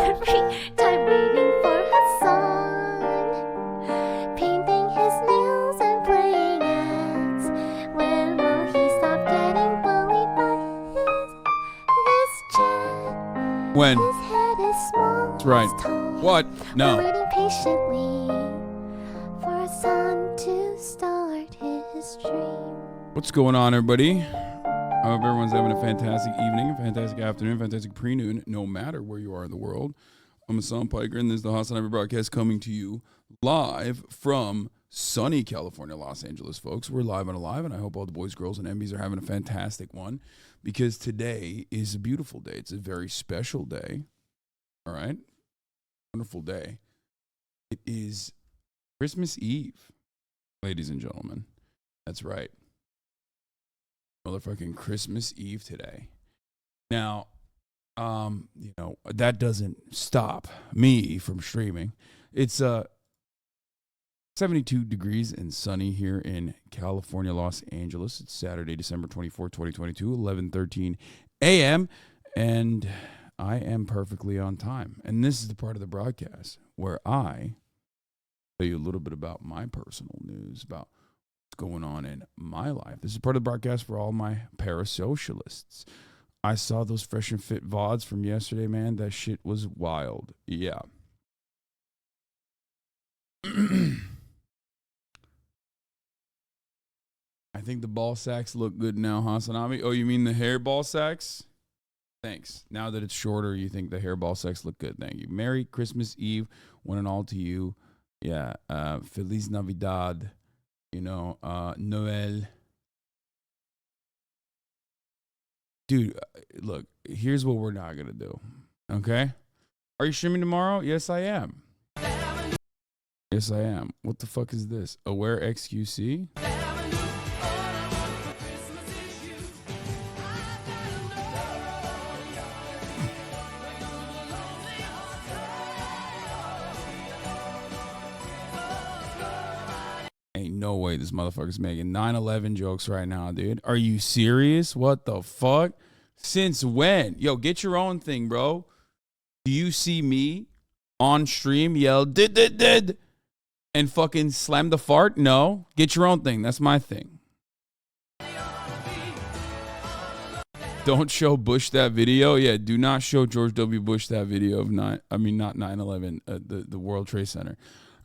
every time waiting for Hassan, painting his nails and playing ads. When will he stop getting bullied by his chat? When? His head is small. That's right. His tall. What? No. We're waiting patiently for Hassan to start his stream. What's going on, everybody? I hope everyone's having a fantastic evening, a fantastic afternoon, fantastic pre-noon, no matter where you are in the world. I'm Hassan Piker, and this is the HasanAbi broadcast coming to you live from sunny California, Los Angeles, folks. We're live and alive, and I hope all the boys, girls, and MBs are having a fantastic one, because today is a beautiful day. It's a very special day. All right? Wonderful day. It is Christmas Eve, ladies and gentlemen. That's right. Motherfucking Christmas Eve today. Now, that doesn't stop me from streaming. It's 72 degrees and sunny here in California, Los Angeles. It's Saturday, December 24th, 2022, 11:13 a.m. And I am perfectly on time. And this is the part of the broadcast where I tell you a little bit about my personal news, about what's going on in my life. This is part of the broadcast for all my parasocialists. I saw those fresh and fit VODs from yesterday, man. That shit was wild. Yeah. I think the ball sacks look good now, HasanAbi. Oh, you mean the hair ball sacks? Thanks. Now that it's shorter, you think the hair ball sacks look good. Thank you. Merry Christmas Eve, one and all to you. Yeah. Feliz Navidad. Noel. Dude, look, here's what we're not going to do. Okay? Are you streaming tomorrow? Yes, I am. Yes, I am. What the fuck is this? Aware XQC? Ain't no way this motherfucker's making 9/11 jokes right now, dude. Are you serious? What the fuck? Since when? Yo, get your own thing, bro. Do you see me on stream yell, did, and fucking slam the fart? No. Get your own thing. That's my thing. Don't show Bush that video. Yeah, do not show George W. Bush that video of not 9/11, the World Trade Center.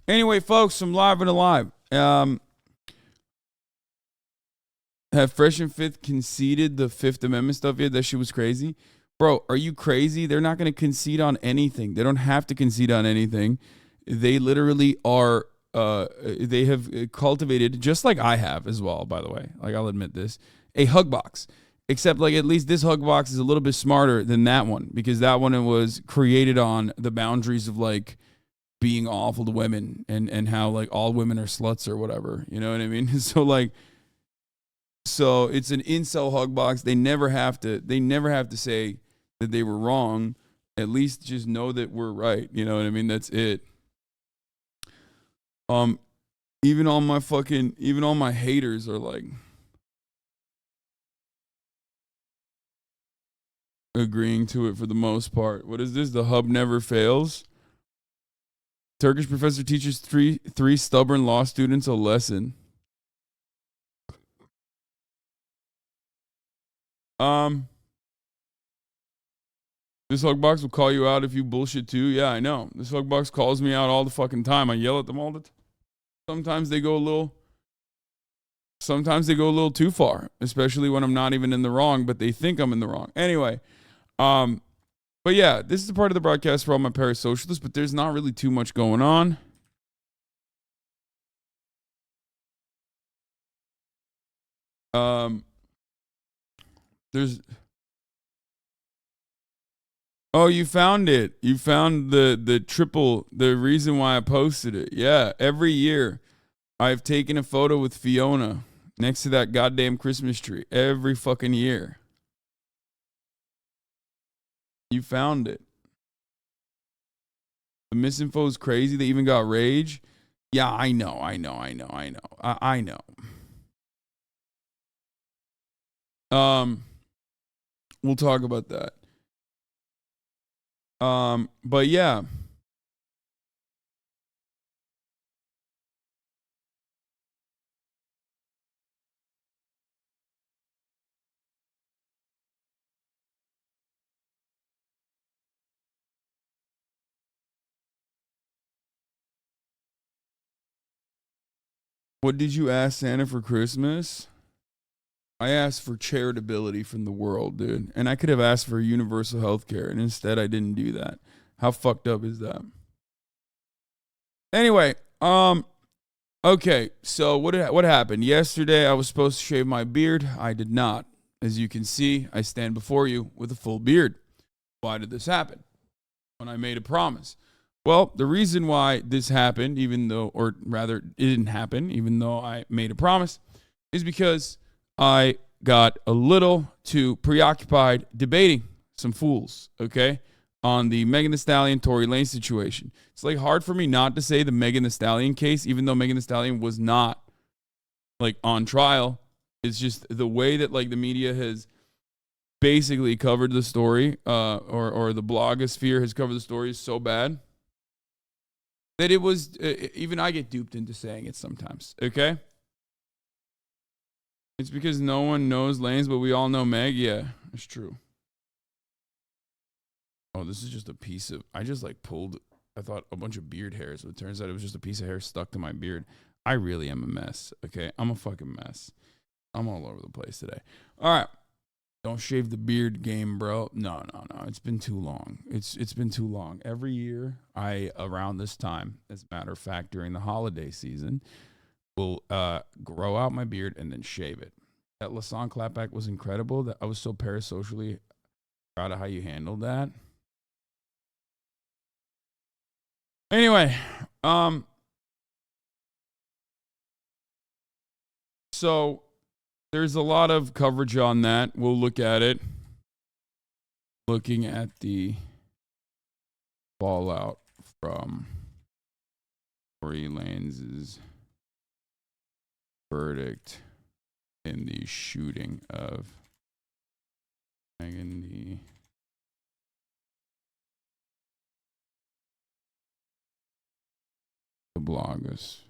Anyway, folks, I'm live and alive. Have Fresh and Fifth conceded the Fifth Amendment stuff yet? That shit was crazy. Bro, are you crazy? They're not going to concede on anything. They don't have to concede on anything. They literally are, they have cultivated, just like I have as well, by the way, like I'll admit this, a hug box. Except like at least this hug box is a little bit smarter than that one, because that one was created on the boundaries of like being awful to women and how like all women are sluts or whatever, you know what I mean? So it's an incel hug box. They never have to say that they were wrong. At least just know that we're right, you know what I mean? That's it. Even all my haters are like agreeing to it for the most part. What is this? The hub never fails. Turkish professor teaches three stubborn law students a lesson. This hug box will call you out if you bullshit too. Yeah, I know. This hug box calls me out all the fucking time. I yell at them all the time. Sometimes they go a little too far, especially when I'm not even in the wrong, but they think I'm in the wrong. Anyway, but yeah, this is the part of the broadcast for all my parasocialists, but there's not really too much going on. Oh, you found it. You found the reason why I posted it. Yeah, every year I've taken a photo with Fiona next to that goddamn Christmas tree. Every fucking year. You found it. The misinfo is crazy. They even got rage. Yeah, I know. I know. We'll talk about that. But yeah. What did you ask Santa for Christmas? I asked for charitability from the world, dude. And I could have asked for universal health care, and instead I didn't do that. How fucked up is that? Anyway, okay, so what happened? Yesterday I was supposed to shave my beard. I did not. As you can see, I stand before you with a full beard. Why did this happen? When I made a promise. Well, the reason why this happened, even though, or rather, it didn't happen, even though I made a promise, is because I got a little too preoccupied debating some fools, okay, on the Megan Thee Stallion, Tory Lanez situation. It's like hard for me not to say the Megan Thee Stallion case, even though Megan Thee Stallion was not like on trial. It's just the way that like the media has basically covered the story, or the blogosphere has covered the story so bad that it was, even I get duped into saying it sometimes, okay? It's because no one knows Lanez, but we all know Meg. Yeah, it's true. Oh, this is just a piece of, I just like pulled, I thought a bunch of beard hairs, but it turns out it was just a piece of hair stuck to my beard. I really am a mess, okay? I'm a fucking mess. I'm all over the place today. All right. Don't shave the beard game, bro. No. It's been too long. It's been too long. Every year, around this time, as a matter of fact, during the holiday season, will grow out my beard and then shave it. That Lassane clapback was incredible. That I was so parasocially proud of how you handled that. Anyway, so there's a lot of coverage on that. We'll look at it. Looking at the fallout from Tory Lanez's verdict in the shooting of Megan Thee bloggers.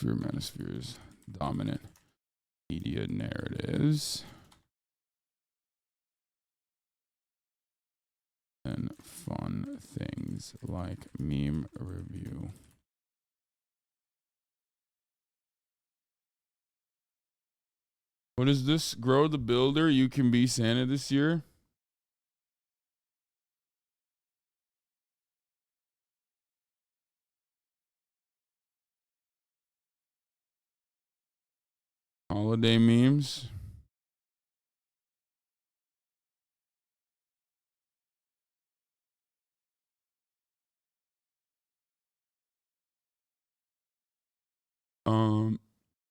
Manosphere's dominant media narratives and fun things like meme review. What is this? Grow the Builder. You can be Santa this year. Holiday memes.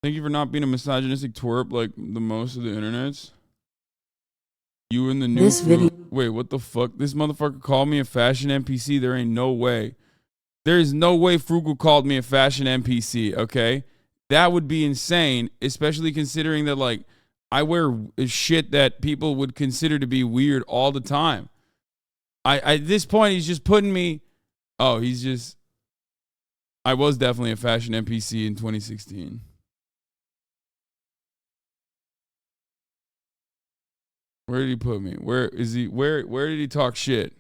Thank you for not being a misogynistic twerp like the most of the internets. You and the new This video. Wait, what the fuck? This motherfucker called me a fashion NPC. There ain't no way. There is no way Frugal called me a fashion NPC, okay? That would be insane, especially considering that, like, I wear shit that people would consider to be weird all the time. At this point, he's just putting me... Oh, he's just... I was definitely a fashion NPC in 2016. Where did he put me? Where is he? Where did he talk shit?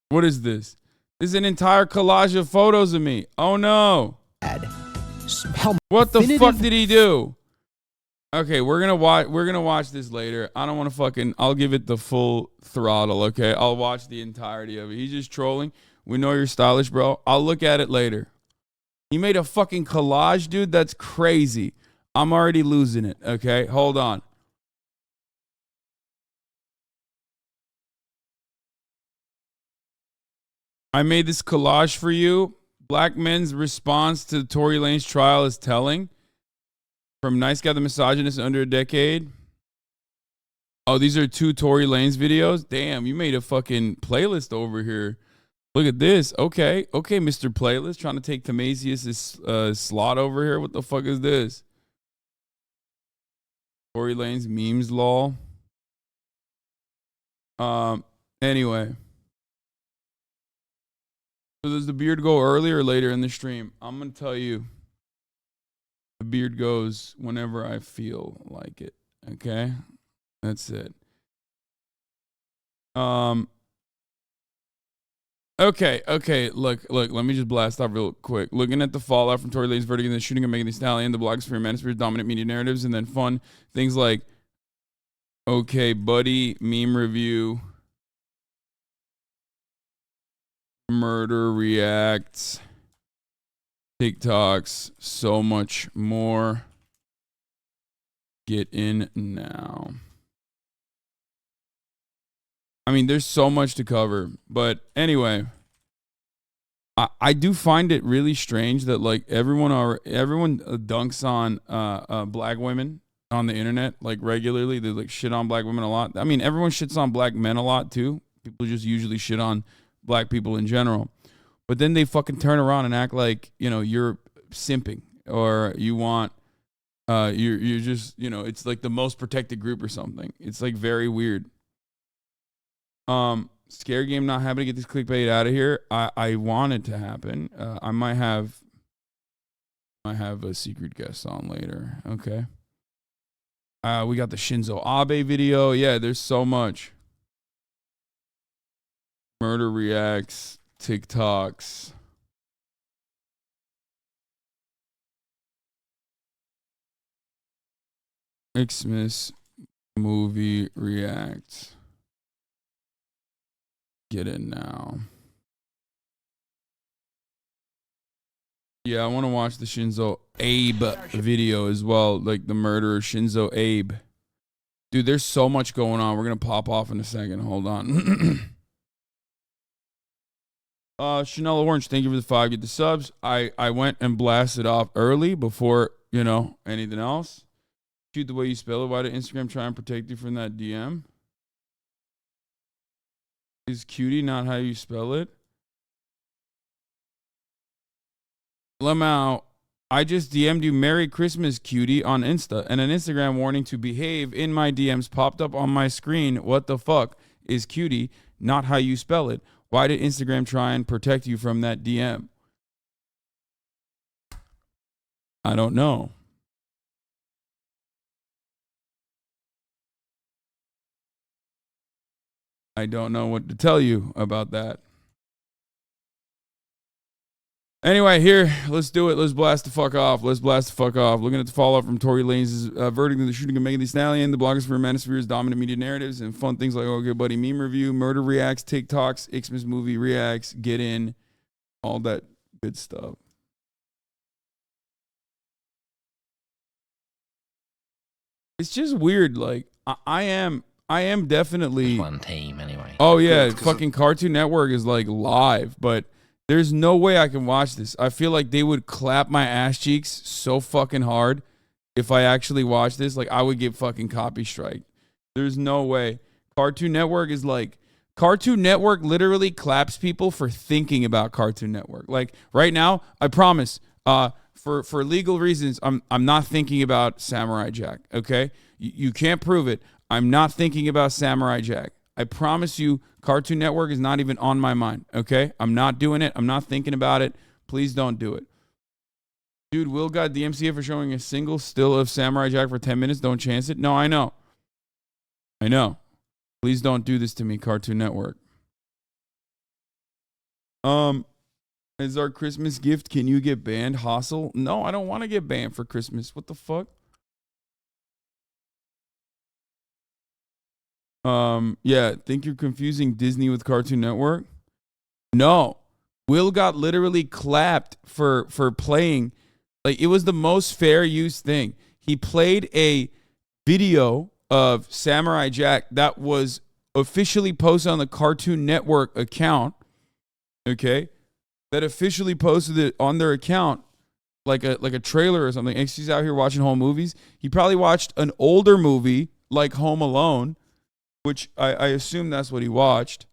What is this? This is an entire collage of photos of me. Oh no. What the fuck did he do? Okay, we're gonna watch this later. I don't want to fucking... I'll give it the full throttle, okay? I'll watch the entirety of it. He's just trolling. We know you're stylish, bro. I'll look at it later. He made a fucking collage, dude. That's crazy. I'm already losing it, okay? Hold on. I made this collage for you. Black men's response to the Tory Lanez trial is telling. From Nice Guy the Misogynist under a decade. Oh, these are 2 Tory Lanez videos? Damn, you made a fucking playlist over here. Look at this. Okay, Mr. Playlist. Trying to take Tamasius' slot over here. What the fuck is this? Tory Lanez memes lol. Anyway. So does the beard go earlier or later in the stream? I'm going to tell you. The beard goes whenever I feel like it. Okay? That's it. Okay. Look. Let me just blast off real quick. Looking at the fallout from Tory Lanez verdict and the shooting of Megan Thee Stallion, the blogosphere, manosphere, dominant media narratives, and then fun things like Okay Buddy, meme review, murder reacts, TikToks, so much more. Get in now. I mean, there's so much to cover, but anyway, I do find it really strange that like everyone dunks on black women on the internet like regularly. They like shit on black women a lot. I mean, everyone shits on black men a lot too. People just usually shit on black people in general, but then they fucking turn around and act like, you know, you're simping or you want you're just, you know, it's like the most protected group or something. It's like very weird. Scare game not happening. Get this clickbait out of here. I want it to happen. I might have a secret guest on later. Okay. We got the Shinzo Abe video. Yeah, there's so much. Murder reacts, TikToks. XMAS movie reacts. Get in now. Yeah, I want to watch the Shinzo Abe video as well. Like the murderer Shinzo Abe. Dude, there's so much going on. We're going to pop off in a second. Hold on. Chanel Orange, thank you for the 5. Get the subs. I went and blasted off early before, you know, anything else. Shoot the way you spell it. Why did Instagram try and protect you from that DM? Is cutie not how you spell it? Lemau, I just DM'd you Merry Christmas, cutie, on Insta, and an Instagram warning to behave in my DMs popped up on my screen. What the fuck is cutie not how you spell it? Why did Instagram try and protect you from that DM? I don't know. I don't know what to tell you about that. Anyway, here, let's do it. Let's blast the fuck off. Looking at the fallout from Tory Lanez's verdict in the shooting of Megan Thee Stallion, the blogosphere, manosphere's dominant media narratives, and fun things like Okay Buddy meme review, murder reacts, TikToks, XMAS movie reacts, get in, all that good stuff. It's just weird. Like I am definitely one team anyway. Oh yeah, fucking Cartoon Network is like live, but there's no way I can watch this. I feel like they would clap my ass cheeks so fucking hard if I actually watch this. Like I would get fucking copy strike. There's no way. Cartoon Network is like Cartoon Network literally claps people for thinking about Cartoon Network. Like right now, I promise, for legal reasons, I'm not thinking about Samurai Jack. Okay, you can't prove it. I'm not thinking about Samurai Jack. I promise you, Cartoon Network is not even on my mind, okay? I'm not doing it. I'm not thinking about it. Please don't do it. Dude, Will got DMCA for showing a single still of Samurai Jack for 10 minutes. Don't chance it. No, I know. Please don't do this to me, Cartoon Network. As our Christmas gift, can you get banned, Hassel? No, I don't want to get banned for Christmas. What the fuck? Yeah, think you're confusing Disney with Cartoon Network? No. Will got literally clapped for playing. Like, it was the most fair use thing. He played a video of Samurai Jack that was officially posted on the Cartoon Network account. Okay? That officially posted it on their account. like a trailer or something. And he's out here watching home movies. He probably watched an older movie like Home Alone, which I assume that's what he watched.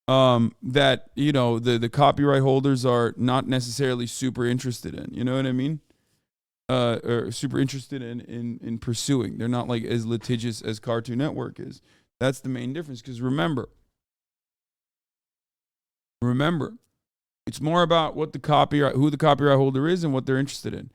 That, you know, the copyright holders are not necessarily super interested in. You know what I mean? Or super interested in pursuing. They're not like as litigious as Cartoon Network is. That's the main difference. Because remember, it's more about what the copyright, who the copyright holder is, and what they're interested in.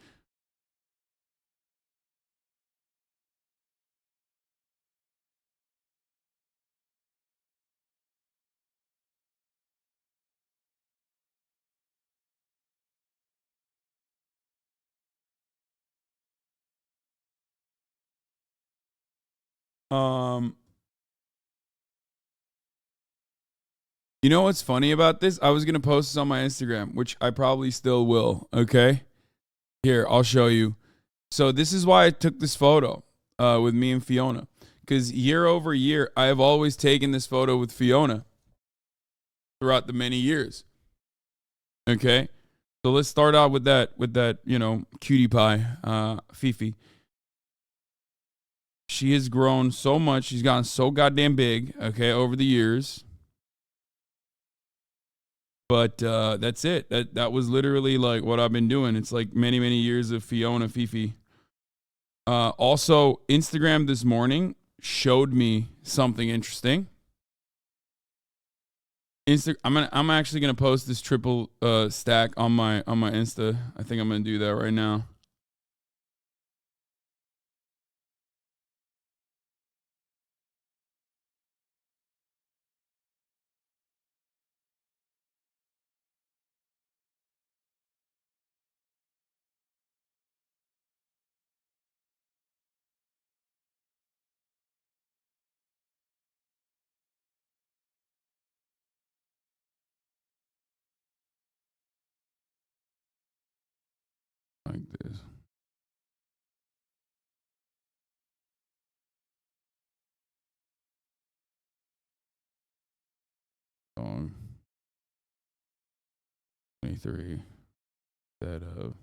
You know what's funny about this? I was gonna post this on my Instagram, which I probably still will. Okay, here I'll show you. So this is why I took this photo with me and Fiona, because year over year I have always taken this photo with Fiona throughout the many years. Okay, so let's start out with that you know, cutie pie, Fifi. She has grown so much. She's gotten so goddamn big. Okay, over the years. But that's it. That was literally like what I've been doing. It's like many years of Fiona Fifi. Also, Instagram this morning showed me something interesting. I'm actually gonna post this triple stack on my Insta. I think I'm gonna do that right now. Like this. 23 instead of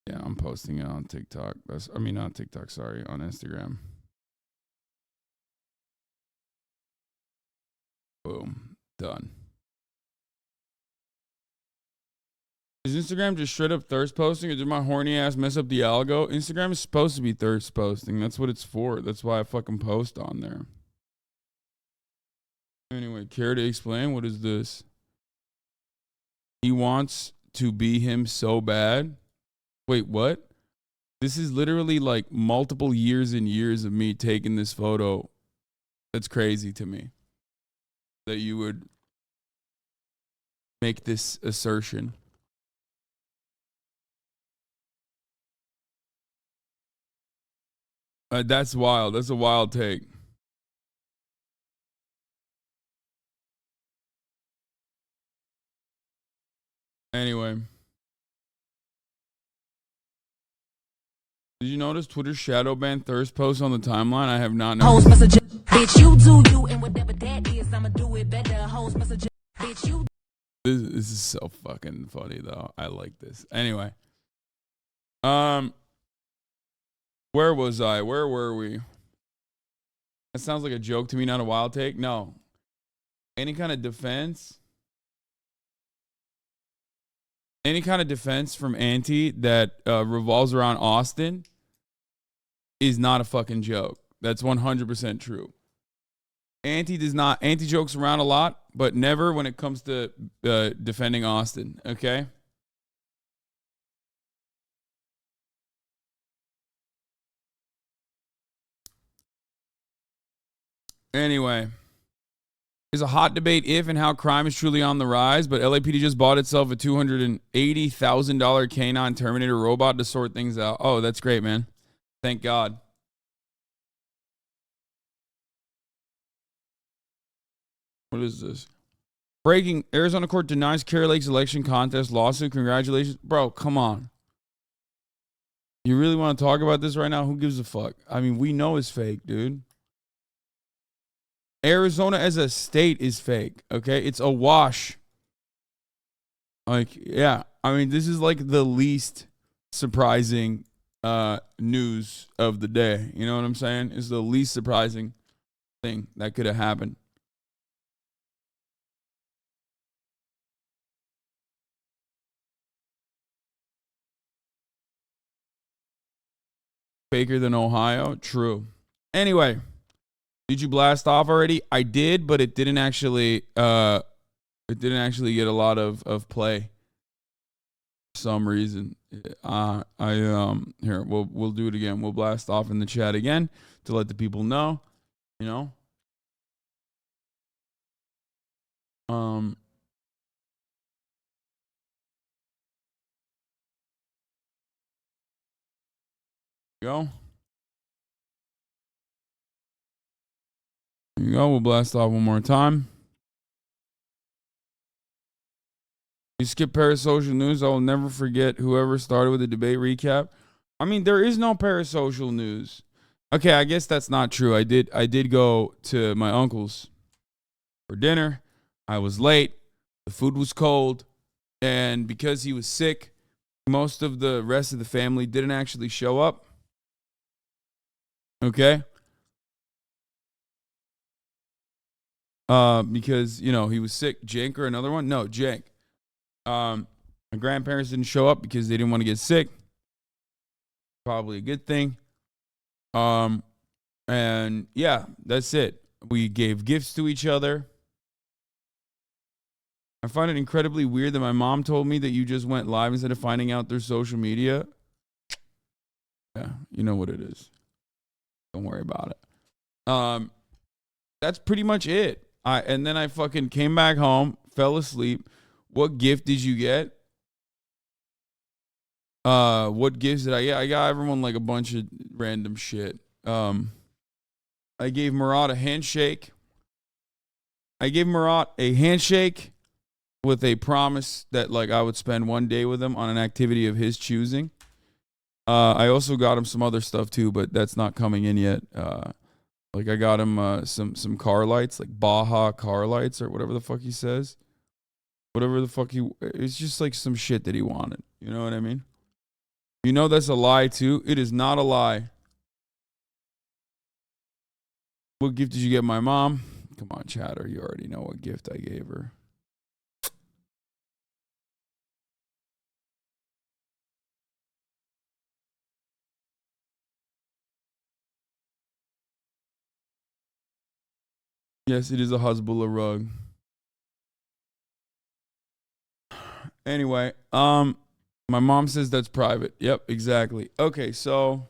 yeah, I'm posting it on TikTok. Not TikTok, sorry, on Instagram. Boom. Done. Is Instagram just straight up thirst posting, or did my horny ass mess up the algo? Instagram is supposed to be thirst posting. That's what it's for. That's why I fucking post on there. Anyway, care to explain? What is this? He wants to be him so bad. Wait, what? This is literally like multiple years and years of me taking this photo. That's crazy to me that you would make this assertion. That's wild. That's a wild take. Anyway. Did you notice Twitter shadow banned thirst posts on the timeline? I have not noticed. Bitch, you do you, and whatever that is, I'ma do it better. Bitch, you. This is so fucking funny though. I like this. Anyway. Where was I? Where were we? That sounds like a joke to me, not a wild take. No. Any kind of defense from Auntie that revolves around Austin is not a fucking joke. That's 100% true. Auntie jokes around a lot, but never when it comes to defending Austin. Okay. Anyway, is a hot debate if and how crime is truly on the rise, but LAPD just bought itself a $280,000 canine Terminator robot to sort things out. Oh, that's great, man. Thank God. What is this? Breaking, Arizona court denies Kari Lake's election contest lawsuit. Congratulations. Bro, come on. You really want to talk about this right now? Who gives a fuck? I mean, we know it's fake, dude. Arizona as a state is fake, okay? It's a wash. Like, yeah. I mean, this is like the least surprising news of the day. You know what I'm saying? It's the least surprising thing that could have happened. Faker than Ohio? True. Anyway, did you blast off already? I did, but it didn't actually get a lot of play for some reason. Here, we'll do it again. We'll blast off in the chat again to let the people know, you know. Go. There you go. We'll blast off one more time. You skip parasocial news. I will never forget whoever started with the debate recap. I mean, there is no parasocial news. Okay, I guess that's not true. I did go to my uncle's for dinner. I was late. The food was cold. And because he was sick, most of the rest of the family didn't actually show up. Okay? Because, you know, he was sick. Jake or another one? No, Jake. My grandparents didn't show up because they didn't want to get sick. Probably a good thing. And yeah, that's it. We gave gifts to each other. I find it incredibly weird that my mom told me that you just went live instead of finding out through social media. Yeah, you know what it is. Don't worry about it. That's pretty much it. And then I fucking came back home, fell asleep. What gift did you get? What gifts did I get? I got everyone like a bunch of random shit. I gave Murat a handshake. I gave Murat a handshake with a promise that like I would spend one day with him on an activity of his choosing. I also got him some other stuff too, but that's not coming in yet. Like I got him some car lights, like Baja car lights or whatever the fuck he says. Whatever the fuck it's just like some shit that he wanted. You know what I mean? You know that's a lie too. It is not a lie. What gift did you get my mom? Come on, chatter. You already know what gift I gave her. Yes, it is a Hezbollah rug. Anyway, my mom says that's private. Yep, exactly. Okay, so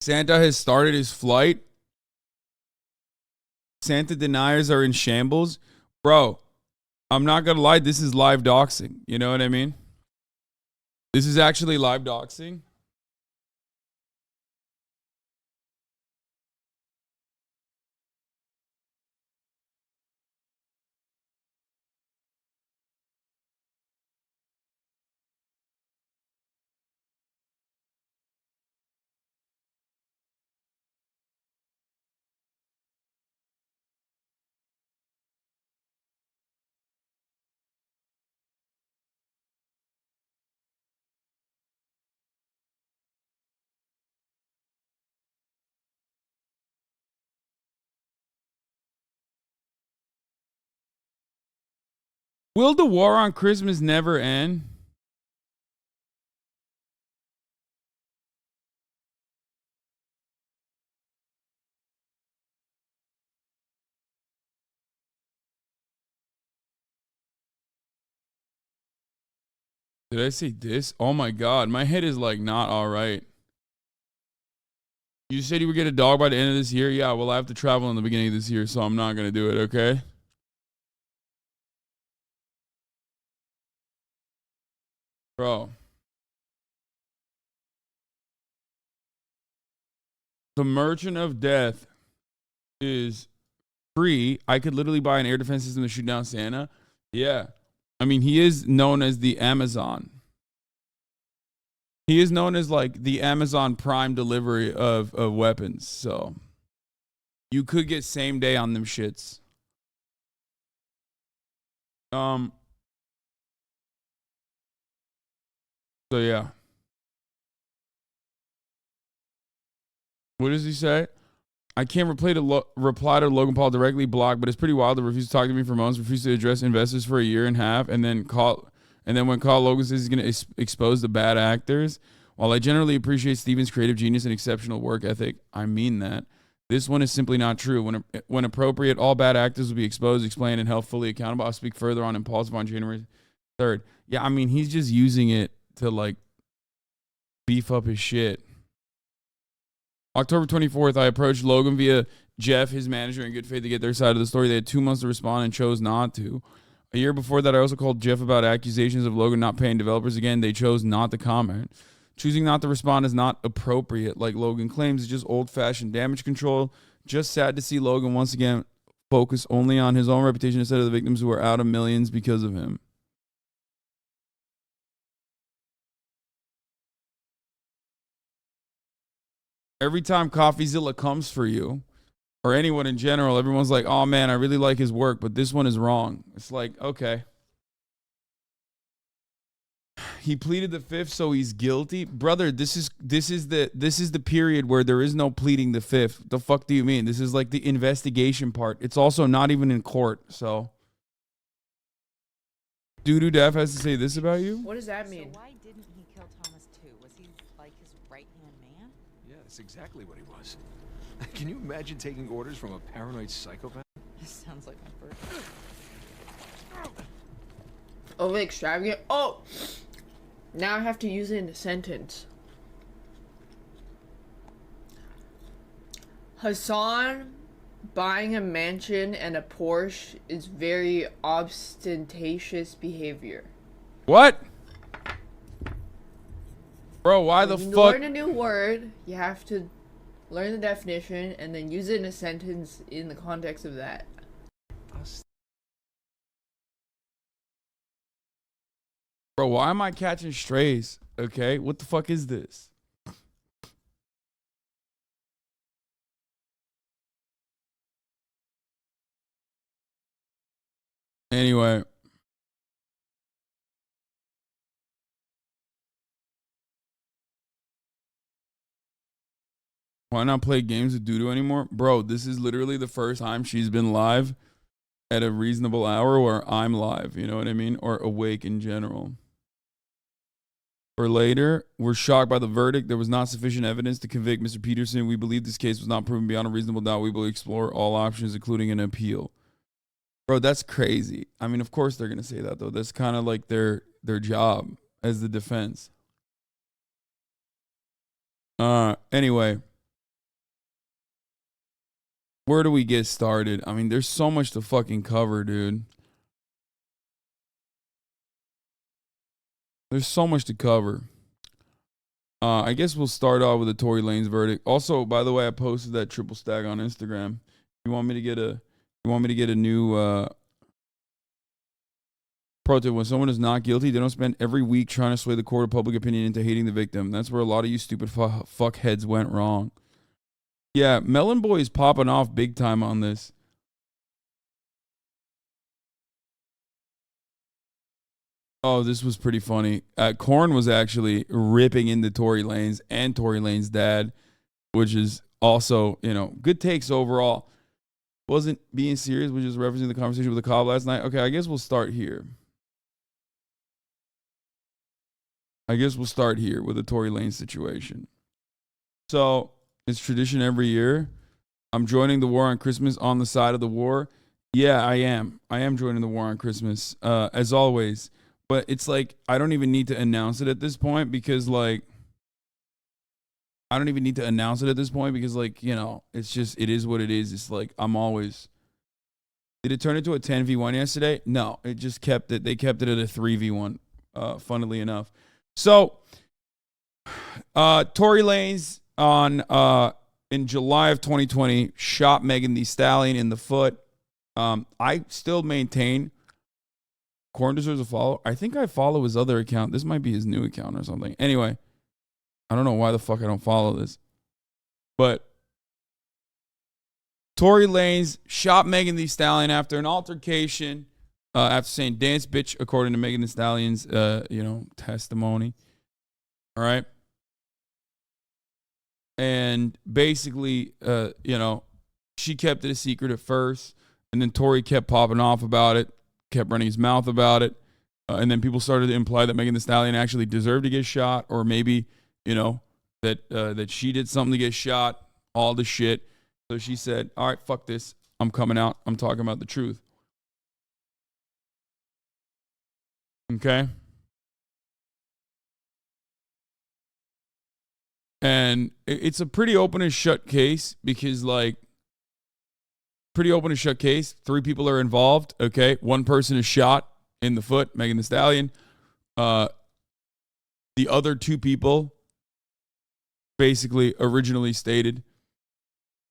Santa has started his flight. Santa deniers are in shambles. Bro, I'm not going to lie. This is live doxing. You know what I mean? This is actually live doxing. Will the war on Christmas never end? Did I say this? Oh my God. My head is like not all right. You said you would get a dog by the end of this year? Yeah, well, I have to travel in the beginning of this year, so I'm not going to do it, okay? Bro. The Merchant of Death is free, I could literally buy an air defense system to shoot down Santa. Yeah. I mean, he is known as the Amazon. He is known as like the Amazon Prime delivery of weapons. So you could get same day on them shits. So yeah. What does he say? I can't reply to Logan Paul directly, block, but it's pretty wild to refuse to talk to me for months, refuse to address investors for a year and a half, and then when Logan says he's going to expose the bad actors. While I generally appreciate Steven's creative genius and exceptional work ethic, I mean that. This one is simply not true. When appropriate, all bad actors will be exposed, explained, and held fully accountable. I'll speak further on Impulsive on January 3rd. Yeah, I mean, he's just using it to, like, beef up his shit. October 24th, I approached Logan via Jeff, his manager, in good faith to get their side of the story. They had 2 months to respond and chose not to. A year before that, I also called Jeff about accusations of Logan not paying developers. Again, they chose not to comment. Choosing not to respond is not appropriate, like Logan claims. It's just old-fashioned damage control. Just sad to see Logan once again focus only on his own reputation instead of the victims who are out of millions because of him. Every time CoffeeZilla comes for you, or anyone in general, everyone's like, oh man, I really like his work, but this one is wrong. It's like, okay. He pleaded the fifth, so he's guilty. Brother, this is the period where there is no pleading the fifth. The fuck do you mean? This is like the investigation part. It's also not even in court, so. Doodoo Daff has to say this about you? What does that mean? So why didn't he kill Thomas too? Was he like his right-hand man? Yeah, that's exactly what he was. Can you imagine taking orders from a paranoid psychopath? This sounds like my birthday. Oh, extravagant. Oh! Now I have to use it in a sentence. Hasan buying a mansion and a Porsche is very ostentatious behavior. What? Bro, why the When you fuck? learn a new word, you have to learn the definition and then use it in a sentence in the context of that. Bro, why am I catching strays? Okay, what the fuck is this? Anyway. Why not play games with Doodoo anymore? Bro, this is literally the first time she's been live at a reasonable hour where I'm live, you know what I mean? Or awake in general. Or later, we're shocked by the verdict. There was not sufficient evidence to convict Mr. Peterson. We believe this case was not proven beyond a reasonable doubt. We will explore all options, including an appeal. Bro, that's crazy. I mean, of course they're going to say that, though. That's kind of like their job as the defense. Anyway. Where do we get started? I mean, there's so much to fucking cover, dude. There's so much to cover. I guess we'll start off with the Tory Lanez verdict. Also, by the way, I posted that triple stack on Instagram. You want me to get a new pro tip? When someone is not guilty, they don't spend every week trying to sway the court of public opinion into hating the victim. That's where a lot of you stupid fuckheads went wrong. Yeah, Melon Boy is popping off big time on this. Oh, this was pretty funny. Korn was actually ripping into Tory Lanez and Tory Lanez's dad, which is also, you know, good takes overall. Wasn't being serious, was just referencing the conversation with the Cobb last night. Okay, I guess we'll start here. With the Tory Lanez situation. So, it's tradition every year. I'm joining the war on Christmas on the side of the war. Yeah, I am. I am joining the war on Christmas, as always. But it's like, I don't even need to announce it at this point because, like, you know, it's just, it is what it is. It's like, I'm always. Did it turn into a 10v1 yesterday? No, it just kept it. They kept it at a 3v1, funnily enough. So, Tory Lanez in July of 2020 shot Megan Thee Stallion in the foot. I still maintain Corn deserves a follow. I think I follow his other account. This might be his new account or something. Anyway, I don't know why the fuck I don't follow this. But Tory Lanez shot Megan Thee Stallion after an altercation, after saying dance bitch, according to Megan Thee Stallion's testimony. All right. And basically, she kept it a secret at first, and then Tory kept popping off about it, kept running his mouth about it, and then people started to imply that Megan Thee Stallion actually deserved to get shot, or maybe, that she did something to get shot, all the shit. So she said, all right, fuck this. I'm coming out. I'm talking about the truth. Okay? And it's a pretty open and shut case because, pretty open and shut case. 3 people are involved. Okay? 1 person is shot in the foot, Megan Thee Stallion. The other 2 people basically originally stated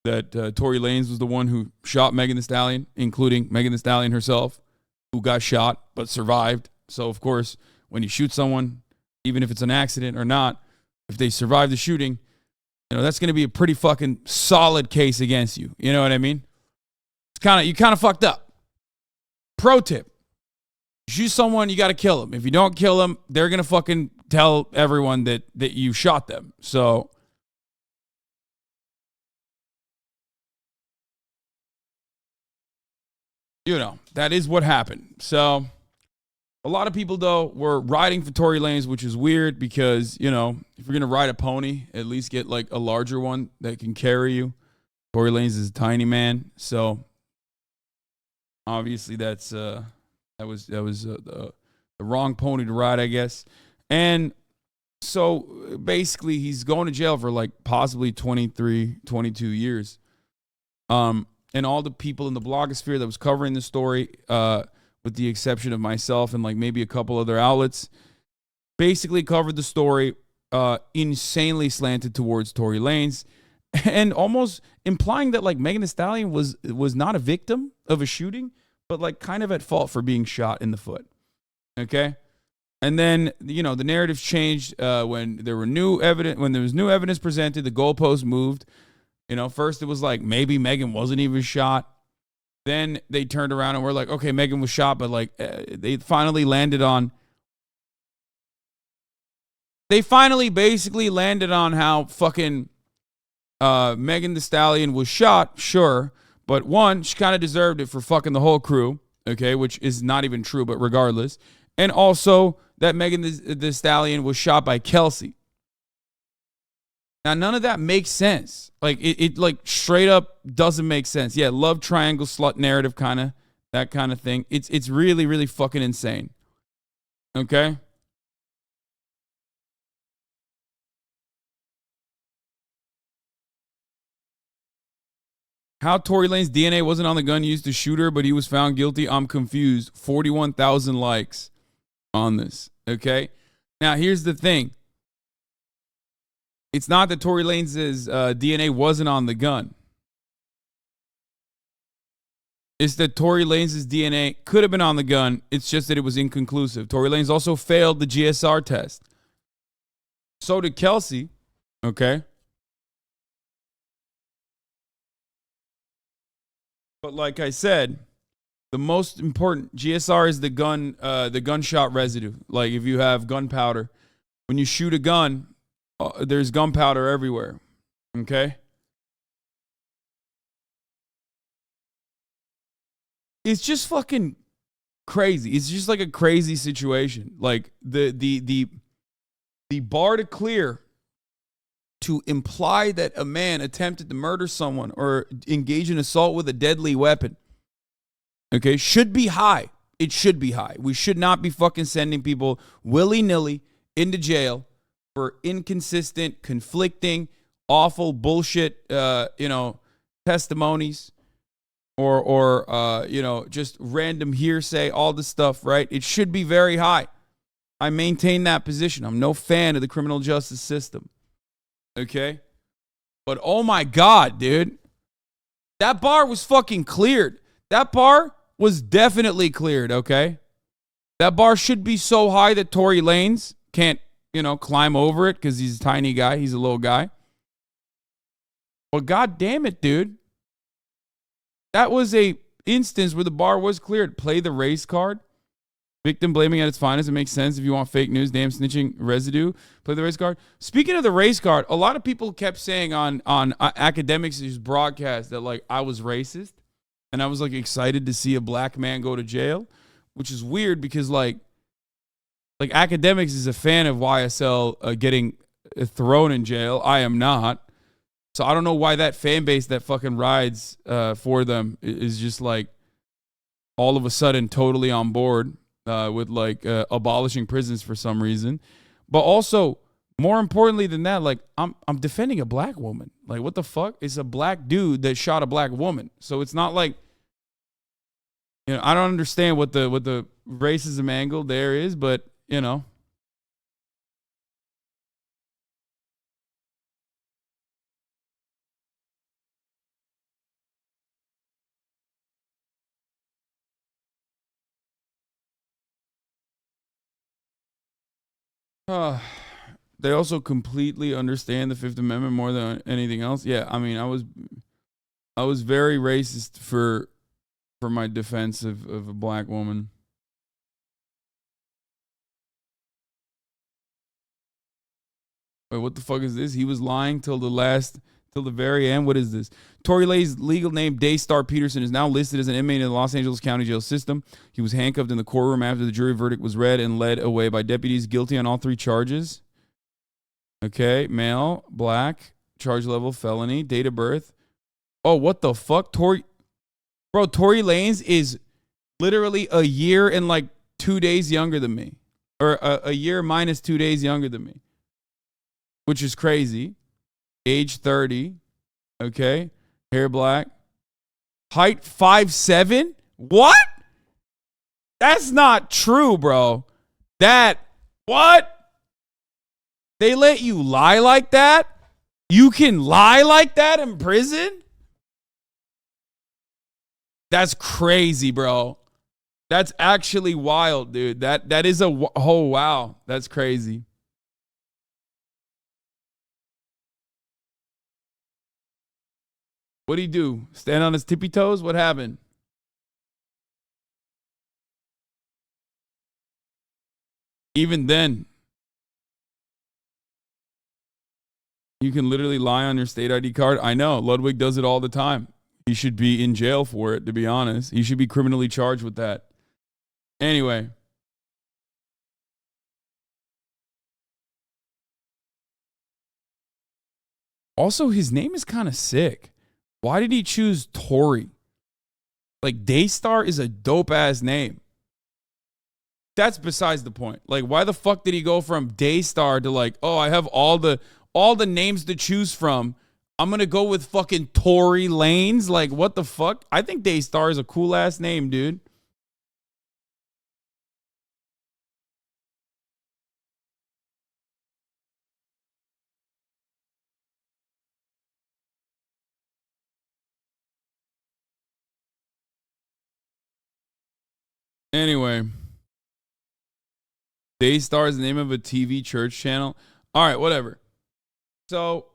that Tory Lanez was the one who shot Megan Thee Stallion, including Megan Thee Stallion herself, who got shot but survived. So, of course, when you shoot someone, even if it's an accident or not, if they survive the shooting, that's going to be a pretty fucking solid case against you. You know what I mean? You kind of fucked up. Pro tip. Shoot someone, you got to kill them. If you don't kill them, they're going to fucking tell everyone that you shot them. So, that is what happened. So, a lot of people, though, were riding for Tory Lanez, which is weird because, if you're going to ride a pony, at least get, a larger one that can carry you. Tory Lanez is a tiny man. So, obviously, that was the wrong pony to ride, I guess. And so, basically, he's going to jail for, possibly 23, 22 years. And all the people in the blogosphere that was covering the story, with the exception of myself and maybe a couple other outlets, basically covered the story insanely slanted towards Tory Lanez and almost implying that Megan Thee Stallion was not a victim of a shooting, but kind of at fault for being shot in the foot. Okay? And then, the narrative changed when there was new evidence presented, the goalpost moved. First it was maybe Megan wasn't even shot. Then they turned around and were like, okay, Megan was shot, but they finally basically landed on how fucking Megan Thee Stallion was shot, sure. But 1, she kind of deserved it for fucking the whole crew, okay, which is not even true, but regardless. And also that Megan Thee Stallion was shot by Kelsey. Now, none of that makes sense. It straight up doesn't make sense. Yeah, love triangle slut narrative that kind of thing. It's really, really fucking insane. Okay? How Tory Lanez's DNA wasn't on the gun used to shoot her, but he was found guilty. I'm confused. 41,000 likes on this. Okay? Now, here's the thing. It's not that Tory Lanez's DNA wasn't on the gun. It's that Tory Lanez's DNA could have been on the gun. It's just that it was inconclusive. Tory Lanez also failed the GSR test. So did Kelsey. Okay. But like I said, the most important GSR is the gunshot residue. If you have gunpowder, when you shoot a gun, there's gunpowder everywhere. Okay? It's just fucking crazy. It's just a crazy situation. The bar to clear to imply that a man attempted to murder someone or engage in assault with a deadly weapon, okay, should be high. It should be high. We should not be fucking sending people willy-nilly into jail for inconsistent, conflicting, awful bullshit, testimonies or just random hearsay, all this stuff, right? It should be very high. I maintain that position. I'm no fan of the criminal justice system. Okay? But oh my God, dude. That bar was fucking cleared. That bar was definitely cleared, okay? That bar should be so high that Tory Lanez can't, climb over it because he's a tiny guy. He's a little guy. Well, god damn it, dude. That was a instance where the bar was cleared. Play the race card. Victim blaming at its finest. It makes sense if you want fake news. Damn snitching residue. Play the race card. Speaking of the race card, a lot of people kept saying on Academics' broadcast that, like, I was racist. And I was, like, excited to see a black man go to jail. Which is weird because, like Academics is a fan of YSL getting thrown in jail. I am not. So I don't know why that fan base that fucking rides for them is just, like, all of a sudden totally on board with, like, abolishing prisons for some reason. But also, more importantly than that, like, I'm defending a black woman. Like, what the fuck? It's a black dude that shot a black woman. So it's not like, I don't understand what the racism angle there is, but, they also completely understand the Fifth Amendment more than anything else. Yeah, I mean, I was very racist for my defense of a black woman. Wait, what the fuck is this? He was lying till the very end. What is this? Tory Lanez's legal name, Daystar Peterson, is now listed as an inmate in the Los Angeles County Jail system. He was handcuffed in the courtroom after the jury verdict was read and led away by deputies, guilty on all 3 charges. Okay, male, black, charge level, felony, date of birth. Oh, what the fuck? Tory Lanez is literally a year and, like, 2 days younger than me. Or a year minus 2 days younger than me. Which is crazy. Age 30. Okay. Hair black. Height 5'7". What? That's not true, bro. What? They let you lie like that? You can lie like that in prison? That's crazy, bro. That's actually wild, dude. That is oh, wow. That's crazy. What'd he do? Stand on his tippy toes? What happened? Even then, you can literally lie on your state ID card. I know. Ludwig does it all the time. He should be in jail for it, to be honest. He should be criminally charged with that. Anyway. Also, his name is kind of sick. Why did he choose Tory? Like, Daystar is a dope-ass name. That's besides the point. Like, why the fuck did he go from Daystar to, like, oh, I have all the names to choose from. I'm going to go with fucking Tory Lanez? Like, what the fuck? I think Daystar is a cool-ass name, dude. Anyway. Daystar is the name of a TV church channel. All right, whatever. So,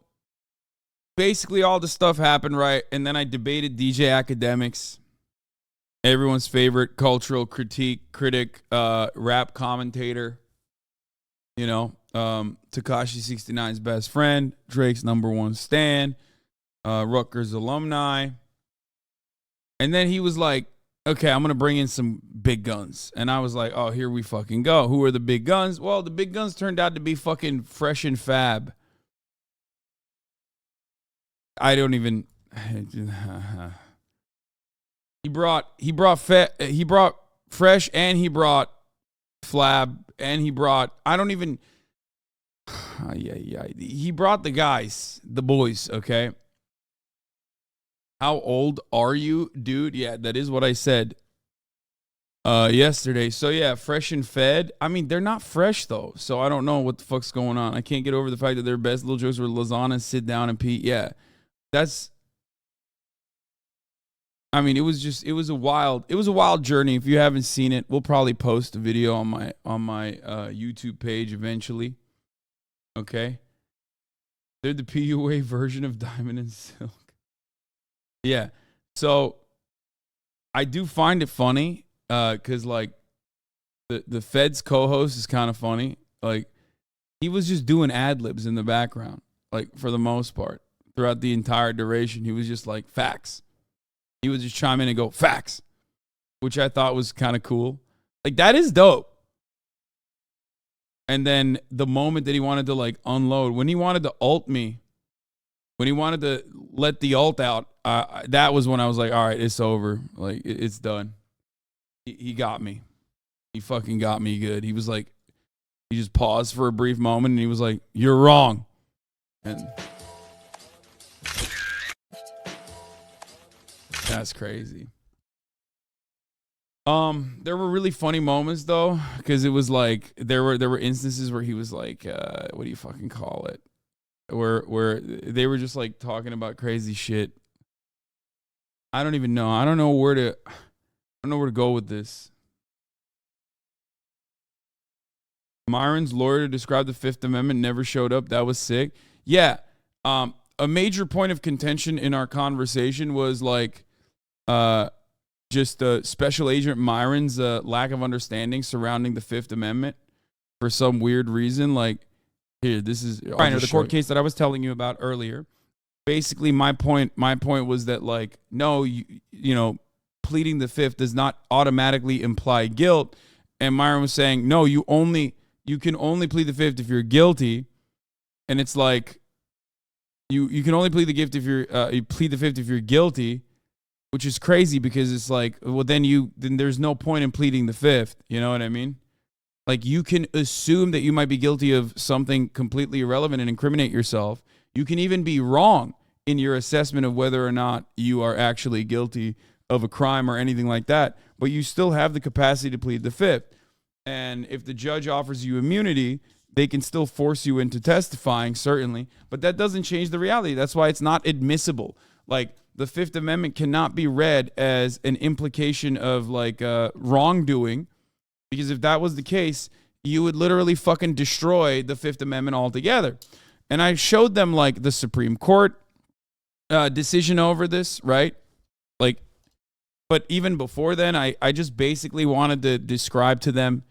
basically all the stuff happened, right? And then I debated DJ Academics, everyone's favorite cultural critic, rap commentator. Tekashi 69's best friend, Drake's #1 stan, Rutgers alumni. And then he was like, okay, I'm going to bring in some big guns. And I was like, oh, here we fucking go. Who are the big guns? Well, the big guns turned out to be fucking Fresh and Fab. I don't even. He brought Fresh and he brought Flab and he brought. I don't even. Yeah. He brought the guys, the boys. Okay. How old are you, dude? Yeah, that is what I said yesterday. So, yeah, Fresh and Fed. I mean, they're not fresh, though. So, I don't know what the fuck's going on. I can't get over the fact that their best little jokes were Lasagna, Sit Down, and Pete. Yeah, that's I mean, it was a wild journey. If you haven't seen it, we'll probably post a video on my YouTube page eventually. Okay. They're the PUA version of Diamond and Silk. Yeah. So I do find it funny because like the Fed's co-host is kind of funny. Like he was just doing ad libs in the background, like for the most part throughout the entire duration. He was just like facts. He would just chime in and go facts, which I thought was kind of cool. Like that is dope. And then the moment that he wanted to like unload, when he wanted to ult me, when he wanted to let the ult out, that was when I was like, all right, it's over. Like, it's done. He got me. He fucking got me good. He was like, he just paused for a brief moment and he was like, you're wrong. And that's crazy. There were really funny moments though, because it was like there were instances where he was like, what do you fucking call it? Where they were just like talking about crazy shit. I don't even know. I don't know where to go with this. Myron's lawyer to describe the Fifth Amendment never showed up. That was sick. Yeah. A major point of contention in our conversation was like, just Special Agent Myron's lack of understanding surrounding the Fifth Amendment for some weird reason. Like, here, this is the court case that I was telling you about earlier. Basically, my point was that like, no, you know, pleading the Fifth does not automatically imply guilt. And Myron was saying, no, you can only plead the Fifth if you're guilty. And it's like, you can only plead the Fifth if you plead the Fifth if you're guilty. Which is crazy because it's like, well, then there's no point in pleading the Fifth. You know what I mean? Like you can assume that you might be guilty of something completely irrelevant and incriminate yourself. You can even be wrong in your assessment of whether or not you are actually guilty of a crime or anything like that. But you still have the capacity to plead the Fifth. And if the judge offers you immunity, they can still force you into testifying, certainly. But that doesn't change the reality. That's why it's not admissible. Like, the Fifth Amendment cannot be read as an implication of like wrongdoing, because if that was the case, you would literally fucking destroy the Fifth Amendment altogether. And I showed them like the Supreme Court decision over this, right? Like, but even before then, I just basically wanted to describe to them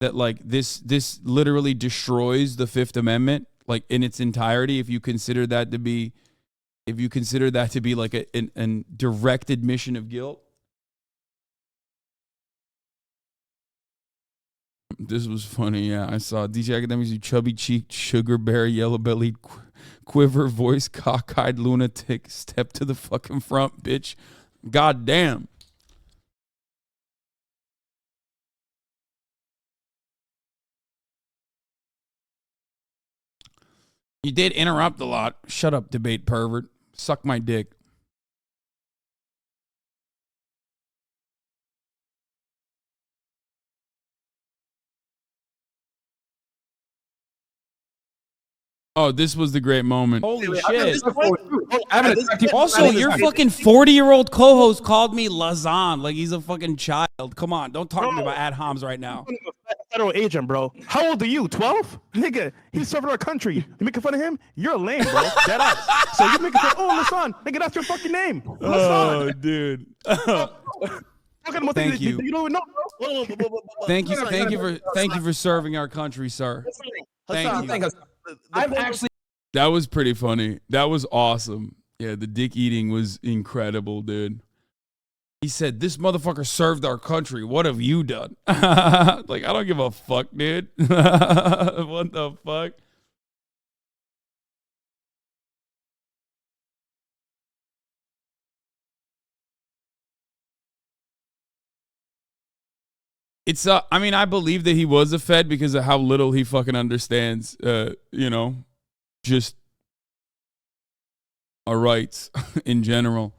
that like this literally destroys the Fifth Amendment, like in its entirety, if you consider that to be like a direct admission of guilt. This was funny. Yeah, I saw DJ Academics, you chubby cheeked, sugar bear, yellow bellied, quiver voice, cockeyed lunatic. Step to the fucking front, bitch. God damn. You did interrupt a lot. Shut up, debate pervert. Suck my dick. Oh, this was the great moment. Holy shit. Also, your fucking 40-year-old co-host called me Lazan like he's a fucking child. Come on, don't talk to me about ad homs right now. Federal agent, bro. How old are you? 12? Nigga, he's serving our country. You making fun of him? You're lame, bro. Dead ass. So you making fun? Oh, Lazan. Nigga, that's your fucking name. Lazan. Oh, dude. Thank you. You don't even know, bro. Thank you for serving our country, sir. Thank you. That was pretty funny. That was awesome. Yeah, the dick eating was incredible, dude. He said, this motherfucker served our country. What have you done? Like, I don't give a fuck, dude. What the fuck? It's I mean, I believe that he was a Fed because of how little he fucking understands, you know, just our rights in general.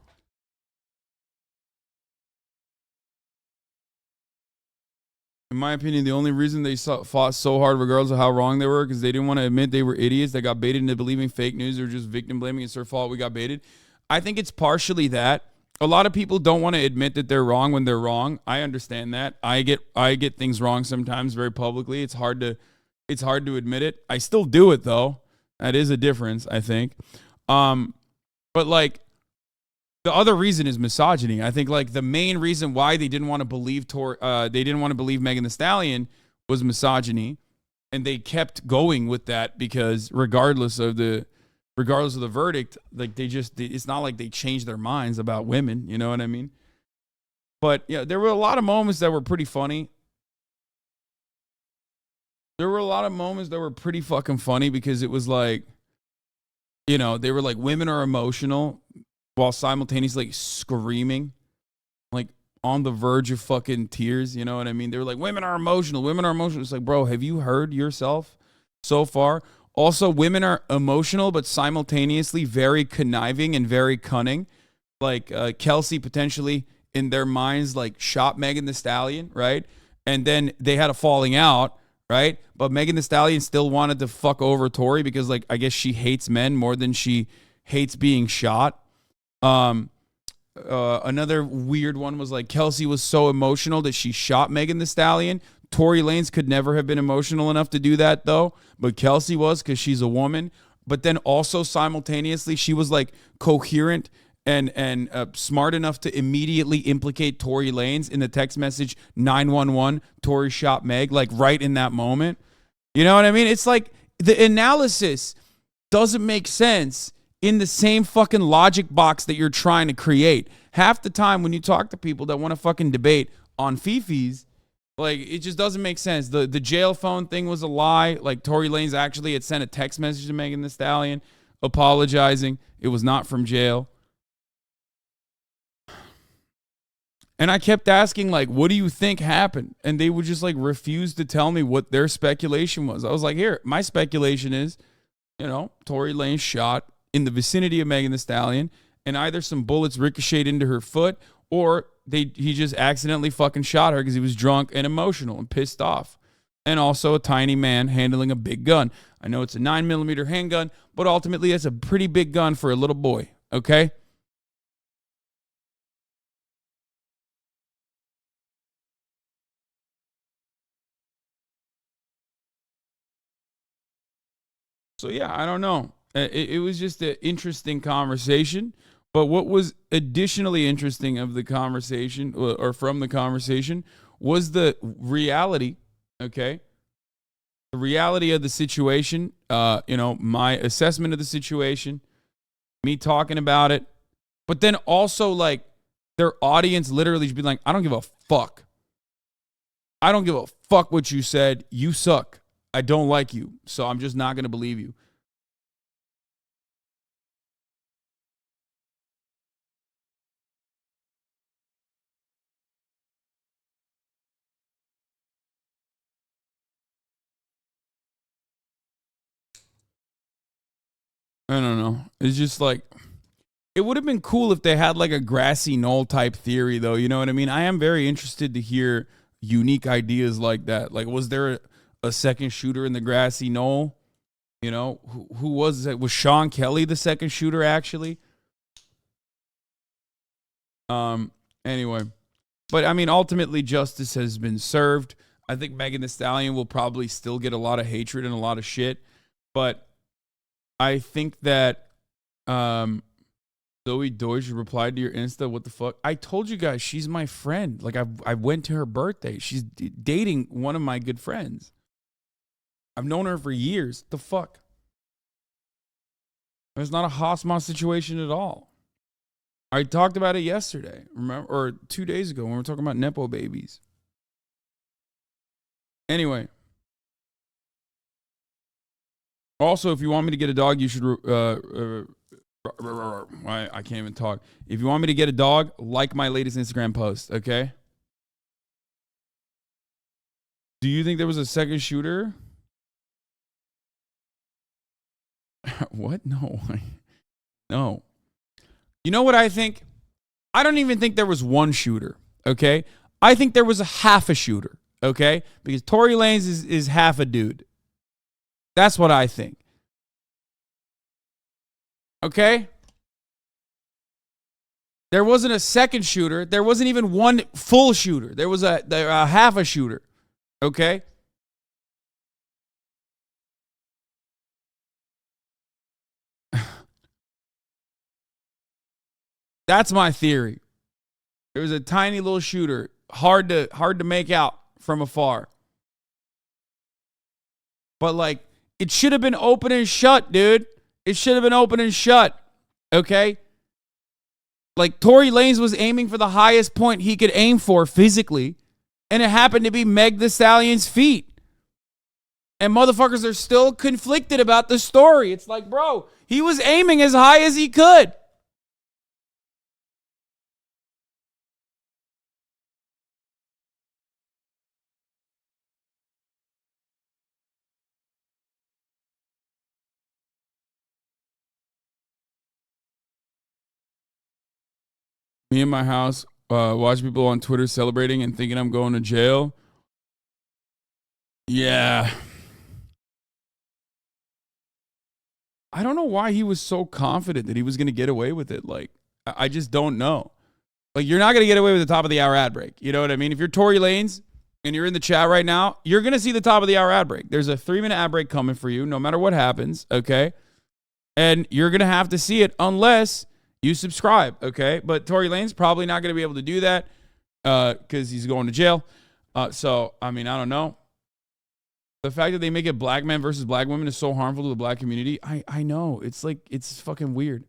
In my opinion, the only reason they fought so hard, regardless of how wrong they were, because they didn't want to admit they were idiots that got baited into believing fake news or just victim blaming. It's their fault we got baited. I think it's partially that. a lot of people don't want to admit that they're wrong when they're wrong. I understand that. I get things wrong sometimes very publicly. It's hard to admit it. I still do it though. That is a difference, I think. But like the other reason is misogyny. I think like the main reason why they didn't want to believe Megan Thee Stallion was misogyny, and they kept going with that because regardless of the verdict, like it's not like they changed their minds about women, you know what I mean? But yeah, there were a lot of moments that were pretty funny. There were a lot of moments that were pretty fucking funny because it was like, you know, they were like, women are emotional while simultaneously like, screaming, like on the verge of fucking tears, you know what I mean? They were like, women are emotional. It's like, bro, have you heard yourself so far? Also, women are emotional, but simultaneously very conniving and very cunning. Like Kelsey potentially in their minds like shot Megan Thee Stallion, right? And then they had a falling out, right? But Megan Thee Stallion still wanted to fuck over Tori because like I guess she hates men more than she hates being shot. Another weird one was like Kelsey was so emotional that she shot Megan Thee Stallion. Tory Lanez could never have been emotional enough to do that though, but Kelsey was because she's a woman. But then also simultaneously, she was like coherent and smart enough to immediately implicate Tory Lanez in the text message 911. Tory shot Meg, like right in that moment. You know what I mean? It's like the analysis doesn't make sense in the same fucking logic box that you're trying to create. Half the time when you talk to people that want to fucking debate on fifis, like, it just doesn't make sense. The jail phone thing was a lie. Like, Tory Lanez actually had sent a text message to Megan Thee Stallion apologizing. It was not from jail. And I kept asking, like, what do you think happened? And they would just, like, refuse to tell me what their speculation was. I was like, here, my speculation is, you know, Tory Lanez shot in the vicinity of Megan Thee Stallion, and either some bullets ricocheted into her foot, or he just accidentally fucking shot her because he was drunk and emotional and pissed off. And also a tiny man handling a big gun. I know it's a 9mm handgun, but ultimately it's a pretty big gun for a little boy, okay? So yeah, I don't know. It was just an interesting conversation. But what was additionally interesting of the conversation, or from the conversation, was the reality, okay? The reality of the situation, you know, my assessment of the situation, me talking about it, but then also, like, their audience literally be like, I don't give a fuck. I don't give a fuck what you said. You suck. I don't like you, so I'm just not going to believe you. I don't know. It's just like, it would have been cool if they had like a grassy knoll type theory, though. You know what I mean? I am very interested to hear unique ideas like that. Like, was there a second shooter in the grassy knoll? You know, who was it? Was Sean Kelly the second shooter, actually? Anyway. But, I mean, ultimately, justice has been served. I think Megan Thee Stallion will probably still get a lot of hatred and a lot of shit. But I think that Zoe Deutsch replied to your Insta, what the fuck? I told you guys, she's my friend. Like, I went to her birthday. She's dating one of my good friends. I've known her for years. The fuck? It's not a HasanAbi situation at all. I talked about it yesterday, remember, or 2 days ago when we were talking about Nepo babies. Anyway. Also, if you want me to get a dog, you should... I can't even talk. If you want me to get a dog, like my latest Instagram post, okay? Do you think there was a second shooter? What? No. No. You know what I think? I don't even think there was one shooter, okay? I think there was a half a shooter, okay? Because Tory Lanez is half a dude. That's what I think. Okay? There wasn't a second shooter. There wasn't even one full shooter. There was a half a shooter. Okay? That's my theory. There was a tiny little shooter, hard to make out from afar. But like, it should have been open and shut, dude. It should have been open and shut. Okay? Like, Tory Lanez was aiming for the highest point he could aim for physically, and it happened to be Meg Thee Stallion's feet. And motherfuckers are still conflicted about the story. It's like, bro, he was aiming as high as he could. Me in my house, watch people on Twitter celebrating and thinking I'm going to jail. Yeah. I don't know why he was so confident that he was going to get away with it. Like, I just don't know. Like, you're not going to get away with the top of the hour ad break. You know what I mean? If you're Tory Lanez and you're in the chat right now, you're going to see the top of the hour ad break. There's a 3-minute ad break coming for you no matter what happens, okay? And you're going to have to see it unless you subscribe, okay? But Tory Lanez probably not going to be able to do that because he's going to jail. So, I mean, I don't know. The fact that they make it black men versus black women is so harmful to the black community. I know. It's like, it's fucking weird.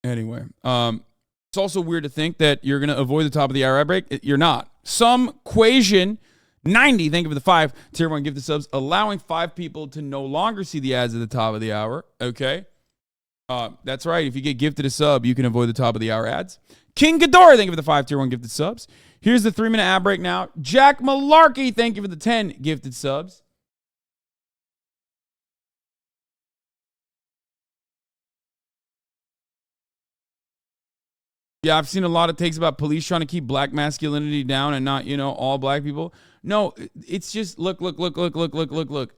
Anyway, it's also weird to think that you're going to avoid the top of the hour ad break. You're not. Some Quasian 90, thank you for the 5 tier 1 gifted subs, allowing 5 people to no longer see the ads at the top of the hour. Okay. That's right. If you get gifted a sub, you can avoid the top of the hour ads. King Ghidorah, thank you for the 5 tier 1 gifted subs. Here's the 3-minute ad break now. Jack Malarkey, thank you for the 10 gifted subs. Yeah, I've seen a lot of takes about police trying to keep black masculinity down and not, all black people. No, it's just look.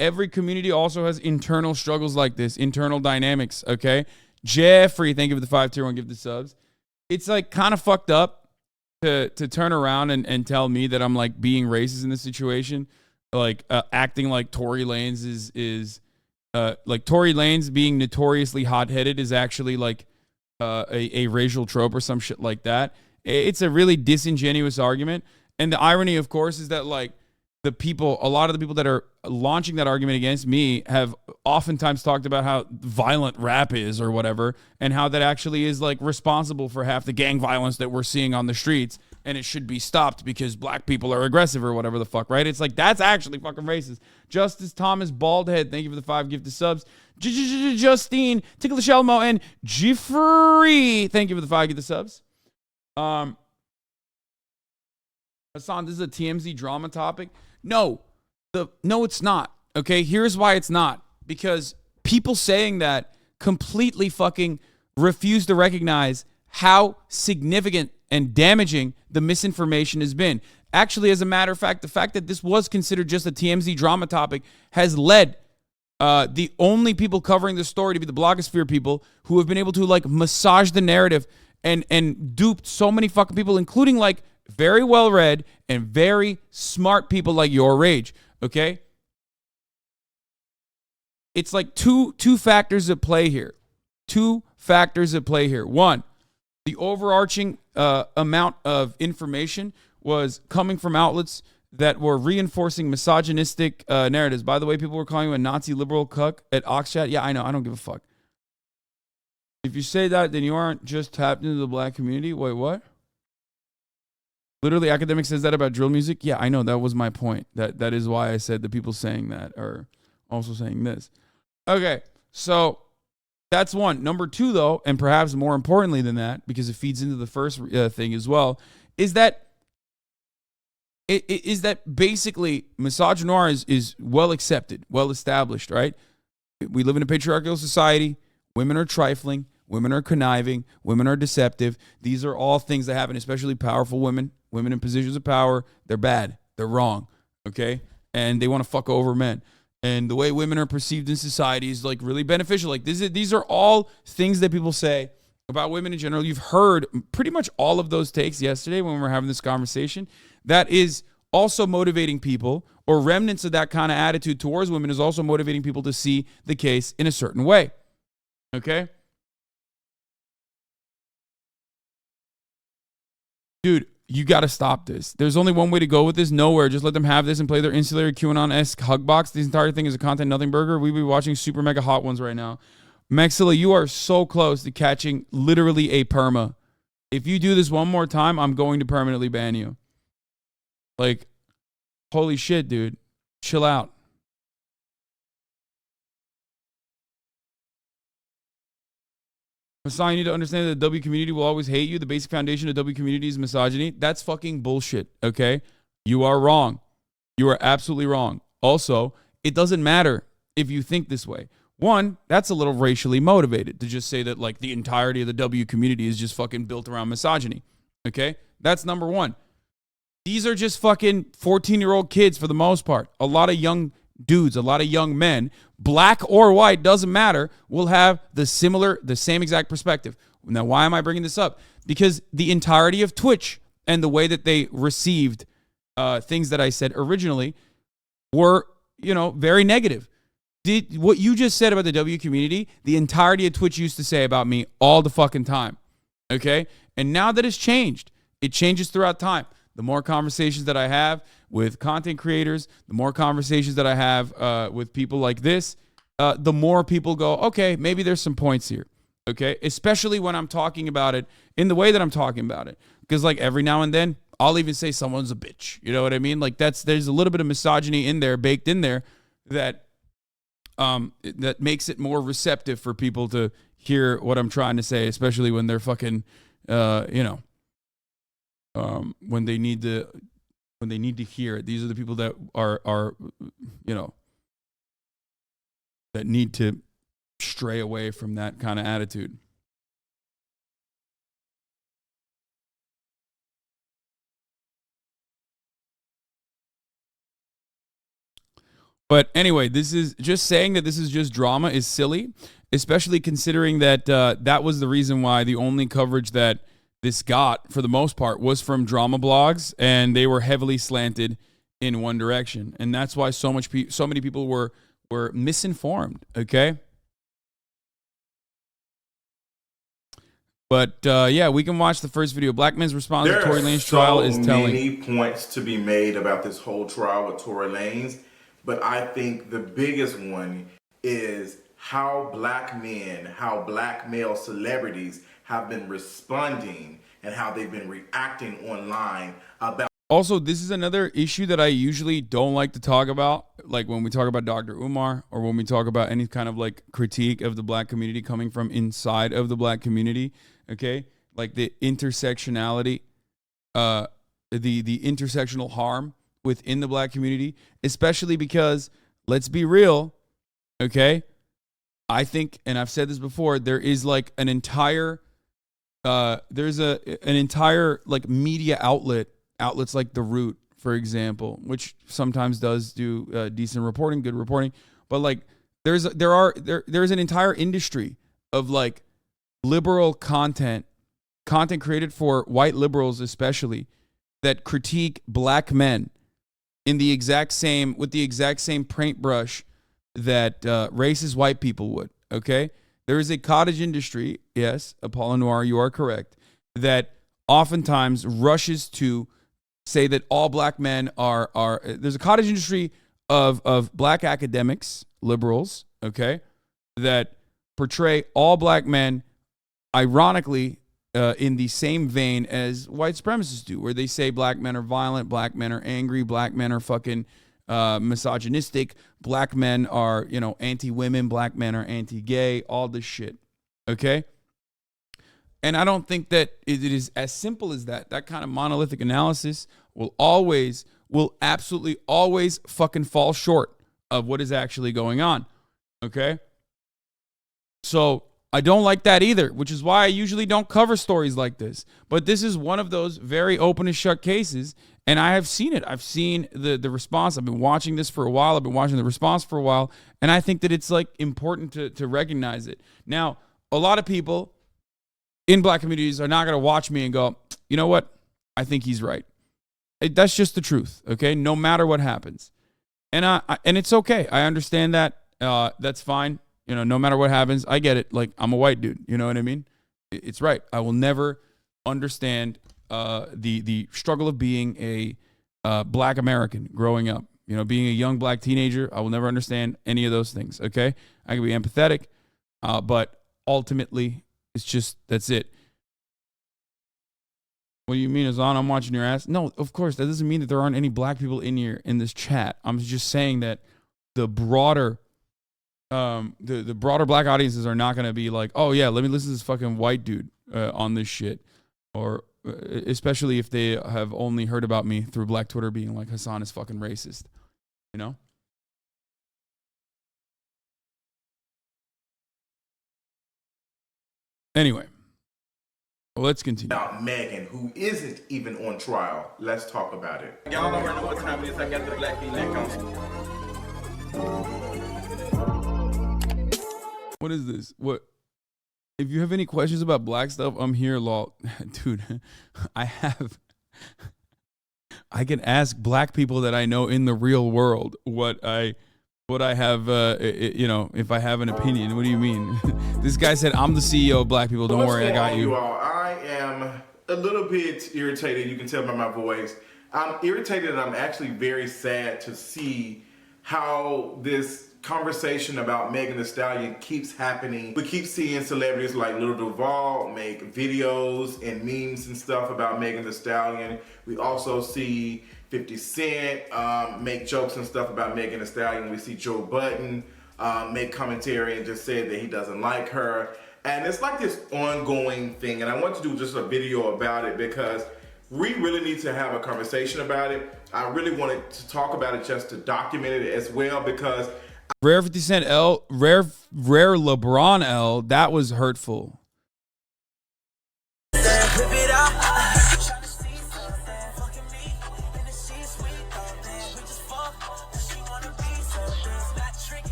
Every community also has internal struggles like this, internal dynamics, okay? Jeffrey, thank you for the 5 tier 1 gifted subs. It's like kind of fucked up to turn around and tell me that I'm like being racist in this situation, like acting like Tory Lanez is like Tory Lanez being notoriously hot-headed is actually like a racial trope or some shit like that. It's a really disingenuous argument. And the irony, of course, is that like a lot of the people that are launching that argument against me have oftentimes talked about how violent rap is or whatever, and how that actually is like responsible for half the gang violence that we're seeing on the streets, and it should be stopped because black people are aggressive or whatever the fuck, right? It's like, that's actually fucking racist. Justice Thomas Baldhead, thank you for the 5 gifted subs. Justine, Tickle the Shelmo, and Jeffrey, thank you for the 5 gifted subs. Hasan, this is a TMZ drama topic. No, it's not. Okay, here's why it's not. Because people saying that completely fucking refuse to recognize how significant and damaging the misinformation has been. Actually, as a matter of fact, the fact that this was considered just a TMZ drama topic has led the only people covering the story to be the blogosphere people who have been able to like massage the narrative and duped so many fucking people, including like very well-read and very smart people like your rage, okay? It's like two factors at play here. 2 factors at play here. 1, the overarching amount of information was coming from outlets that were reinforcing misogynistic narratives. By the way, people were calling you a Nazi liberal cuck at Oxchat. Yeah, I know. I don't give a fuck. If you say that, then you aren't just tapped into the black community. Wait, what? Literally, Academic says that about drill music. Yeah, I know. That was my point. That is why I said the people saying that are also saying this. Okay, so that's 1. Number 2, though, and perhaps more importantly than that, because it feeds into the first thing as well, is that basically misogynoir is well accepted, well established, right? We live in a patriarchal society. Women are trifling. Women are conniving. Women are deceptive. These are all things that happen, especially powerful women. Women in positions of power, they're bad. They're wrong, okay? And they want to fuck over men. and the way women are perceived in society is like really beneficial. Like these are all things that people say about women in general. You've heard pretty much all of those takes yesterday when we were having this conversation. That is also motivating people, or remnants of that kind of attitude towards women is also motivating people to see the case in a certain way. Okay? Dude, you got to stop this. There's only one way to go with this. Nowhere. Just let them have this and play their insular QAnon-esque hug box. This entire thing is a content nothing burger. We be watching super mega hot ones right now. Maxilla, you are so close to catching literally a perma. If you do this one more time, I'm going to permanently ban you. Like, holy shit, dude. Chill out. Hasan, you need to understand that the W community will always hate you. The basic foundation of W community is misogyny. That's fucking bullshit, okay? You are wrong. You are absolutely wrong. Also, it doesn't matter if you think this way. One, that's a little racially motivated to just say that like the entirety of the W community is just fucking built around misogyny, okay? That's number one. These are just fucking 14-year-old kids for the most part. A lot of young dudes, a lot of young men, black or white, doesn't matter, will have the same exact perspective. Now, why am I bringing this up? Because the entirety of Twitch and the way that they received things that I said originally were, very negative. What you just said about the W community, the entirety of Twitch used to say about me all the fucking time, okay? And now that it's changed, it changes throughout time. The more conversations that I have with content creators, the more conversations that I have with people like this, the more people go, okay, maybe there's some points here, okay? Especially when I'm talking about it in the way that I'm talking about it. Because like every now and then, I'll even say someone's a bitch. You know what I mean? Like there's a little bit of misogyny in there, baked in there, that makes it more receptive for people to hear what I'm trying to say, especially when they're fucking, when they need to hear it. These are the people that are that need to stray away from that kind of attitude. But anyway, this is just saying that this is just drama is silly, especially considering that that was the reason why the only coverage that this got, for the most part, was from drama blogs, and they were heavily slanted in one direction. And that's why so many people were misinformed, okay? But yeah, we can watch the first video. Black men's response to Tory Lanez trial is telling. There are so many points to be made about this whole trial with Tory Lanez, but I think the biggest one is how black men, how black male celebrities have been responding and how they've been reacting online about. Also, this is another issue that I usually don't like to talk about, like when we talk about Dr. Umar or when we talk about any kind of like critique of the black community coming from inside of the black community, okay? Like the intersectionality, the intersectional harm within the black community, especially because, let's be real, okay? I think, and I've said this before, there is like an entire there's an entire like media outlets like The Root, for example, which sometimes does do decent reporting, good reporting, but like there's an entire industry of like liberal content created for white liberals especially, that critique black men in the exact same paintbrush that racist white people would, okay? There is a cottage industry, yes, Apollo Noir, you are correct, that oftentimes rushes to say that all black men are there's a cottage industry of black academics, liberals, okay, that portray all black men, ironically, in the same vein as white supremacists do, where they say black men are violent, black men are angry, black men are fucking misogynistic, black men are, anti-women, black men are anti-gay, all this shit, okay? And I don't think that it is as simple as that. That kind of monolithic analysis will absolutely always fucking fall short of what is actually going on, okay? So I don't like that either, which is why I usually don't cover stories like this. But this is one of those very open and shut cases, And I have seen it. I've seen the response. I've been watching this for a while. I've been watching the response for a while. And I think that it's like important to recognize it. Now, a lot of people in black communities are not going to watch me and go, you know what? I think he's right. That's just the truth, okay? No matter what happens. And it's okay. I understand that. That's fine. You know, no matter what happens, I get it. Like, I'm a white dude. You know what I mean? It's right. I will never understand the struggle of being a black American growing up. You know, being a young black teenager, I will never understand any of those things, okay? I can be empathetic, but ultimately, it's just, that's it. What do you mean, Hasan? I'm watching your ass. No, of course, that doesn't mean that there aren't any black people in here in this chat. I'm just saying that the broader the broader black audiences are not going to be like, oh yeah, let me listen to this fucking white dude on this shit. Or especially if they have only heard about me through black Twitter being like, Hasan is fucking racist. You know? Anyway. Well, let's continue. About Megan, who isn't even on trial. Let's talk about it. Y'all already know what time it is. I got the black V-neck on. What is this? What? If you have any questions about black stuff, I'm here, lol. Dude, I can ask black people that I know in the real world what I have, you know, if I have an opinion. What do you mean? This guy said, I'm the CEO of black people. Don't worry, I got you. I am a little bit irritated. You can tell by my voice. I'm irritated and I'm actually very sad to see how this conversation about Megan Thee Stallion keeps happening. We keep seeing celebrities like Lil Duval make videos and memes and stuff about Megan Thee Stallion. We also see 50 Cent make jokes and stuff about Megan Thee Stallion. We see Joe Budden make commentary and just say that he doesn't like her. And it's like this ongoing thing. And I want to do just a video about it because we really need to have a conversation about it. I really wanted to talk about it just to document it as well because Rare 50 Cent L, rare LeBron L, that was hurtful.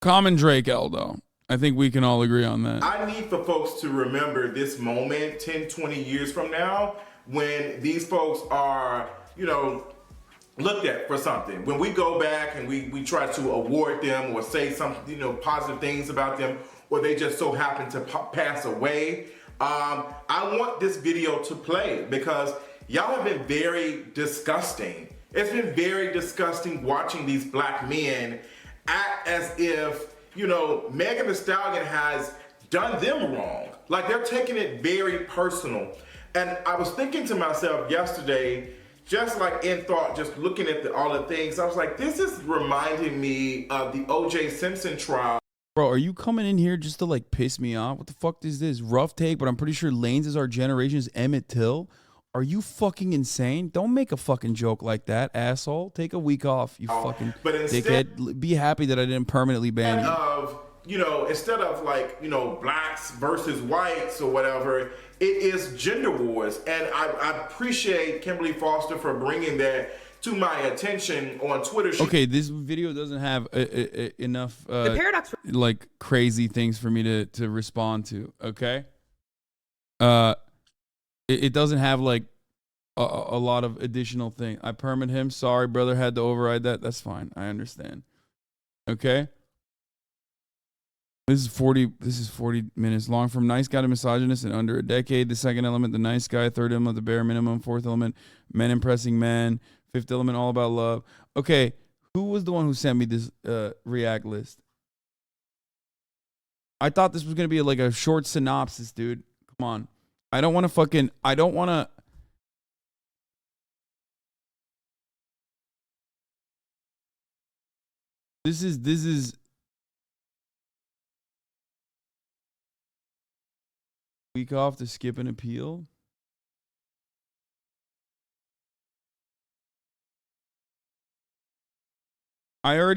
Common Drake L, though. I think we can all agree on that. I need for folks to remember this moment 10, 20 years from now when these folks are, you know, looked at for something. When we go back and we try to award them or say some, you know, positive things about them, or they just so happen to pass away, I want this video to play because y'all have been very disgusting. It's been very disgusting watching these black men act as if, you know, Megan Thee Stallion has done them wrong. Like they're taking it very personal. And I was thinking to myself yesterday, just like in thought, just looking at all the things, I was like, this is reminding me of the O.J. Simpson trial. Bro, are you coming in here just to like piss me off? What the fuck is this? Rough take, but I'm pretty sure Lanes is our generation's Emmett Till. Are you fucking insane? Don't make a fucking joke like that, asshole. Take a week off, you fucking dickhead. Be happy that I didn't permanently ban you. You know, instead of like, you know, blacks versus whites or whatever, it is gender wars. And I appreciate Kimberly Foster for bringing that to my attention on Twitter. Okay, this video doesn't have enough The paradox, like crazy things for me to respond to, okay? It doesn't have like a lot of additional things. I permit him. Sorry, brother, had to override that. That's fine. I understand. Okay? This is 40 minutes long. From nice guy to misogynist in under a decade. The second element, the nice guy. Third element, the bare minimum. Fourth element, men impressing men. Fifth element, all about love. Okay, who was the one who sent me this React list? I thought this was going to be like a short synopsis, dude. Come on. I don't want to This is week off to skip an appeal. I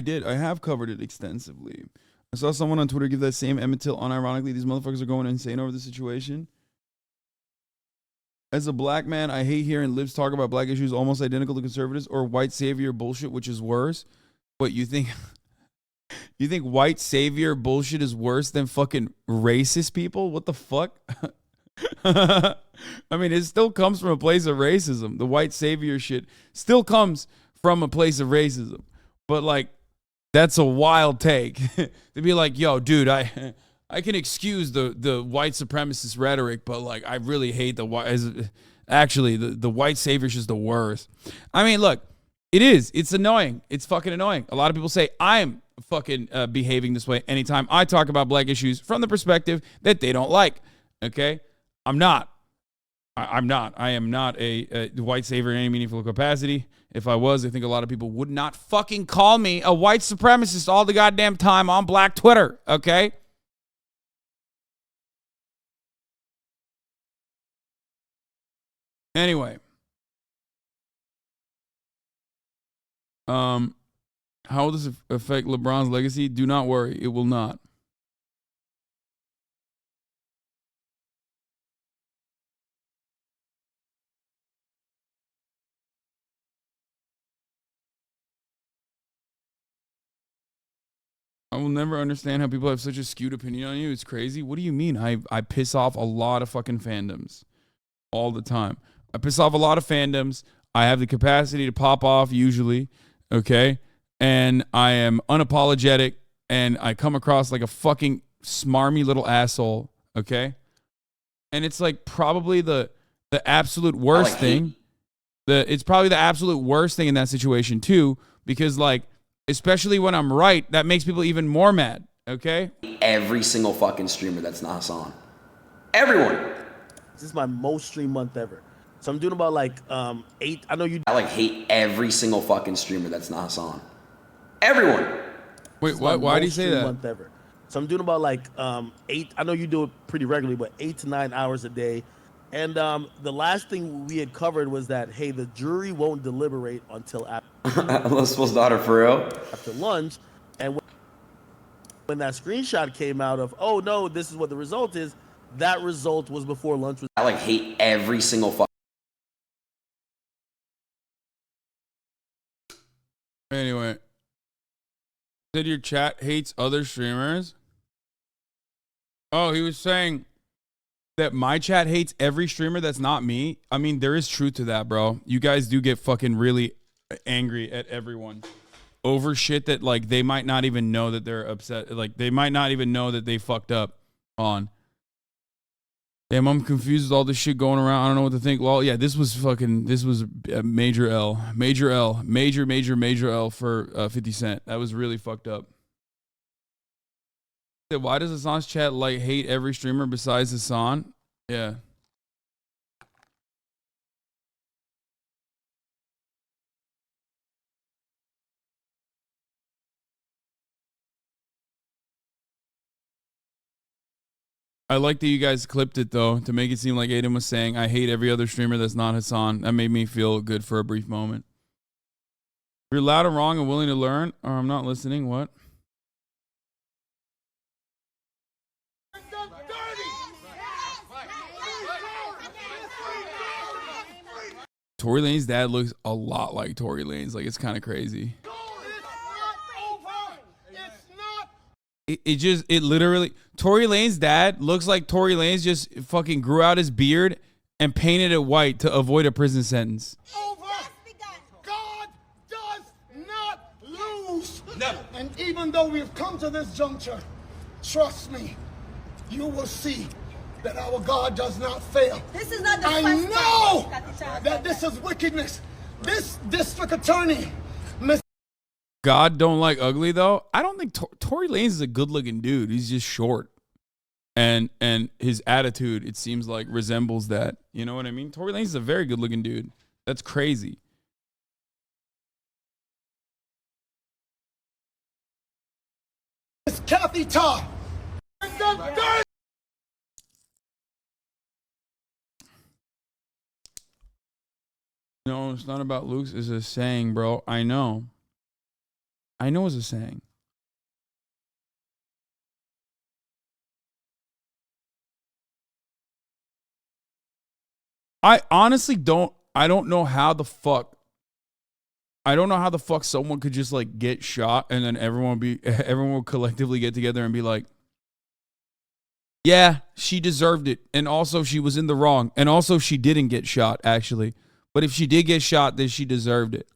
did. I have covered it extensively. I saw someone on Twitter give that same Emmett Till unironically. These motherfuckers are going insane over the situation. As a black man, I hate hearing libs talk about black issues almost identical to conservatives or white savior bullshit, which is worse. What you think? You think white savior bullshit is worse than fucking racist people? What the fuck? I mean, it still comes from a place of racism. The white savior shit still comes from a place of racism. But like, that's a wild take. To be like, yo, dude, I can excuse the white supremacist rhetoric, but like, I really hate the white. Actually, the white savior is just the worst. I mean, look, it's annoying. It's fucking annoying. A lot of people say I'm fucking behaving this way anytime I talk about black issues from the perspective that they don't like. Okay, I'm not. I'm not. I am not a white savior in any meaningful capacity. If I was, I think a lot of people would not fucking call me a white supremacist all the goddamn time on black Twitter. Okay. Anyway. How will this affect LeBron's legacy? Do not worry. It will not. I will never understand how people have such a skewed opinion on you. It's crazy. What do you mean? I piss off a lot of fucking fandoms all the time. I piss off a lot of fandoms. I have the capacity to pop off usually, okay? And I am unapologetic and I come across like a fucking smarmy little asshole, okay? And it's like probably the absolute worst thing. It's probably the absolute worst thing in that situation too, because like, especially when I'm right, that makes people even more mad, okay? Every single fucking streamer that's not Hasan. Everyone. This is my most stream month ever. So I'm doing about like 8. I know you. I like hate every single fucking streamer that's not Hasan. Everyone. Wait, why do you say that? Month ever. So I'm doing about like 8. I know you do it pretty regularly, but 8 to 9 hours a day. And the last thing we had covered was that, hey, the jury won't deliberate until after. Elizabeth's daughter, for real? After lunch. And when that screenshot came out of, oh no, this is what the result is, that result was before lunch. I like hate every single fucking. Anyway. Said your chat hates other streamers? Oh, he was saying that my chat hates every streamer that's not me. I mean, there is truth to that, bro. You guys do get fucking really angry at everyone over shit that like they might not even know that they're upset. Like they might not even know that they fucked up on. Damn, I'm confused with all this shit going around. I don't know what to think. Well, yeah, this was a major L. Major L for 50 Cent. That was really fucked up. Why does Hasan's chat like hate every streamer besides Hasan? Yeah. I like that you guys clipped it though to make it seem like Aiden was saying I hate every other streamer that's not Hasan. That made me feel good for a brief moment. If you're loud and wrong and willing to learn, or I'm not listening, what? Tory Lanez's dad looks a lot like Tory Lanez. Like, it's kind of crazy. It literally, Tory Lanez's dad looks like Tory Lanez just fucking grew out his beard and painted it white to avoid a prison sentence. God does not lose. Never. And even though we've come to this juncture, trust me, you will see that our God does not fail. This is not the I first know time that this is wickedness. This district attorney, God don't like ugly though. I don't think Tory Lanez is a good looking dude. He's just short, and his attitude, it seems like, resembles that. You know what I mean? Tory Lanez is a very good looking dude. That's crazy. Miss Kathy Todd. No, it's not about Luke's. It's a saying, bro. I know it's a saying. I honestly don't. I don't know how the fuck. I don't know how the fuck someone could just like get shot and then everyone will collectively get together and be like, yeah, she deserved it, and also she was in the wrong, and also she didn't get shot actually, but if she did get shot, then she deserved it.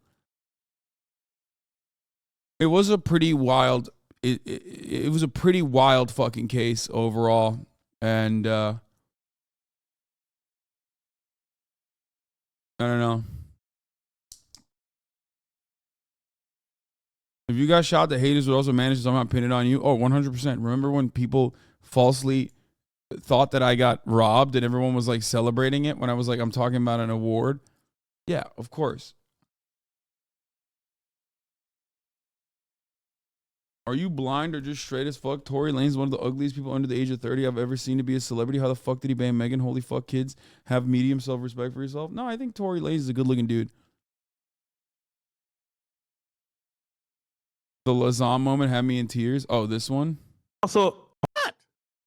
It was a pretty wild. It was a pretty wild fucking case overall, and I don't know. If you got shot, the haters would also manage to somehow pin it on you. Oh, 100%. Remember when people falsely thought that I got robbed and everyone was like celebrating it when I was like, I'm talking about an award? Yeah, of course. Are you blind or just straight as fuck? Tory Lanez is one of the ugliest people under the age of 30 I've ever seen to be a celebrity. How the fuck did he ban Megan? Holy fuck, kids. Have medium self-respect for yourself. No, I think Tory Lanez is a good-looking dude. The Lazan moment had me in tears. Oh, this one? Also,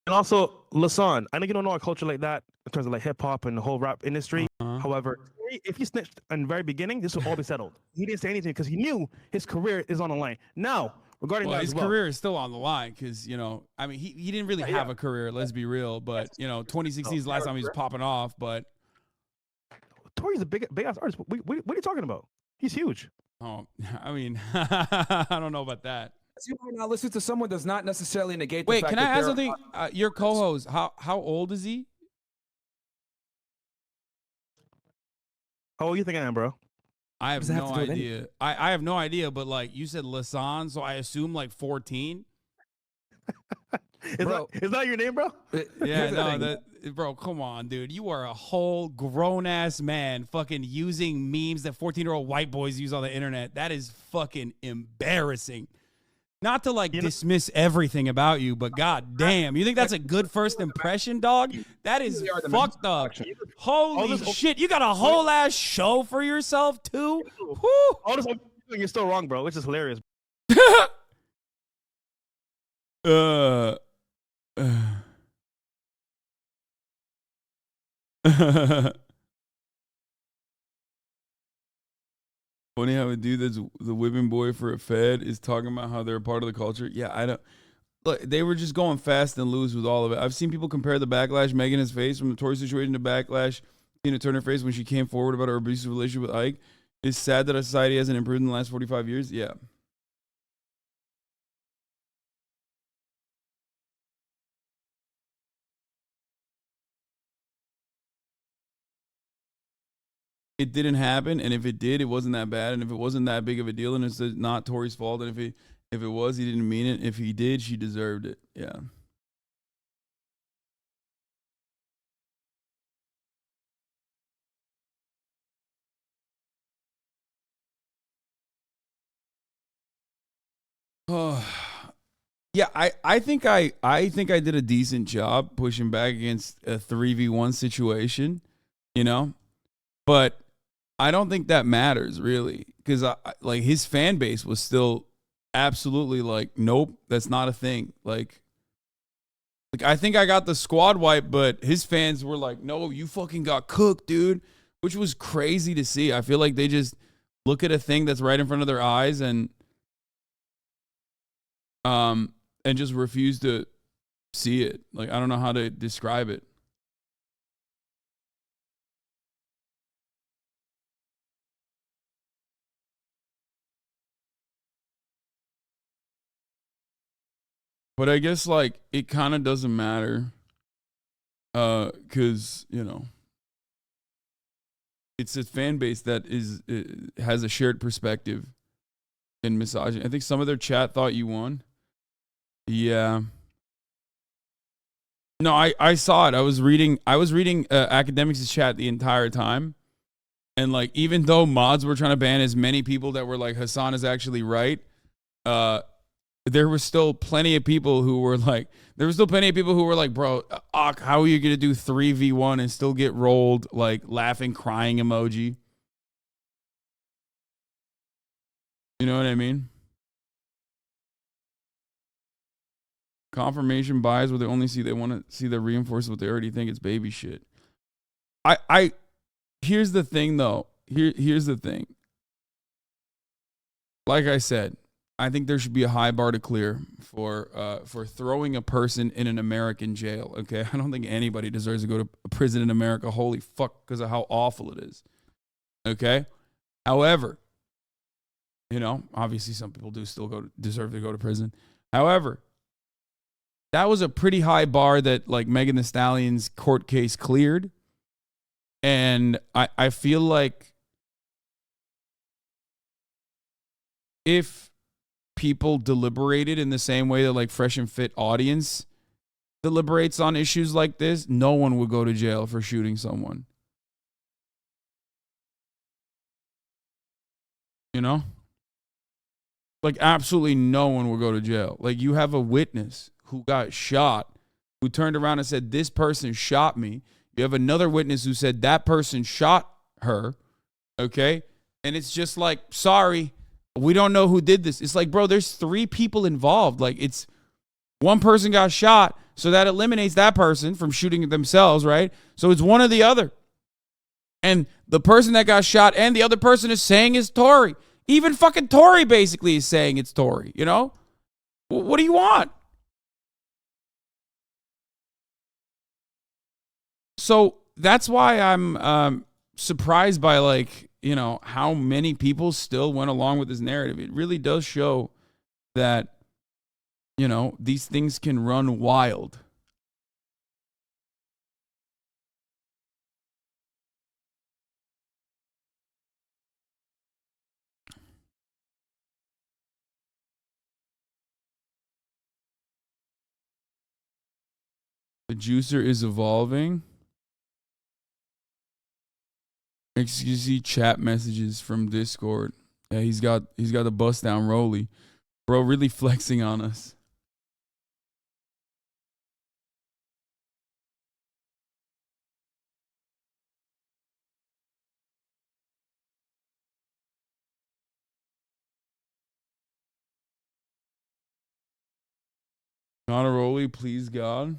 and also, Lasan, I know you don't know our culture like that in terms of like hip hop and the whole rap industry. However, if he snitched in the very beginning, this would all be settled. He didn't say anything because he knew his career is on the line. Now, regarding that, his career is still on the line because, you know, I mean, he didn't really have a career, let's be real. But, you know, 2016 is the last time he was popping off. But Tory's a big ass artist. What are you talking about? He's huge. Oh, I mean, I don't know about that. You might not listen to someone does not necessarily negate. Wait, the fact can I that ask something? Your co-host, how old is he? How old you think I am, bro? I have no idea. I have no idea, but like you said, Lasan, so I assume like 14. Is that your name, bro? Yeah, no, bro, come on, dude. You are a whole grown-ass man fucking using memes that 14-year-old white boys use on the internet. That is fucking embarrassing. Not to like dismiss everything about you, but god damn, you think that's a good first impression, dog? That is fucked up. Holy shit, you got a whole ass show for yourself too? Whew. All this you're still wrong, bro. Which is hilarious. Funny how a dude that's the whipping boy for a Fed is talking about how they're a part of the culture. Yeah, I don't. Look, they were just going fast and loose with all of it. I've seen people compare the backlash Megan has faced from the Tory situation to backlash Tina Turner faced when she came forward about her abusive relationship with Ike. It's sad that our society hasn't improved in the last 45 years. Yeah. It didn't happen, and if it did, it wasn't that bad, and if it wasn't that big of a deal, and it's not Tory's fault, and if it was, he didn't mean it. If he did, she deserved it. Yeah. Oh, yeah. I think I did a decent job pushing back against a 3v1 situation, you know, but I don't think that matters really, because like his fan base was still absolutely like, nope, that's not a thing. Like I think I got the squad wipe, but his fans were like, no, you fucking got cooked, dude, which was crazy to see. I feel like they just look at a thing that's right in front of their eyes and just refuse to see it. Like, I don't know how to describe it. But I guess like it kind of doesn't matter, because you know it's a fan base that has a shared perspective in misogyny. I think some of their chat thought you won. Yeah. No, I saw it. I was reading Academics' chat the entire time, and like even though mods were trying to ban as many people that were like Hasan is actually right, there were still plenty of people who were like, bro, how are you going to do 3v1 and still get rolled, like laughing, crying emoji? You know what I mean? Confirmation bias where they want to see the reinforce what they already think. It's baby shit. here's the thing, though. Here's the thing. Like I said, I think there should be a high bar to clear for throwing a person in an American jail. Okay, I don't think anybody deserves to go to prison in America. Holy fuck, because of how awful it is. Okay, however, you know, obviously some people do still deserve to go to prison. However, that was a pretty high bar that like Megan Thee Stallion's court case cleared, and I feel like if people deliberated in the same way that like Fresh and Fit audience deliberates on issues like this, no one would go to jail for shooting someone. You know? Like absolutely no one will go to jail. Like you have a witness who got shot, who turned around and said, this person shot me. You have another witness who said that person shot her. Okay? And it's just like, sorry, we don't know who did this. It's like, bro, there's 3 people involved. Like it's one person got shot, so that eliminates that person from shooting themselves, right? So it's one or the other. And the person that got shot and the other person is saying it's Tory. Even fucking Tory basically is saying it's Tory, you know? What do you want? So that's why I'm surprised by like, you know, how many people still went along with this narrative. It really does show that, you know, these things can run wild. The juicer is evolving. Excuse me, chat messages from Discord. Yeah, he's got the bust down Rolly. Bro, really flexing on us. Not a Rolly, please God.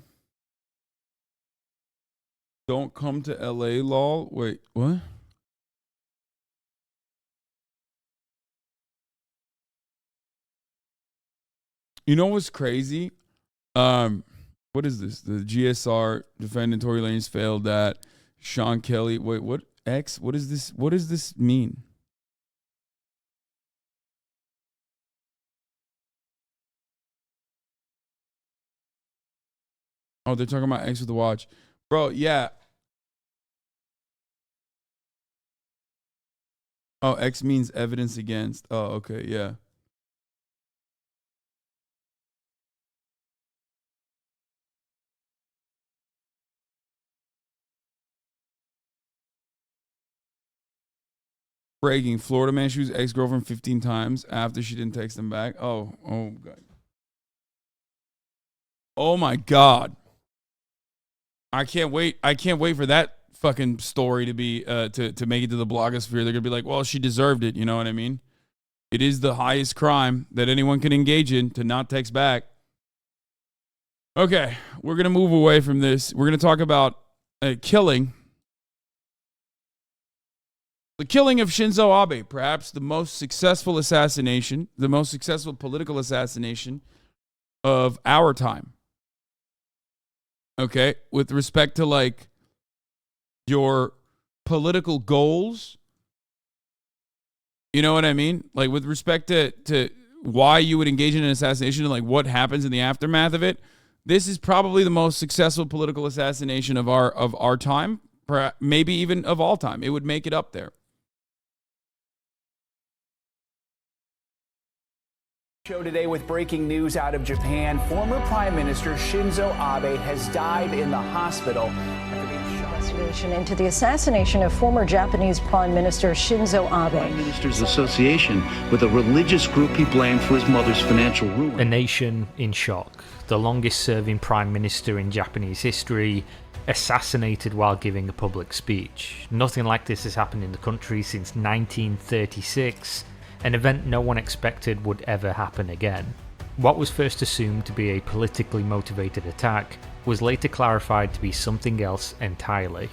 Don't come to LA, lol. Wait, what? You know what's crazy? What is this? The GSR defendant Tory Lanez failed that. Sean Kelly. Wait, what? X? What is this? What does this mean? Oh, they're talking about X with the watch. Bro, yeah. Oh, X means evidence against. Oh, okay, yeah. Breaking. Florida man shoots ex-girlfriend 15 times after she didn't text him back. Oh God. Oh my God. I can't wait. I can't wait for that fucking story to be to make it to the blogosphere. They're gonna be like, well, she deserved it. You know what I mean? It is the highest crime that anyone can engage in to not text back. Okay, we're gonna move away from this. We're gonna talk about killing. The killing of Shinzo Abe, perhaps the most successful assassination, the most successful political assassination of our time. Okay, with respect to like your political goals, you know what I mean? Like with respect to why you would engage in an assassination and like what happens in the aftermath of it. This is probably the most successful political assassination of our time, perhaps, maybe even of all time. It would make it up there. Show today with breaking news out of Japan. Former Prime Minister Shinzo Abe has died in the hospital after being shot. Investigation into the assassination of former Japanese Prime Minister Shinzo Abe. Prime Minister's association with a religious group he blamed for his mother's financial ruin. A nation in shock. The longest-serving Prime Minister in Japanese history assassinated while giving a public speech. Nothing like this has happened in the country since 1936. An event no one expected would ever happen again. What was first assumed to be a politically motivated attack was later clarified to be something else entirely.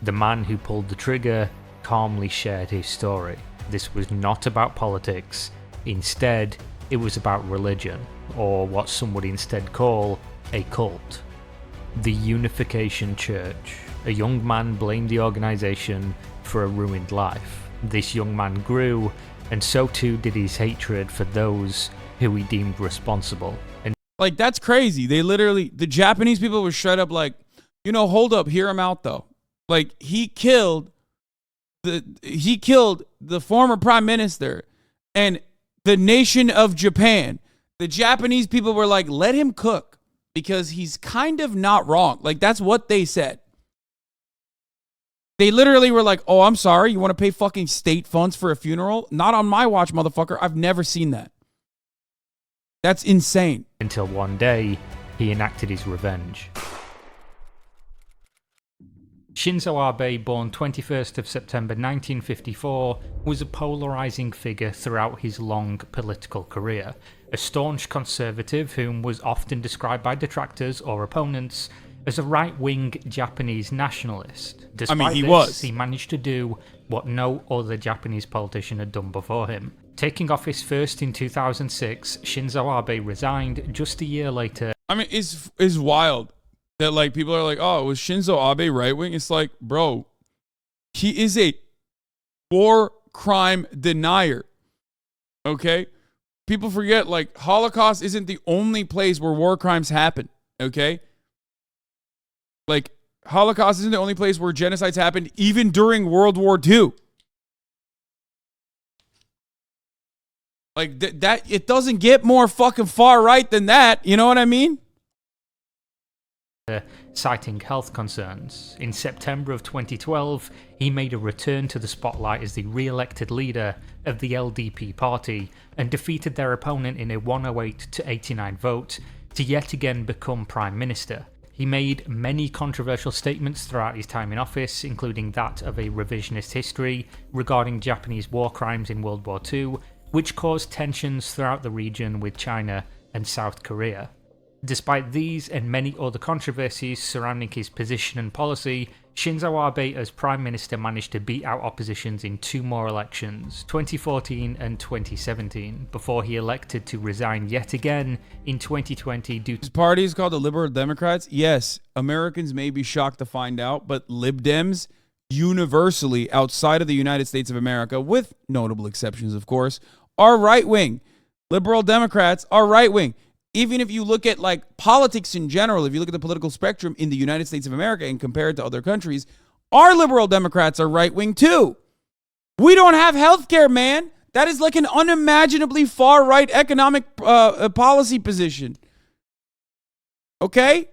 The man who pulled the trigger calmly shared his story. This was not about politics. Instead, it was about religion, or what some would instead call a cult. The Unification Church. A young man blamed the organization for a ruined life. This young man grew, and so too did his hatred for those who he deemed responsible. And like, that's crazy. They literally, the Japanese people were straight up like, you know, hold up, hear him out though. Like, he killed the former prime minister and the nation of Japan. The Japanese people were like, let him cook because he's kind of not wrong. Like, that's what they said. They literally were like, oh, I'm sorry, you want to pay fucking state funds for a funeral? Not on my watch, motherfucker. I've never seen that. That's insane. Until one day, he enacted his revenge. Shinzo Abe, born 21st of September 1954, was a polarizing figure throughout his long political career. A staunch conservative whom was often described by detractors or opponents as a right-wing Japanese nationalist. Despite he managed to do what no other Japanese politician had done before him. Taking office first in 2006, Shinzo Abe resigned just a year later. I mean, it's wild that, like, people are like, oh, was Shinzo Abe right-wing? It's like, bro, he is a war crime denier, okay? People forget, like, Holocaust isn't the only place where war crimes happen, okay? Like, Holocaust isn't the only place where genocides happened, even during World War II. Like, that it doesn't get more fucking far right than that. You know what I mean? Citing health concerns. In September of 2012, he made a return to the spotlight as the re-elected leader of the LDP party and defeated their opponent in a 108 to 89 vote to yet again become prime minister. He made many controversial statements throughout his time in office, including that of a revisionist history regarding Japanese war crimes in World War II, which caused tensions throughout the region with China and South Korea. Despite these and many other controversies surrounding his position and policy, Shinzo Abe as Prime Minister managed to beat out oppositions in two more elections, 2014 and 2017, before he elected to resign yet again in 2020 due to... His party is called the Liberal Democrats. Yes, Americans may be shocked to find out, but Lib Dems universally outside of the United States of America, with notable exceptions, of course, are right-wing. Liberal Democrats are right-wing. Even if you look at, like, politics in general, if you look at the political spectrum in the United States of America and compare it to other countries, our liberal Democrats are right-wing too. We don't have health care, man. That is like an unimaginably far-right economic policy position. Okay?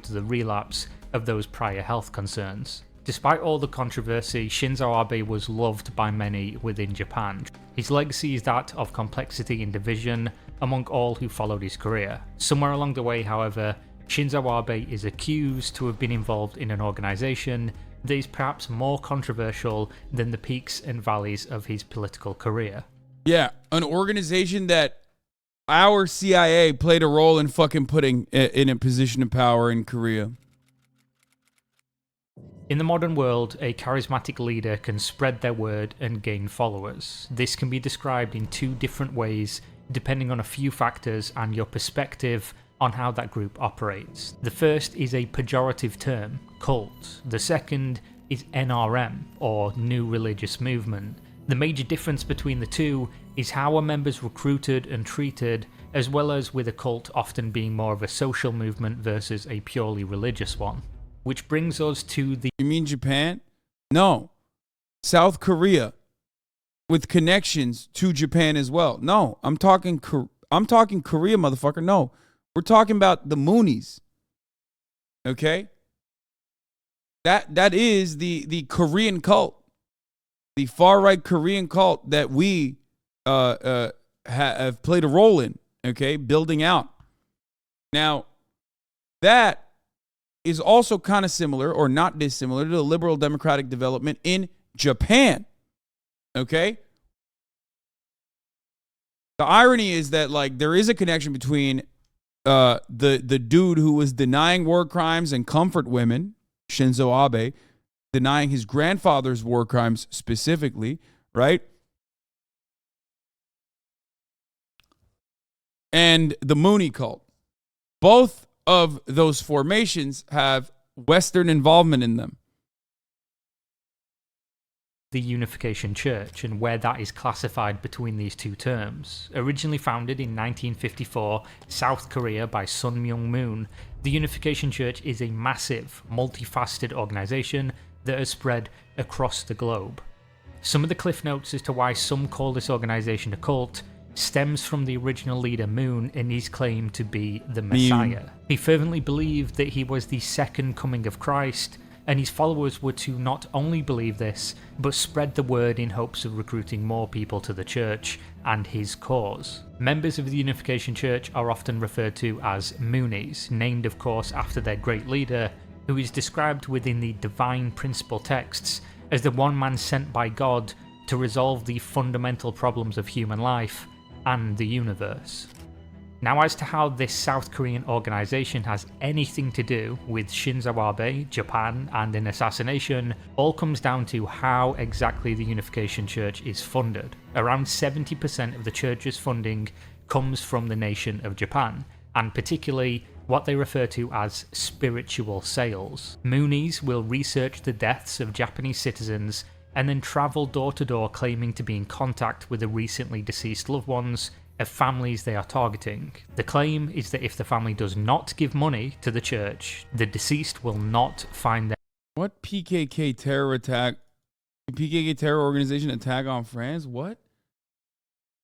To the relapse of those prior health concerns. Despite all the controversy, Shinzo Abe was loved by many within Japan. His legacy is that of complexity and division among all who followed his career. Somewhere along the way, however, Shinzo Abe is accused to have been involved in an organization that is perhaps more controversial than the peaks and valleys of his political career. Yeah, an organization that our CIA played a role in fucking putting in a position of power in Korea. In the modern world, a charismatic leader can spread their word and gain followers. This can be described in two different ways depending on a few factors and your perspective on how that group operates. The first is a pejorative term, cult. The second is NRM, or New Religious Movement. The major difference between the two is how a member's recruited and treated, as well as with a cult often being more of a social movement versus a purely religious one. Which brings us to the... You mean Japan? No. South Korea. With connections to Japan as well. No, I'm talking Korea, motherfucker. No. We're talking about the Moonies. Okay? That is the Korean cult. The far-right Korean cult that we have played a role in, okay? Building out. Now, that is also kind of similar or not dissimilar to the liberal democratic development in Japan. Okay? The irony is that, like, there is a connection between the dude who was denying war crimes and comfort women, Shinzo Abe, denying his grandfather's war crimes specifically, right? And the Mooney cult. Both of those formations have Western involvement in them. The Unification Church and where that is classified between these two terms. Originally founded in 1954, South Korea by Sun Myung Moon, the Unification Church is a massive, multifaceted organization that has spread across the globe. Some of the cliff notes as to why some call this organization a cult stems from the original leader Moon and his claim to be the Messiah. He fervently believed that he was the second coming of Christ, and his followers were to not only believe this, but spread the word in hopes of recruiting more people to the church and his cause. Members of the Unification Church are often referred to as Moonies, named of course after their great leader, who is described within the divine principle texts as the one man sent by God to resolve the fundamental problems of human life and the universe. Now, as to how this South Korean organization has anything to do with Shinzo Abe, Japan, and an assassination, all comes down to how exactly the Unification Church is funded. Around 70% of the church's funding comes from the nation of Japan, and particularly what they refer to as spiritual sales. Moonies will research the deaths of Japanese citizens and then travel door to door claiming to be in contact with the recently deceased loved ones of families they are targeting. The claim is that if the family does not give money to the church, the deceased will not find them. What PKK terror attack? PKK terror organization attack on France? What?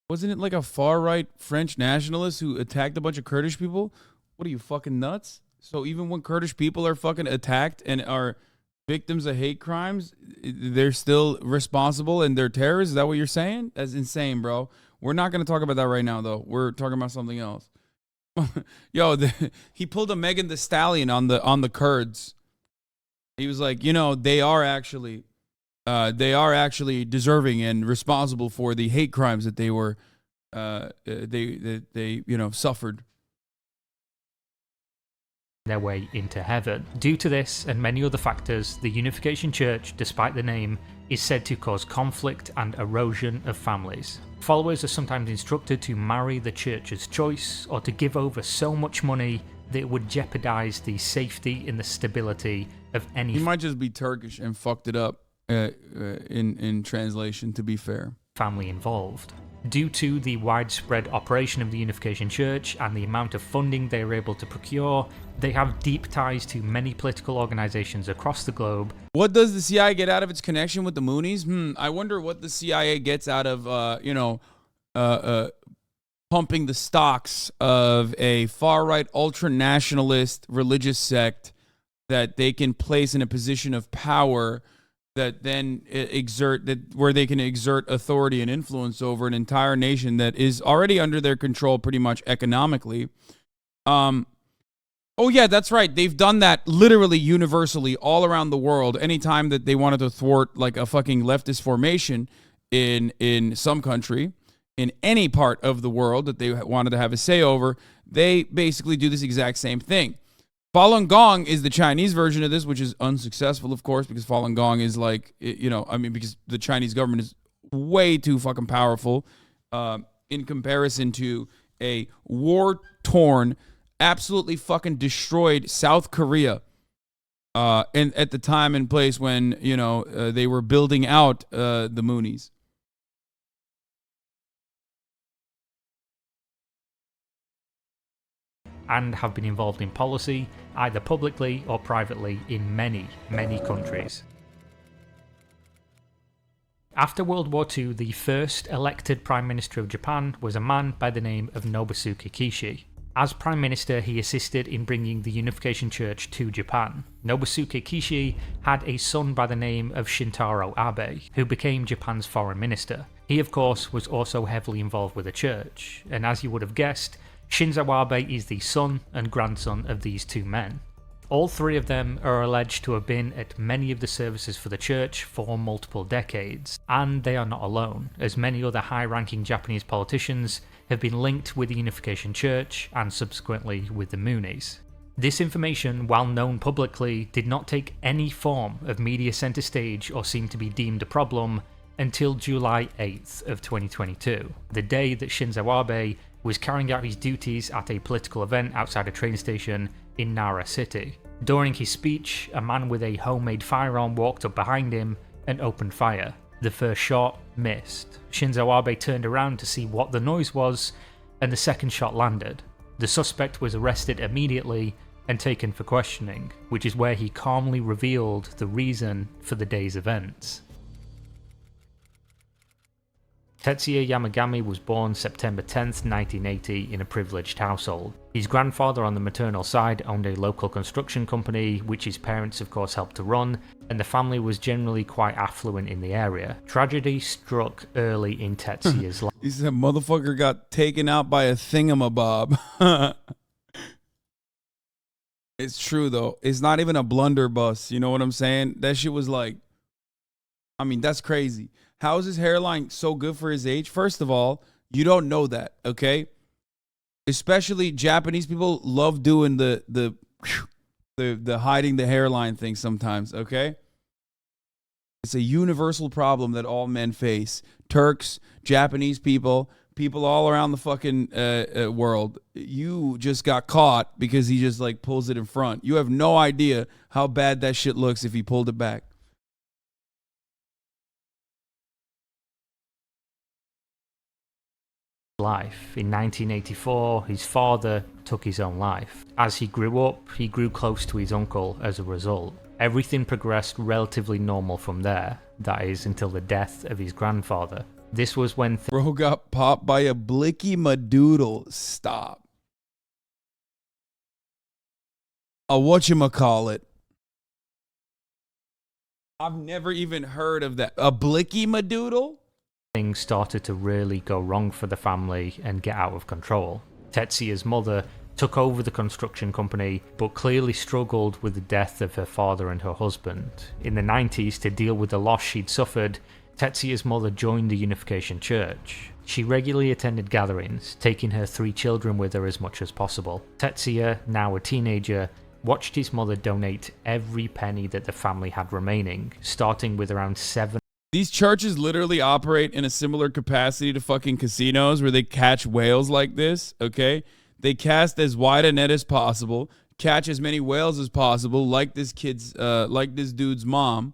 Wasn't it like a far-right French nationalist who attacked a bunch of Kurdish people? What are you, fucking nuts? So even when Kurdish people are fucking attacked and are victims of hate crimes, they're still responsible and they're terrorists? Is that what you're saying? That's insane, bro. We're not going to talk about that right now, though. We're talking about something else. Yo, he pulled a Megan Thee Stallion on the Kurds. He was like, you know, they are actually deserving and responsible for the hate crimes that they were, they suffered. Their way into heaven. Due to this and many other factors, the Unification Church, despite the name, is said to cause conflict and erosion of families. Followers are sometimes instructed to marry the church's choice or to give over so much money that it would jeopardize the safety and the stability of any. He might just be Turkish and fucked it up in translation, to be fair. Family involved. Due to the widespread operation of the Unification Church and the amount of funding they are able to procure, they have deep ties to many political organizations across the globe. What does the CIA get out of its connection with the Moonies? I wonder what the CIA gets out of, pumping the stocks of a far-right ultra-nationalist religious sect that they can place in a position of power that then where they can exert authority and influence over an entire nation that is already under their control pretty much economically. Oh yeah, that's right. They've done that literally universally all around the world. Anytime that they wanted to thwart like a fucking leftist formation in some country, in any part of the world that they wanted to have a say over, they basically do this exact same thing. Falun Gong is the Chinese version of this, which is unsuccessful, of course, because Falun Gong is like, because the Chinese government is way too fucking powerful in comparison to a war-torn, absolutely fucking destroyed South Korea at the time and place when, they were building out the Moonies. And have been involved in policy, either publicly or privately, in many, many countries. After World War II, the first elected Prime Minister of Japan was a man by the name of Nobusuke Kishi. As Prime Minister, he assisted in bringing the Unification Church to Japan. Nobusuke Kishi had a son by the name of Shintaro Abe, who became Japan's foreign minister. He, of course, was also heavily involved with the church, and as you would have guessed, Shinzo Abe is the son and grandson of these two men. All three of them are alleged to have been at many of the services for the church for multiple decades, and they are not alone, as many other high-ranking Japanese politicians have been linked with the Unification Church and subsequently with the Moonies. This information, while known publicly, did not take any form of media center stage or seem to be deemed a problem until July 8th of 2022, the day that Shinzo Abe was carrying out his duties at a political event outside a train station in Nara City. During his speech, a man with a homemade firearm walked up behind him and opened fire. The first shot missed. Shinzo Abe turned around to see what the noise was, and the second shot landed. The suspect was arrested immediately and taken for questioning, which is where he calmly revealed the reason for the day's events. Tetsuya Yamagami was born September 10th, 1980 in a privileged household. His grandfather on the maternal side owned a local construction company, which his parents of course helped to run, and the family was generally quite affluent in the area. Tragedy struck early in Tetsuya's life. He said motherfucker got taken out by a thingamabob. It's true though. It's not even a blunderbuss. You know what I'm saying? That shit was like, I mean, that's crazy. How is his hairline so good for his age? First of all, you don't know that, okay? Especially Japanese people love doing the hiding the hairline thing sometimes, okay? It's a universal problem that all men face. Turks, Japanese people, people all around the fucking world. You just got caught because he just like pulls it in front. You have no idea how bad that shit looks if he pulled it back. Life. In 1984, his father took his own life. As he grew up, he grew close to his uncle as a result. Everything progressed relatively normal from there, that is, until the death of his grandfather. This was when bro got popped by a blicky madoodle. Stop. A whatchamacallit. I've never even heard of that. A blicky madoodle? Things started to really go wrong for the family and get out of control. Tetsuya's mother took over the construction company, but clearly struggled with the death of her father and her husband. In the 90s, to deal with the loss she'd suffered, Tetsuya's mother joined the Unification Church. She regularly attended gatherings, taking her 3 children with her as much as possible. Tetsuya, now a teenager, watched his mother donate every penny that the family had remaining, starting with around 7. These churches literally operate in a similar capacity to fucking casinos where they catch whales like this, okay? They cast as wide a net as possible, catch as many whales as possible, like this dude's mom,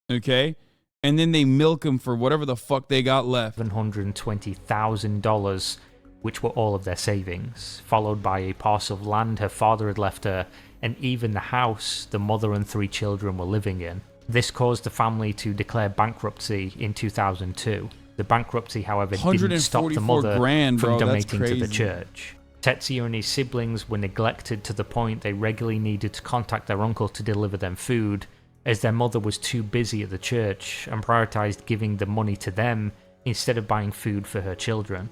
okay? And then they milk them for whatever the fuck they got left. $720,000, which were all of their savings, followed by a parcel of land her father had left her, and even the house the mother and 3 children were living in. This caused the family to declare bankruptcy in 2002. The bankruptcy, however, didn't stop the mother from donating to the church. Tetsuya and his siblings were neglected to the point they regularly needed to contact their uncle to deliver them food, as their mother was too busy at the church and prioritized giving the money to them instead of buying food for her children.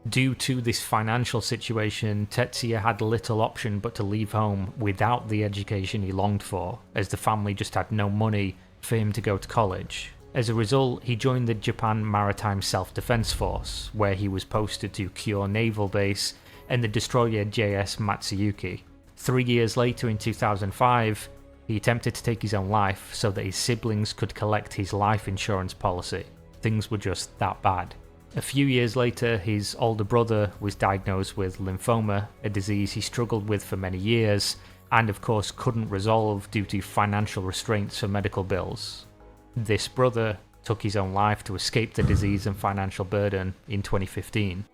Due to this financial situation, Tetsuya had little option but to leave home without the education he longed for, as the family just had no money for him to go to college. As a result, he joined the Japan Maritime Self-Defense Force, where he was posted to Kure Naval Base and the destroyer JS Matsuyuki. 3 years later, in 2005, he attempted to take his own life so that his siblings could collect his life insurance policy. Things were just that bad. A few years later, his older brother was diagnosed with lymphoma, a disease he struggled with for many years, and of course couldn't resolve due to financial restraints for medical bills. This brother took his own life to escape the disease and financial burden in 2015.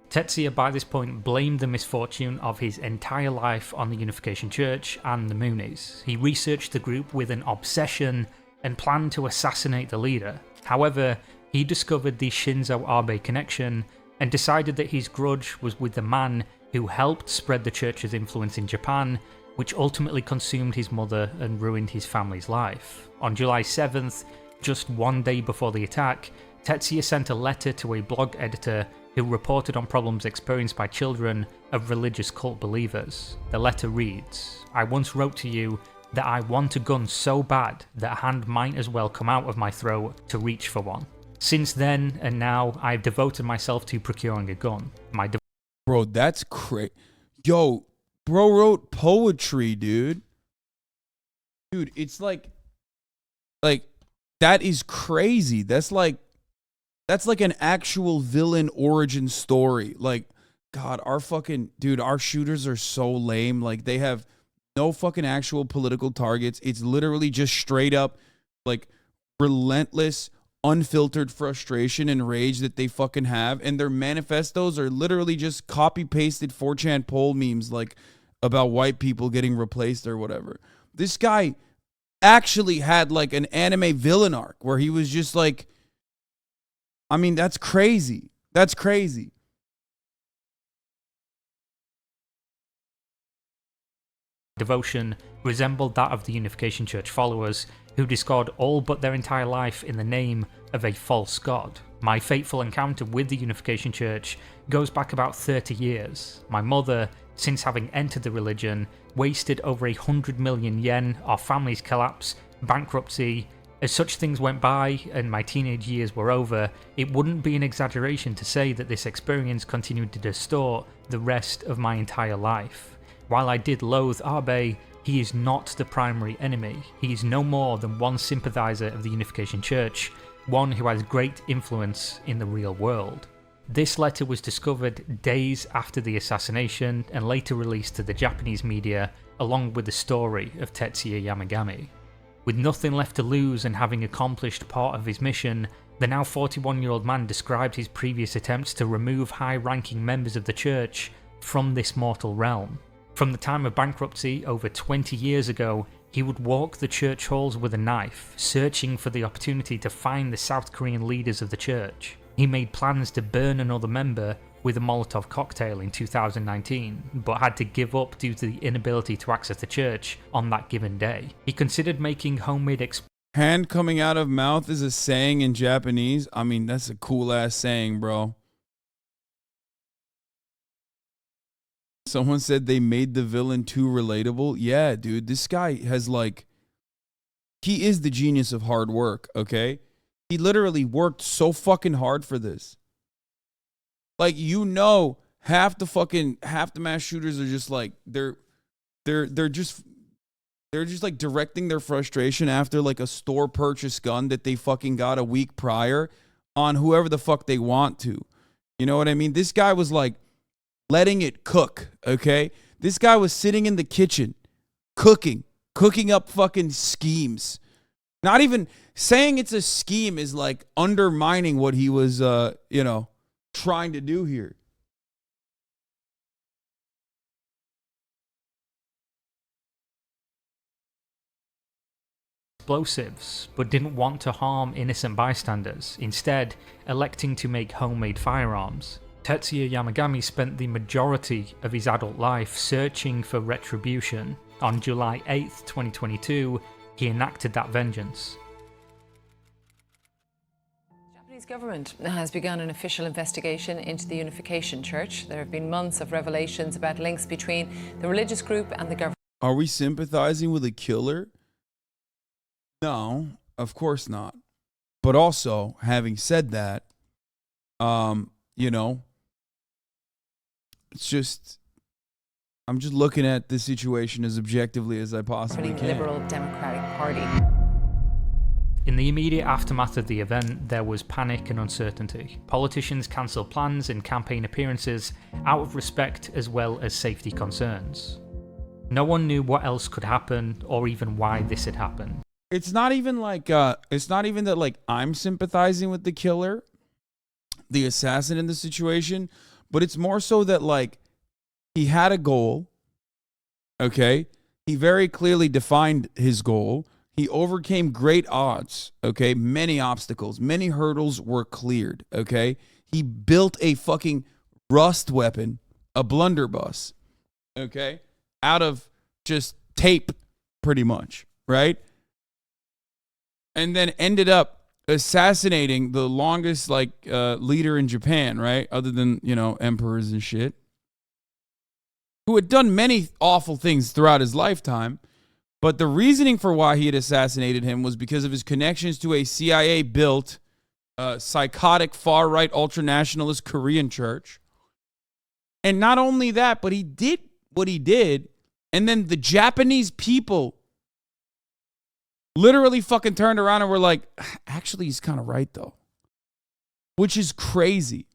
Tetsuya by this point blamed the misfortune of his entire life on the Unification Church and the Moonies. He researched the group with an obsession and planned to assassinate the leader. However, he discovered the Shinzo Abe connection and decided that his grudge was with the man who helped spread the church's influence in Japan, which ultimately consumed his mother and ruined his family's life. On July 7th, just 1 day before the attack, Tetsuya sent a letter to a blog editor who reported on problems experienced by children of religious cult believers. The letter reads, "I once wrote to you that I want a gun so bad that a hand might as well come out of my throat to reach for one. Since then and now, I've devoted myself to procuring a gun. Bro, that's crazy. Yo, Bro wrote poetry, dude. Dude, it's like that is crazy. That's like an actual villain origin story. Like, God, our shooters are so lame. Like, they have no fucking actual political targets. It's literally just straight up, like, relentless, unfiltered frustration and rage that they fucking have. And their manifestos are literally just copy-pasted 4chan poll memes, like, about white people getting replaced or whatever. This guy actually had, like, an anime villain arc where he was just, like, I mean, that's crazy. That's crazy. Devotion resembled that of the Unification Church followers, who discard all but their entire life in the name of a false god. My fateful encounter with the Unification Church goes back about 30 years. My mother, since having entered the religion, wasted over 100 million yen, our family's collapse, bankruptcy. As such things went by and my teenage years were over, it wouldn't be an exaggeration to say that this experience continued to distort the rest of my entire life. While I did loathe Abe, he is not the primary enemy. He is no more than one sympathizer of the Unification Church, one who has great influence in the real world. This letter was discovered days after the assassination and later released to the Japanese media, along with the story of Tetsuya Yamagami. With nothing left to lose and having accomplished part of his mission, the now 41-year-old man described his previous attempts to remove high-ranking members of the church from this mortal realm. From the time of bankruptcy over 20 years ago, he would walk the church halls with a knife, searching for the opportunity to find the South Korean leaders of the church. He made plans to burn another member with a Molotov cocktail in 2019, but had to give up due to the inability to access the church on that given day. He considered making homemade hand coming out of mouth is a saying in Japanese. I mean, that's a cool ass saying, bro. Someone said they made the villain too relatable. Yeah, dude, this guy has, like, he is the genius of hard work, okay? He literally worked so fucking hard for this. Like, you know, half the mass shooters are just like, they're just like directing their frustration after, like, a store purchase gun that they fucking got a week prior on whoever the fuck they want to. You know what I mean? This guy was like letting it cook, okay? This guy was sitting in the kitchen cooking up fucking schemes. Not even saying it's a scheme is like undermining what he was, trying to do here. explosives, but didn't want to harm innocent bystanders, instead electing to make homemade firearms. Tetsuya Yamagami spent the majority of his adult life searching for retribution. On July 8th, 2022, he enacted that vengeance. The Japanese government has begun an official investigation into the Unification Church. There have been months of revelations about links between the religious group and the government. Are we sympathizing with a killer? No, of course not. But also, having said that, it's just, I'm just looking at this situation as objectively as I possibly can. Liberal Democratic Party. In the immediate aftermath of the event, there was panic and uncertainty. Politicians cancelled plans and campaign appearances out of respect as well as safety concerns. No one knew what else could happen or even why this had happened. It's not even like, it's not even that, like, I'm sympathizing with the killer, the assassin in the situation, but it's more so that, like, he had a goal, okay? He very clearly defined his goal. He overcame great odds, okay? Many obstacles, many hurdles were cleared, okay? He built a fucking rust weapon, a blunderbuss, okay? Out of just tape, pretty much, right? And then ended up assassinating the longest, like, leader in Japan, right? Other than, emperors and shit. Who had done many awful things throughout his lifetime. But the reasoning for why he had assassinated him was because of his connections to a CIA-built, psychotic, far-right, ultranationalist Korean church. And not only that, but he did what he did, and then the Japanese people literally fucking turned around and were like, actually, he's kind of right, though. Which is crazy.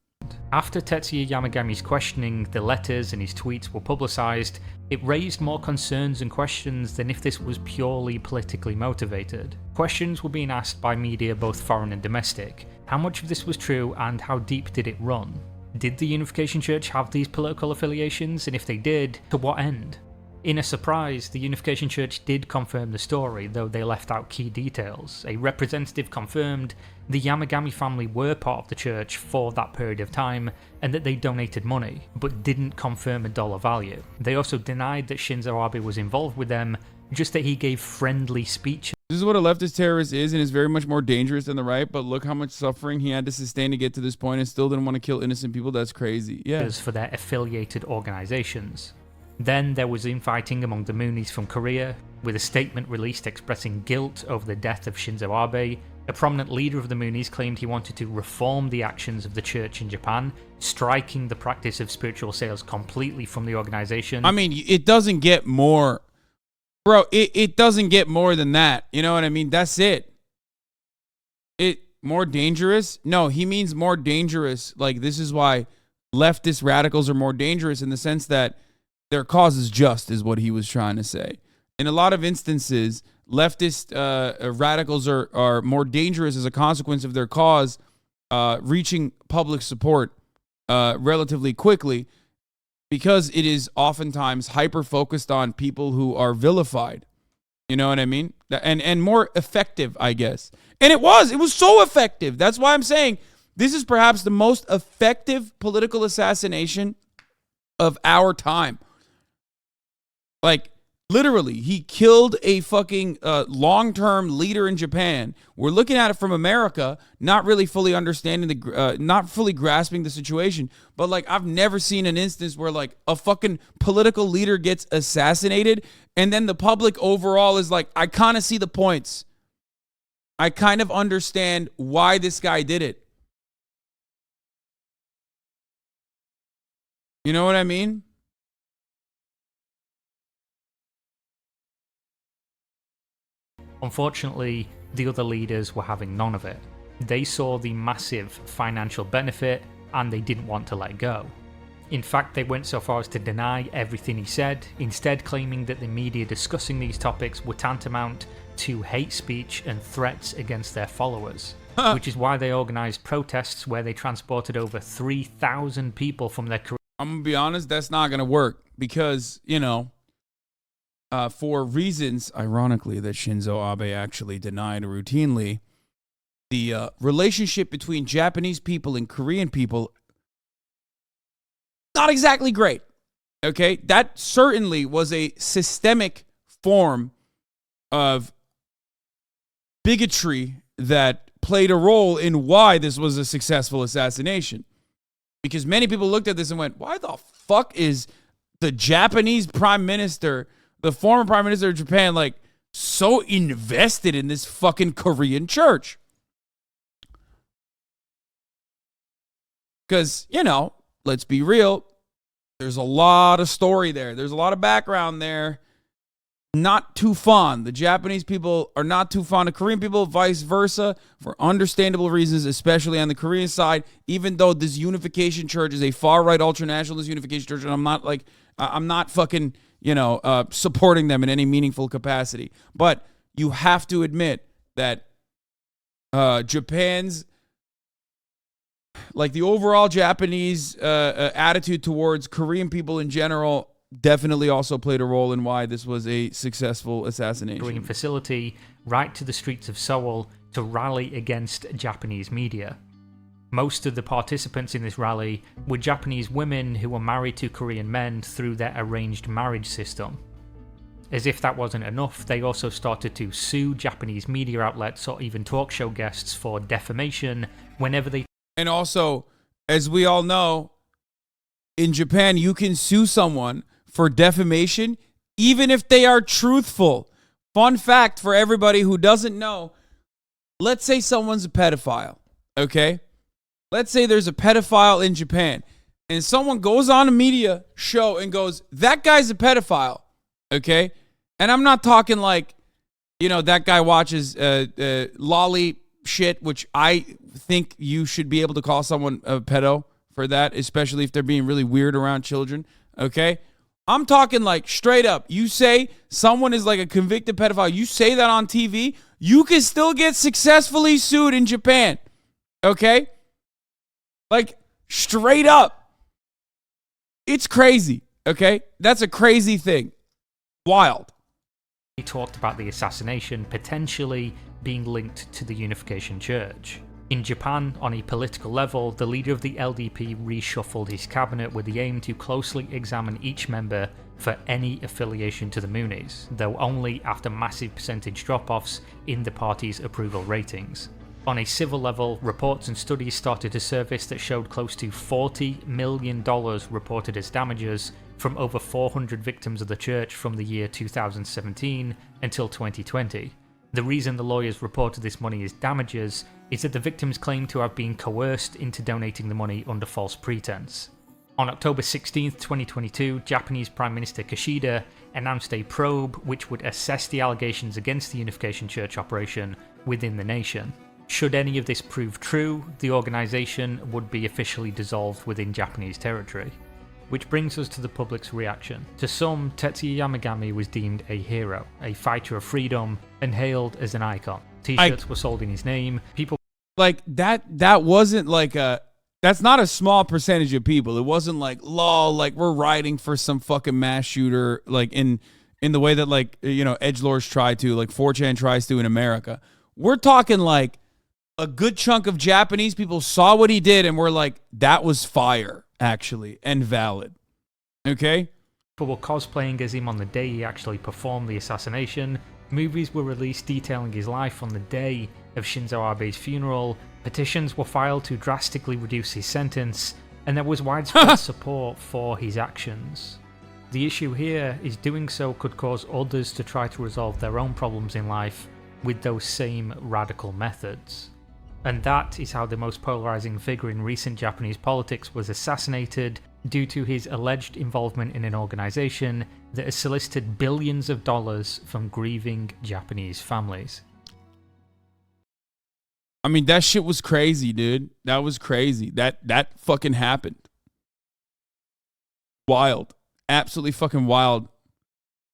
After Tetsuya Yamagami's questioning, the letters and his tweets were publicized, it raised more concerns and questions than if this was purely politically motivated. Questions were being asked by media both foreign and domestic. How much of this was true and how deep did it run? Did the Unification Church have these political affiliations, and if they did, to what end? In a surprise, the Unification Church did confirm the story, though they left out key details. A representative confirmed the Yamagami family were part of the church for that period of time, and that they donated money, but didn't confirm a dollar value. They also denied that Shinzo Abe was involved with them, just that he gave friendly speeches. This is what a leftist terrorist is, and is very much more dangerous than the right, but look how much suffering he had to sustain to get to this point and still didn't want to kill innocent people. That's crazy. Yeah. For their affiliated organizations. Then there was infighting among the Moonies from Korea, with a statement released expressing guilt over the death of Shinzo Abe. A prominent leader of the Moonies claimed he wanted to reform the actions of the church in Japan, striking the practice of spiritual sales completely from the organization. I mean, it doesn't get more... Bro, it doesn't get more than that. You know what I mean? That's it. More dangerous? No, he means more dangerous. Like, this is why leftist radicals are more dangerous, in the sense that their cause is just, is what he was trying to say. In a lot of instances, leftist radicals are more dangerous as a consequence of their cause reaching public support relatively quickly, because it is oftentimes hyper-focused on people who are vilified. You know what I mean? And more effective, I guess. And it was so effective. That's why I'm saying this is perhaps the most effective political assassination of our time. Like, literally, he killed a fucking long-term leader in Japan. We're looking at it from America, not really fully understanding not fully grasping the situation. But like, I've never seen an instance where like a fucking political leader gets assassinated, and then the public overall is like, I kind of see the points. I kind of understand why this guy did it. You know what I mean? Unfortunately, the other leaders were having none of it. They saw the massive financial benefit and they didn't want to let go. In fact, they went so far as to deny everything he said, instead claiming that the media discussing these topics were tantamount to hate speech and threats against their followers. Which is why they organised protests where they transported over 3,000 people from their career. I'm going to be honest, that's not going to work, because, you know, for reasons, ironically, that Shinzo Abe actually denied routinely, the relationship between Japanese people and Korean people, not exactly great. Okay? That certainly was a systemic form of bigotry that played a role in why this was a successful assassination. Because many people looked at this and went, why the fuck is the Japanese prime minister, the former prime minister of Japan, like, so invested in this fucking Korean church? Because, you know, let's be real, there's a lot of story there. There's a lot of background there. Not too fond. The Japanese people are not too fond of Korean people, vice versa, for understandable reasons, especially on the Korean side, even though this unification church is a far-right ultranationalist unification church, and I'm not fucking, you know, supporting them in any meaningful capacity. But you have to admit that Japan's, like, the overall Japanese attitude towards Korean people in general definitely also played a role in why this was a successful assassination. Facility right to the streets of Seoul to rally against Japanese media. Most of the participants in this rally were Japanese women who were married to Korean men through their arranged marriage system. As if that wasn't enough, they also started to sue Japanese media outlets or even talk show guests for defamation whenever they... And also, as we all know, in Japan, you can sue someone for defamation even if they are truthful. Fun fact for everybody who doesn't know, let's say someone's a pedophile, okay? Let's say there's a pedophile in Japan. and someone goes on a media show and goes, that guy's a pedophile, okay? And I'm not talking like, you know, that guy watches lolly shit, which I think you should be able to call someone a pedo for that, especially if they're being really weird around children, okay? I'm talking like straight up. You say someone is like a convicted pedophile, you say that on TV, you can still get successfully sued in Japan, okay? Like, straight up. It's crazy, okay? That's a crazy thing. Wild. He talked about the assassination potentially being linked to the Unification Church. In Japan, on a political level, the leader of the LDP reshuffled his cabinet with the aim to closely examine each member for any affiliation to the Moonies, though only after massive percentage drop-offs in the party's approval ratings. On a civil level, reports and studies started to surface that showed close to $40 million reported as damages from over 400 victims of the church from the year 2017 until 2020. The reason the lawyers reported this money as damages is that the victims claim to have been coerced into donating the money under false pretense. On October 16, 2022, Japanese Prime Minister Kishida announced a probe which would assess the allegations against the Unification Church operation within the nation. Should any of this prove true, the organisation would be officially dissolved within Japanese territory. Which brings us to the public's reaction. To some, Tetsuya Yamagami was deemed a hero, a fighter of freedom, and hailed as an icon. T-shirts were sold in his name. People like that wasn't like a, that's not a small percentage of people. It wasn't like, lol, like we're riding for some fucking mass shooter, like in the way that, like, you know, edgelords try to, like 4chan tries to in America. We're talking like a good chunk of Japanese people saw what he did and were like, that was fire, actually, and valid. Okay? People were cosplaying as him on the day he actually performed the assassination. Movies were released detailing his life on the day of Shinzo Abe's funeral. Petitions were filed to drastically reduce his sentence, and there was widespread support for his actions. The issue here is doing so could cause others to try to resolve their own problems in life with those same radical methods. And that is how the most polarizing figure in recent Japanese politics was assassinated due to his alleged involvement in an organization that has solicited billions of dollars from grieving Japanese families. I mean, that shit was crazy, dude. That was crazy. That fucking happened. Wild. Absolutely fucking wild.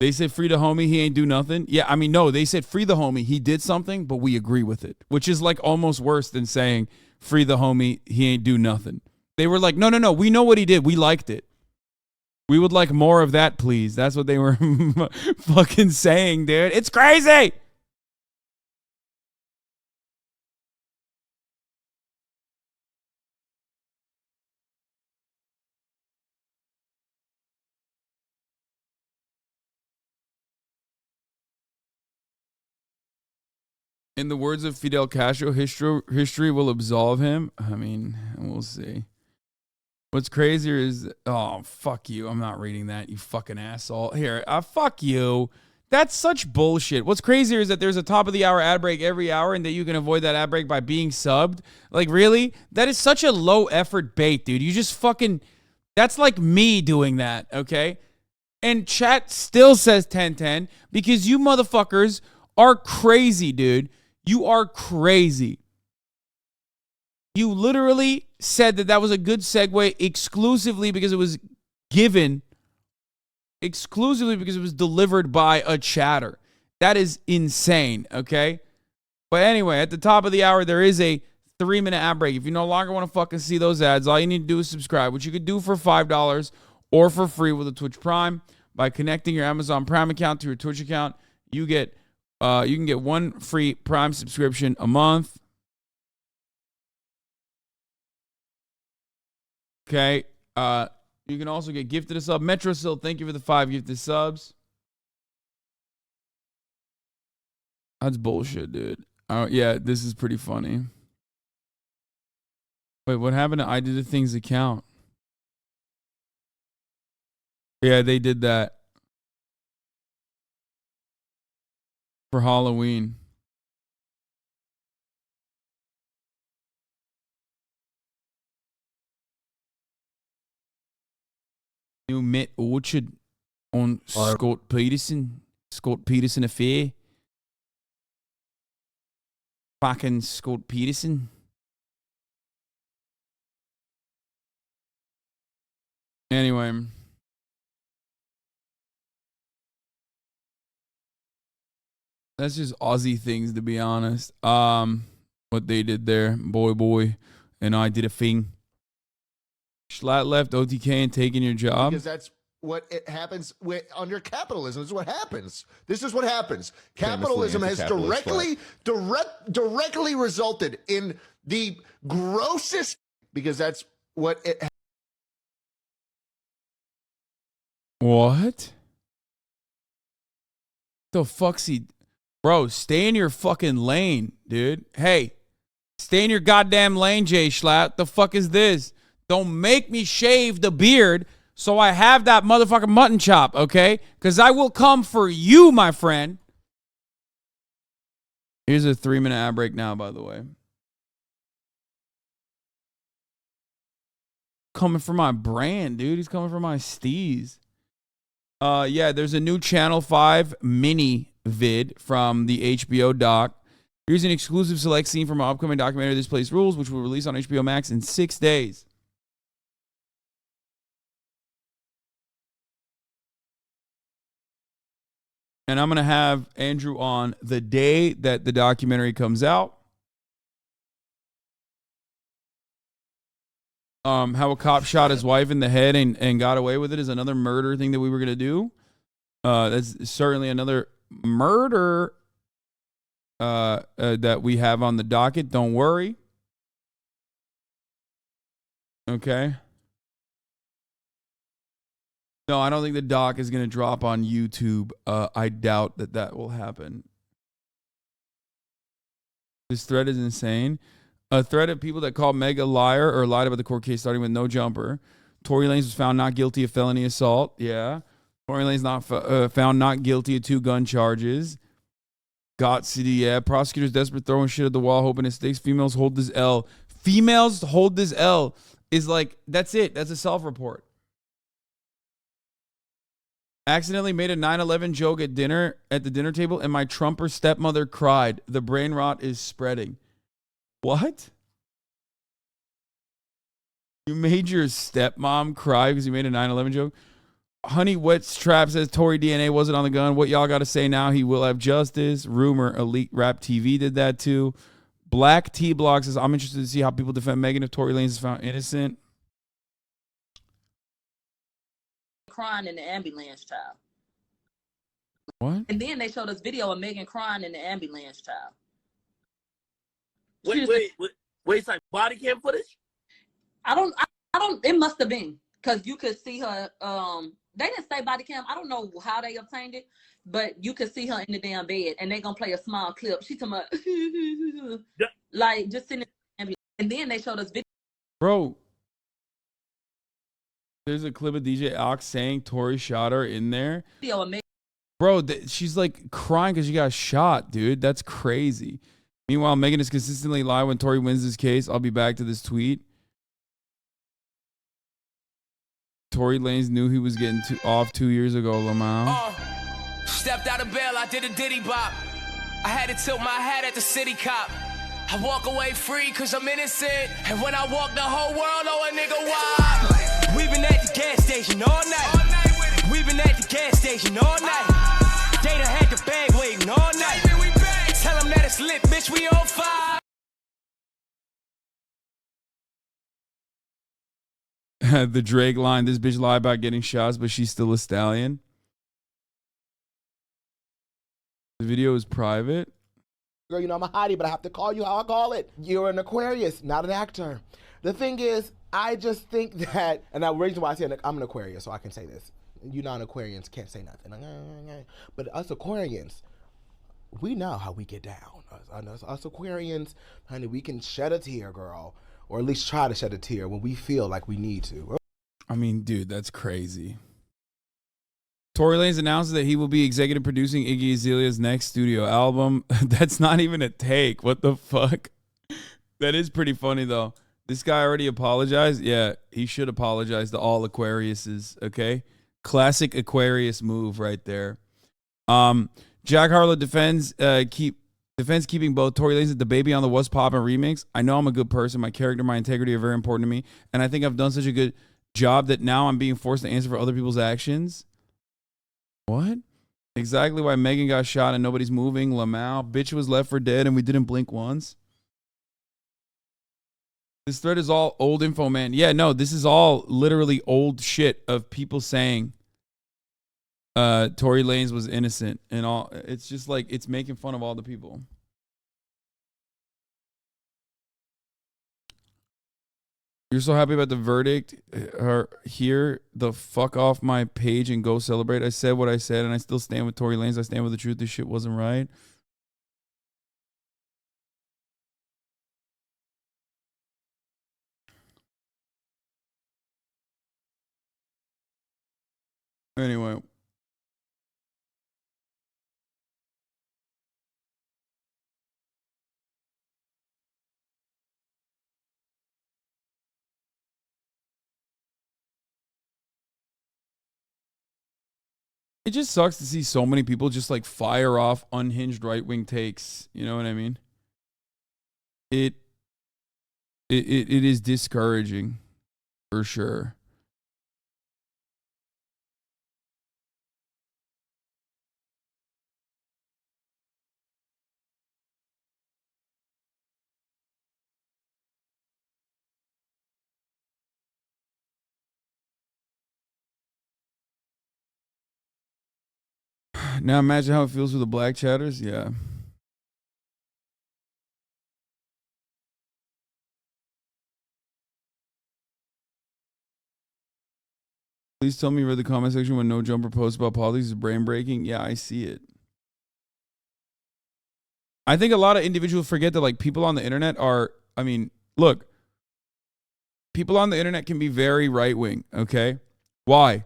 They said free the homie, he ain't do nothing. Yeah, I mean, no, they said free the homie, he did something, but we agree with it. Which is like almost worse than saying free the homie, he ain't do nothing. They were like, no, we know what he did. We liked it. We would like more of that, please. That's what they were fucking saying, dude. It's crazy. In the words of Fidel Castro, history will absolve him. I mean, we'll see. What's crazier is, oh, fuck you. I'm not reading that, you fucking asshole. Here, fuck you. That's such bullshit. What's crazier is that there's a top of the hour ad break every hour and that you can avoid that ad break by being subbed. Like, really? That is such a low effort bait, dude. You just fucking, that's like me doing that, okay? And chat still says 1010 because you motherfuckers are crazy, dude. You are crazy. You literally said that was a good segue exclusively because it was given, exclusively because it was delivered by a chatter. That is insane, okay? But anyway, at the top of the hour, there is a 3-minute ad break. If you no longer want to fucking see those ads, all you need to do is subscribe, which you could do for $5 or for free with a Twitch Prime. By connecting your Amazon Prime account to your Twitch account, you can get one free Prime subscription a month. Okay. You can also get gifted a sub. Metrosil, thank you for the 5 gifted subs. That's bullshit, dude. Yeah, this is pretty funny. Wait, what happened to I Did the Things account? Yeah, they did that for Halloween. Mitt Orchard on Scott Peterson affair. Fucking Scott Peterson. Anyway. That's just Aussie things, to be honest. What they did there, boy, and I did a thing. Schlatt left OTK and taking your job. Because that's what it happens under capitalism. This is what happens. This is what happens. Capitalism has directly resulted in the grossest, because that's what it. What? The fuck's he? Bro, stay in your fucking lane, dude. Hey, stay in your goddamn lane, Jay Schlatt. The fuck is this? Don't make me shave the beard so I have that motherfucking mutton chop, okay? Because I will come for you, my friend. Here's a 3-minute ad break now, by the way. Coming for my brand, dude. He's coming for my steez. Yeah, there's a new Channel 5 mini vid from the HBO doc. Here's an exclusive select scene from our upcoming documentary, This Place Rules, which will release on HBO Max in 6 days. And I'm going to have Andrew on the day that the documentary comes out. How a cop shot his wife in the head and got away with it is another murder thing that we were going to do. That's certainly another murder that we have on the docket. Don't worry. Okay. No, I don't think the doc is going to drop on YouTube. I doubt that will happen. This thread is insane. A thread of people that called Meg a liar or lied about the court case, starting with no jumper. Tory Lanez was found not guilty of felony assault. Yeah. Tory Lanez not found not guilty of 2 gun charges. Got City, yeah. Prosecutors desperate throwing shit at the wall, hoping it stakes. Females hold this L. Females hold this L is like, that's it. That's a self-report. Accidentally made a 9/11 joke at the dinner table, and my Trumper stepmother cried. The brain rot is spreading. What? You made your stepmom cry because you made a 9/11 joke? Honey Wet's Trap says Tory DNA wasn't on the gun. What y'all got to say now? He will have justice. Rumor, Elite Rap TV did that too. Black T Block says, I'm interested to see how people defend Megan if Tory Lanez is found innocent. Crying in the ambulance, child. What? And then they showed us video of Megan crying in the ambulance, child. Wait, it's like body cam footage? I don't, it must have been, because you could see her, they didn't say body cam. I don't know how they obtained it, but you could see her in the damn bed, and they gonna play a small clip. She talking about, like, just sitting in the ambulance. And then they showed us video. Bro, there's a clip of DJ Ox saying Tory shot her in there. Bro, she's like crying because she got shot, dude. That's crazy. Meanwhile, Megan is consistently lying when Tory wins this case. I'll be back to this tweet. Tory Lanez knew he was getting off 2 years ago, Lamau. Stepped out of bail, I did a diddy bop. I had to tilt my hat at the city cop. I walk away free cause I'm innocent. And when I walk the whole world, oh a nigga wild. We been at the gas station all night. We been at the gas station all night. They done had the bag waiting all night. Tell them that it's lit, bitch, we on fire. The Drake line, this bitch lied about getting shots, but she's still a stallion. The video is private. Girl, you know I'm a hottie, but I have to call you how I call it. You're an Aquarius, not an actor. The thing is, I just think that, and the reason why I say I'm an Aquarius, so I can say this. You non-Aquarians can't say nothing. But us Aquarians, we know how we get down. Us Aquarians, honey, we can shed a tear, girl. Or at least try to shed a tear when we feel like we need to. I mean, dude, that's crazy. Tory Lanez announces that he will be executive producing Iggy Azalea's next studio album. That's not even a take. What the fuck? That is pretty funny, though. This guy already apologized. Yeah, he should apologize to all Aquariuses, okay? Classic Aquarius move right there. Jack Harlow defends keeping both Tory Lanez and the Baby on the What's Poppin' remix. I know I'm a good person. My character, my integrity are very important to me. And I think I've done such a good job that now I'm being forced to answer for other people's actions. What? Exactly why Megan got shot and nobody's moving. Lamau, bitch was left for dead and we didn't blink once. This thread is all old info, man. Yeah, no, this is all literally old shit of people saying Tory Lanez was innocent and all. It's just like, it's making fun of all the people. You're so happy about the verdict. Here, the fuck off my page and go celebrate. I said what I said and I still stand with Tory Lanez. I stand with the truth. This shit wasn't right. Anyway. It just sucks to see so many people just like fire off unhinged right-wing takes. You know what I mean? It is discouraging for sure. Now imagine how it feels with the black chatters. Yeah. Please tell me you read the comment section when No Jumper posts about politics is brain breaking. Yeah, I see it. I think a lot of individuals forget that like people on the internet are, I mean, look, people on the internet can be very right wing. Okay. Why?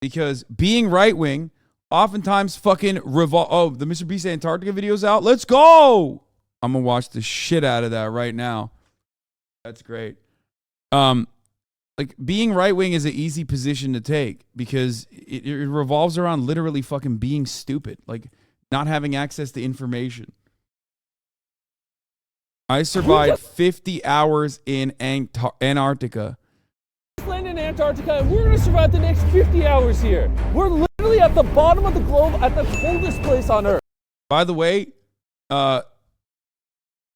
Because being right wing oftentimes fucking revolve. Oh, the Mr. Beast Antarctica video's out. Let's go. I'm gonna watch the shit out of that right now. That's great. Like being right wing is an easy position to take because it revolves around literally fucking being stupid, like not having access to information. I survived 50 hours in Antarctica. Land in Antarctica, and we're going to survive the next 50 hours here. We're literally at the bottom of the globe at the coldest place on Earth. By the way,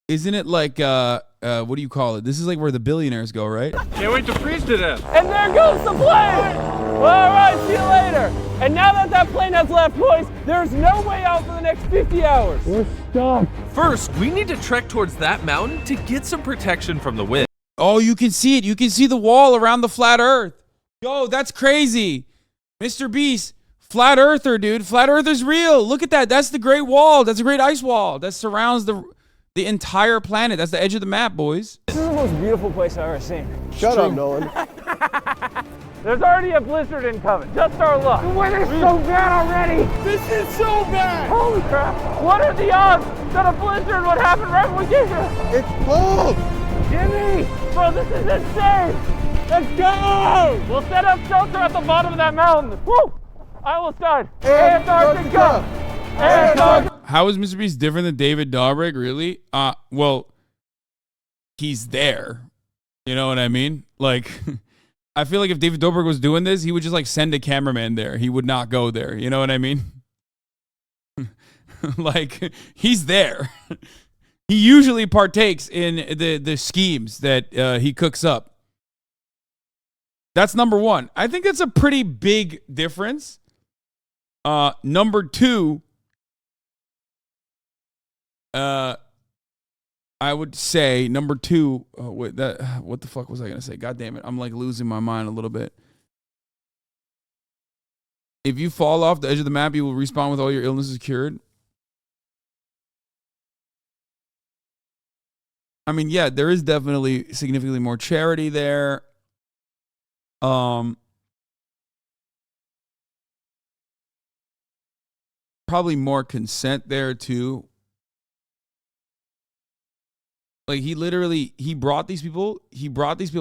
isn't it like, what do you call it? This is like where the billionaires go, right? Can't wait to freeze to death. And there goes the plane. All right, see you later. And now that that plane has left, boys, there's no way out for the next 50 hours. We're stuck. First, we need to trek towards that mountain to get some protection from the wind. Oh, you can see it. You can see the wall around the flat earth. Yo, that's crazy. Mr. Beast, flat earther, dude. Flat earther's real. Look at that. That's the Great Wall. That's a great ice wall that surrounds the entire planet. That's the edge of the map, boys. This is the most beautiful place I've ever seen. Shut up, Nolan. There's already a blizzard incoming. Just our luck. The weather's so bad already. This is so bad. Holy crap. What are the odds that a blizzard would happen right when we get here? It's cold. Jimmy, bro, this is insane. Let's go. We'll set up shelter at the bottom of that mountain. Woo. I will start. Antarctica. Antarctica. How is Mr. Beast different than David Dobrik, really? Well, he's there. You know what I mean? Like, I feel like if David Dobrik was doing this, he would just like send a cameraman there. He would not go there. You know what I mean? Like, he's there. He usually partakes in the schemes that he cooks up. That's number one. I think that's a pretty big difference. Number two, I would say number two. Oh, wait, what the fuck was I gonna say? God damn it! I'm like losing my mind a little bit. If you fall off the edge of the map, you will respawn with all your illnesses cured. I mean, yeah, there is definitely significantly more charity there. Probably more consent there too. Like he brought these people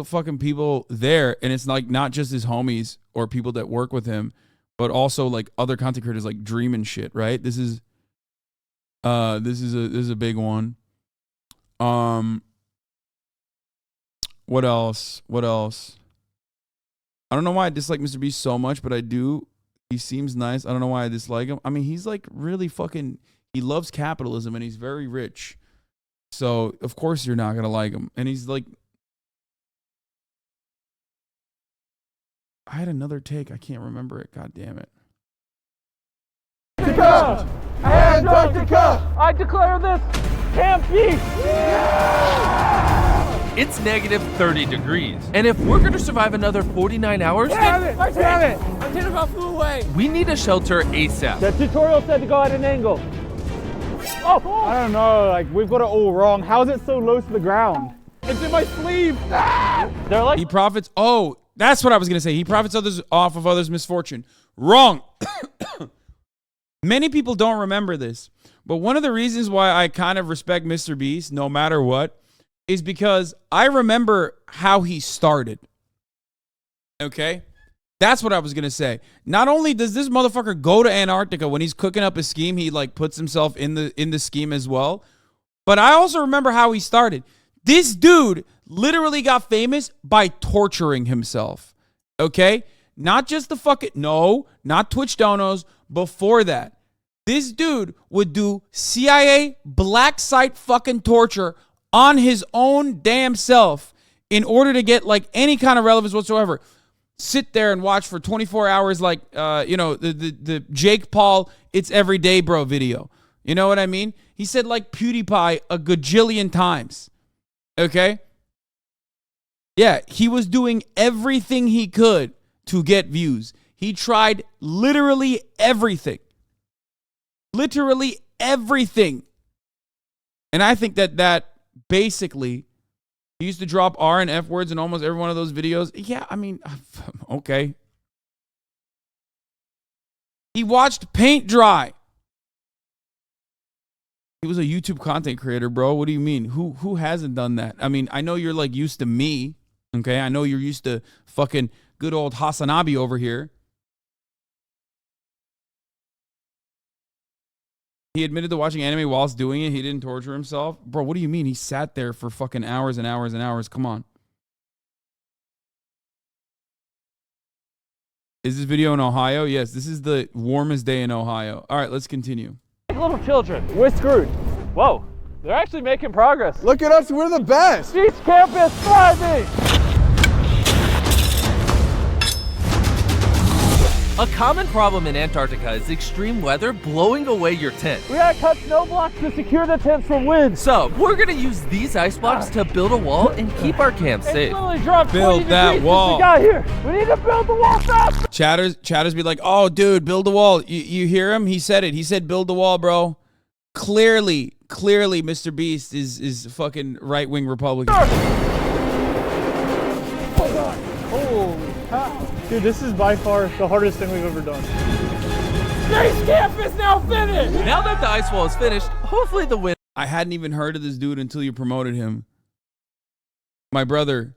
fucking people there, and it's like not just his homies or people that work with him. but also like other content creators like Dream and shit, right? This is a big one. What else? What else? I don't know why I dislike Mr. Beast so much, but I do. He seems nice. I don't know why I dislike him. I mean, he's like really fucking, he loves capitalism and he's very rich. So, of course you're not going to like him. And he's like, I had another take. I can't remember it. God damn it. Antarctica! I declare this Camp Beast! It's negative 30 degrees. And if we're going to survive another 49 hours, I grab it! I'm 10 about flew away. we need a shelter ASAP. The tutorial said to go at an angle. Oh! I don't know, like, we've got it all wrong. How is it so low to the ground? It's in my sleeve! They're like... He profits... Oh, that's what I was going to say. He profits others off of others' misfortune. Wrong! Many people don't remember this, but one of the reasons why I kind of respect Mr. Beast, no matter what, is because I remember how he started. Okay? That's what I was going to say. Not only does this motherfucker go to Antarctica when he's cooking up a scheme, he like puts himself in the scheme as well. But I also remember how he started. This dude literally got famous by torturing himself. Okay? Not just the fucking, no, not Twitch donos. Before that, this dude would do CIA black site fucking torture on his own damn self in order to get like any kind of relevance whatsoever. Sit there and watch for 24 hours like, you know, the Jake Paul, it's everyday bro video. You know what I mean? He said like PewDiePie a gajillion times. Okay? Yeah, he was doing everything he could to get views. He tried literally everything. Literally everything. And I think that basically, he used to drop R and F words in almost every one of those videos. Yeah, I mean, okay. He watched paint dry. He was a YouTube content creator, bro. What do you mean? Who hasn't done that? I mean, I know you're like used to me. Okay, I know you're used to fucking good old HasanAbi over here. He admitted to watching anime whilst doing it. He didn't torture himself. Bro, what do you mean? He sat there for fucking hours and hours and hours. Come on. Is this video in Ohio? Yes, this is the warmest day in Ohio. All right, let's continue. Little children, we're screwed. Whoa, they're actually making progress. Look at us, we're the best. Beach camp is thriving. A common problem in Antarctica is extreme weather blowing away your tent. We gotta cut snow blocks to secure the tents from wind. So we're gonna use these ice blocks to build a wall and keep our camp safe. It's literally dropped 20 Build that degrees wall. since we got here. We need to build the wall fast. Chatters be like, oh, dude, build the wall. You hear him? He said it. He said build the wall, bro. Clearly, Mr. Beast is fucking right-wing Republican. Oh, God. Holy cow. Dude, this is by far the hardest thing we've ever done. Base camp is now finished! Now that the ice wall is finished, hopefully the wind... I hadn't even heard of this dude until you promoted him. My brother.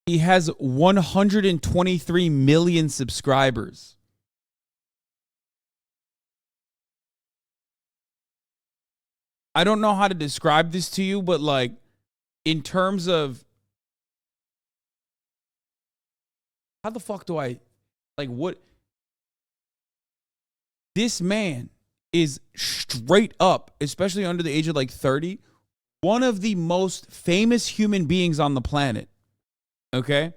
He has 123 million subscribers. I don't know how to describe this to you, but like, in terms of how the fuck do I, like, what? This man is straight up, especially under the age of like 30, one of the most famous human beings on the planet. Okay?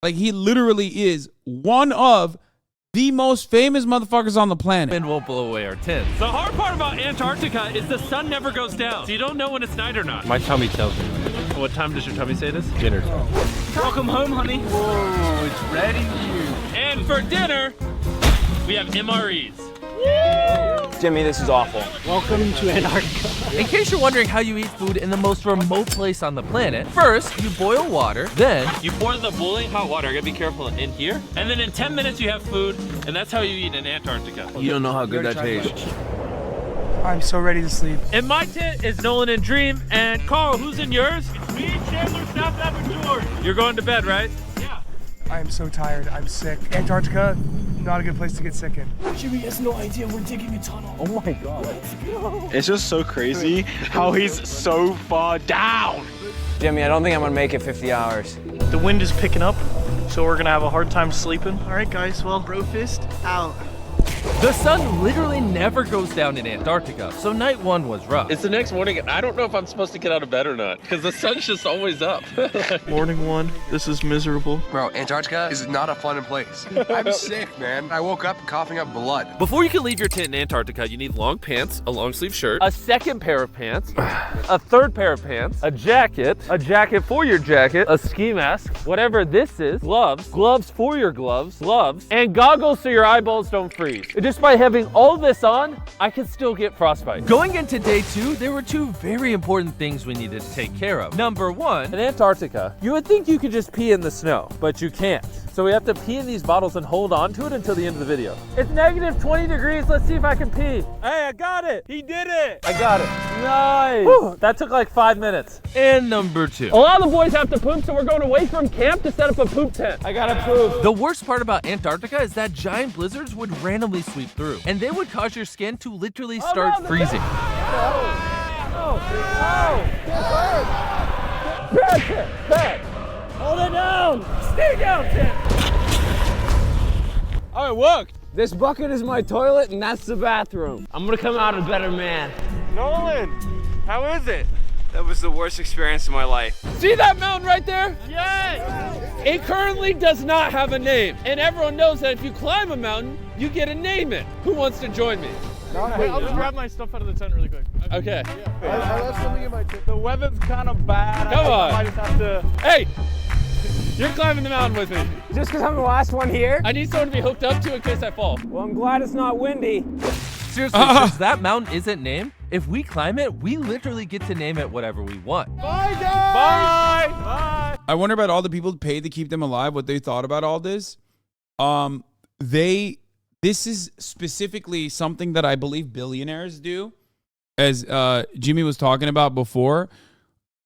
Like, he literally is one of the most famous motherfuckers on the planet. Wind won't blow away our tents. The hard part about Antarctica is the sun never goes down, so you don't know when it's night or not. My tummy tells me. What time does your tummy say this? Dinner time. Welcome home, honey. Whoa, it's ready for you. And for dinner, we have MREs. Jimmy, this is awful. Welcome to Antarctica. In case you're wondering how you eat food in the most remote place on the planet, first you boil water, then you pour the boiling hot water. You gotta be careful in here. And then in 10 minutes you have food, and that's how you eat in Antarctica. You don't know how good that tastes. I'm so ready to sleep. In my tent is Nolan and Dream, and Carl, who's in yours? It's me, Chandler, South Avenue, George. You're going to bed, right? Yeah. I am so tired. I'm sick. Antarctica, not a good place to get sick in. Jimmy has no idea we're digging a tunnel. Oh my god. Let's go. It's just so crazy how he's so far down. Jimmy, I don't think I'm gonna make it 50 hours. The wind is picking up, so we're gonna have a hard time sleeping. All right, guys. Well, Brofist out. The sun literally never goes down in Antarctica, so night one was rough. It's the next morning. I don't know if I'm supposed to get out of bed or not, because the sun's just always up. Morning one. This is miserable. Bro, Antarctica is not a fun place. I'm sick, man. I woke up coughing up blood. Before you can leave your tent in Antarctica, you need long pants, a long sleeve shirt, a second pair of pants, a third pair of pants, a jacket for your jacket, a ski mask, whatever this is, gloves for your gloves, and goggles so your eyeballs don't freeze. Just by having all this on, I can still get frostbite. Going into day 2, there were 2 very important things we needed to take care of. Number 1, in Antarctica, you would think you could just pee in the snow, but you can't. So we have to pee in these bottles and hold on to it until the end of the video. It's negative 20 degrees. Let's see if I can pee. Hey, I got it. He did it. I got it. Nice. Whew, that took like 5 minutes. And number 2. A lot of the boys have to poop, so we're going away from camp to set up a poop tent. I gotta poop. The worst part about Antarctica is that giant blizzards would randomly sweep through, and they would cause your skin to literally start freezing. Bad. Hold it down. Stay down, Tim. Oh, it worked. This bucket is my toilet, and that's the bathroom. I'm gonna come out a better man. Nolan, how is it? That was the worst experience of my life. See that mountain right there? Yes! It currently does not have a name, and everyone knows that if you climb a mountain, you get to name it. Who wants to join me? Wait, I'll just grab my stuff out of the tent really quick. Okay. I left something in my tent. The weather's kind of bad. Come on. I just have to... Hey! You're climbing the mountain with me. Just because I'm the last one here? I need someone to be hooked up to in case I fall. Well, I'm glad it's not windy. Seriously, since that mountain isn't named, if we climb it, we literally get to name it whatever we want. Bye, guys! Bye! I wonder about all the people paid to keep them alive, what they thought about all this. This is specifically something that I believe billionaires do, as Jimmy was talking about before.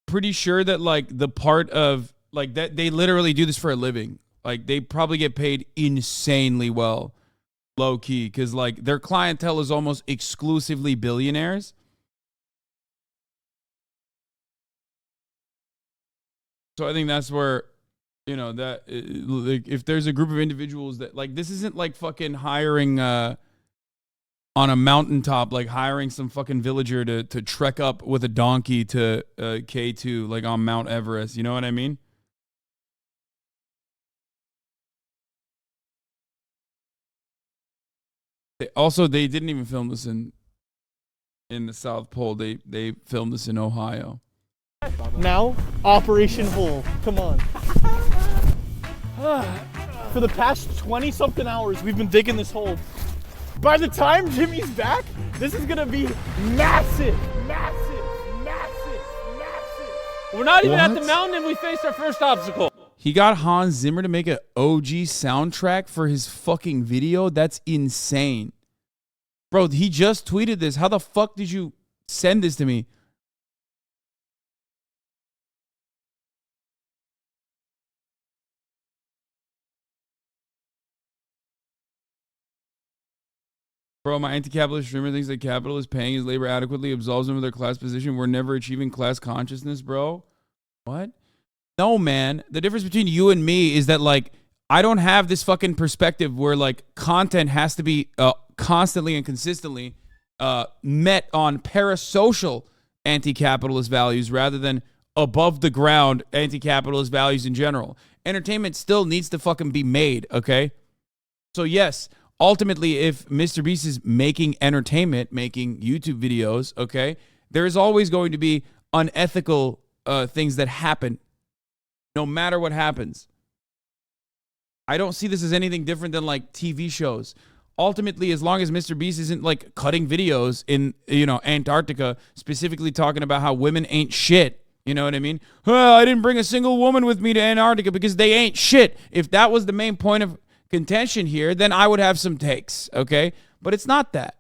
Pretty sure that like the part of like that they literally do this for a living. Like they probably get paid insanely well, low key, because like their clientele is almost exclusively billionaires. So I think that's where, you know, that like if there's a group of individuals that like this isn't like fucking hiring on a mountaintop, like hiring some fucking villager to trek up with a donkey to K2 like on Mount Everest. You know what I mean? They didn't even film this in the South Pole. They filmed this in Ohio. Now, Operation Hole. Come on. For the past 20-something hours, we've been digging this hole. By the time Jimmy's back, this is gonna be massive. We're not even at the mountain and we faced our first obstacle. He got Hans Zimmer to make an OG soundtrack for his fucking video. That's insane. Bro, he just tweeted this. How the fuck did you send this to me? Bro, my anti-capitalist streamer thinks that capitalists paying his labor adequately absolves them of their class position. We're never achieving class consciousness, bro. What? No, man. The difference between you and me is that, like, I don't have this fucking perspective where, like, content has to be constantly and consistently met on parasocial anti-capitalist values rather than above-the-ground anti-capitalist values in general. Entertainment still needs to fucking be made, okay? So, yes, ultimately, if Mr. Beast is making entertainment, making YouTube videos, okay, there is always going to be unethical things that happen, no matter what happens. I don't see this as anything different than like TV shows. Ultimately, as long as Mr. Beast isn't like cutting videos in, you know, Antarctica, specifically talking about how women ain't shit, you know what I mean? Well, I didn't bring a single woman with me to Antarctica because they ain't shit. If that was the main point of contention here, then I would have some takes, okay? But it's not that.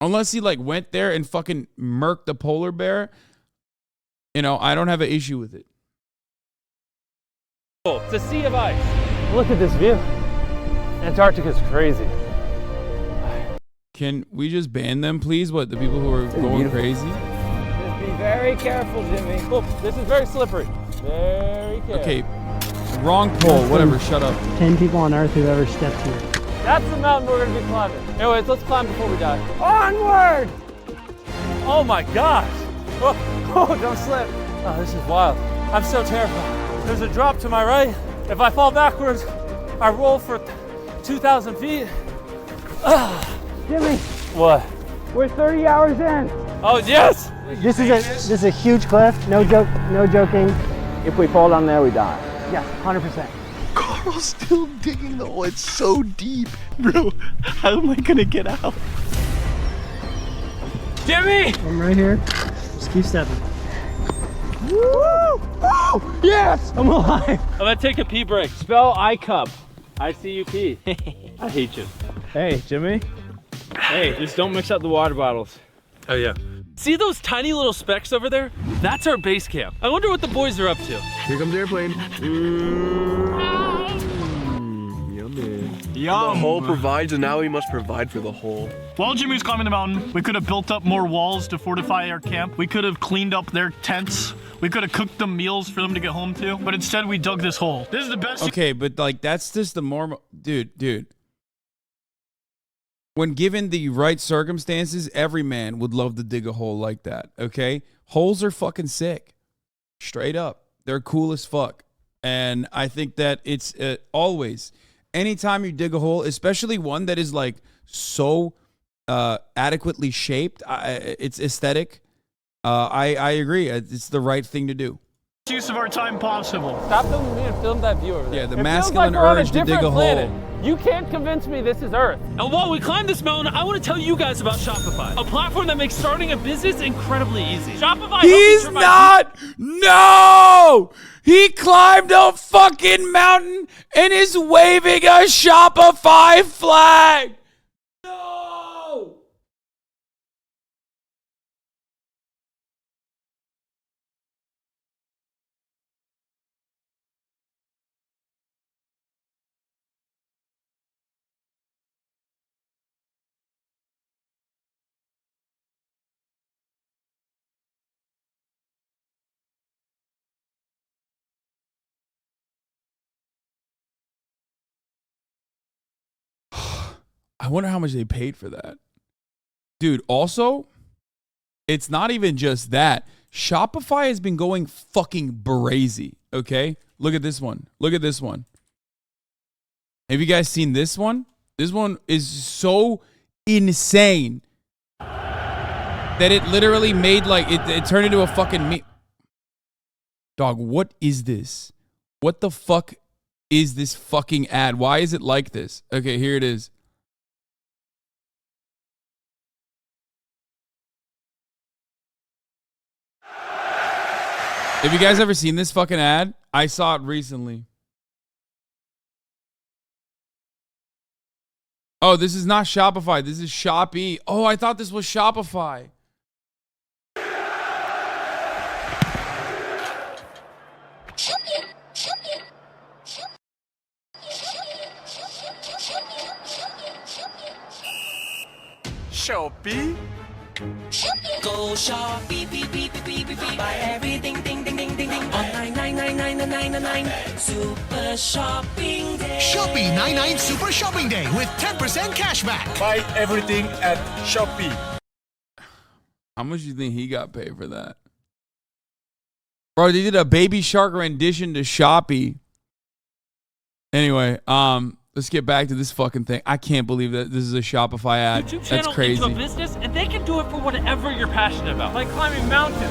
Unless he like went there and fucking murked the polar bear, you know, I don't have an issue with it. It's a sea of ice. Look at this view. Antarctica's crazy. Can we just ban them, please? What, the people who are going crazy? Just be very careful, Jimmy. Oh, this is very slippery. Very careful. Okay, wrong pole. Whatever, shut up. 10 people on Earth who've ever stepped here. That's the mountain we're going to be climbing. Anyways, let's climb before we die. Onward! Oh my gosh. Oh, don't slip. Oh, this is wild. I'm so terrified. There's a drop to my right. If I fall backwards, I roll for 2,000 feet. Jimmy, What? we're 30 hours in. Oh, yes! This is a huge cliff. No joke, no joking. If we fall down there, we die. Yes, 100%. Carl's still digging the hole. It's so deep. Bro, how am I gonna get out? Jimmy! I'm right here. Just keep stepping. Woo! Oh, yes! I'm alive. I'm gonna take a pee break. Spell I-cup. I-C-U-P. I hate you. Hey, Jimmy. Hey, just don't mix up the water bottles. Oh yeah. See those tiny little specks over there? That's our base camp. I wonder what the boys are up to. Here comes the airplane. Yummy. Yum. The hole provides, and now we must provide for the hole. While Jimmy's climbing the mountain, we could have built up more walls to fortify our camp. We could have cleaned up their tents. We could have cooked them meals for them to get home to. But instead, we dug this hole. This is the best. Okay, but like that's just the more, dude. When given the right circumstances, every man would love to dig a hole like that, okay? Holes are fucking sick. Straight up. They're cool as fuck. And I think that it's always, anytime you dig a hole, especially one that is like so adequately shaped, it's aesthetic. I agree. It's the right thing to do. Use of our time possible. Stop filming me and film that view over there. Yeah, the It masculine feels like we're on urge to dig a different planet. hole. You can't convince me this is Earth. And while we climb this mountain, I want to tell you guys about Shopify, a platform that makes starting a business incredibly easy. Shopify. He's not. No! He climbed a fucking mountain and is waving a Shopify flag. No! I wonder how much they paid for that. Dude, also, it's not even just that. Shopify has been going fucking brazy, okay? Look at this one. Look at this one. Have you guys seen this one? This one is so insane that it literally made like, it turned into a fucking meme. Dog, what is this? What the fuck is this fucking ad? Why is it like this? Okay, here it is. Have you guys ever seen this fucking ad? I saw it recently. Oh, this is not Shopify. This is Shopee. Oh, I thought this was Shopify. Shopee. Go shop, beep, beep, beep, beep, beep, beep, beep. Buy everything, ding, ding, ding, ding, ding. On 9999999. Super shopping day. Shopee 99 Super Shopping Day with 10% cashback. Buy everything at Shopee. How much do you think he got paid for that? Bro, they did a Baby Shark rendition to Shopee. Anyway, let's get back to this fucking thing. I can't believe that this is a Shopify ad. YouTube That's channel crazy. into a business, and they can do it for whatever you're passionate about, like climbing mountains.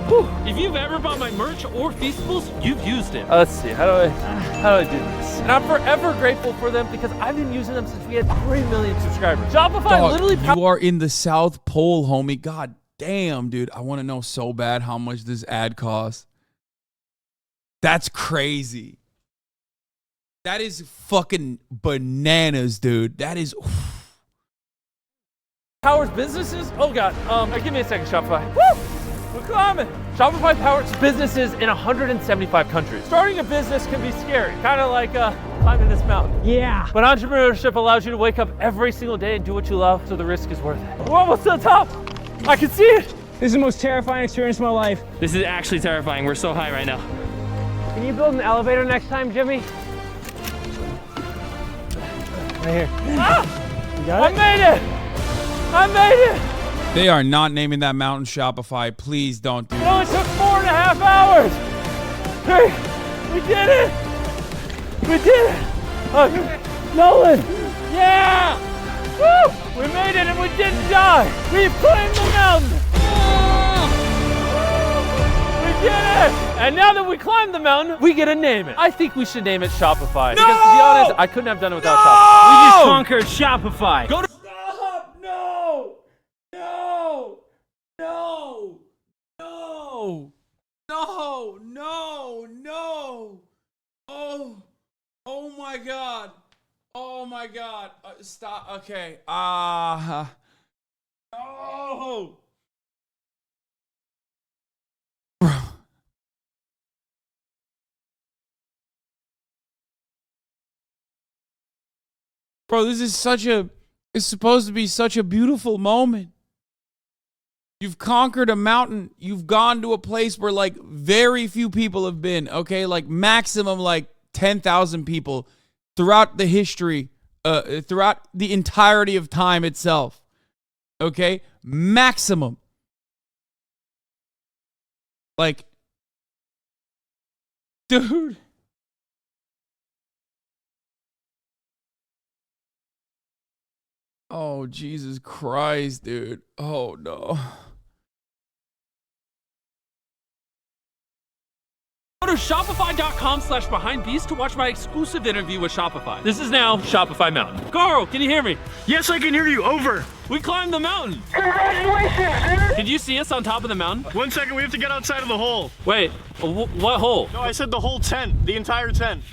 Whew. If you've ever bought my merch or Feastables, you've used it. Let's see, how do I do this? And I'm forever grateful for them because I've been using them since we had 3 million subscribers. Shopify Dog, literally. you are in the South Pole, homie. God damn, dude. I want to know so bad how much this ad costs. That's crazy. That is fucking bananas, dude. That is. powers businesses? Oh God, give me a second, Shopify. Woo! We're climbing. Shopify powers businesses in 175 countries. Starting a business can be scary, kind of like climbing this mountain. Yeah. But entrepreneurship allows you to wake up every single day and do what you love, so the risk is worth it. We're almost to the top. I can see it. This is the most terrifying experience of my life. This is actually terrifying. We're so high right now. Can you build an elevator next time, Jimmy? Right here. Ah! You got I it? made it. I made it. They are not naming that mountain Shopify. Please don't do It that. only took 4.5 hours. Hey, we did it. We did it. Nolan. Yeah. Woo! We made it and we didn't die. We climbed the mountain. We did it. And now that we climbed the mountain, we get to name it. I think we should name it Shopify. No! Because to be honest, I couldn't have done it without Shopify. We just conquered Shopify. Go to Stop! No! No! No! No! No! No! No! Oh! Oh my God! Oh my God! Stop! Okay. No! Bro, this is it's supposed to be such a beautiful moment. You've conquered a mountain. You've gone to a place where like very few people have been, okay? Like maximum like 10,000 people throughout the history, throughout the entirety of time itself. Okay? Maximum. Like, dude. Oh, Jesus Christ, dude. Oh, no. Go to shopify.com/behindbeast to watch my exclusive interview with Shopify. This is now Shopify Mountain. Carl, can you hear me? Yes, I can hear you. Over. We climbed the mountain. Congratulations, dude. Did you see us on top of the mountain? 1 second, we have to get outside of the hole. Wait, what hole? No, I said the whole tent, the entire tent.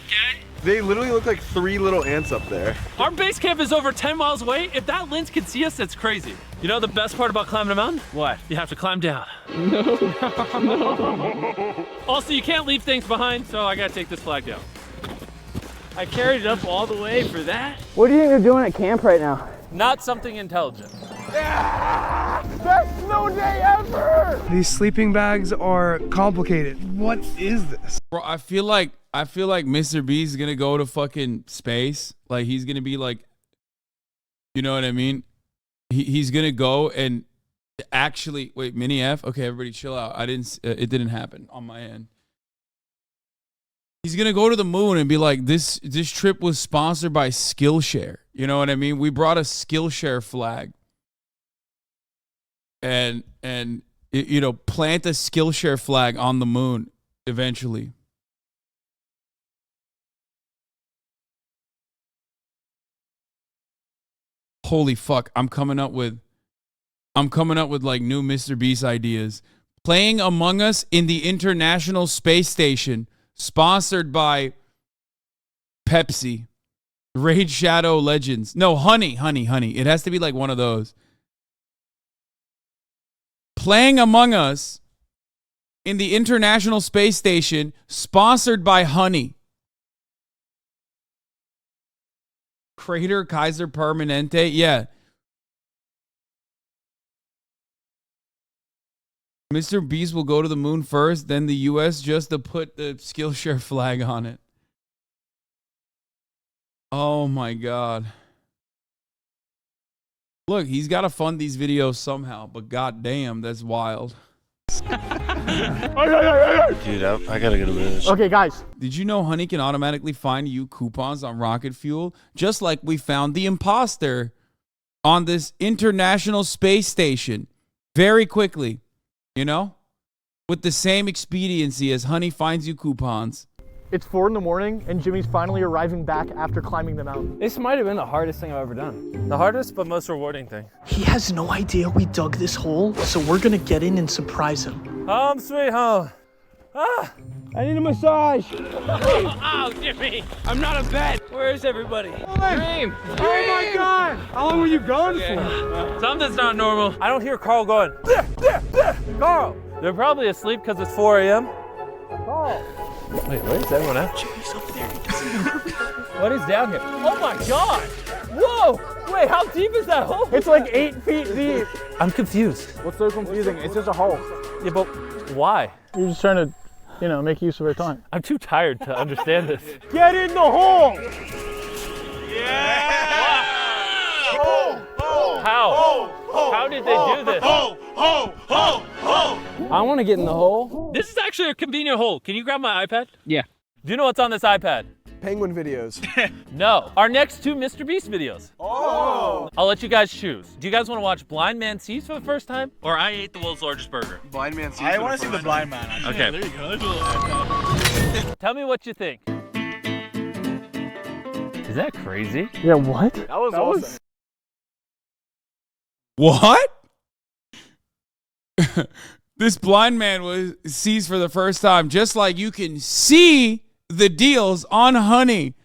Okay. They literally look like 3 little ants up there. Our base camp is over 10 miles away. If that lens could see us, that's crazy. You know the best part about climbing a mountain? What? You have to climb down. No. Also, you can't leave things behind, so I gotta take this flag down. I carried it up all the way for that. What do you think you're doing at camp right now? Not something intelligent. Best snow day ever! These sleeping bags are complicated. What is this? Bro, I feel like Mr. B is gonna go to fucking space. Like he's gonna be like, you know what I mean? He's gonna go and actually wait. Mini F. Okay, everybody, chill out. It didn't happen on my end. He's gonna go to the moon and be like, this trip was sponsored by Skillshare. You know what I mean? We brought a Skillshare flag. And you know, plant a Skillshare flag on the moon eventually. Holy fuck, I'm coming up with like new Mr. Beast ideas. Playing Among Us in the International Space Station, sponsored by Pepsi. Raid Shadow Legends. No, honey. It has to be like one of those. Playing Among Us in the International Space Station, sponsored by Honey. Crater Kaiser Permanente. Yeah. Mr. Beast will go to the moon first, then the US just to put the Skillshare flag on it. Oh my God. Look, he's got to fund these videos somehow, but goddamn, that's wild. Dude, I gotta get a minute. Okay, guys. Did you know Honey can automatically find you coupons on Rocket Fuel? Just like we found the imposter on this International Space Station very quickly, you know? With the same expediency as Honey finds you coupons. It's 4 in the morning and Jimmy's finally arriving back after climbing the mountain. This might have been the hardest thing I've ever done. The hardest but most rewarding thing. He has no idea we dug this hole, so we're gonna get in and surprise him. Home sweet home. Ah, I need a massage. Oh, Jimmy. I'm not a vet. Where is everybody? Dream. Oh my God. How long were you gone for? Something's not normal. I don't hear Carl going, Carl. They're probably asleep because it's 4 a.m. Carl. Wait, where's everyone at? Jimmy's up there. He doesn't know. What is down here? Oh my God. Whoa. Wait, how deep is that hole? It's like 8 feet deep. I'm confused. What's so confusing? It's just a hole. Yeah, but why? You're just trying to, you know, make use of our time. I'm too tired to understand this. Get in the hole! Yeah! How? How did they do this? I want to get in the hole. This is actually a convenient hole. Can you grab my iPad? Yeah. Do you know what's on this iPad? Penguin videos. No. Our next 2 Mr. Beast videos. Oh! I'll let you guys choose. Do you guys want to watch Blind Man Sees for the first time? Or I ate the world's largest burger? Blind man sees. I want to see the blind man. Actually. Okay. There you go. There's a little iPad. Tell me what you think. Is that crazy? Yeah, what? That was awesome. What? This blind man sees for the first time, just like you can see the deals on Honey.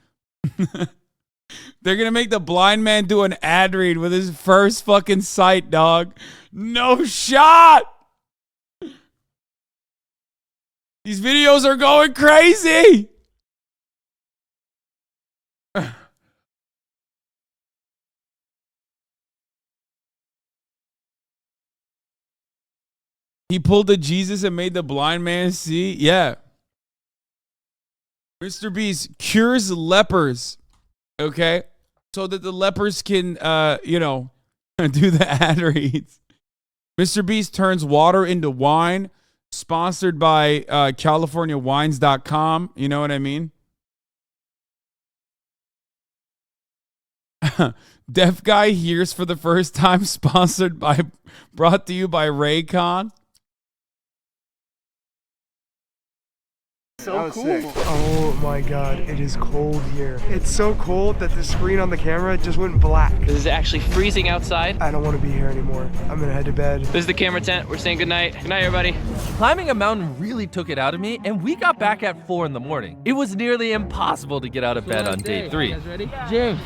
They're gonna make the blind man do an ad read with his first fucking site, dog. No shot. These videos are going crazy. He pulled a Jesus and made the blind man see. Yeah. Mr. Beast cures lepers. Okay. So that the lepers can, you know, do the ad reads. Mr. Beast turns water into wine. Sponsored by CaliforniaWines.com. You know what I mean? Deaf guy hears for the first time. Brought to you by Raycon. So cool. Oh my God, it is cold here. It's so cold that the screen on the camera just went black. This is actually freezing outside. I don't want to be here anymore. I'm gonna head to bed. This is the camera tent. We're saying goodnight. Good night, everybody. Climbing a mountain really took it out of me, and we got back at 4 in the morning. It was nearly impossible to get out of bed on day 3. You guys ready? Jim,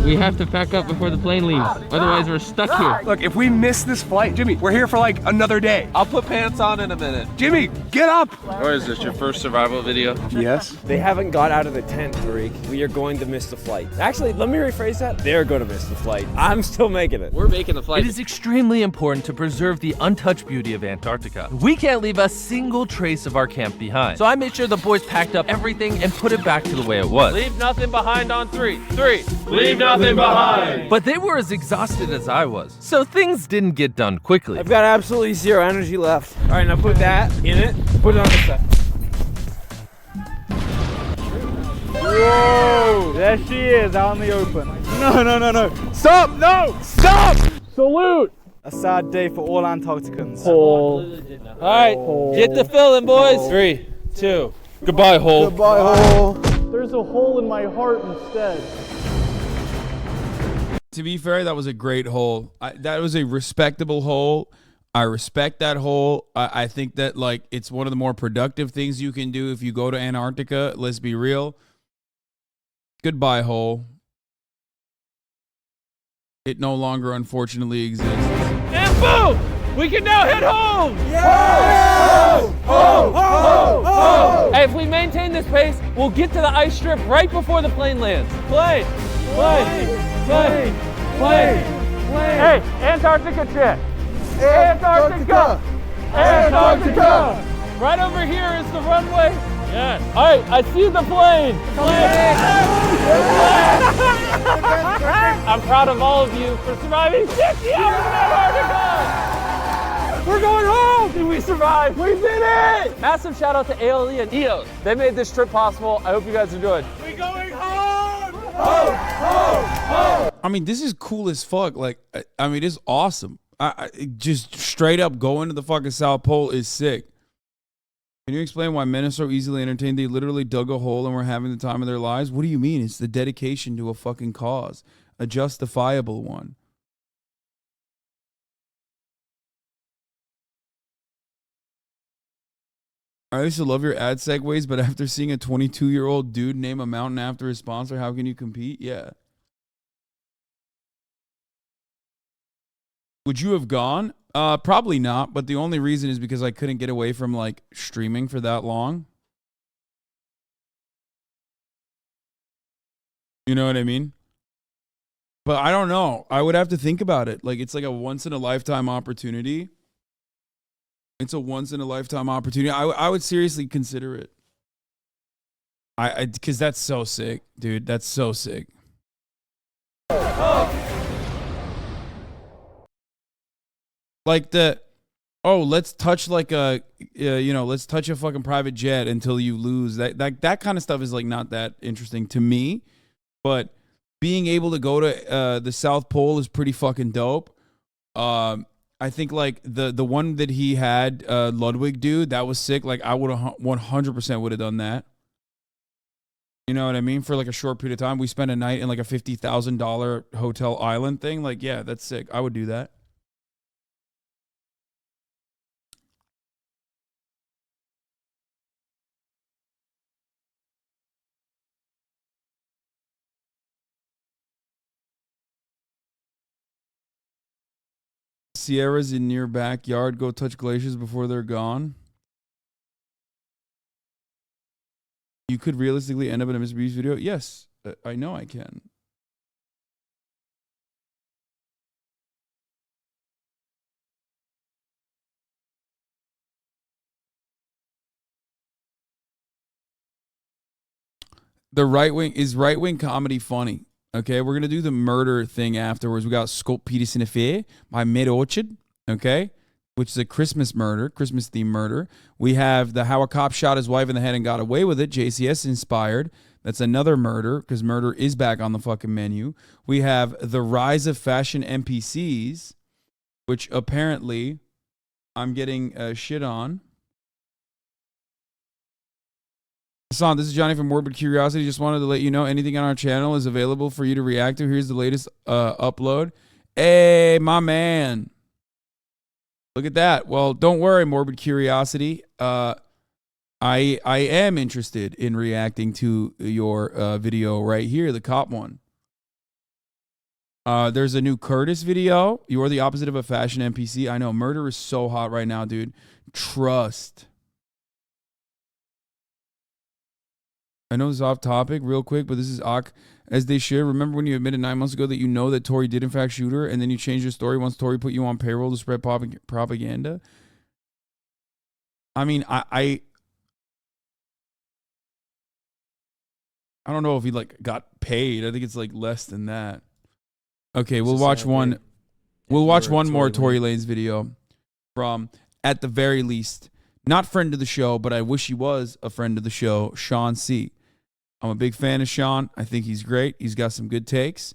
we have to pack up before the plane leaves. Otherwise, we're stuck here. Look, if we miss this flight, Jimmy, we're here for like another day. I'll put pants on in a minute. Jimmy, get up. What is this, your first survival video? Yes. They haven't got out of the tent, Tariq. We are going to miss the flight. Actually, let me rephrase that. They're going to miss the flight. I'm still making it. We're making the flight. It is extremely important to preserve the untouched beauty of Antarctica. We can't leave a single trace of our camp behind. So I made sure the boys packed up everything and put it back to the way it was. Leave nothing behind on 3. 3. Leave nothing behind. But they were as exhausted as I was. So things didn't get done quickly. I've got absolutely 0 energy left. All right, now put that in it. Put it on this side. Whoa! There she is out in the open. No. Stop! No! Stop! Salute! A sad day for all Antarcticans. Hole. All right, get the filling, boys. 3, 2. Goodbye, hole. Goodbye, hole. There's a hole in my heart instead. To be fair, that was a great hole. That was a respectable hole. I respect that hole. I think that like it's one of the more productive things you can do if you go to Antarctica. Let's be real. Goodbye, hole. It no longer, unfortunately, exists. And boom! We can now hit home! Yeah! Ho! Hey, if we maintain this pace, we'll get to the ice strip right before the plane lands. Plane! Hey, Antarctica check! Antarctica! Right over here is the runway. Yes. All right, I see the plane. I'm proud of all of you for surviving 60 hours in Antarctica. We're going home. Did we survive? We did it. Massive shout out to ALE and EOS. They made this trip possible. I hope you guys enjoyed. We're going home. I mean, this is cool as fuck. Like, I mean, it's awesome. I just straight up going to the fucking South Pole is sick. Can you explain why men are so easily entertained? They literally dug a hole and were having the time of their lives. What do you mean? It's the dedication to a fucking cause, a justifiable one. I used to love your ad segues, but after seeing a 22-year-old dude name a mountain after his sponsor, how can you compete? Yeah. Would you have gone? Probably not, but the only reason is because I couldn't get away from like streaming for that long. You know what I mean? But I don't know. I would have to think about it. Like, it's like a once-in-a-lifetime opportunity. It's a once-in-a-lifetime opportunity. I would seriously consider it. Because that's so sick, dude. That's so sick. Like let's touch like let's touch a fucking private jet until you lose. That kind of stuff is like not that interesting to me. But being able to go to the South Pole is pretty fucking dope. I think like the one that he had Ludwig do, that was sick. Like I would 100% would have done that. You know what I mean? For like a short period of time, we spent a night in like a $50,000 hotel island thing. Like, yeah, that's sick. I would do that. Sierras in your backyard, go touch glaciers before they're gone. You could realistically end up in a Mr. Beast video. Yes, I know I can. The right wing comedy funny. Okay, we're gonna do the murder thing afterwards. We got Scope Peterson Affair by Mid Orchard, okay, which is a Christmas murder, Christmas themed murder. We have the How a Cop Shot His Wife in the Head and Got Away with It, JCS inspired. That's another murder because murder is back on the fucking menu. We have The Rise of Fashion NPCs, which apparently I'm getting shit on. Hasan, this is Johnny from Morbid Curiosity. Just wanted to let you know anything on our channel is available for you to react to. Here's the latest upload. Hey, my man. Look at that. Well, don't worry, Morbid Curiosity. I am interested in reacting to your video right here, the cop one. There's a new Curtis video. You are the opposite of a fashion NPC. I know, murder is so hot right now, dude. Trust. I know this is off topic real quick, but this is as they should. Remember when you admitted 9 months ago that you know that Tory did in fact shoot her, and then you changed your story once Tory put you on payroll to spread propaganda? I mean, I don't know if he like got paid. I think it's like less than that. Okay, we'll watch one. We'll watch one more Tory Lanez video from, at the very least, not friend of the show, but I wish he was a friend of the show, Sean C. I'm a big fan of Sean. I think he's great. He's got some good takes.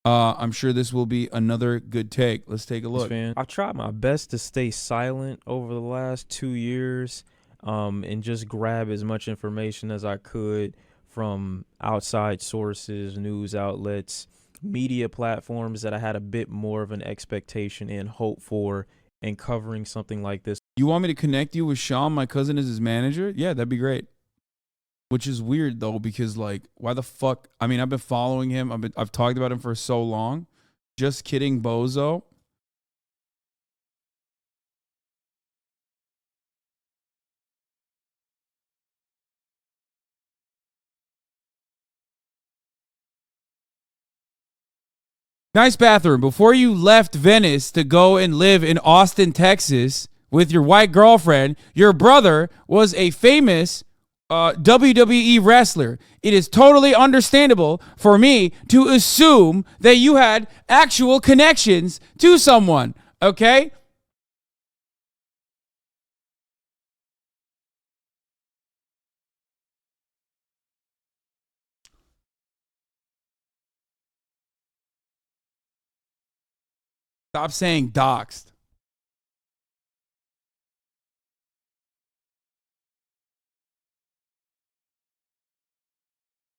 I'm sure this will be another good take. Let's take a look. I've tried my best to stay silent over the last 2 years and just grab as much information as I could from outside sources, news outlets, media platforms that I had a bit more of an expectation and hope for in covering something like this. You want me to connect you with Sean? My cousin is his manager. Yeah, that'd be great. Which is weird though, because like, why the fuck? I mean, I've been following him. I've talked about him for so long. Just kidding, bozo. Nice bathroom. Before you left Venice to go and live in Austin, Texas with your white girlfriend, your brother was a famous WWE wrestler. It is totally understandable for me to assume that you had actual connections to someone, okay? Stop saying doxed.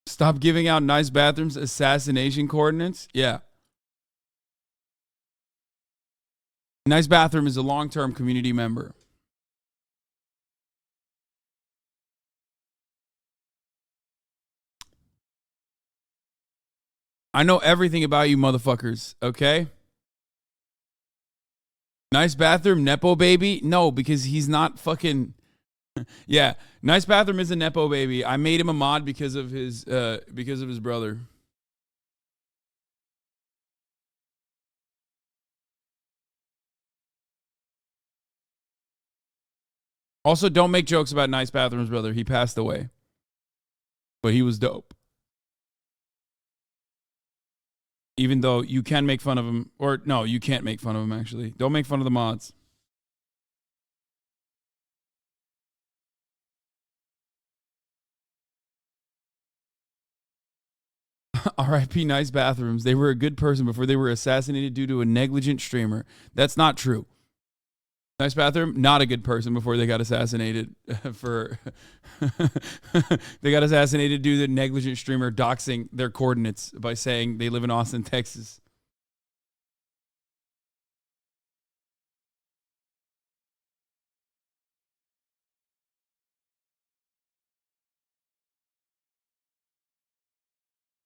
Stop giving out nice bathrooms assassination coordinates. Yeah. Nice bathroom is a long-term community member. I know everything about you motherfuckers, okay? Nice bathroom, Nepo baby? No, because he's not fucking... Yeah, nice bathroom is a Nepo baby. I made him a mod because of his brother. Also, don't make jokes about nice bathrooms, brother. He passed away. But he was dope. Even though you can make fun of him. Or, no, you can't make fun of him, actually. Don't make fun of the mods. R.I.P. nice bathrooms. They were a good person before they were assassinated due to a negligent streamer. That's not true. Nice bathroom, not a good person before they got assassinated for they got assassinated due to the negligent streamer doxing their coordinates by saying they live in Austin, Texas.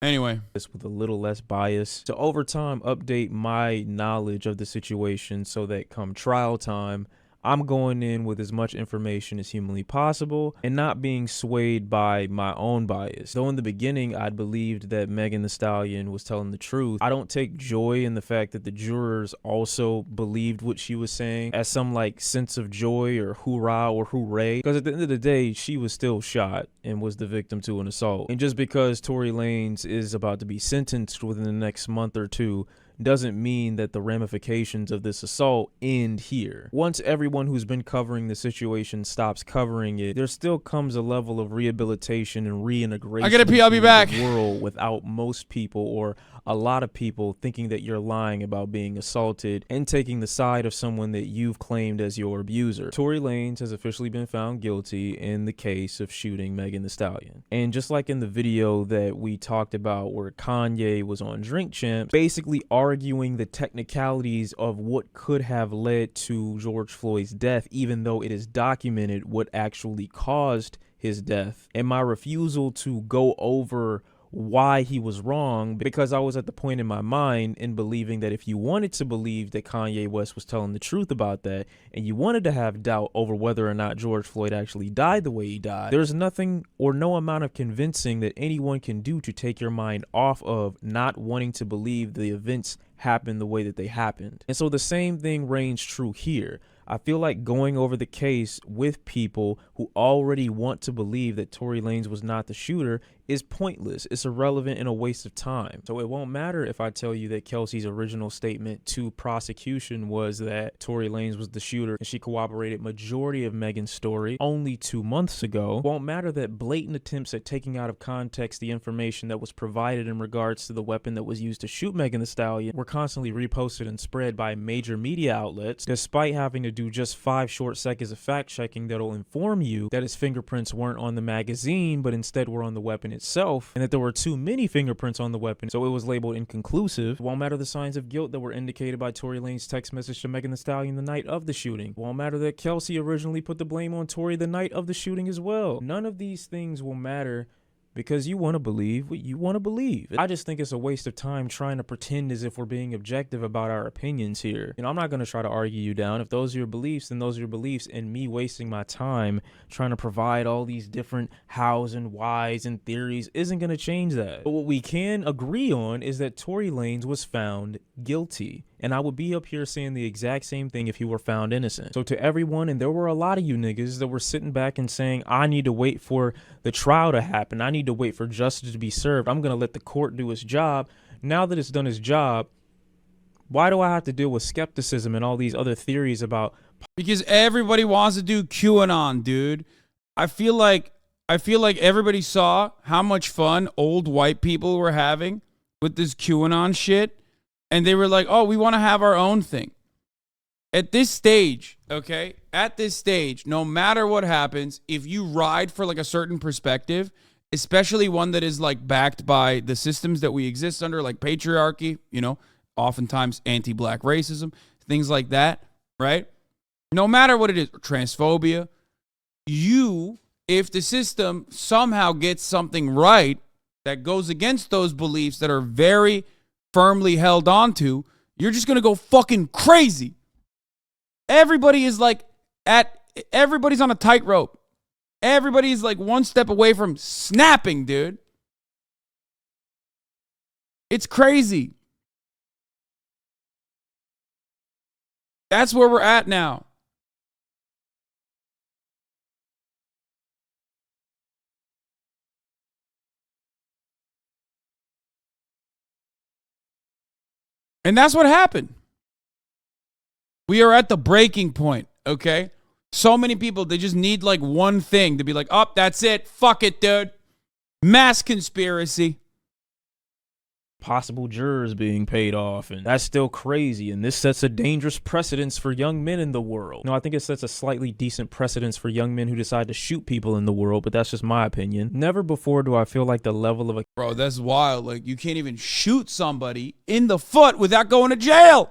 Anyway, this with a little less bias to over time update my knowledge of the situation so that come trial time, I'm going in with as much information as humanly possible and not being swayed by my own bias. Though in the beginning, I'd believed that Megan Thee Stallion was telling the truth, I don't take joy in the fact that the jurors also believed what she was saying as some like sense of joy or hoorah or hooray. Because at the end of the day, she was still shot and was the victim to an assault. And just because Tory Lanez is about to be sentenced within the next month or two doesn't mean that the ramifications of this assault end here. Once everyone who's been covering the situation stops covering it, there still comes a level of rehabilitation and reintegration. I gotta pee, I'll be back. The world without most people or a lot of people thinking that you're lying about being assaulted and taking the side of someone that you've claimed as your abuser. Tory Lanez has officially been found guilty in the case of shooting Megan Thee Stallion. And just like in the video that we talked about where Kanye was on Drink Champs, basically arguing the technicalities of what could have led to George Floyd's death, even though it is documented what actually caused his death. And my refusal to go over why he was wrong, because I was at the point in my mind in believing that if you wanted to believe that Kanye West was telling the truth about that, and you wanted to have doubt over whether or not George Floyd actually died the way he died, there's nothing or no amount of convincing that anyone can do to take your mind off of not wanting to believe the events happened the way that they happened. And so the same thing reigns true here. I feel like going over the case with people who already want to believe that Tory Lanez was not the shooter is pointless. It's irrelevant and a waste of time. So it won't matter if I tell you that Kelsey's original statement to prosecution was that Tory Lanez was the shooter and she corroborated majority of Megan's story only 2 months ago. It won't matter that blatant attempts at taking out of context the information that was provided in regards to the weapon that was used to shoot Megan Thee Stallion were constantly reposted and spread by major media outlets, despite having to do just 5 short seconds of fact checking that'll inform you that his fingerprints weren't on the magazine but instead were on the weapon itself, and that there were too many fingerprints on the weapon, so it was labeled inconclusive. It won't matter the signs of guilt that were indicated by Tory Lanez's text message to Megan Thee Stallion the night of the shooting. It won't matter that Kelsey originally put the blame on Tory the night of the shooting as well. None of these things will matter because you want to believe what you want to believe. I just think it's a waste of time trying to pretend as if we're being objective about our opinions here. You know, I'm not going to try to argue you down. If those are your beliefs, then those are your beliefs, and me wasting my time trying to provide all these different hows and whys and theories isn't going to change that. But what we can agree on is that Tory Lanez was found guilty. And I would be up here saying the exact same thing if he were found innocent. So to everyone, and there were a lot of you niggas that were sitting back and saying, I need to wait for the trial to happen. I need to wait for justice to be served. I'm going to let the court do its job. Now that it's done its job, why do I have to deal with skepticism and all these other theories about... Because everybody wants to do QAnon, dude. I feel like everybody saw how much fun old white people were having with this QAnon shit. And they were like, oh, we want to have our own thing. At this stage, okay, at this stage, no matter what happens, if you ride for like a certain perspective, especially one that is like backed by the systems that we exist under, like patriarchy, you know, oftentimes anti-black racism, things like that, right? No matter what it is, transphobia, if the system somehow gets something right, that goes against those beliefs that are very firmly held onto, you're just going to go fucking crazy. Everybody is like everybody's on a tightrope. Everybody's like one step away from snapping, dude. It's crazy. That's where we're at now. And that's what happened. We are at the breaking point, okay? So many people, they just need like one thing to be like, oh, that's it. Fuck it, dude. Mass conspiracy. Possible jurors being paid off, and that's still crazy, and this sets a dangerous precedence for young men in the world. No, I think it sets a slightly decent precedence for young men who decide to shoot people in the world, but that's just my opinion. Never before do I feel like the level of Bro, that's wild. Like, you can't even shoot somebody in the foot without going to jail.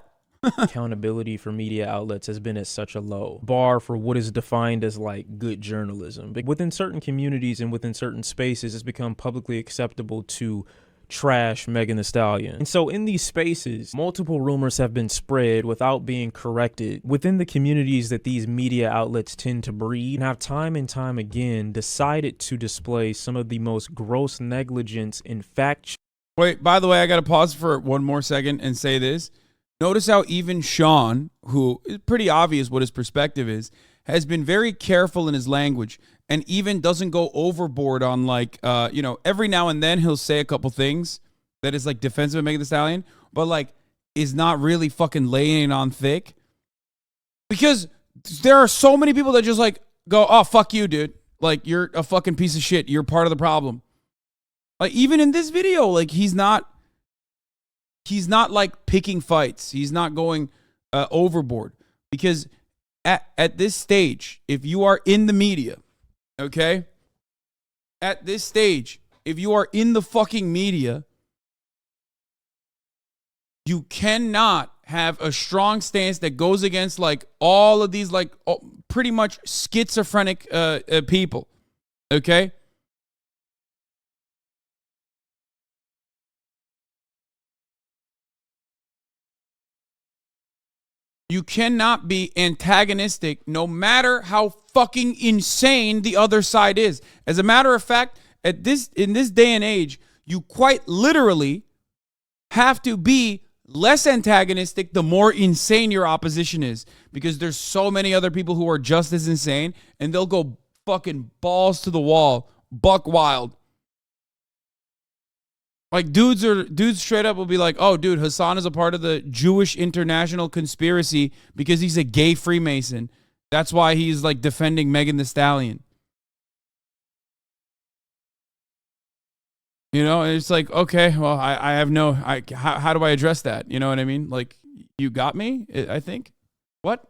accountability for media outlets has been at such a low bar for what is defined as like good journalism. But within certain communities and within certain spaces, it's become publicly acceptable to trash Megan Thee Stallion. And so in these spaces, multiple rumors have been spread without being corrected within the communities that these media outlets tend to breed, and have time and time again decided to display some of the most gross negligence in fact. Wait, by the way, I got to pause for one more second and say this. Notice how even Sean, who is pretty obvious what his perspective is, has been very careful in his language and even doesn't go overboard on like, every now and then he'll say a couple things that is like defensive of Megan Thee Stallion, but like is not really fucking laying it on thick. Because there are so many people that just like go, oh, fuck you, dude. Like, you're a fucking piece of shit. You're part of the problem. Like, even in this video, like, he's not like picking fights. He's not going overboard. Because at this stage, if you are in the media, okay? At this stage, if you are in the fucking media, you cannot have a strong stance that goes against like all of these like pretty much schizophrenic people, okay? You cannot be antagonistic no matter how fucking insane the other side is. As a matter of fact, in this day and age, you quite literally have to be less antagonistic the more insane your opposition is, because there's so many other people who are just as insane and they'll go fucking balls to the wall, buck wild. Like, dudes straight up will be like, oh, dude, Hasan is a part of the Jewish international conspiracy because he's a gay Freemason. That's why he's, like, defending Megan Thee Stallion. You know, it's like, okay, well, I have no, how do I address that? You know what I mean? Like, you got me, I think. What?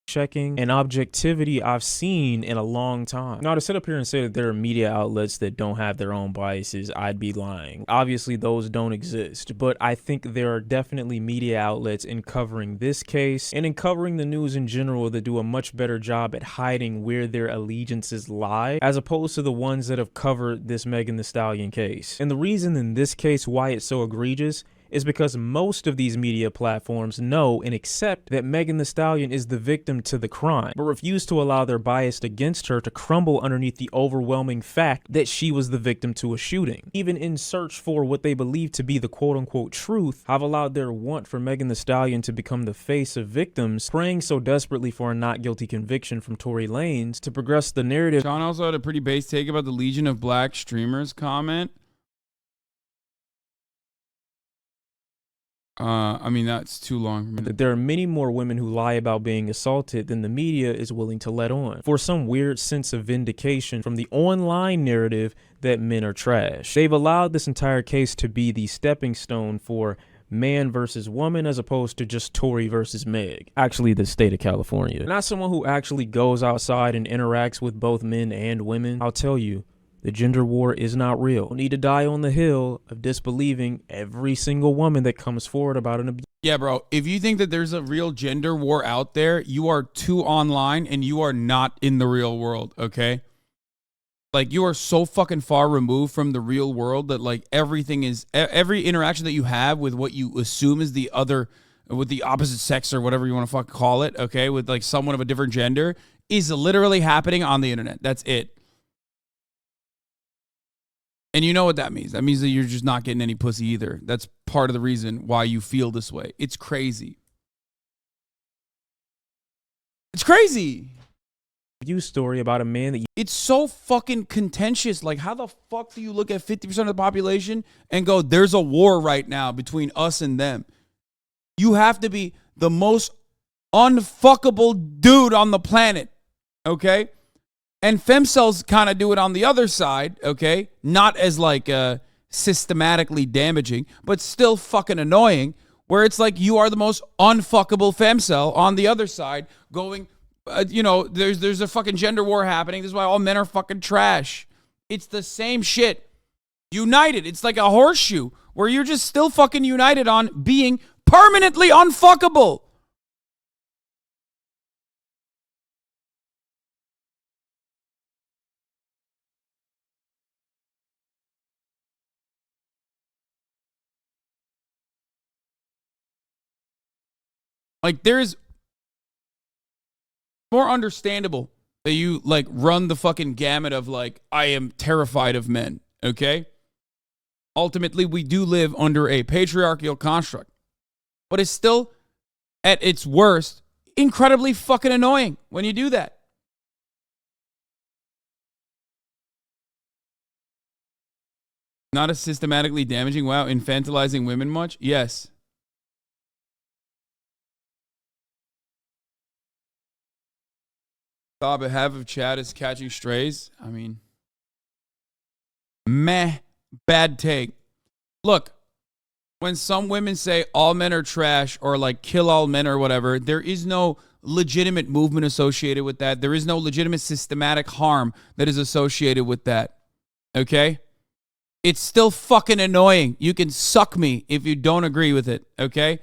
Checking and objectivity I've seen in a long time. Now, to sit up here and say that there are media outlets that don't have their own biases, I'd be lying. Obviously, those don't exist, but I think there are definitely media outlets in covering this case and in covering the news in general that do a much better job at hiding where their allegiances lie, as opposed to the ones that have covered this Megan Thee Stallion case. And the reason in this case why it's so egregious is because most of these media platforms know and accept that Megan Thee Stallion is the victim to the crime, but refuse to allow their bias against her to crumble underneath the overwhelming fact that she was the victim to a shooting. Even in search for what they believe to be the quote-unquote truth, have allowed their want for Megan Thee Stallion to become the face of victims, praying so desperately for a not guilty conviction from Tory Lanez to progress the narrative. Sean also had a pretty base take about the Legion of Black Streamers comment. I mean, that's too long. There are many more women who lie about being assaulted than the media is willing to let on, for some weird sense of vindication from the online narrative that men are trash. They've allowed this entire case to be the stepping stone for man versus woman, as opposed to just Tory versus Meg. Actually, the state of California. Not someone who actually goes outside and interacts with both men and women. I'll tell you, the gender war is not real. You need to die on the hill of disbelieving every single woman that comes forward about an abuse. Yeah, bro, if you think that there's a real gender war out there, you are too online and you are not in the real world, okay? Like, you are so fucking far removed from the real world that, like, everything is, every interaction that you have with what you assume is the other, with the opposite sex or whatever you want to fucking call it, okay, with, like, someone of a different gender, is literally happening on the internet. That's it. And you know what that means. That means that you're just not getting any pussy either. That's part of the reason why you feel this way. It's crazy. It's crazy. Story about a man that it's so fucking contentious. Like, how the fuck do you look at 50% of the population and go, there's a war right now between us and them? You have to be the most unfuckable dude on the planet, okay? And femcells kind of do it on the other side, okay? Not as, like, systematically damaging, but still fucking annoying, where it's like you are the most unfuckable femcell on the other side going, you know, there's a fucking gender war happening. This is why all men are fucking trash. It's the same shit. United. It's like a horseshoe where you're just still fucking united on being permanently unfuckable. Like, there's more understandable that you, like, run the fucking gamut of, like, I am terrified of men, okay? Ultimately, we do live under a patriarchal construct, but it's still, at its worst, incredibly fucking annoying when you do that. Not as systematically damaging. Wow, infantilizing women much? Yes. Thought half of Chad is catching strays. I mean, meh, bad take. Look, when some women say all men are trash or like kill all men or whatever, there is no legitimate movement associated with that. There is no legitimate systematic harm that is associated with that. Okay? It's still fucking annoying. You can suck me if you don't agree with it. Okay?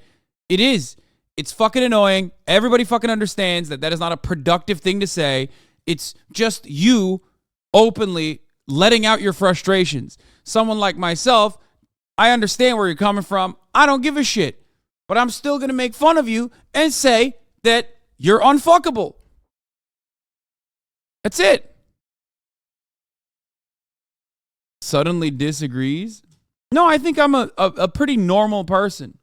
It is. It's fucking annoying. Everybody fucking understands that that is not a productive thing to say. It's just you openly letting out your frustrations. Someone like myself, I understand where you're coming from. I don't give a shit. But I'm still going to make fun of you and say that you're unfuckable. That's it. Suddenly disagrees? No, I think I'm a pretty normal person.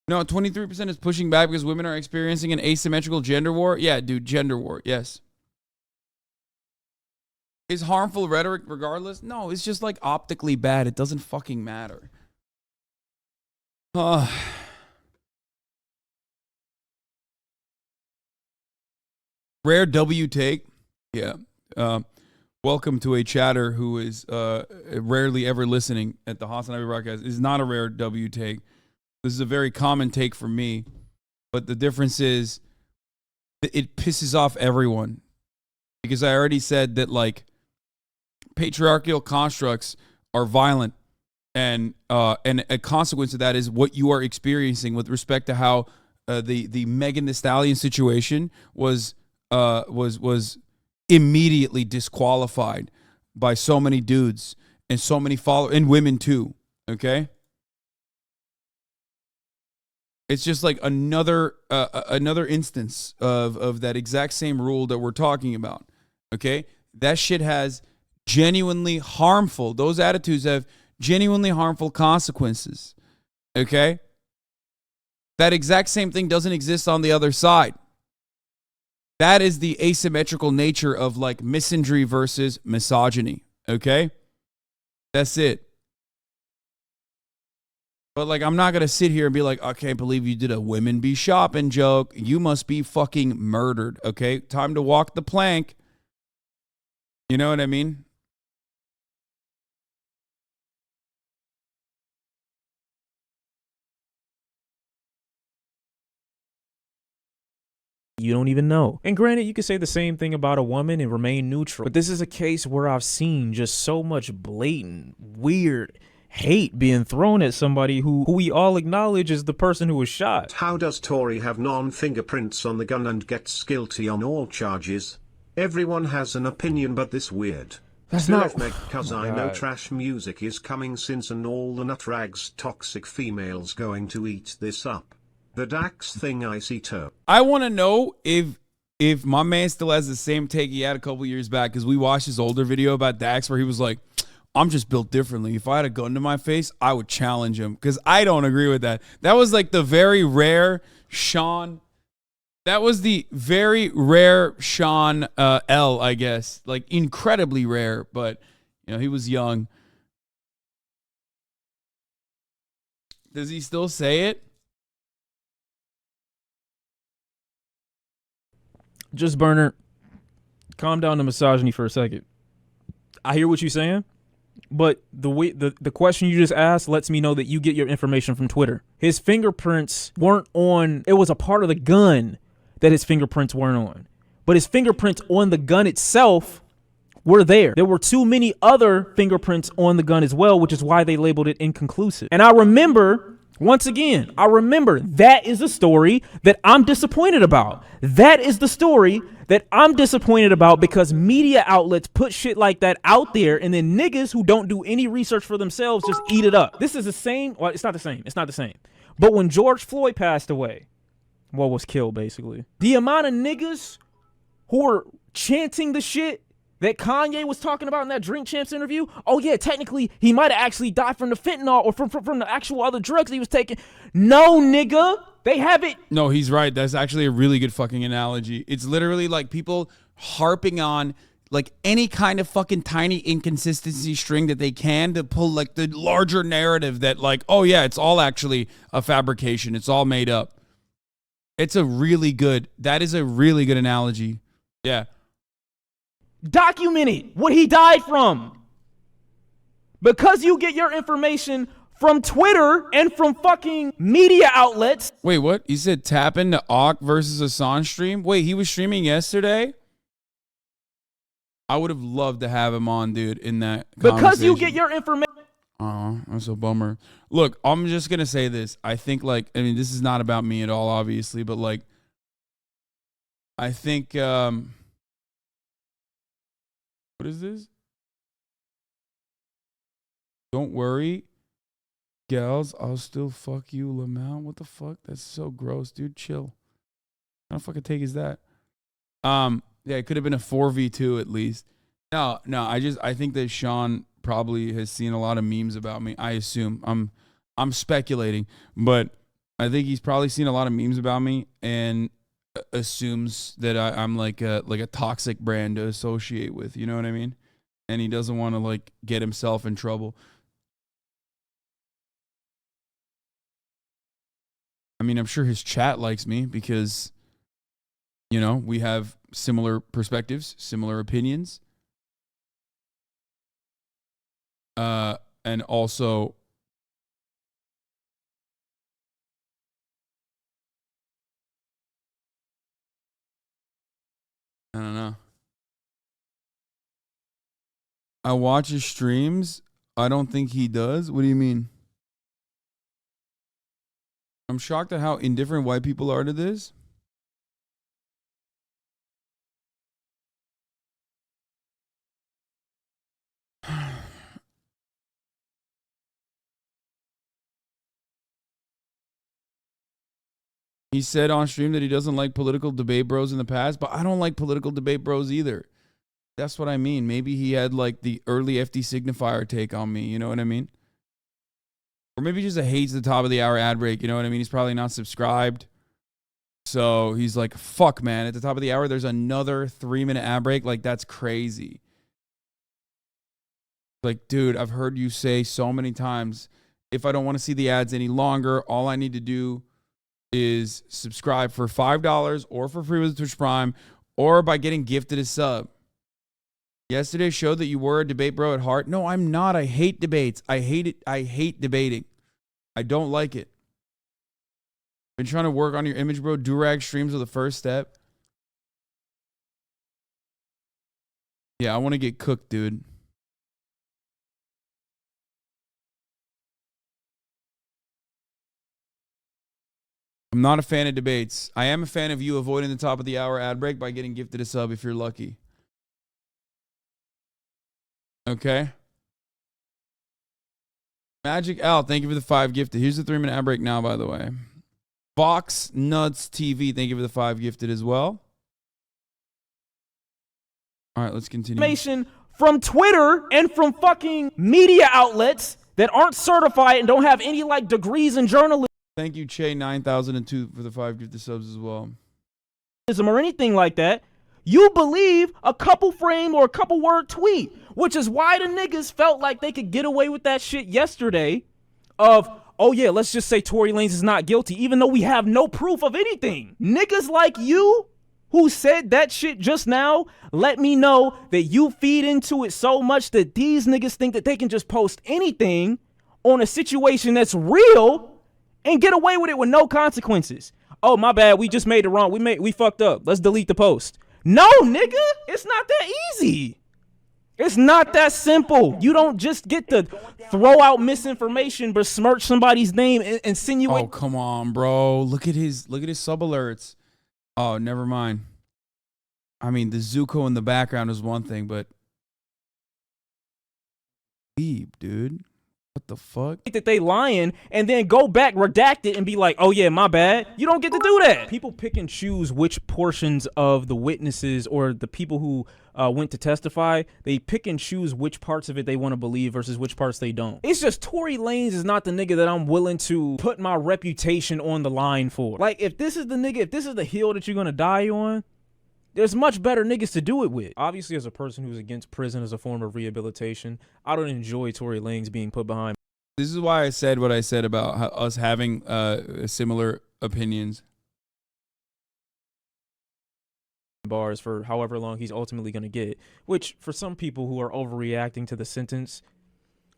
No, 23% is pushing back because women are experiencing an asymmetrical gender war. Yeah, dude, gender war. Yes. Is harmful rhetoric regardless? No, it's just like optically bad. It doesn't fucking matter. Rare W take. Yeah. Welcome to a chatter who is rarely ever listening at the HasanAbi broadcast. Is not a rare W take. This is a very common take for me, but the difference is it pisses off everyone because I already said that, like, patriarchal constructs are violent, and a consequence of that is what you are experiencing with respect to how the Megan Thee Stallion situation was immediately disqualified by so many dudes and so many followers and women too. Okay. It's just like another instance of that exact same rule that we're talking about. Okay? That shit has genuinely harmful, those attitudes have genuinely harmful consequences. Okay? That exact same thing doesn't exist on the other side. That is the asymmetrical nature of, like, misandry versus misogyny. Okay? That's it. But, like, I'm not going to sit here and be like, I can't believe you did a women be shopping joke. You must be fucking murdered, okay? Time to walk the plank. You know what I mean? You don't even know. And granted, you could say the same thing about a woman and remain neutral. But this is a case where I've seen just so much blatant, weird, hate being thrown at somebody who we all acknowledge is the person who was shot. How does Tory have non-fingerprints on the gun and gets guilty on all charges? Everyone has an opinion, but this weird. That's not. Cause I know trash music is coming since and all the nutrags toxic females going to eat this up. The Dax thing I see too. I want to know if my man still has the same take he had a couple years back, because we watched his older video about Dax where he was like, I'm just built differently. If I had a gun to my face, I would challenge him, because I don't agree with that. That was like the very rare Sean. That was the very rare Sean L, I guess. Like incredibly rare, but you know, he was young. Does he still say it? Just Burner, calm down the misogyny for a second. I hear what you're saying, but the way the question you just asked lets me know that you get your information from Twitter. His fingerprints weren't on. It was a part of the gun that his fingerprints weren't on, but his fingerprints on the gun itself were there. There were too many other fingerprints on the gun as well, which is why they labeled it inconclusive. And I remember. Once again, I remember that is a story that I'm disappointed about. That is the story that I'm disappointed about, because media outlets put shit like that out there, and then niggas who don't do any research for themselves just eat it up. This is the same. Well, it's not the same. It's not the same. But when George Floyd passed away, well, was killed basically, the amount of niggas who were chanting the shit that Kanye was talking about in that Drink Champs interview. Oh yeah, technically he might have actually died from the fentanyl or from the actual other drugs he was taking. No, nigga, they have it. No, he's right. That's actually a really good fucking analogy. It's literally like people harping on like any kind of fucking tiny inconsistency string that they can to pull like the larger narrative that like, oh yeah, it's all actually a fabrication. It's all made up. That is a really good analogy. Yeah. Documented what he died from. Because you get your information from Twitter and from fucking media outlets. Wait, what? You said tap into Auk versus Hasan stream? Wait, he was streaming yesterday? I would have loved to have him on, dude, in that because you get your information. Oh, that's a bummer. Look, I'm just going to say this. I think, like, I mean, this is not about me at all, obviously, but, like, I think, what is this? Don't worry, gals, I'll still fuck you, Lamau. What the fuck? That's so gross, dude. Chill. How the fucking take is that? Yeah, it could have been a 4v2 at least. No, I think that Sean probably has seen a lot of memes about me. I assume. I'm speculating, but I think he's probably seen a lot of memes about me and assumes that I'm like a toxic brand to associate with, you know what I mean? And he doesn't want to like get himself in trouble. I mean, I'm sure his chat likes me because, you know, we have similar perspectives, similar opinions. And also, I don't know. I watch his streams. I don't think he does. What do you mean? I'm shocked at how indifferent white people are to this. He said on stream that he doesn't like political debate bros in the past, but I don't like political debate bros either. That's what I mean. Maybe he had like the early FD signifier take on me. You know what I mean? Or maybe he just hates the top of the hour ad break. You know what I mean? He's probably not subscribed. So he's like, fuck, man. At the top of the hour, there's another 3-minute ad break. Like, that's crazy. Like, dude, I've heard you say so many times, if I don't want to see the ads any longer, all I need to do is subscribe for $5 or for free with Twitch Prime or by getting gifted a sub. Yesterday showed that you were a debate bro at heart. No, I'm not. I hate debates. I hate it. I hate debating. I don't like it. Been trying to work on your image, bro. Durag streams are the first step. Yeah, I want to get cooked, dude. I'm not a fan of debates. I am a fan of you avoiding the top of the hour ad break by getting gifted a sub if you're lucky. Okay. Magic Al, thank you for the 5 gifted. Here's the 3-minute ad break now, by the way. Fox Nuts TV, thank you for the 5 gifted as well. All right, let's continue. Information from Twitter and from fucking media outlets that aren't certified and don't have any like degrees in journalism. Thank you, Che 9002 for the 5 gifted subs as well. Or anything like that. You believe a couple frame or a couple word tweet, which is why the niggas felt like they could get away with that shit yesterday of, oh yeah, let's just say Tory Lanez is not guilty, even though we have no proof of anything. Niggas like you who said that shit just now, let me know that you feed into it so much that these niggas think that they can just post anything on a situation that's real and get away with it with no consequences. Oh, my bad, we just made it wrong. We fucked up. Let's delete the post. No, nigga, it's not that easy. It's not that simple. You don't just get to throw out misinformation, besmirch somebody's name, and insinuate. Oh, come on, bro. Look at his sub alerts. Oh, never mind. I mean, the Zuko in the background is one thing, but dude. What the fuck? That they lying and then go back, redact it, and be like, oh yeah, my bad. You don't get to do that. People pick and choose which portions of the witnesses or the people who went to testify, they pick and choose which parts of it they want to believe versus which parts they don't. It's just Tory Lanez is not the nigga that I'm willing to put my reputation on the line for. Like, if this is the nigga, if this is the hill that you're gonna die on, there's much better niggas to do it with. Obviously, as a person who's against prison as a form of rehabilitation, I don't enjoy Tory Lanez being put behind. This is why I said what I said about us having similar opinions. Bars for however long he's ultimately going to get, which for some people who are overreacting to the sentence,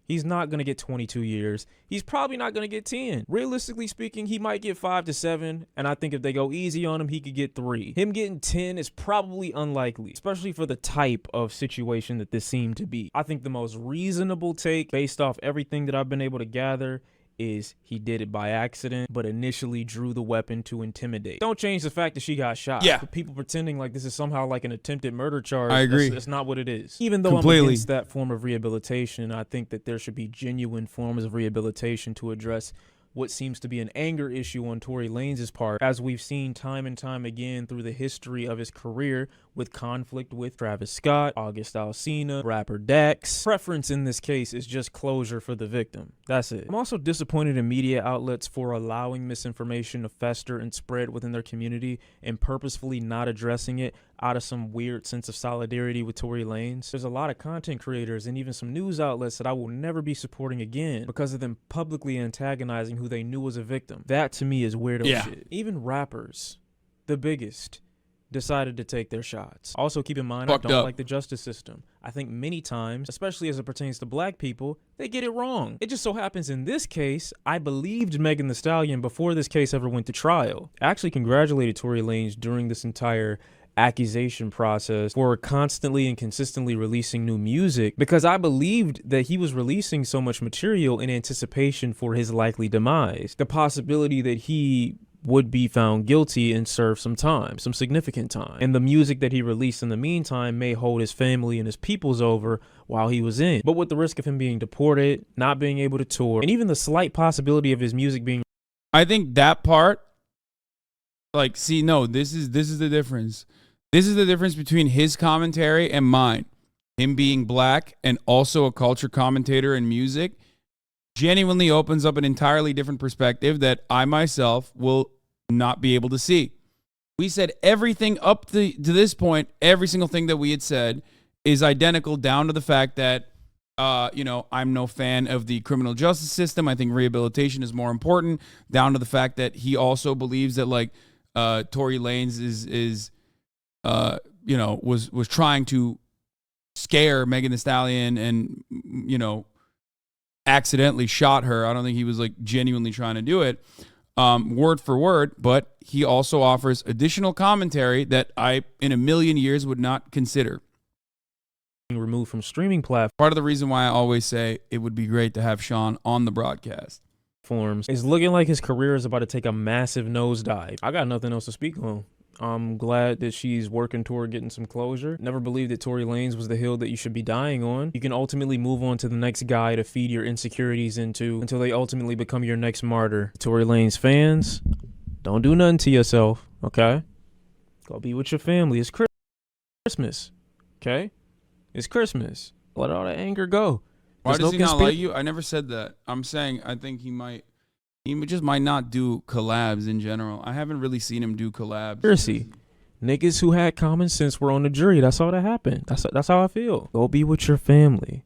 he's not going to get 22 years. He's probably not going to get 10. Realistically speaking, he might get 5 to 7, and I think if they go easy on him, he could get 3. Him getting 10 is probably unlikely, especially for the type of situation that this seemed to be. I think the most reasonable take, based off everything that I've been able to gather, is he did it by accident, but initially drew the weapon to intimidate. Don't change the fact that she got shot. Yeah. For people pretending like this is somehow like an attempted murder charge, I agree. That's not what it is. Even though I'm against that form of rehabilitation, I think that there should be genuine forms of rehabilitation to address what seems to be an anger issue on Tory Lanez's part, as we've seen time and time again through the history of his career with conflict with Travis Scott, August Alsina, rapper Dax. Preference in this case is just closure for the victim. That's it. I'm also disappointed in media outlets for allowing misinformation to fester and spread within their community and purposefully not addressing it out of some weird sense of solidarity with Tory Lanez. There's a lot of content creators and even some news outlets that I will never be supporting again because of them publicly antagonizing who they knew was a victim. That to me is weirdo shit. Even rappers, the biggest, decided to take their shots. Also keep in mind, I don't like the justice system. I think many times, especially as it pertains to black people, they get it wrong. It just so happens in this case, I believed Megan Thee Stallion before this case ever went to trial. I actually congratulated Tory Lanez during this entire accusation process for constantly and consistently releasing new music because I believed that he was releasing so much material in anticipation for his likely demise. The possibility that he would be found guilty and serve some time, some significant time. And the music that he released in the meantime may hold his family and his peoples over while he was in. But with the risk of him being deported, not being able to tour, and even the slight possibility of his music being... I think that part, like, see, no, this is the difference. This is the difference between his commentary and mine. Him being black and also a culture commentator in music genuinely opens up an entirely different perspective that I myself will not be able to see. We said everything up to this point, every single thing that we had said is identical down to the fact that, I'm no fan of the criminal justice system. I think rehabilitation is more important, down to the fact that he also believes that, like, Tory Lanez was trying to scare Megan Thee Stallion and, accidentally shot her. I don't think he was, like, genuinely trying to do it, word for word, but he also offers additional commentary that I, in a million years, would not consider. Removed from streaming platforms. Part of the reason why I always say it would be great to have Sean on the broadcast platforms. It's looking like his career is about to take a massive nosedive. I got nothing else to speak on. I'm glad that she's working toward getting some closure. Never believed that Tory Lanez was the hill that you should be dying on. You can ultimately move on to the next guy to feed your insecurities into until they ultimately become your next martyr. Tory Lanez fans, don't do nothing to yourself, okay? Go be with your family. It's Christmas, okay? It's Christmas. Let all that anger go. Why does he not like you? I never said that. I'm saying I think he just might not do collabs in general. I haven't really seen him do collabs. Conspiracy. Niggas who had common sense were on the jury. That's all that happened. That's how I feel. Go be with your family.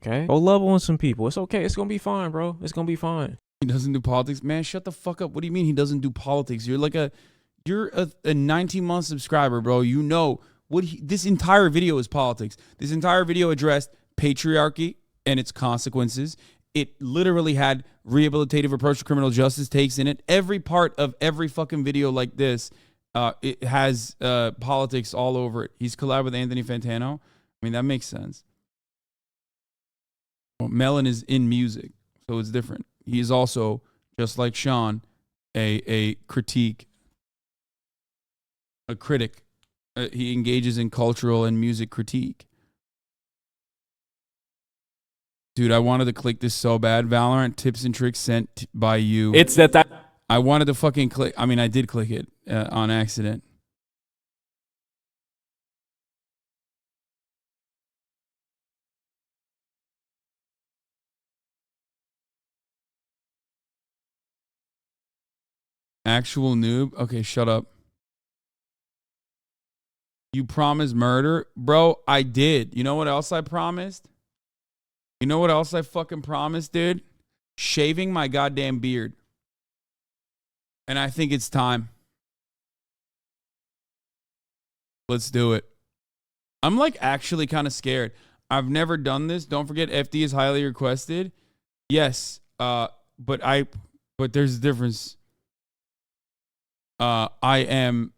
Okay? Go love on some people. It's okay. It's gonna be fine, bro. It's gonna be fine. He doesn't do politics. Man, shut the fuck up. What do you mean he doesn't do politics? You're a 19-month subscriber, bro. You know this entire video is politics. This entire video addressed patriarchy and its consequences. It literally had rehabilitative approach to criminal justice takes in it. Every part of every fucking video like this, it has politics all over it. He's collabed with Anthony Fantano. I mean, that makes sense. Well, Melon is in music, so it's different. He is also, just like Sean, a critic. He engages in cultural and music critique. Dude, I wanted to click this so bad. Valorant tips and tricks sent by you. It's that I wanted to fucking click. I mean, I did click it on accident. Actual noob? Okay, shut up. You promised murder? Bro, I did. You know what else I promised? You know what else I fucking promised, dude? Shaving my goddamn beard. And I think it's time. Let's do it. I'm like actually kind of scared. I've never done this. Don't forget FD is highly requested. Yes. But there's a difference. I am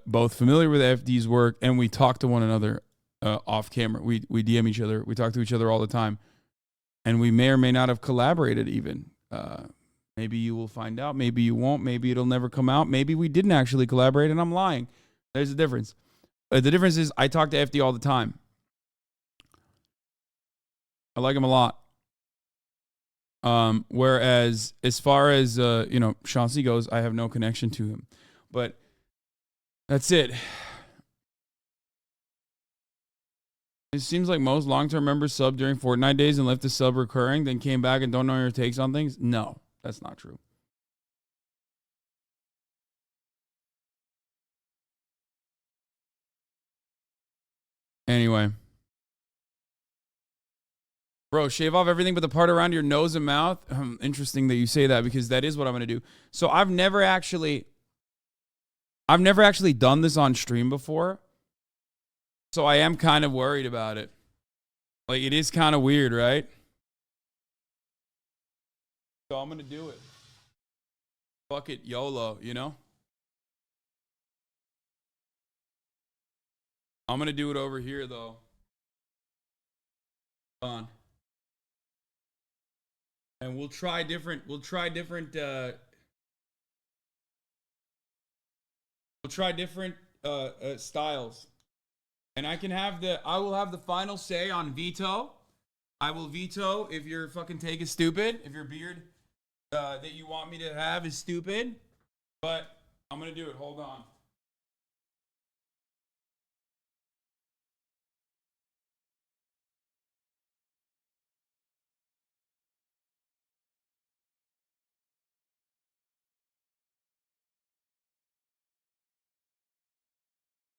both familiar with FD's work and we talk to one another off camera. We DM each other. We talk to each other all the time. And we may or may not have collaborated even. Maybe you will find out. Maybe you won't. Maybe it'll never come out. Maybe we didn't actually collaborate and I'm lying. There's a difference. The difference is I talk to FD all the time. I like him a lot. Whereas as far as, Chauncey goes, I have no connection to him. But that's it. It seems like most long-term members sub during Fortnite days and left the sub recurring, then came back and don't know your takes on things. No, that's not true. Anyway. Bro, shave off everything but the part around your nose and mouth. Interesting that you say that because that is what I'm going to do. So I've never actually done this on stream before. So I am kind of worried about it. Like, it is kind of weird, right? So I'm going to do it. Fuck it, YOLO, you know? I'm going to do it over here, though. Hold on. And we'll try different styles. And I will have the final say on veto. I will veto if your fucking take is stupid, if your beard that you want me to have is stupid. But I'm going to do it. Hold on.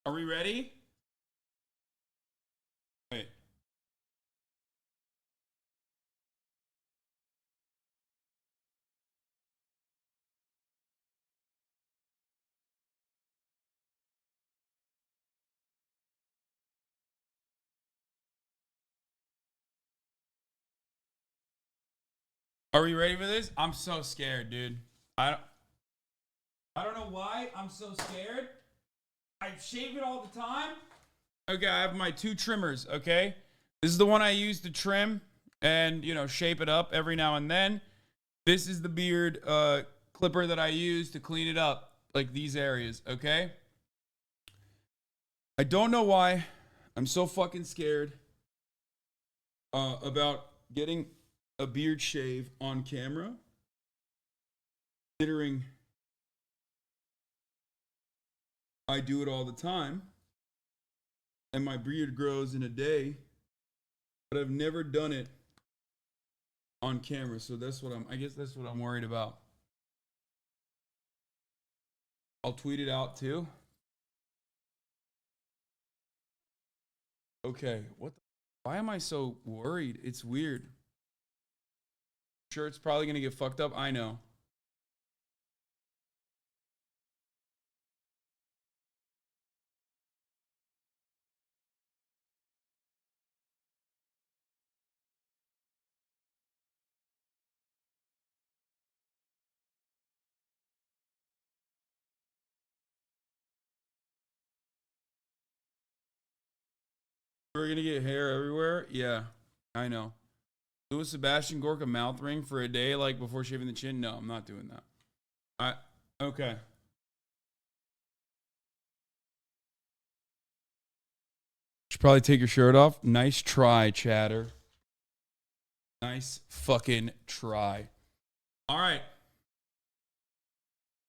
Are we ready? Wait. Are we ready for this? I'm so scared, dude. I don't know why I'm so scared. I shave it all the time. Okay, I have my two trimmers, okay? This is the one I use to trim and, shape it up every now and then. This is the beard clipper that I use to clean it up, like these areas, okay? I don't know why I'm so fucking scared about getting a beard shave on camera, considering I do it all the time and my beard grows in a day, but I've never done it on camera. So that's what I guess that's what I'm worried about. I'll tweet it out too. Okay, why am I so worried? It's weird. Sure, it's probably gonna get fucked up. I know. We're gonna get hair everywhere. Yeah, I know. Louis Sebastian Gorka mouth ring for a day, like before shaving the chin. No, I'm not doing that. Okay. Should probably take your shirt off. Nice try, chatter. Nice fucking try. All right.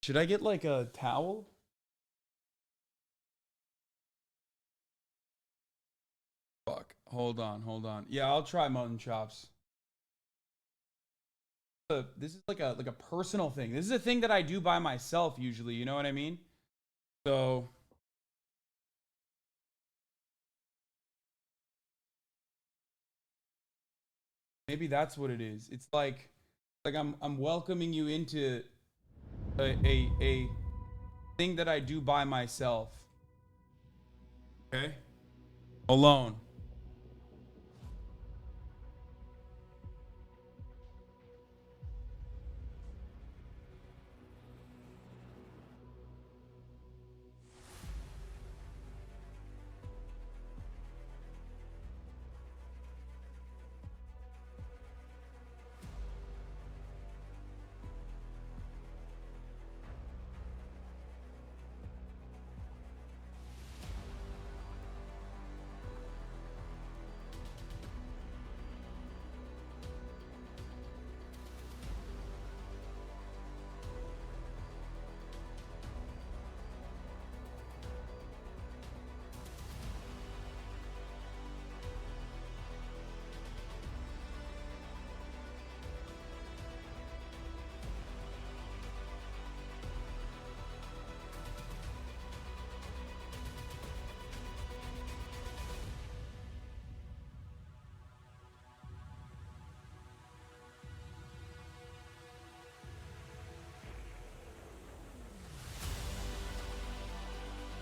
Should I get like a towel? Fuck. Hold on. Yeah, I'll try mutton chops. This is like a personal thing. This is a thing that I do by myself usually, you know what I mean? So maybe that's what it is. It's like I'm welcoming you into a thing that I do by myself. Okay? Alone.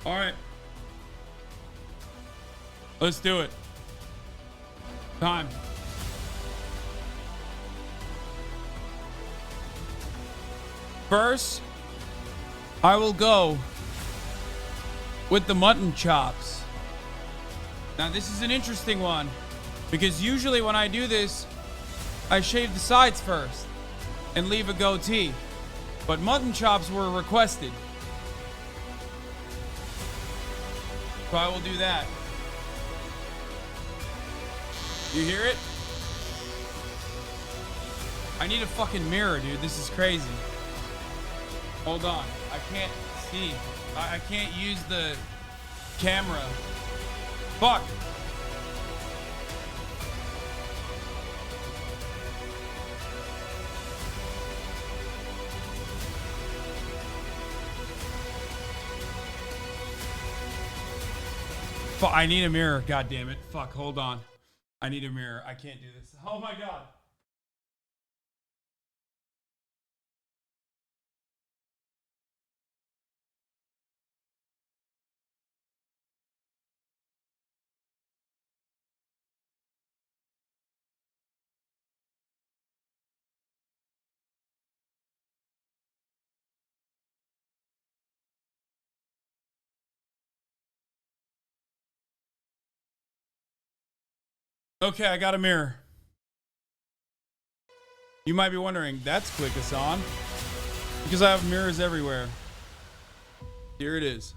All right. Let's do it. Time. First, I will go with the mutton chops. Now, this is an interesting one because usually when I do this, I shave the sides first and leave a goatee. But mutton chops were requested. So I will do that. You hear it? I need a fucking mirror, dude. This is crazy. Hold on. I can't see. I can't use the camera. Fuck. I need a mirror. God damn it. Fuck. Hold on. I need a mirror. I can't do this. Oh my God. Okay, I got a mirror. You might be wondering, that's quick, Hasan. Because I have mirrors everywhere. Here it is.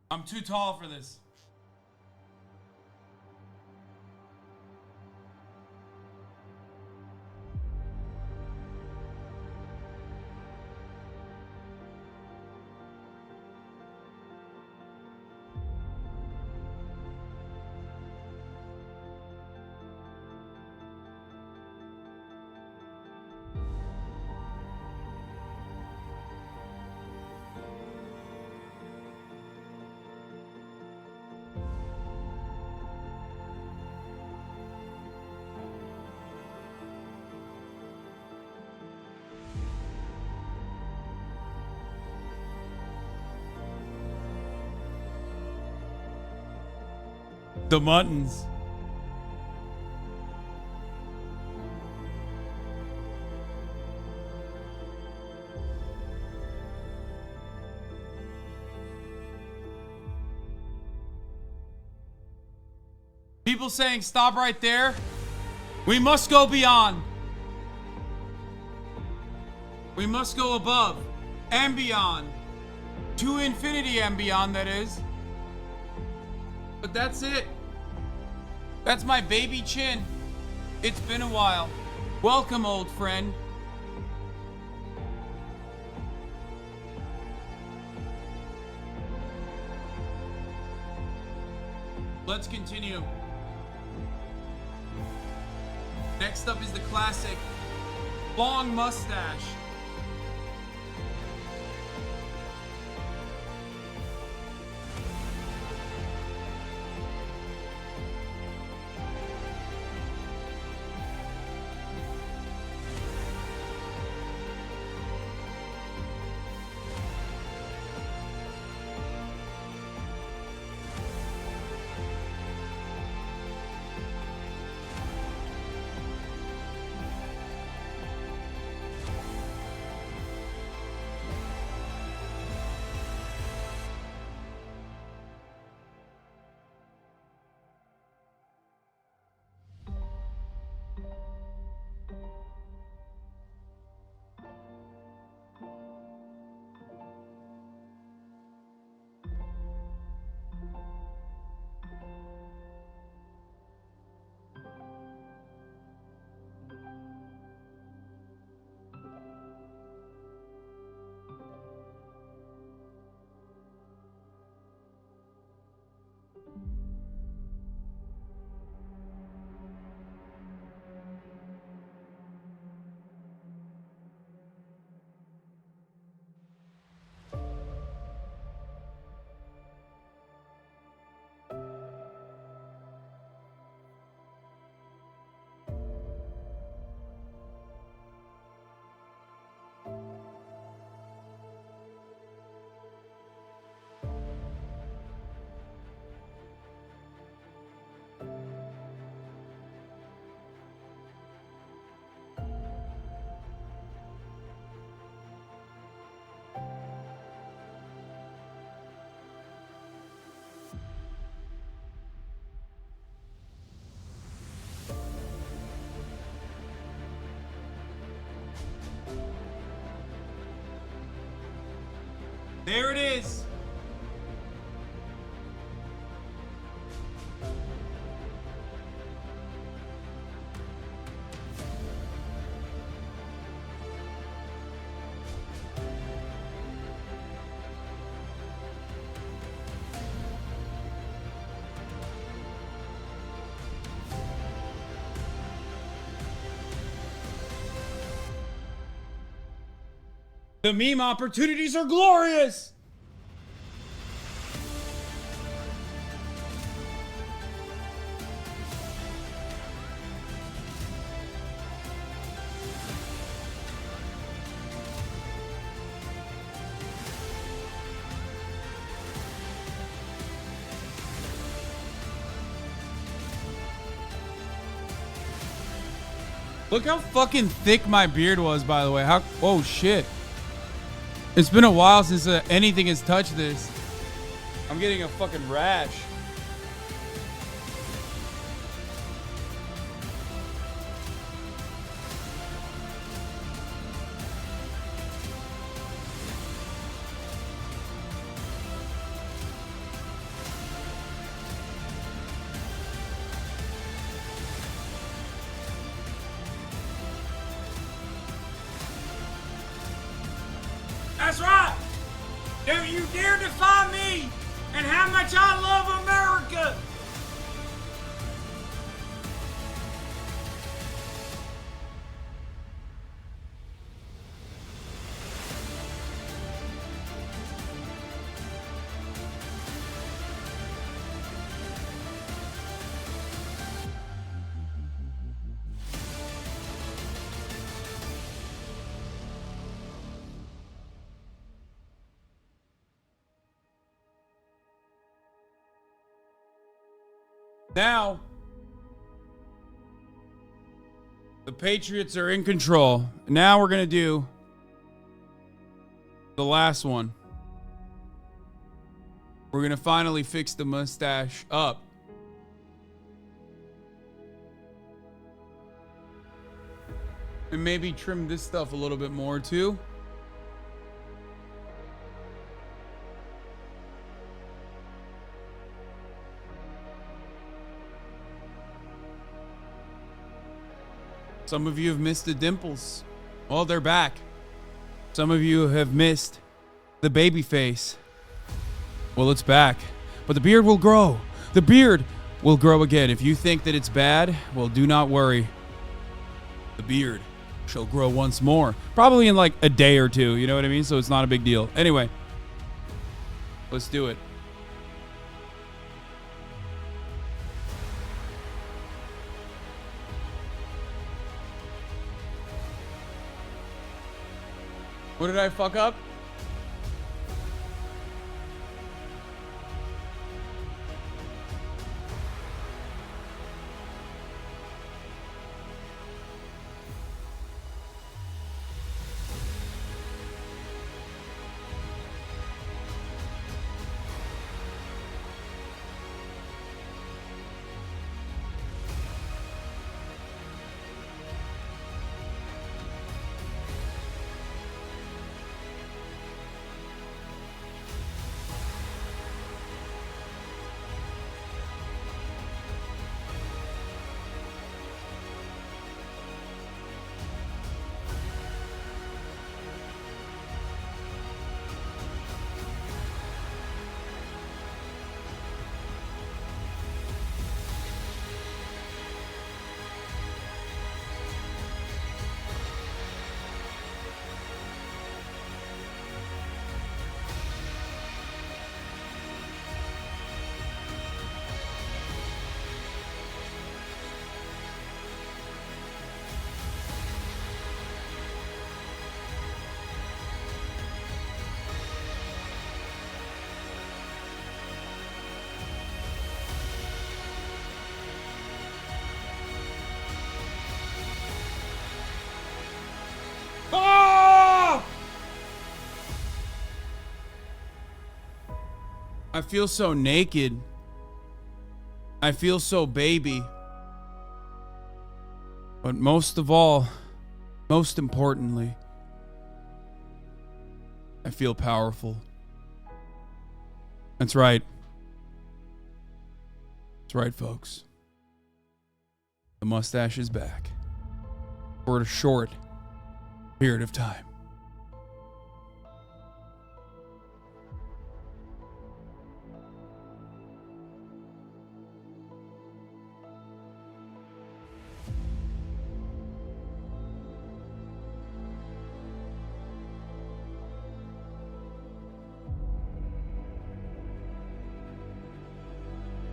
I'm too tall for this. The muttons. People saying stop right there. We must go beyond. We must go above and beyond. To infinity and beyond, that is. But that's it. That's my baby chin. It's been a while. Welcome, old friend. Let's continue. Next up is the classic long mustache. There it is. The meme opportunities are glorious! Look how fucking thick my beard was, by the way. How? Oh shit. It's been a while since anything has touched this. I'm getting a fucking rash. Don't you dare defy me and how much I love America. Now, the Patriots are in control. Now we're going to do the last one. We're going to finally fix the mustache up. And maybe trim this stuff a little bit more too. Some of you have missed the dimples. Well, they're back. Some of you have missed the baby face. Well, it's back. But the beard will grow. The beard will grow again. If you think that it's bad, well, do not worry. The beard shall grow once more. Probably in like a day or two. You know what I mean? So it's not a big deal. Anyway, let's do it. What did I fuck up? I feel so naked. I feel so baby. But most of all, most importantly, I feel powerful. That's right. That's right, folks. The mustache is back. For a short period of time.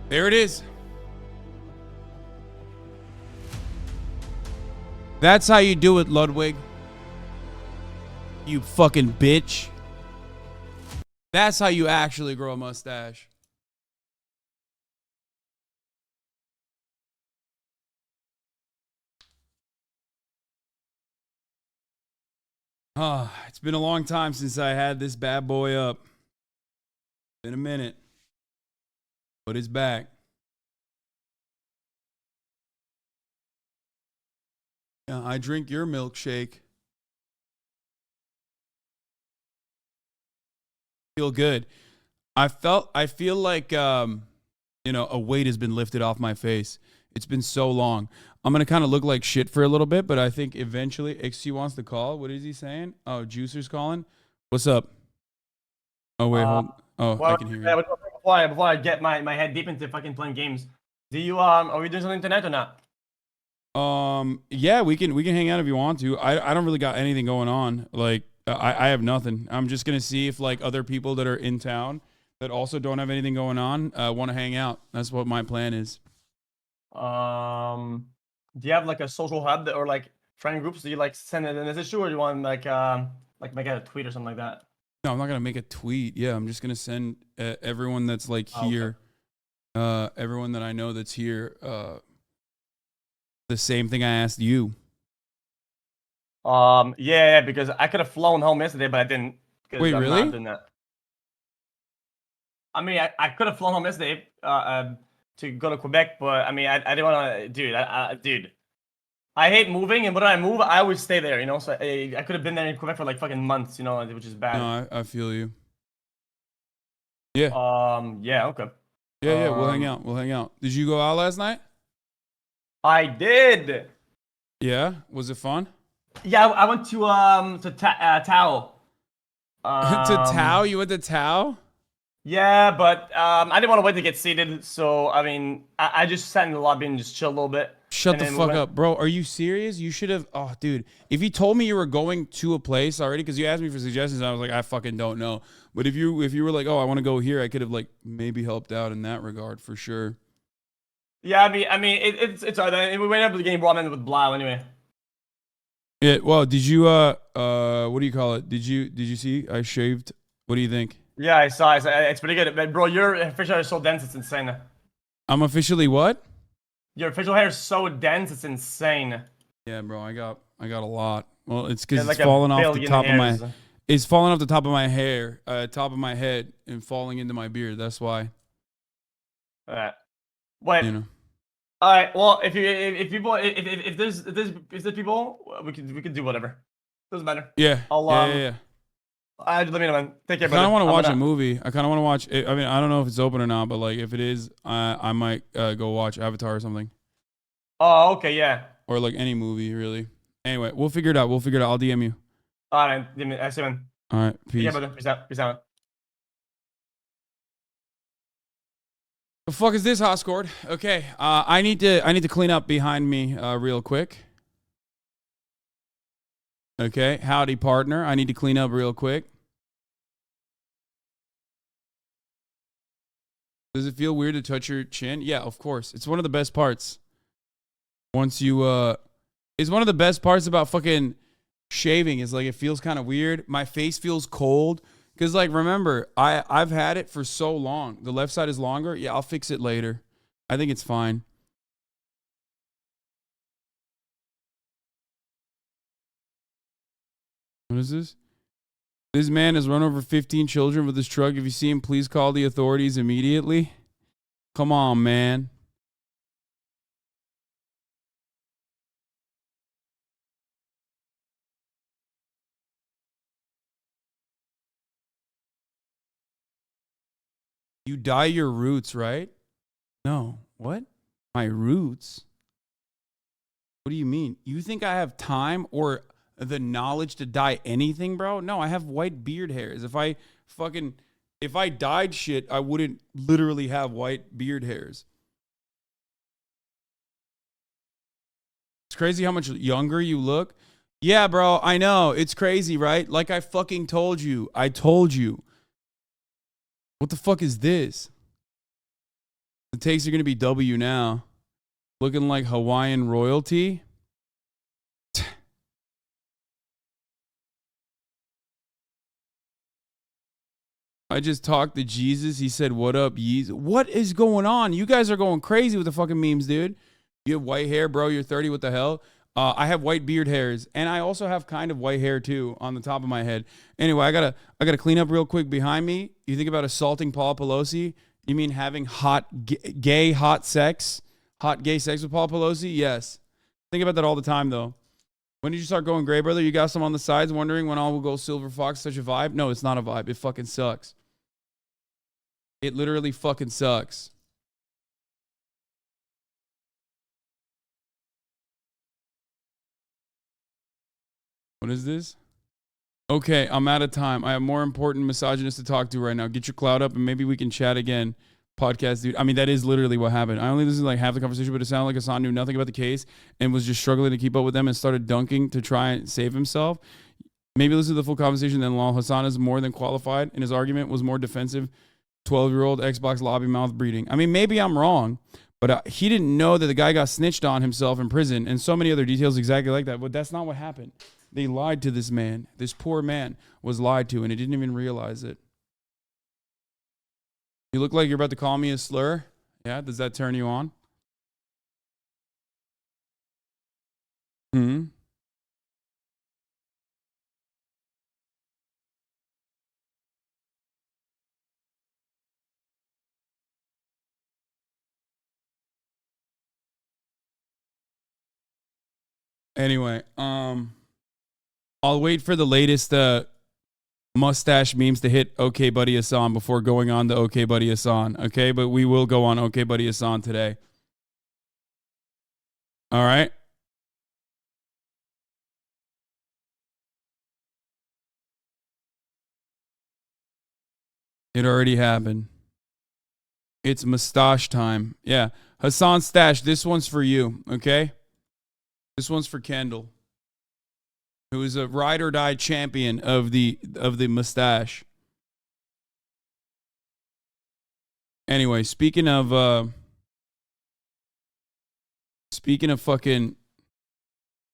There it is. That's how you do it, Ludwig. You fucking bitch. That's how you actually grow a mustache. It's been a long time since I had this bad boy up. Been a minute. But it's back. Yeah, I drink your milkshake. Feel good. I feel like a weight has been lifted off my face. It's been so long. I'm gonna kind of look like shit for a little bit, but I think eventually XC wants to call. What is he saying? Oh, Juicer's calling. What's up? Oh wait, hold. Oh, Well, I can hear yeah, you. but before I get my head deep into fucking playing games, do you are we doing something tonight or not? Yeah, we can hang out if you want to. I don't really got anything going on. Like I have nothing. I'm just gonna see if like other people that are in town that also don't have anything going on want to hang out. That's what my plan is. Do you have like a social hub or like friend groups? Do you like send it in a issue, or do you want like make a tweet or something like that? No, I'm not gonna make a tweet. Yeah, I'm just gonna send everyone that's like here, everyone that I know that's here, the same thing I asked you. Yeah, because I could have flown home yesterday, but I didn't. Wait, I'm really? not doing that. I mean, I could have flown home yesterday to go to Quebec, but I mean, I didn't want to, dude. I hate moving, and when I move, I always stay there, you know. So I could have been there in Quebec for like fucking months, you know, which is bad. No, I feel you. Yeah. Yeah. Okay. Yeah. We'll hang out. We'll hang out. Did you go out last night? I did. Yeah. Was it fun? Yeah, I went to Tao. To Tao? You went to Tao? Yeah, but I didn't want to wait to get seated, so I mean, I just sat in the lobby and just chilled a little bit. Shut the fuck up, bro. Are you serious? You should have. Oh, dude. If you told me you were going to a place already, because you asked me for suggestions, I was like, I fucking don't know. But if you were like, oh, I want to go here, I could have like maybe helped out in that regard for sure. Yeah, I mean, it's alright. We went up to the game ramen with Blau anyway. Yeah. Well, did you what do you call it? Did you see I shaved? What do you think? Yeah, I saw. It's pretty good, but bro. Your facial hair is so dense, it's insane. I'm officially what? Your facial hair is so dense, it's insane. Yeah, bro. I got a lot. Well, it's because like it's falling off the top hairs. of my. It's falling off the top of my hair, top of my head, and falling into my beard. That's why. Alright. Wait. You know. All right. Well, if there's people, we could do whatever. Doesn't matter. Yeah. I'll yeah. let me know, man. Take care, I kind of brother. want to watch a movie. I kind of want to watch. I mean, I don't know if it's open or not, but like if it is, I might go watch Avatar or something. Oh, okay, yeah. Or like any movie, really. Anyway, we'll figure it out. I'll DM you. All right, I see, man. All right, peace. Yeah, brother. Peace out. The fuck is this, Hoscord? Okay, I need to clean up behind me real quick. Okay, howdy, partner. I need to clean up real quick. Does it feel weird to touch your chin? Yeah, of course. It's one of the best parts. Once you it's one of the best parts about fucking shaving is like it feels kind of weird. My face feels cold. Because, like, remember, I've had it for so long. The left side is longer. Yeah, I'll fix it later. I think it's fine. What is this? This man has run over 15 children with his truck. If you see him, please call the authorities immediately. Come on, man. You dye your roots, right? No. What? My roots? What do you mean? You think I have time or the knowledge to dye anything, bro? No, I have white beard hairs. If I dyed shit, I wouldn't literally have white beard hairs. It's crazy how much younger you look. Yeah, bro, I know. It's crazy, right? Like I fucking told you. I told you. What the fuck is this? The takes are going to be W now. Looking like Hawaiian royalty. I just talked to Jesus. He said, what up, Yeez? What is going on? You guys are going crazy with the fucking memes, dude. You have white hair, bro. You're 30. What the hell? I have white beard hairs, and I also have kind of white hair too on the top of my head. Anyway, I gotta clean up real quick behind me. You think about assaulting Paul Pelosi? You mean having gay sex with Paul Pelosi? Yes. Think about that all the time, though. When did you start going gray, brother? You got some on the sides wondering when all will go Silver Fox. Such a vibe? No, it's not a vibe. It fucking sucks. It literally fucking sucks. What is this? Okay, I'm out of time. I have more important misogynists to talk to right now. Get your cloud up and maybe we can chat again. Podcast, dude. I mean, that is literally what happened. I only listened to like half the conversation, but it sounded like Hasan knew nothing about the case and was just struggling to keep up with them and started dunking to try and save himself. Maybe listen to the full conversation. Then while Hasan is more than qualified and his argument was more defensive, 12-year-old Xbox lobby mouth breeding. I mean, maybe I'm wrong, but he didn't know that the guy got snitched on himself in prison and so many other details exactly like that. But that's not what happened. They lied to this man. This poor man was lied to and he didn't even realize it. You look like you're about to call me a slur. Yeah, does that turn you on? Hmm. Anyway, I'll wait for the latest mustache memes to hit OK Buddy Hasan before going on to OK Buddy Hasan. Okay, but we will go on OK Buddy Hasan today. All right. It already happened. It's mustache time. Yeah, Hasan Stash. This one's for you. Okay. This one's for Kendall, who is a ride or die champion of the mustache. Anyway, speaking of fucking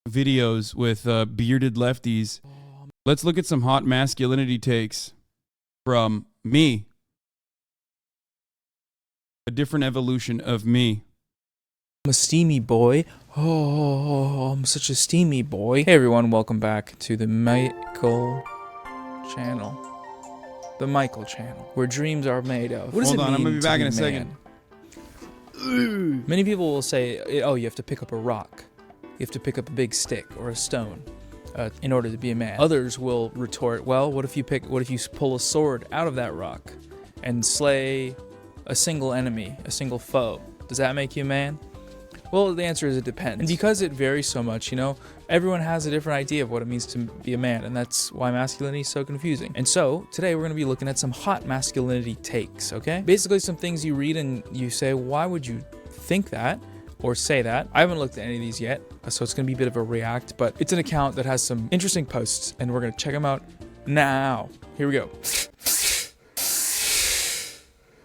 videos with bearded lefties, let's look at some hot masculinity takes from me. A different evolution of me. I'm a steamy boy. Oh, I'm such a steamy boy. Hey everyone, welcome back to the Michael channel. The Michael channel, where dreams are made of. What does it mean? I'm gonna be back in a second. Many people will say, oh, you have to pick up a rock. You have to pick up a big stick or a stone in order to be a man. Others will retort, well, what if you pull a sword out of that rock and slay a single enemy, a single foe? Does that make you a man? Well, the answer is it depends. And because it varies so much, you know, everyone has a different idea of what it means to be a man, and that's why masculinity is so confusing. And so, today we're going to be looking at some hot masculinity takes, okay? Basically some things you read and you say, why would you think that or say that? I haven't looked at any of these yet, so it's going to be a bit of a react, but it's an account that has some interesting posts, and we're going to check them out now. Here we go.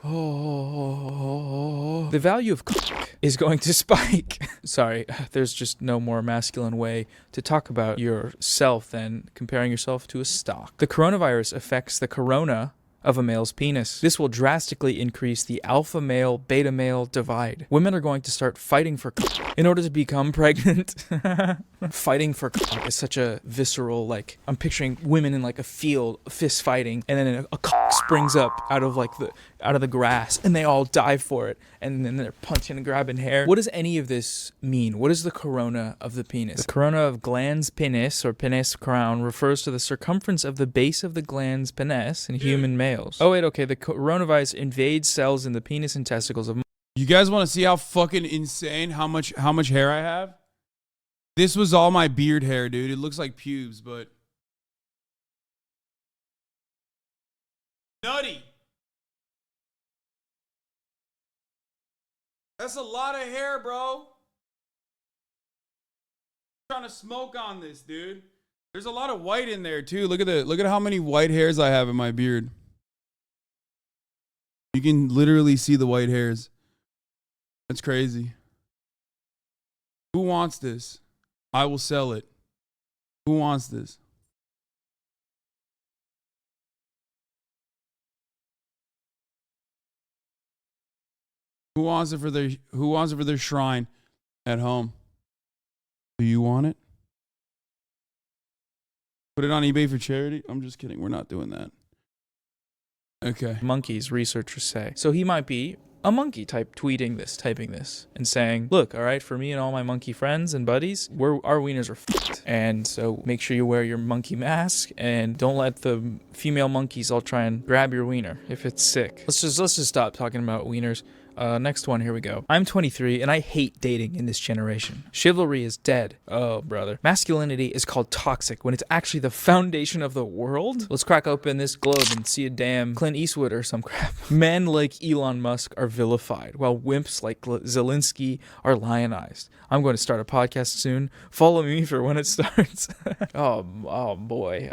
Oh, the value of cock is going to spike. Sorry, there's just no more masculine way to talk about yourself than comparing yourself to a stock. The coronavirus affects the corona of a male's penis. This will drastically increase the alpha male, beta male divide. Women are going to start fighting for cock in order to become pregnant. Fighting for cock is such a visceral, like, I'm picturing women in like a field, fist fighting, and then a cock springs up out of the grass, and they all dive for it, and then they're punching and grabbing hair. What does any of this mean? What is the corona of the penis? The corona of glans penis, or penis crown, refers to the circumference of the base of the glans penis in human males. Oh wait, okay, the coronavirus invades cells in the penis and testicles of... You guys want to see how fucking insane, how much hair I have? This was all my beard hair, dude. It looks like pubes, but... Nutty! That's a lot of hair, bro. I'm trying to smoke on this, dude. There's a lot of white in there too. Look at how many white hairs I have in my beard. You can literally see the white hairs. That's crazy. Who wants this? I will sell it. Who wants this? Who wants it for their shrine at home? Do you want it? Put it on eBay for charity? I'm just kidding. We're not doing that. Okay. Monkeys, researchers say. So he might be a monkey typing this, and saying, look, all right, for me and all my monkey friends and buddies, our wieners are f***ed. And so make sure you wear your monkey mask, and don't let the female monkeys all try and grab your wiener if it's sick. Let's just stop talking about wieners. Next one, here we go. I'm 23 and I hate dating in this generation. Chivalry is dead. Oh, brother. Masculinity is called toxic when it's actually the foundation of the world. Let's crack open this globe and see a damn Clint Eastwood or some crap. Men like Elon Musk are vilified, while wimps like Zelensky are lionized. I'm going to start a podcast soon. Follow me for when it starts. oh boy.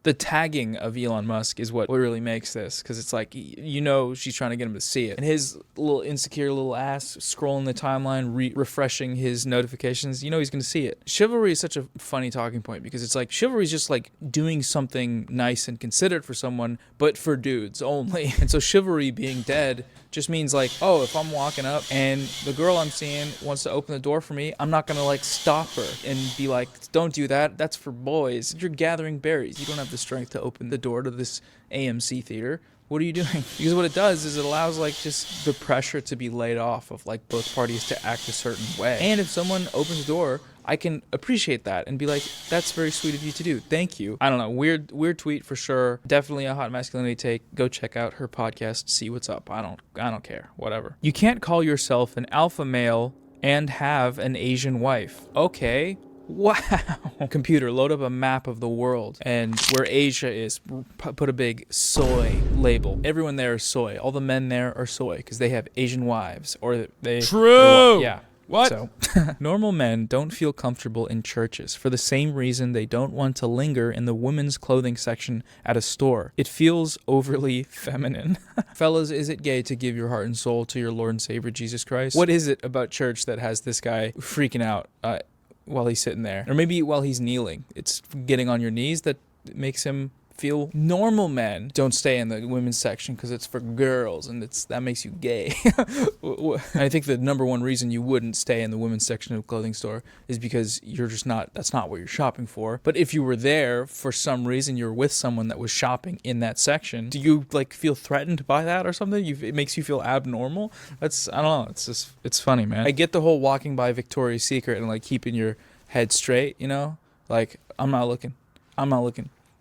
The tagging of Elon Musk is what really makes this, because it's like, you know, she's trying to get him to see it. And his little insecure little ass scrolling the timeline, refreshing his notifications, you know he's going to see it. Chivalry is such a funny talking point, because it's like, chivalry is just like doing something nice and considerate for someone, but for dudes only. And so chivalry being dead just means like, oh, if I'm walking up and the girl I'm seeing wants to open the door for me, I'm not going to like stop her and be like, don't do that. That's for boys. You're gathering berries. You don't have the strength to open the door to this AMC theater. What are you doing? Because what it does is it allows like just the pressure to be laid off of like both parties to act a certain way. And if someone opens the door, I can appreciate that and be like, that's very sweet of you to do. Thank you. I don't know. Weird tweet for sure. Definitely a hot masculinity take. Go check out her podcast. See what's up. I don't care. Whatever. You can't call yourself an alpha male and have an Asian wife. Okay. Wow. Computer, load up a map of the world and where Asia is, put a big soy label. Everyone there is soy. All the men there are soy because they have Asian wives or they... True. Yeah. What? So, normal men don't feel comfortable in churches for the same reason they don't want to linger in the women's clothing section at a store. It feels overly feminine. Fellas, is it gay to give your heart and soul to your Lord and Savior Jesus Christ? What is it about church that has this guy freaking out while he's sitting there? Or maybe while he's kneeling. It's getting on your knees that makes him feel. Normal men don't stay in the women's section because it's for girls and that makes you gay. I think the number one reason you wouldn't stay in the women's section of a clothing store is because you're just not, that's not what you're shopping for. But if you were there for some reason, you're with someone that was shopping in that section, do you like feel threatened by that or something? It makes you feel abnormal? I don't know. It's just, it's funny, man. I get the whole walking by Victoria's Secret and like keeping your head straight, you know? Like, I'm not looking.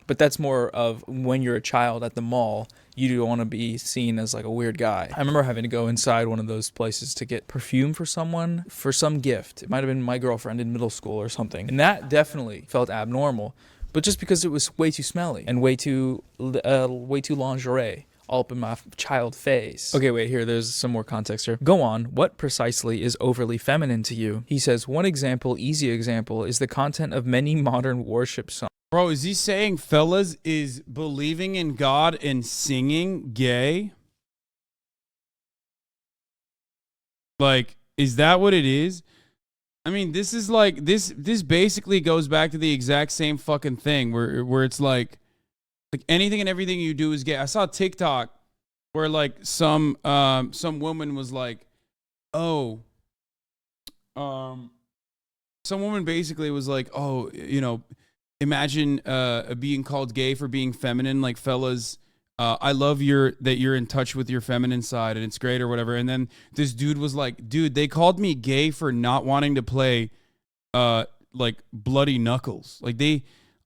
But that's more of when you're a child at the mall, you don't want to be seen as like a weird guy. I remember having to go inside one of those places to get perfume for someone for some gift. It might have been my girlfriend in middle school or something. And that definitely felt abnormal, but just because it was way too smelly and way too lingerie all up in my child face. Okay, wait, here, there's some more context here. Go on, what precisely is overly feminine to you? He says, one example, easy example, is the content of many modern worship songs. Bro, is he saying, fellas, is believing in God and singing gay? Like, is that what it is? I mean, this is like, this basically goes back to the exact same fucking thing where it's like anything and everything you do is gay. I saw TikTok where like some woman was like, some woman basically was like, oh, you know, imagine being called gay for being feminine. Like, fellas, I love that you're in touch with your feminine side and it's great or whatever. And then this dude was like, dude, they called me gay for not wanting to play like Bloody Knuckles. Like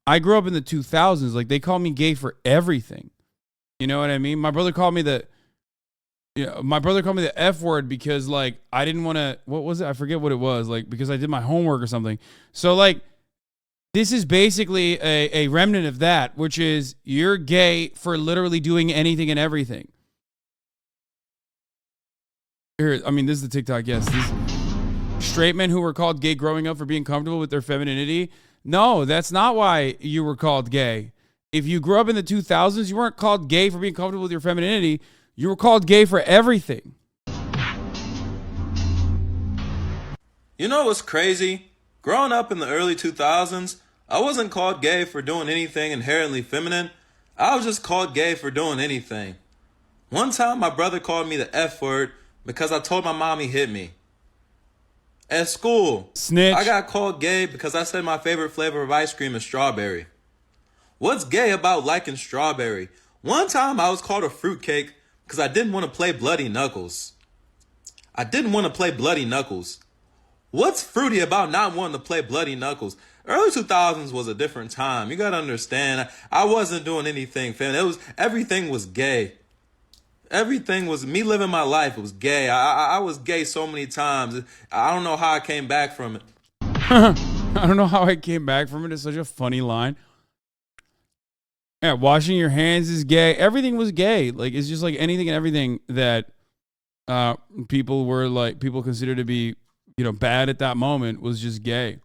I grew up in the 2000s. Like, they called me gay for everything. You know what I mean? My brother called me the F word because like I didn't want to, what was it? I forget what it was. Like, because I did my homework or something. So like, this is basically a remnant of that, which is you're gay for literally doing anything and everything. Here, I mean, this is the TikTok, yes. These straight men who were called gay growing up for being comfortable with their femininity. No, that's not why you were called gay. If you grew up in the 2000s, you weren't called gay for being comfortable with your femininity. You were called gay for everything. You know what's crazy? Growing up in the early 2000s, I wasn't called gay for doing anything inherently feminine. I was just called gay for doing anything. One time, my brother called me the F word because I told my mom he hit me. At school, snitch. I got called gay because I said my favorite flavor of ice cream is strawberry. What's gay about liking strawberry? One time, I was called a fruitcake because I didn't want to play Bloody Knuckles. What's fruity about not wanting to play Bloody Knuckles? Early 2000s was a different time. You gotta understand, I wasn't doing anything feminine. Everything was gay. Everything was me living my life. It was gay. I was gay so many times. I don't know how I came back from it. I don't know how I came back from it. It's such a funny line. Yeah, washing your hands is gay. Everything was gay. Like, it's just like anything and everything that people consider to be, you know, bad at that moment was just gay.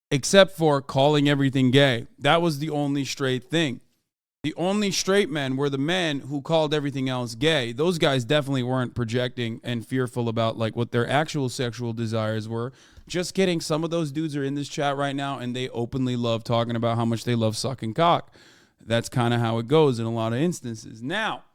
Except for calling everything gay. That was the only straight thing. The only straight men were the men who called everything else gay. Those guys definitely weren't projecting and fearful about like what their actual sexual desires were. Just kidding. Some of those dudes are in this chat right now and they openly love talking about how much they love sucking cock. That's kind of how it goes in a lot of instances. Now,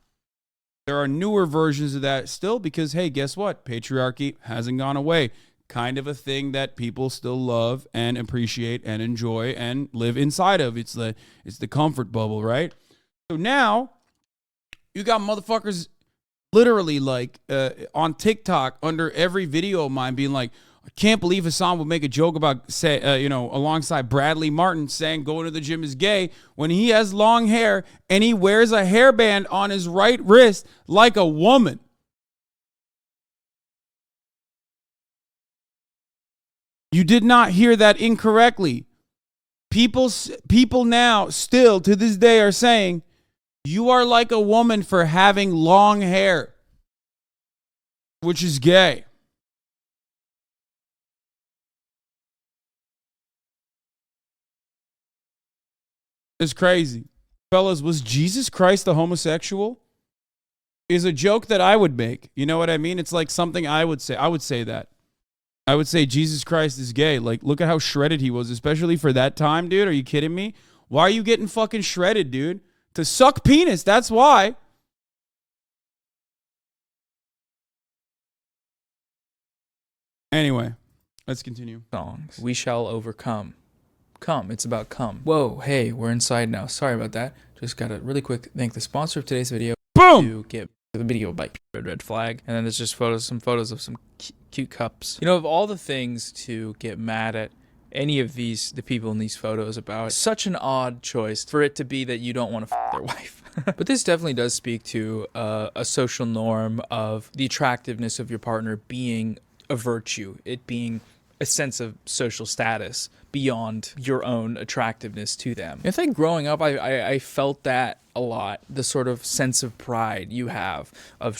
there are newer versions of that still because, hey, guess what? Patriarchy hasn't gone away. Kind of a thing that people still love and appreciate and enjoy and live inside of. It's the comfort bubble, right? So now you got motherfuckers literally like on TikTok under every video of mine being like, I can't believe Hasan would make a joke about, say, alongside Bradley Martin saying going to the gym is gay when he has long hair and he wears a hairband on his right wrist like a woman. You did not hear that incorrectly. People now still to this day are saying you are like a woman for having long hair, which is gay. It's crazy. Fellas, was Jesus Christ a homosexual? Is a joke that I would make. You know what I mean? It's like something I would say. I would say that. I would say Jesus Christ is gay. Like, look at how shredded he was, especially for that time, dude. Are you kidding me? Why are you getting fucking shredded, dude? To suck penis, that's why. Anyway, let's continue. Songs. We shall overcome. Come. It's about come. Whoa, hey, we're inside now. Sorry about that. Just gotta really quick thank the sponsor of today's video. Boom! To get the video by red flag. And then there's just some photos of some cute cups. You know, of all the things to get mad at any of the people in these photos about, such an odd choice for it to be that you don't want to f their wife. But this definitely does speak to a social norm of the attractiveness of your partner being a virtue, it being a sense of social status beyond your own attractiveness to them. I think growing up, I felt that a lot, the sort of sense of pride you have of,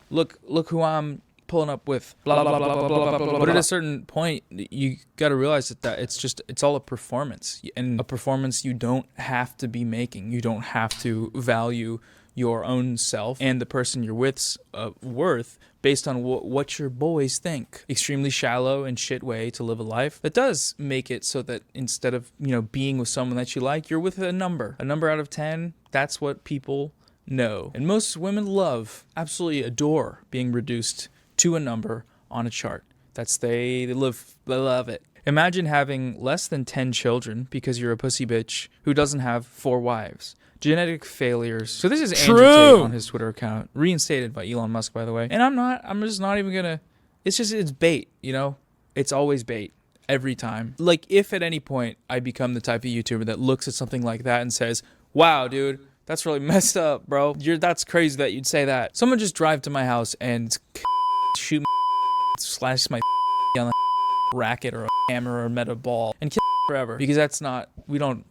look who I'm pulling up with, blah, blah, blah, blah, blah, blah, blah. But at a certain point, you got to realize that it's all a performance, and a performance you don't have to be making. You don't have to value your own self and the person you're with's worth based on what your boys think. Extremely shallow and shit way to live a life that does make it so that instead of, being with someone that you like, you're with a number out of 10. That's what people know. And most women absolutely adore being reduced to a number on a chart. They love it. Imagine having less than 10 children because you're a pussy bitch who doesn't have 4 wives. Genetic failures. So this is Andrew Tate on his Twitter account, reinstated by Elon Musk, by the way. And I'm just not even gonna, it's bait, It's always bait. Every time. Like, if at any point I become the type of YouTuber that looks at something like that and says, wow, dude, that's really messed up, bro. That's crazy that you'd say that. Someone just drive to my house and shoot my slash my on a racket or a hammer or a metal ball and kill forever, because we don't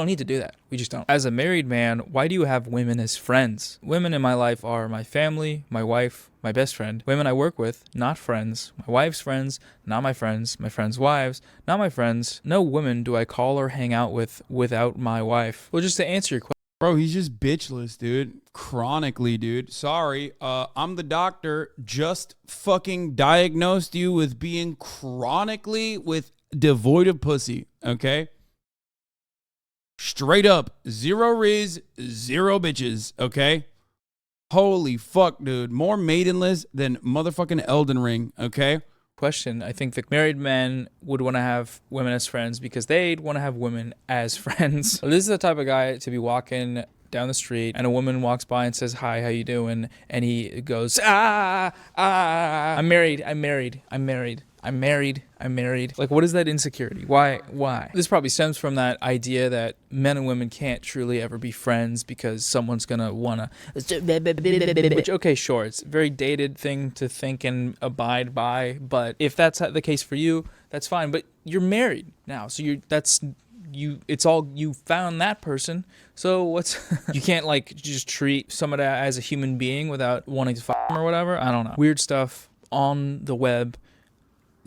need to do that. We just don't. As a married man, why do you have women as friends? Women in my life are my family, my wife, my best friend. Women I work with, not friends. My wife's friends, not my friends. My friends' wives, not my friends. No woman do I call or hang out with without my wife. Well, just to answer your question. Bro, he's just bitchless, dude. Chronically, dude. Sorry, I'm the doctor. Just fucking diagnosed you with being chronically devoid of pussy, okay? Straight up, 0 riz, 0 bitches, okay? Holy fuck, dude. More maidenless than motherfucking Elden Ring, okay? Question. I think that married men would want to have women as friends because they'd want to have women as friends. This is the type of guy to be walking down the street and a woman walks by and says, "Hi, how you doing?" And he goes, I'm married. Like, what is that insecurity? Why? This probably stems from that idea that men and women can't truly ever be friends because someone's gonna wanna, which, okay, sure, it's a very dated thing to think and abide by, but if that's the case for you, that's fine. But you're married now, so it's all, you found that person, so what's you can't like just treat somebody as a human being without wanting to fuck them or whatever. I don't know. Weird stuff on the web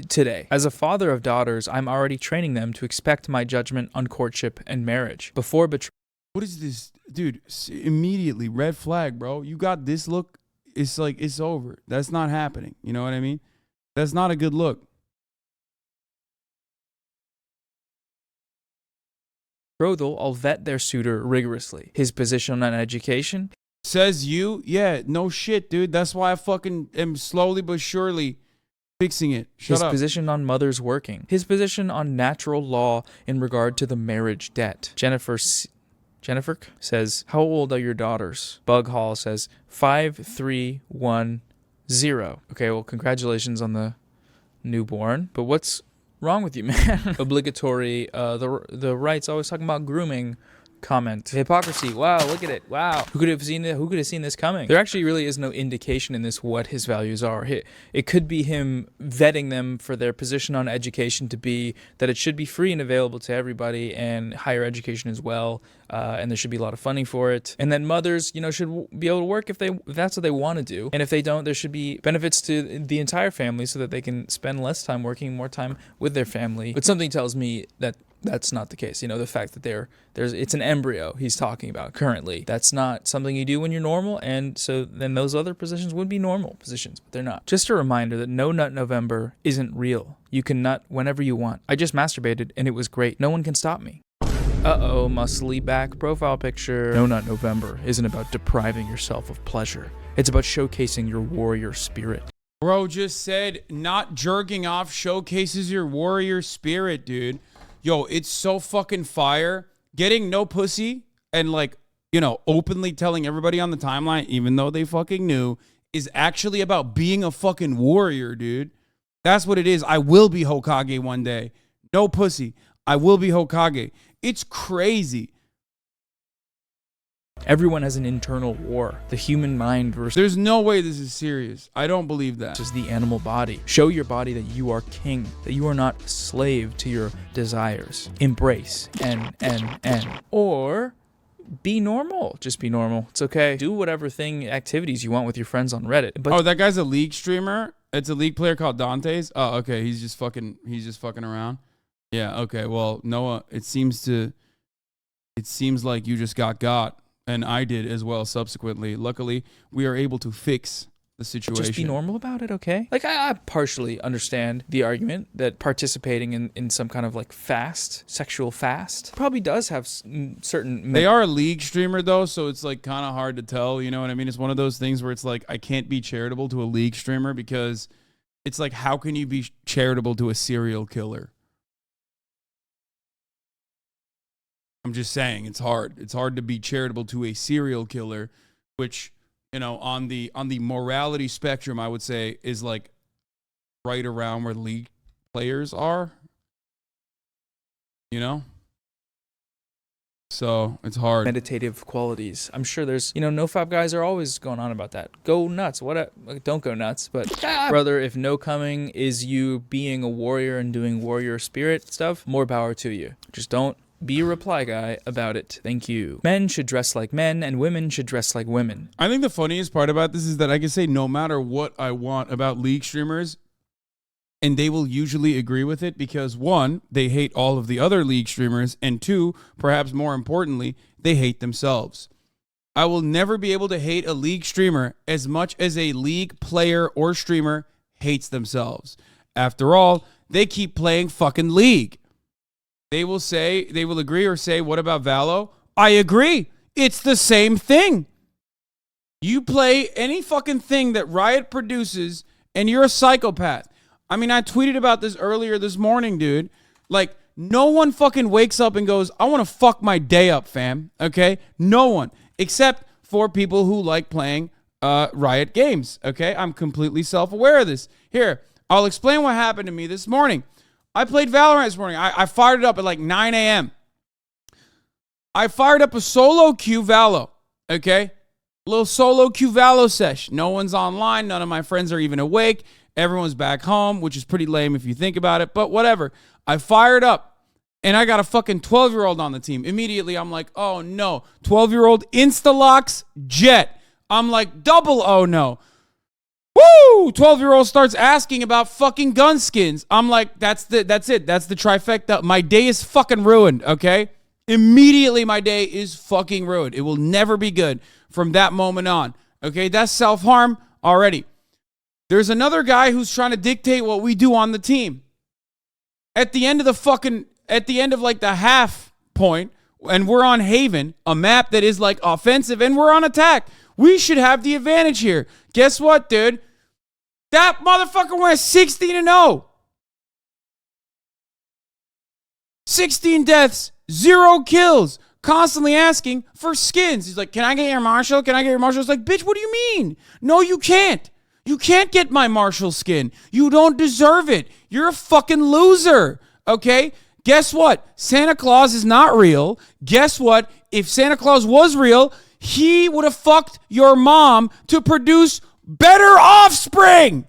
today. As a father of daughters, I'm already training them to expect my judgment on courtship and marriage. Before betrayal. What is this? Dude, immediately, red flag, bro. You got this look, it's like, it's over. That's not happening. You know what I mean? That's not a good look. Betrothal, I'll vet their suitor rigorously. His position on education. Says you? Yeah, no shit, dude. That's why I fucking am slowly but surely fixing it. Shut up. His position on mothers working. His position on natural law in regard to the marriage debt. Jennifer says, how old are your daughters? Bug Hall says 5310. Okay, well, congratulations on the newborn. But what's wrong with you, man? Obligatory, the right's always talking about grooming. Comment. Hypocrisy. Wow, look at it. Wow. Who could have seen this coming? There actually really is no indication in this what his values are. It could be him vetting them for their position on education to be that it should be free and available to everybody, and higher education as well. And there should be a lot of funding for it. And then mothers, should be able to work if that's what they want to do. And if they don't, there should be benefits to the entire family so that they can spend less time working, more time with their family. But something tells me that that's not the case. The fact that it's an embryo he's talking about currently. That's not something you do when you're normal, and so then those other positions would be normal positions, but they're not. Just a reminder that No Nut November isn't real. You can nut whenever you want. I just masturbated and it was great. No one can stop me. Uh-oh, muscly back profile picture. No Nut November isn't about depriving yourself of pleasure. It's about showcasing your warrior spirit. Bro just said not jerking off showcases your warrior spirit, dude. Yo, it's so fucking fire. Getting no pussy and openly telling everybody on the timeline, even though they fucking knew, is actually about being a fucking warrior, dude. That's what it is. I will be Hokage one day. No pussy. I will be Hokage. It's crazy. Everyone has an internal war. The human mind versus... There's no way this is serious. I don't believe that. Versus the animal body. Show your body that you are king. That you are not slave to your desires. Embrace. Or be normal. Just be normal. It's okay. Do whatever activities you want with your friends on Reddit. But that guy's a League streamer? It's a League player called Dante's? Oh, okay. He's just fucking around. Yeah, okay. Well, Noah, it seems like you just got. And I did as well subsequently. Luckily, we are able to fix the situation. Just be normal about it, okay? I partially understand the argument that participating in some kind of sexual fast probably does have certain... They are a League streamer though, so it's kind of hard to tell, you know what I mean? It's one of those things where it's I can't be charitable to a League streamer because it's how can you be charitable to a serial killer? I'm just saying it's hard. It's hard to be charitable to a serial killer, which, on the morality spectrum, I would say is right around where League players are. So it's hard. Meditative qualities. I'm sure there's, NoFap guys are always going on about that. Go nuts. Don't go nuts. But brother, if no coming is you being a warrior and doing warrior spirit stuff, more power to you. Just don't be a reply guy about it. Thank you. Men should dress like men and women should dress like women. I think the funniest part about this is that I can say no matter what I want about League streamers, and they will usually agree with it because 1, they hate all of the other League streamers, and 2, perhaps more importantly, they hate themselves. I will never be able to hate a League streamer as much as a League player or streamer hates themselves. After all, they keep playing fucking League. They will agree or say, what about Valo? I agree. It's the same thing. You play any fucking thing that Riot produces and you're a psychopath. I mean, I tweeted about this earlier this morning, dude. No one fucking wakes up and goes, I want to fuck my day up, fam. Okay? No one. except for people who like playing Riot games, okay? I'm completely self-aware of this. Here, I'll explain what happened to me this morning. I played Valorant this morning. I fired it up at like 9 a.m. I fired up a solo queue Valo, okay? A little solo queue Valo sesh. No one's online. None of my friends are even awake. Everyone's back home, which is pretty lame if you think about it, but whatever. I fired up, and I got a fucking 12-year-old on the team. Immediately, I'm like, oh no. 12-year-old insta-locks Jet. I'm like, double oh no. Woo! 12-year-old starts asking about fucking gun skins. I'm like, that's it. That's the trifecta. My day is fucking ruined, okay? Immediately, my day is fucking ruined. It will never be good from that moment on, okay? That's self-harm already. There's another guy who's trying to dictate what we do on the team. At the end of like the half point, and we're on Haven, a map that is like offensive, and we're on attack. We should have the advantage here. Guess what, dude? That motherfucker went 16-0. 16 deaths, 0 kills, constantly asking for skins. He's like, can I get your Marshall? Can I get your Marshall? It's like, bitch, what do you mean? No, you can't. You can't get my Marshall skin. You don't deserve it. You're a fucking loser, okay? Guess what? Santa Claus is not real. Guess what? If Santa Claus was real, he would have fucked your mom to produce better offspring.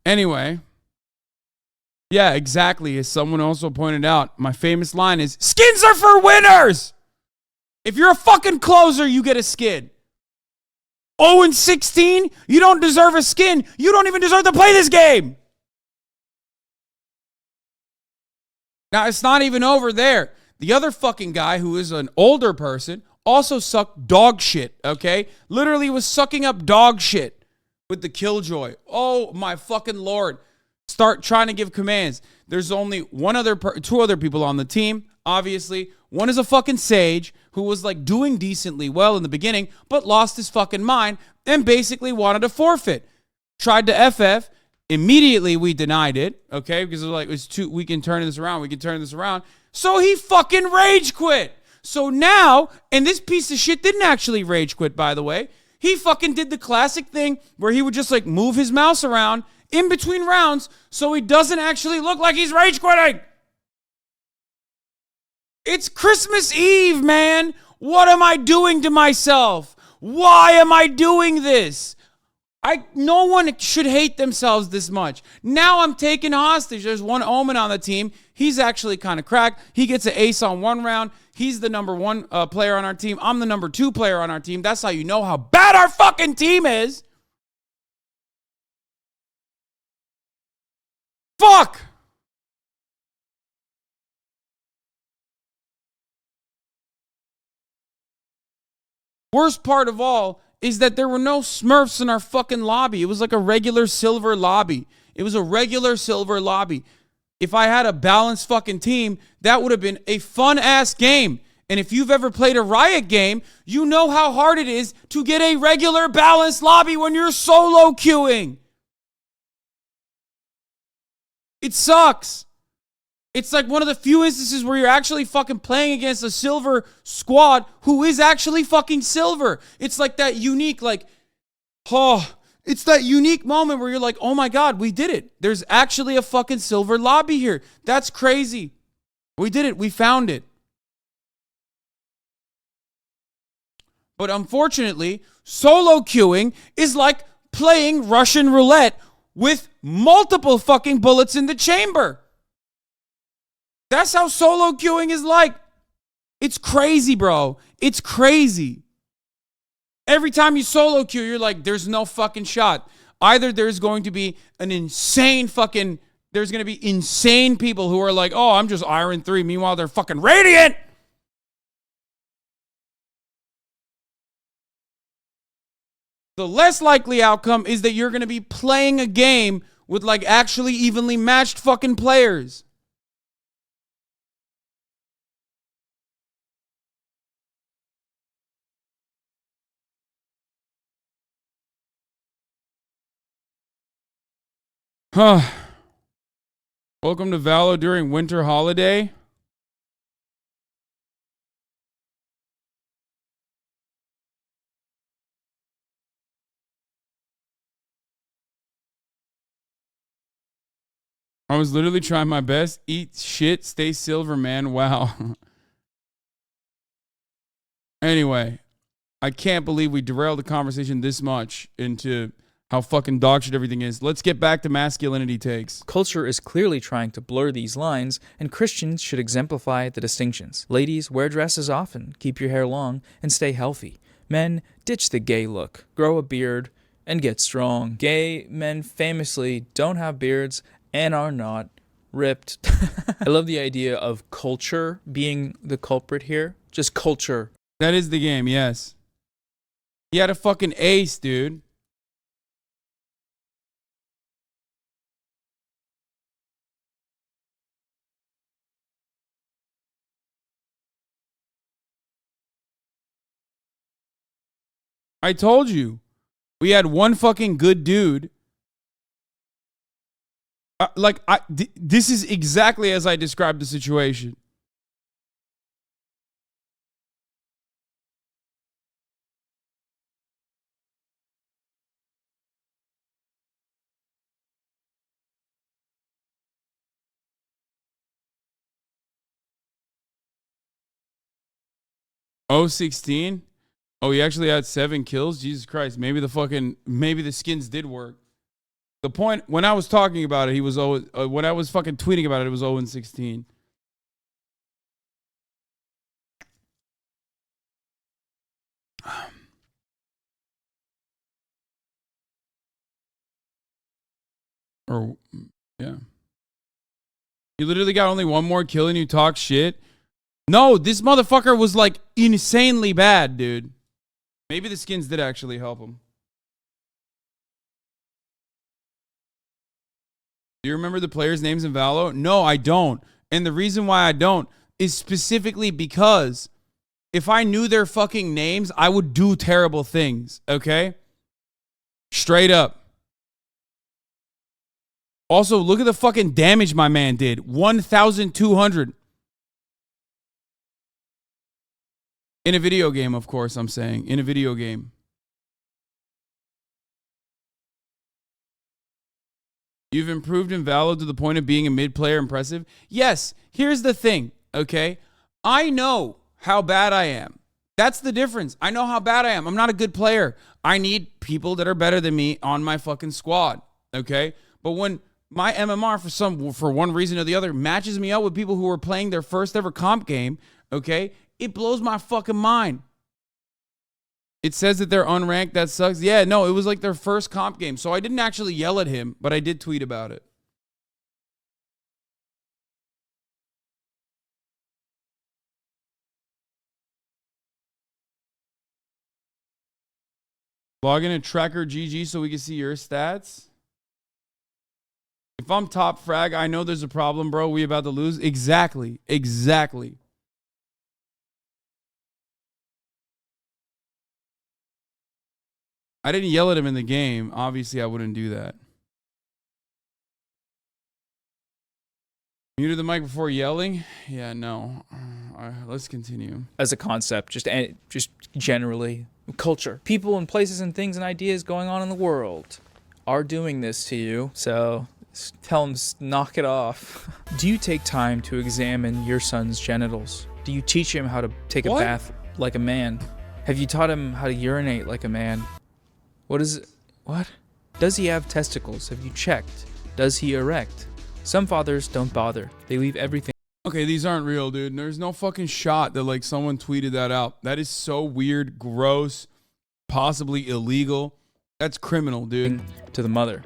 Anyway, yeah, exactly. As someone also pointed out, my famous line is, skins are for winners. If you're a fucking closer, you get a skin. 0-16, you don't deserve a skin. You don't even deserve to play this game. Now, it's not even over there. The other fucking guy, who is an older person, also sucked dog shit, okay? Literally was sucking up dog shit with the Killjoy. Oh, my fucking Lord. Start trying to give commands. There's only two other people on the team, obviously. One is a fucking Sage who was like doing decently well in the beginning, but lost his fucking mind and basically wanted to forfeit. Tried to FF. Immediately we denied it, okay? Because it was like, we can turn this around. We can turn this around. So he fucking rage quit. So now, and this piece of shit didn't actually rage quit, by the way. He fucking did the classic thing where he would just like move his mouse around in between rounds so he doesn't actually look like he's rage quitting. It's Christmas Eve, man. What am I doing to myself? Why am I doing this? No one should hate themselves this much. Now I'm taken hostage. There's one Omen on the team. He's actually kind of cracked. He gets an ace on one round. He's the number one player on our team. I'm the number 2 player on our team. That's how you know how bad our fucking team is. Fuck! Worst part of all is that there were no Smurfs in our fucking lobby. It was like a regular silver lobby. It was a regular silver lobby. If I had a balanced fucking team, that would have been a fun-ass game. And if you've ever played a Riot game, you know how hard it is to get a regular balanced lobby when you're solo queuing. It sucks. It's like one of the few instances where you're actually fucking playing against a silver squad who is actually fucking silver. It's like that unique, it's that unique moment where you're like, oh my God, we did it. There's actually a fucking silver lobby here. That's crazy. We did it. We found it. But unfortunately, solo queuing is like playing Russian roulette with multiple fucking bullets in the chamber. That's how solo queuing is like. It's crazy, bro. It's crazy. Every time you solo queue, you're like, there's no fucking shot. Either there's going to be there's going to be insane people who are like, oh, I'm just Iron 3. Meanwhile, they're fucking Radiant. The less likely outcome is that you're going to be playing a game with like actually evenly matched fucking players. Welcome to Valo during winter holiday. I was literally trying my best. Eat shit, stay silver, man. Wow. Anyway, I can't believe we derailed the conversation this much into how fucking dog shit everything is. Let's get back to masculinity takes. Culture is clearly trying to blur these lines, and Christians should exemplify the distinctions. Ladies, wear dresses often, keep your hair long, and stay healthy. Men, ditch the gay look, grow a beard, and get strong. Gay men famously don't have beards and are not ripped. I love the idea of culture being the culprit here. Just culture. That is the game, yes. He had a fucking ace, dude. I told you. We had one fucking good dude. This is exactly as I described the situation. Oh, 16? Oh, he actually had 7 kills? Jesus Christ. Maybe the skins did work. The point, when I was talking about it, he was when I was fucking tweeting about it, it was 0-16. Or, yeah. You literally got only one more kill and you talk shit? No, this motherfucker was like insanely bad, dude. Maybe the skins did actually help him. Do you remember the players' names in Valo? No, I don't. And the reason why I don't is specifically because if I knew their fucking names, I would do terrible things, okay? Straight up. Also, look at the fucking damage my man did. 1,200. In a video game, of course, I'm saying. In a video game. You've improved in Valo to the point of being a mid-player impressive? Yes. Here's the thing, okay? I know how bad I am. That's the difference. I know how bad I am. I'm not a good player. I need people that are better than me on my fucking squad, okay? But when my MMR, for one reason or the other, matches me up with people who are playing their first ever comp game, okay, it blows my fucking mind. It says that they're unranked. That sucks. Yeah, no, it was like their first comp game. So I didn't actually yell at him, but I did tweet about it. Log in and tracker GG so we can see your stats. If I'm top frag, I know there's a problem, bro. We about to lose. Exactly. Exactly. I didn't yell at him in the game. Obviously, I wouldn't do that. Muted the mic before yelling? Yeah, no. Let's continue. As a concept, just generally, culture. People and places and things and ideas going on in the world are doing this to you, so tell them to knock it off. Do you take time to examine your son's genitals? Do you teach him how to take a bath like a man? Have you taught him how to urinate like a man? What? Does he have testicles? Have you checked? Does he erect? Some fathers don't bother. They leave everything. Okay, these aren't real, dude. There's no fucking shot that like someone tweeted that out. That is so weird, gross, possibly illegal. That's criminal, dude. To the mother.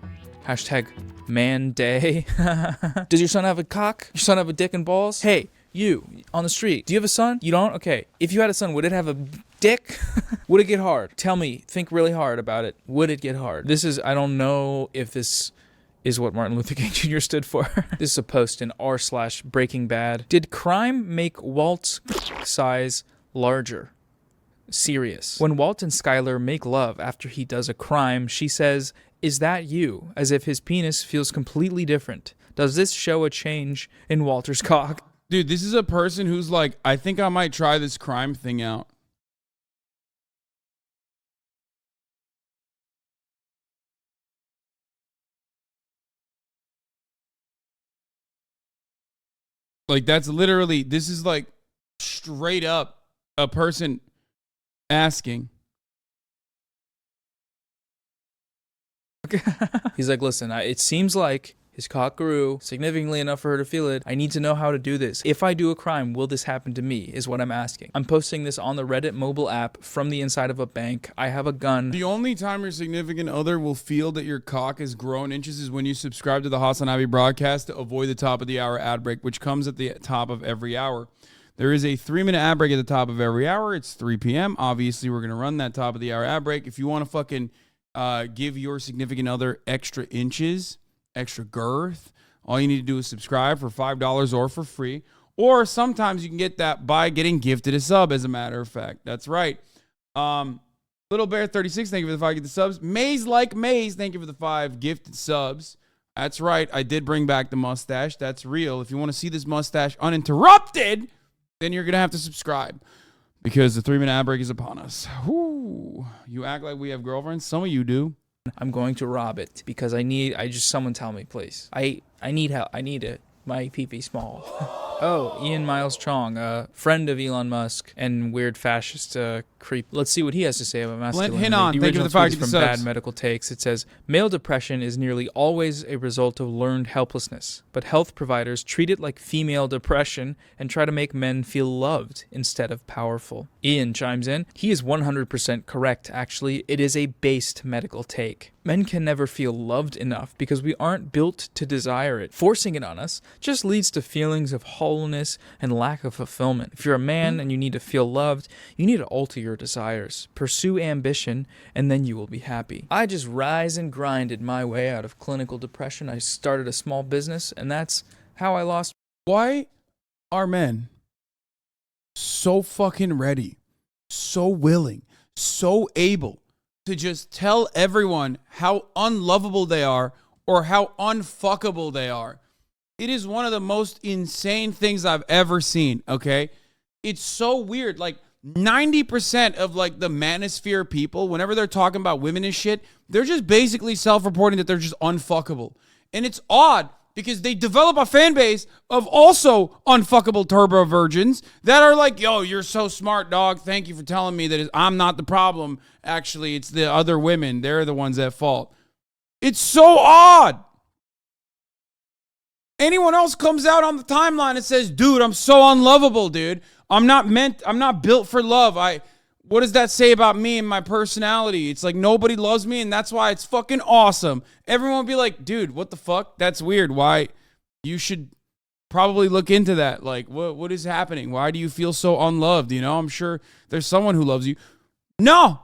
Hashtag man day. Does your son have a cock? Your son have a dick and balls? Hey, you on the street. Do you have a son? You don't? Okay. If you had a son, would it have a dick? Would it get hard? Tell me. Think really hard about it. Would it get hard? I don't know if this is what Martin Luther King Jr. stood for. This is a post in r/Breaking Bad. Did crime make Walt's size larger? Serious. When Walt and Skylar make love after he does a crime, she says, Is that you? As if his penis feels completely different. Does this show a change in Walter's cock? Dude, this is a person who's like, I think I might try this crime thing out. Like, that's literally, this is like straight up a person asking. He's like, listen, it seems like his cock grew significantly enough for her to feel it. I need to know how to do this. If I do a crime, will this happen to me, is what I'm asking. I'm posting this on the Reddit mobile app from the inside of a bank. I have a gun. The only time your significant other will feel that your cock has grown inches is when you subscribe to the HasanAbi broadcast to avoid the top of the hour ad break, which comes at the top of every hour. There is a 3-minute ad break at the top of every hour. It's 3 p.m. Obviously, we're going to run that top of the hour ad break. If you want to fucking give your significant other extra inches, extra girth, all you need to do is subscribe for $5 or for free. Or sometimes you can get that by getting gifted a sub, as a matter of fact. That's right. Little Bear 36, thank you for the 5 gifted subs. Maze Like Maze, thank you for the 5 gifted subs. That's right. I did bring back the mustache. That's real. If you want to see this mustache uninterrupted, then you're going to have to subscribe. Because the 3-minute ad break is upon us. Whoo. You act like we have girlfriends. Some of you do. I'm going to rob it because someone tell me, please. I need help. I need it. My pee-pee small. Oh, Ian Miles Chong, a friend of Elon Musk and weird fascist creep. Let's see what he has to say about masculinity. Hinon, thank you for the 5 from Bad Medical Takes. It says, male depression is nearly always a result of learned helplessness, but health providers treat it like female depression and try to make men feel loved instead of powerful. Ian chimes in, he is 100% correct, actually. It is a based medical take. Men can never feel loved enough because we aren't built to desire it. Forcing it on us just leads to feelings of hollowness and lack of fulfillment. If you're a man and you need to feel loved, you need to alter your desires. Pursue ambition, and then you will be happy. I just rise and grinded my way out of clinical depression. I started a small business, and that's how I lost. Why are men so fucking ready, so willing, so able to just tell everyone how unlovable they are or how unfuckable they are? It is one of the most insane things I've ever seen, okay? It's so weird. Like, 90% of, like, the manosphere people, whenever they're talking about women and shit, they're just basically self-reporting that they're just unfuckable. And it's odd because they develop a fan base of also unfuckable turbo virgins that are like, yo, you're so smart, dog. Thank you for telling me that I'm not the problem. Actually, it's the other women. They're the ones at fault. It's so odd. Anyone else comes out on the timeline and says, dude, I'm so unlovable, dude. I'm not built for love. What does that say about me and my personality? It's like nobody loves me, and that's why it's fucking awesome. Everyone will be like, dude, what the fuck? That's weird. Why? You should probably look into that. Like, what is happening? Why do you feel so unloved? You know, I'm sure there's someone who loves you. No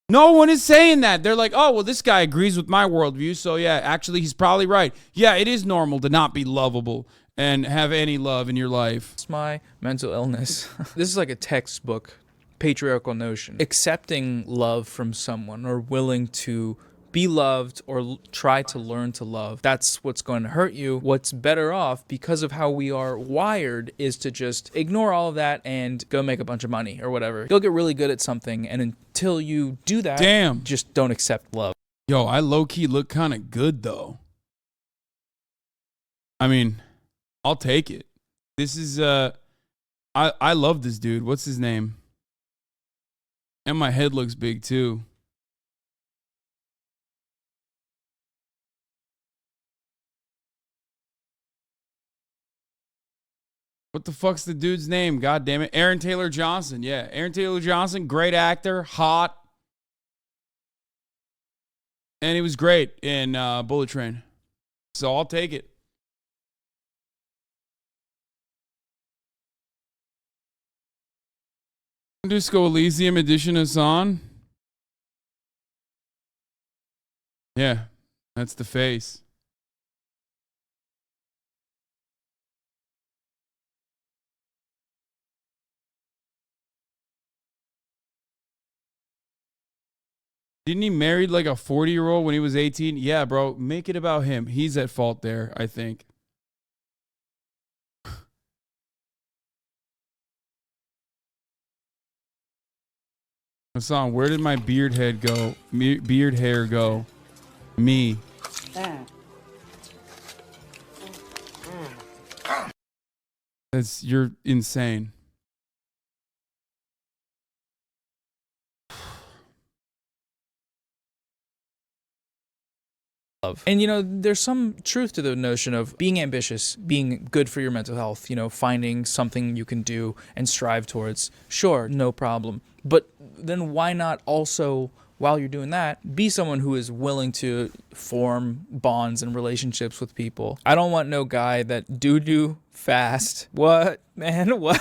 one is saying that. They're like, oh, well, this guy agrees with my worldview, so yeah, actually, he's probably right. Yeah, it is normal to not be lovable and have any love in your life. It's my mental illness. This is like a textbook patriarchal notion. Accepting love from someone or willing to be loved or try to learn to love, that's what's going to hurt you. What's better off, because of how we are wired, is to just ignore all of that and go make a bunch of money or whatever. You'll get really good at something, and until you do that, just don't accept love. Yo, I low-key look kind of good, though. I mean, I'll take it. This is, I love this dude. What's his name? And my head looks big, too. What the fuck's the dude's name? God damn it. Aaron Taylor Johnson. Yeah, Aaron Taylor Johnson, great actor, hot. And he was great in Bullet Train. So I'll take it. Disco Elysium edition Hasan. Yeah, that's the face. Didn't he marry like a 40-year-old when he was 18? Yeah, bro. Make it about him. He's at fault there, I think. Hasan, where did my beard head go? Beard hair go? Me. You're insane. And, you know, there's some truth to the notion of being ambitious, being good for your mental health, you know, finding something you can do and strive towards. Sure, no problem. But then why not also, while you're doing that, be someone who is willing to form bonds and relationships with people? I don't want no guy that do fast. What, man? What?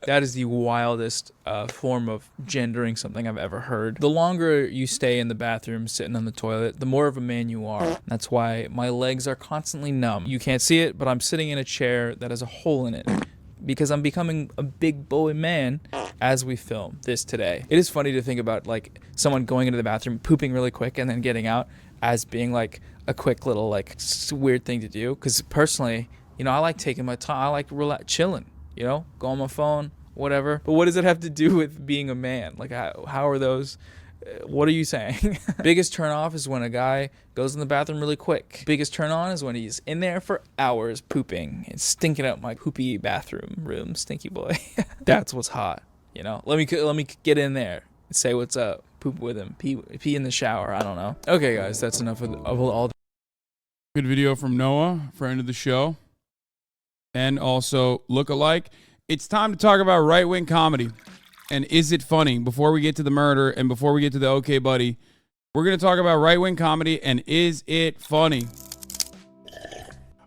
That is the wildest form of gendering something I've ever heard. The longer you stay in the bathroom sitting on the toilet, the more of a man you are. That's why my legs are constantly numb. You can't see it, but I'm sitting in a chair that has a hole in it because I'm becoming a big boy man as we film this today. It is funny to think about like someone going into the bathroom, pooping really quick, and then getting out as being like a quick little like weird thing to do. Because personally, you know, I like taking my time. I like chilling, you know, go on my phone, whatever. But what does it have to do with being a man? Like, how are those? What are you saying? Biggest turn off is when a guy goes in the bathroom really quick. Biggest turn on is when he's in there for hours pooping and stinking up my poopy bathroom room, stinky boy. That's what's hot, you know. Let me get in there and say what's up. Poop with him. Pee in the shower. I don't know. Okay, guys, that's enough of all. Good video from Noah, friend of the show, and also lookalike. It's time to talk about right-wing comedy. And is it funny? Before we get to the murder and before we get to the OK Buddy, we're going to talk about right-wing comedy and is it funny?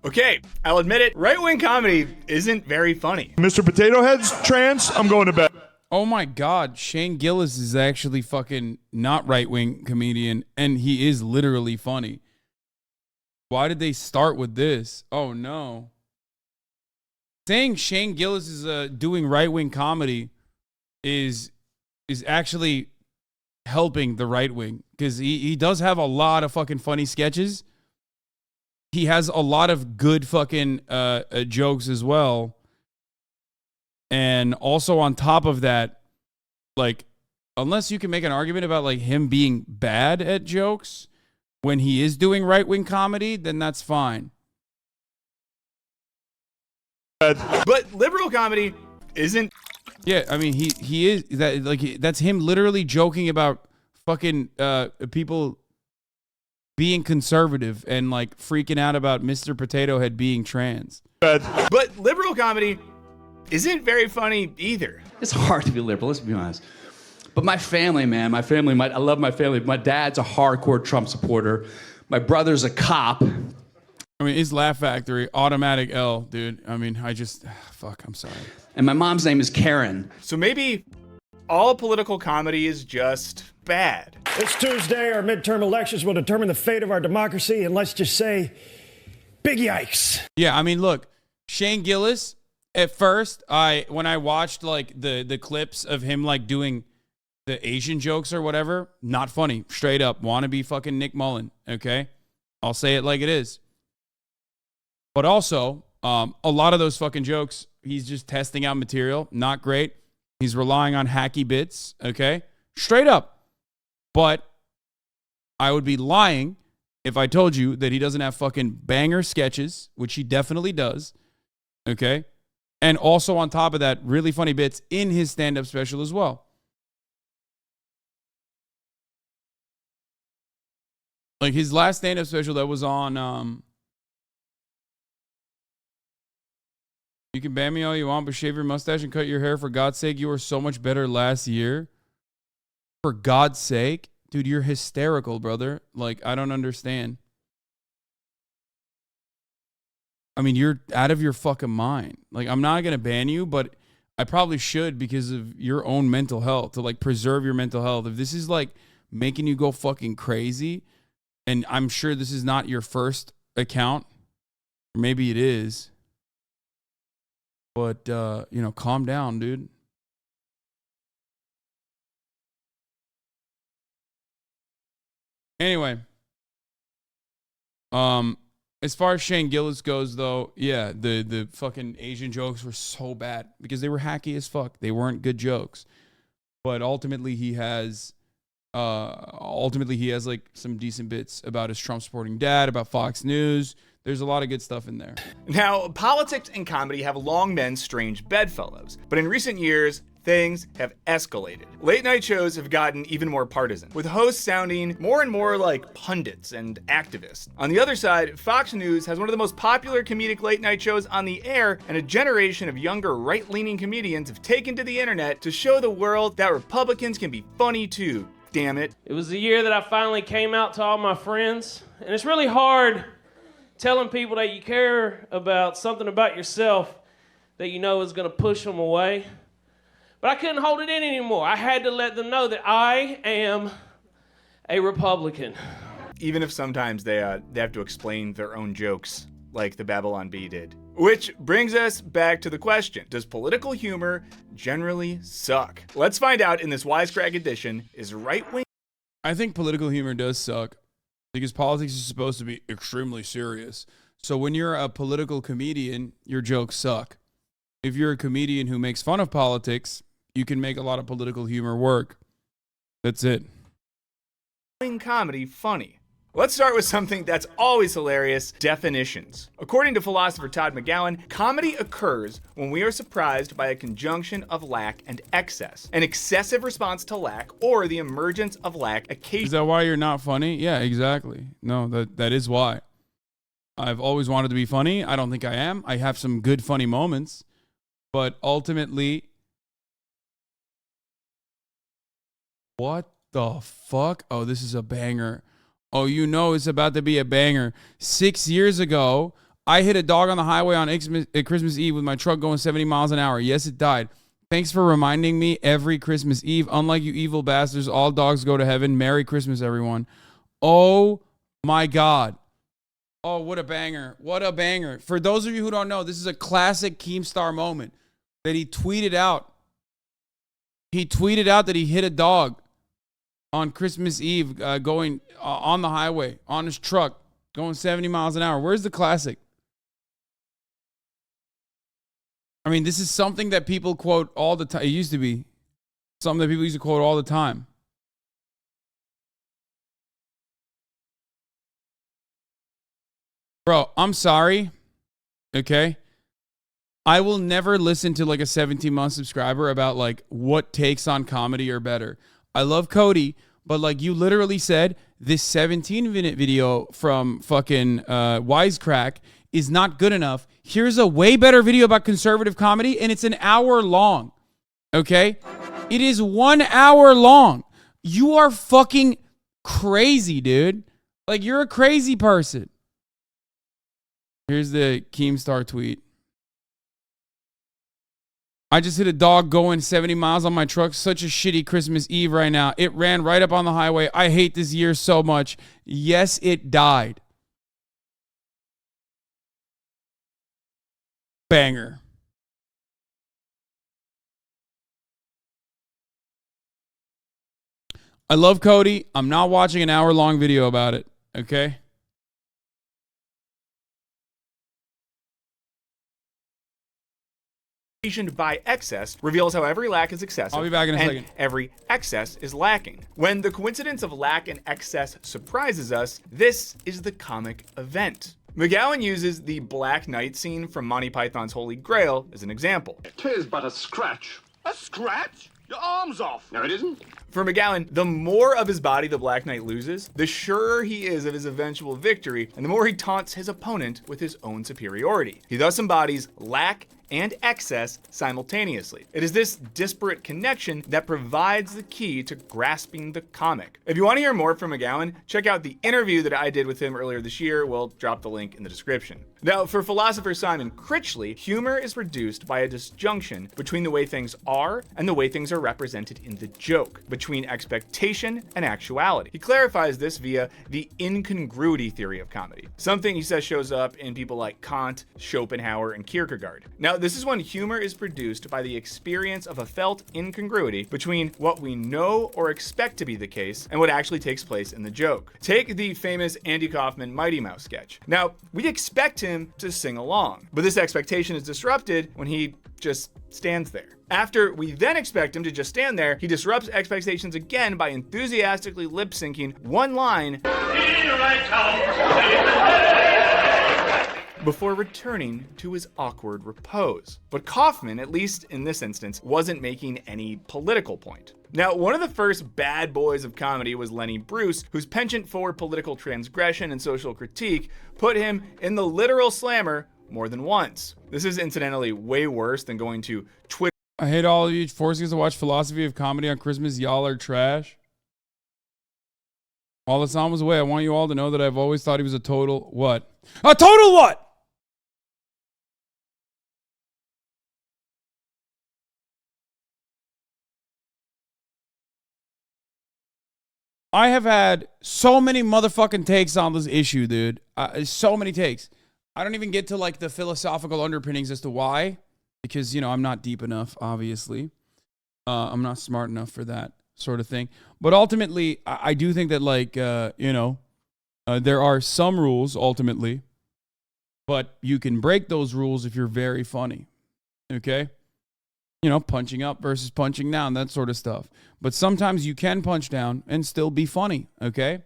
Okay, I'll admit it. Right-wing comedy isn't very funny. Mr. Potato Head's trans. I'm going to bed. Oh my God, Shane Gillis is actually fucking not right-wing comedian, and he is literally funny. Why did they start with this? Oh no. Saying Shane Gillis is doing right-wing comedy is actually helping the right wing, because he does have a lot of fucking funny sketches. He has a lot of good fucking jokes as well. And also on top of that, like, unless you can make an argument about like him being bad at jokes when he is doing right-wing comedy, then that's fine. But liberal comedy isn't. Yeah, I mean he is that, like, that's him literally joking about fucking people being conservative and like freaking out about Mr. Potato Head being trans. But liberal comedy isn't very funny either. It's hard to be liberal, let's be honest. But my family, man, I love my family. My dad's a hardcore Trump supporter. My brother's a cop. I mean, it's Laugh Factory, automatic L, dude. I mean, fuck, I'm sorry. And my mom's name is Karen. So maybe all political comedy is just bad. This Tuesday, our midterm elections will determine the fate of our democracy, and let's just say, big yikes. Yeah, I mean, look, Shane Gillis, at first, when I watched like the clips of him like doing the Asian jokes or whatever, not funny, straight up, wannabe fucking Nick Mullen, okay? I'll say it like it is. But also, a lot of those fucking jokes, he's just testing out material. Not great. He's relying on hacky bits, okay? Straight up. But I would be lying if I told you that he doesn't have fucking banger sketches, which he definitely does, okay? And also on top of that, really funny bits in his stand-up special as well. Like his last stand-up special that was on... You can ban me all you want, but shave your mustache and cut your hair. For God's sake, you were so much better last year. For God's sake? Dude, you're hysterical, brother. Like, I don't understand. I mean, you're out of your fucking mind. Like, I'm not going to ban you, but I probably should because of your own mental health, to, like, preserve your mental health. If this is, like, making you go fucking crazy, and I'm sure this is not your first account, or maybe it is. But, you know, calm down, dude. Anyway. As far as Shane Gillis goes, though, yeah, the fucking Asian jokes were so bad because they were hacky as fuck. They weren't good jokes. But ultimately he has like some decent bits about his Trump supporting dad, about Fox News. There's a lot of good stuff in there. Now, politics and comedy have long been strange bedfellows, but in recent years, things have escalated. Late night shows have gotten even more partisan, with hosts sounding more and more like pundits and activists. On the other side, Fox News has one of the most popular comedic late night shows on the air, and a generation of younger right-leaning comedians have taken to the internet to show the world that Republicans can be funny too. Damn it. It was the year that I finally came out to all my friends, and it's really hard telling people that you care about something about yourself that you know is gonna push them away. But I couldn't hold it in anymore. I had to let them know that I am a Republican. Even if sometimes they have to explain their own jokes, like the Babylon Bee did. Which brings us back to the question, does political humor generally suck? Let's find out in this Wisecrack edition, is right-wing... I think political humor does suck because politics is supposed to be extremely serious. So when you're a political comedian, your jokes suck. If you're a comedian who makes fun of politics, you can make a lot of political humor work. That's it. Comedy funny. Let's start with something that's always hilarious, definitions. According to philosopher Todd McGowan, comedy occurs when we are surprised by a conjunction of lack and excess, an excessive response to lack, or the emergence of lack occasionally. Is that why you're not funny? Yeah, exactly. No, that is why. I've always wanted to be funny. I don't think I am. I have some good funny moments, but ultimately, what the fuck? Oh, this is a banger. Oh, you know it's about to be a banger. 6 years ago, I hit a dog on the highway on Christmas Eve with my truck going 70 miles an hour. Yes, it died. Thanks for reminding me every Christmas Eve. Unlike you evil bastards, all dogs go to heaven. Merry Christmas, everyone. Oh, my God. Oh, what a banger. What a banger. For those of you who don't know, this is a classic Keemstar moment that he tweeted out. He tweeted out that he hit a dog on Christmas Eve going on the highway, on his truck, going 70 miles an hour. Where's the classic? I mean, this is something that people quote all the time. It used to be something that people used to quote all the time. Bro, I'm sorry. Okay? I will never listen to like a 17-month subscriber about like what takes on comedy are better. I love Cody, but like you literally said, this 17-minute video from fucking Wisecrack is not good enough. Here's a way better video about conservative comedy, and it's an hour long. Okay? It is 1 hour long. You are fucking crazy, dude. Like, you're a crazy person. Here's the Keemstar tweet. I just hit a dog going 70 miles on my truck. Such a shitty Christmas Eve right now. It ran right up on the highway. I hate this year so much. Yes, it died. Banger. I love Cody. I'm not watching an hour-long video about it. Okay? By excess reveals how every lack is excessive. I'll be back in a second. Every excess is lacking. When the coincidence of lack and excess surprises us, this is the comic event. McGowan uses the Black Knight scene from Monty Python's Holy Grail as an example. 'Tis but a scratch. A scratch? Your arm's off. No, it isn't. For McGowan, the more of his body the Black Knight loses, the surer he is of his eventual victory, and the more he taunts his opponent with his own superiority. He thus embodies lack and excess simultaneously. It is this disparate connection that provides the key to grasping the comic. If you want to hear more from McGowan, check out the interview that I did with him earlier this year. We'll drop the link in the description. Now, for philosopher Simon Critchley, humor is produced by a disjunction between the way things are and the way things are represented in the joke, between expectation and actuality. He clarifies this via the incongruity theory of comedy, something he says shows up in people like Kant, Schopenhauer, and Kierkegaard. Now, this is when humor is produced by the experience of a felt incongruity between what we know or expect to be the case and what actually takes place in the joke. Take the famous Andy Kaufman Mighty Mouse sketch. Now, we expect him to sing along, but this expectation is disrupted when he just stands there. After we then expect him to just stand there, he disrupts expectations again by enthusiastically lip syncing one line before returning to his awkward repose. But Kaufman, at least in this instance, wasn't making any political point. Now, one of the first bad boys of comedy was Lenny Bruce, whose penchant for political transgression and social critique put him in the literal slammer more than once. This is incidentally way worse than going to Twitter. I hate all of you forcing us to watch Philosophy of Comedy on Christmas. Y'all are trash. While the sound was away, I want you all to know that I've always thought he was a total what? A total what? I have had so many motherfucking takes on this issue, dude. So many takes. I don't even get to like the philosophical underpinnings as to why, because, you know, I'm not deep enough, obviously. I'm not smart enough for that sort of thing. But ultimately, I do think that, like, you know, there are some rules ultimately, but you can break those rules if you're very funny. Okay? You know, punching up versus punching down, that sort of stuff. But sometimes you can punch down and still be funny, okay?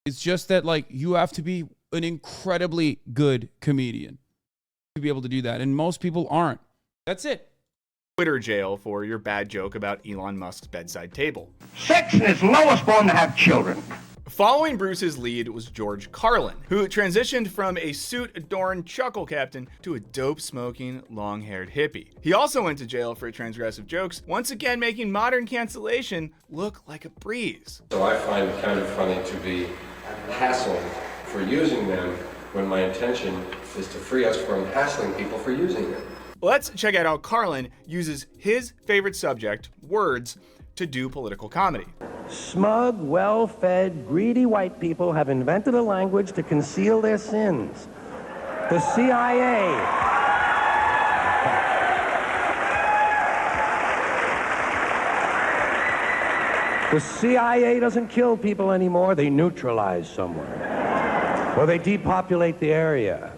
It's just that, like, you have to be an incredibly good comedian to be able to do that. And most people aren't. That's it. Twitter jail for your bad joke about Elon Musk's bedside table. Sex in its lowest form to have children. Following Bruce's lead was George Carlin, who transitioned from a suit-adorned chuckle captain to a dope-smoking, long-haired hippie. He also went to jail for transgressive jokes, once again making modern cancellation look like a breeze. So I find it kind of funny to be hassled for using them when my intention is to free us from hassling people for using them. Let's check out how Carlin uses his favorite subject, words, to do political comedy. Smug, well-fed, greedy white people have invented a language to conceal their sins. The CIA. The CIA doesn't kill people anymore, they neutralize someone. Or they depopulate the area.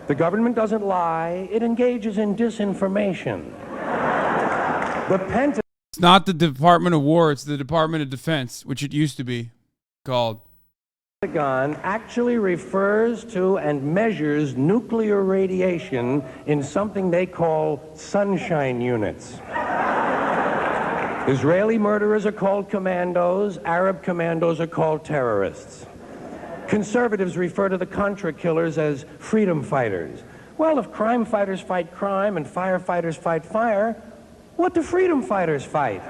The government doesn't lie, it engages in disinformation. The Pentagon. It's not the Department of War, it's the Department of Defense, which it used to be called. The Pentagon actually refers to and measures nuclear radiation in something they call sunshine units. Israeli murderers are called commandos, Arab commandos are called terrorists. Conservatives refer to the Contra killers as freedom fighters. Well, if crime fighters fight crime and firefighters fight fire, what do freedom fighters fight?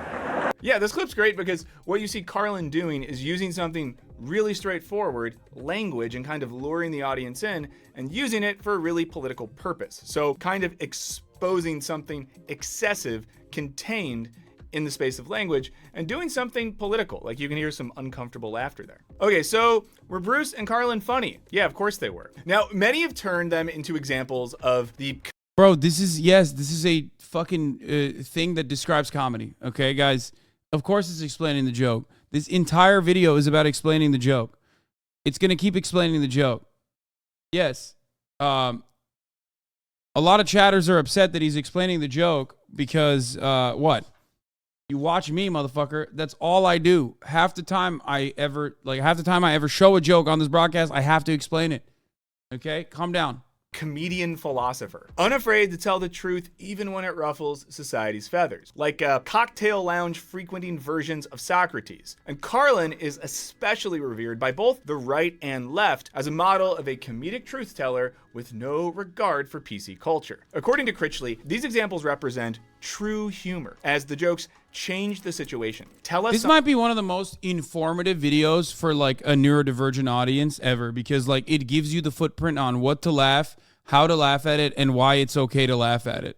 Yeah, this clip's great because what you see Carlin doing is using something really straightforward, language, and kind of luring the audience in and using it for a really political purpose. So kind of exposing something excessive contained in the space of language and doing something political. Like you can hear some uncomfortable laughter there. Okay, so were Bruce and Carlin funny? Yeah, of course they were. Now, many have turned them into examples of the... Bro, this is a fucking thing that describes comedy. Okay, guys? Of course it's explaining the joke. This entire video is about explaining the joke. It's going to keep explaining the joke. Yes. A lot of chatters are upset that he's explaining the joke because, what? You watch me, motherfucker. That's all I do. Half the time I ever show a joke on this broadcast, I have to explain it. Okay? Calm down. Comedian philosopher, unafraid to tell the truth even when it ruffles society's feathers, like cocktail lounge frequenting versions of Socrates. And Carlin is especially revered by both the right and left as a model of a comedic truth teller with no regard for PC culture. According to Critchley, these examples represent true humor, as the jokes change the situation. This might be one of the most informative videos for like a neurodivergent audience ever, because like it gives you the footprint on what to laugh, how to laugh at it and why it's okay to laugh at it.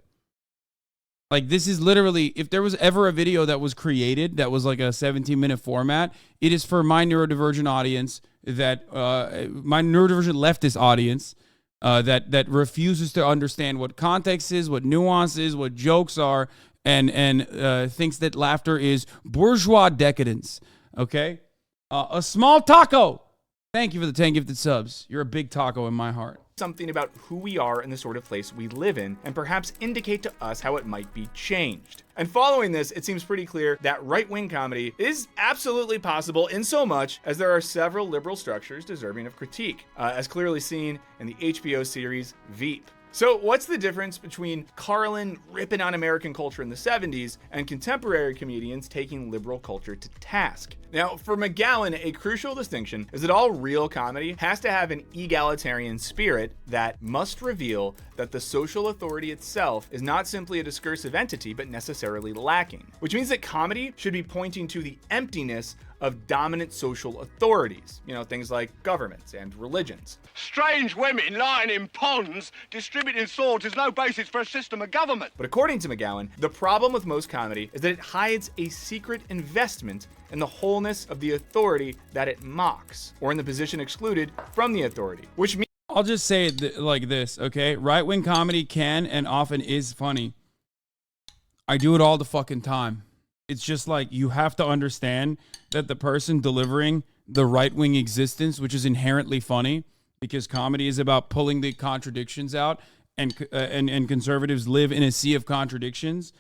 Like, this is literally, if there was ever a video that was created that was like a 17-minute format, it is for my neurodivergent audience, that my neurodivergent leftist audience, that refuses to understand what context is, what nuance is, what jokes are, and thinks that laughter is bourgeois decadence. Okay? A small taco. Thank you for the 10 gifted subs. You're a big taco in my heart. Something about who we are and the sort of place we live in, and perhaps indicate to us how it might be changed. And following this, it seems pretty clear that right-wing comedy is absolutely possible in so much as there are several liberal structures deserving of critique, as clearly seen in the HBO series Veep. So what's the difference between Carlin ripping on American culture in the 70s and contemporary comedians taking liberal culture to task? Now, for McGowan, a crucial distinction is that all real comedy has to have an egalitarian spirit that must reveal that the social authority itself is not simply a discursive entity, but necessarily lacking. Which means that comedy should be pointing to the emptiness of dominant social authorities, you know, things like governments and religions. Strange women lying in ponds distributing swords is no basis for a system of government. But according to McGowan, the problem with most comedy is that it hides a secret investment in the wholeness of the authority that it mocks, or in the position excluded from the authority, which means... I'll just say it like this, okay? Right-wing comedy can and often is funny. I do it all the fucking time. It's just like, you have to understand that the person delivering the right-wing existence, which is inherently funny, because comedy is about pulling the contradictions out, and conservatives live in a sea of contradictions.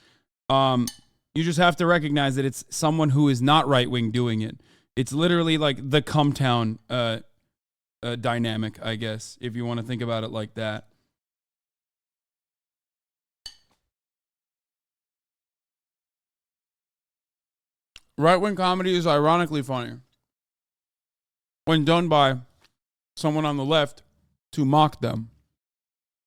You just have to recognize that it's someone who is not right-wing doing it. It's literally like the Cumtown dynamic, I guess, if you want to think about it like that. Right-wing comedy is ironically funny when done by someone on the left to mock them.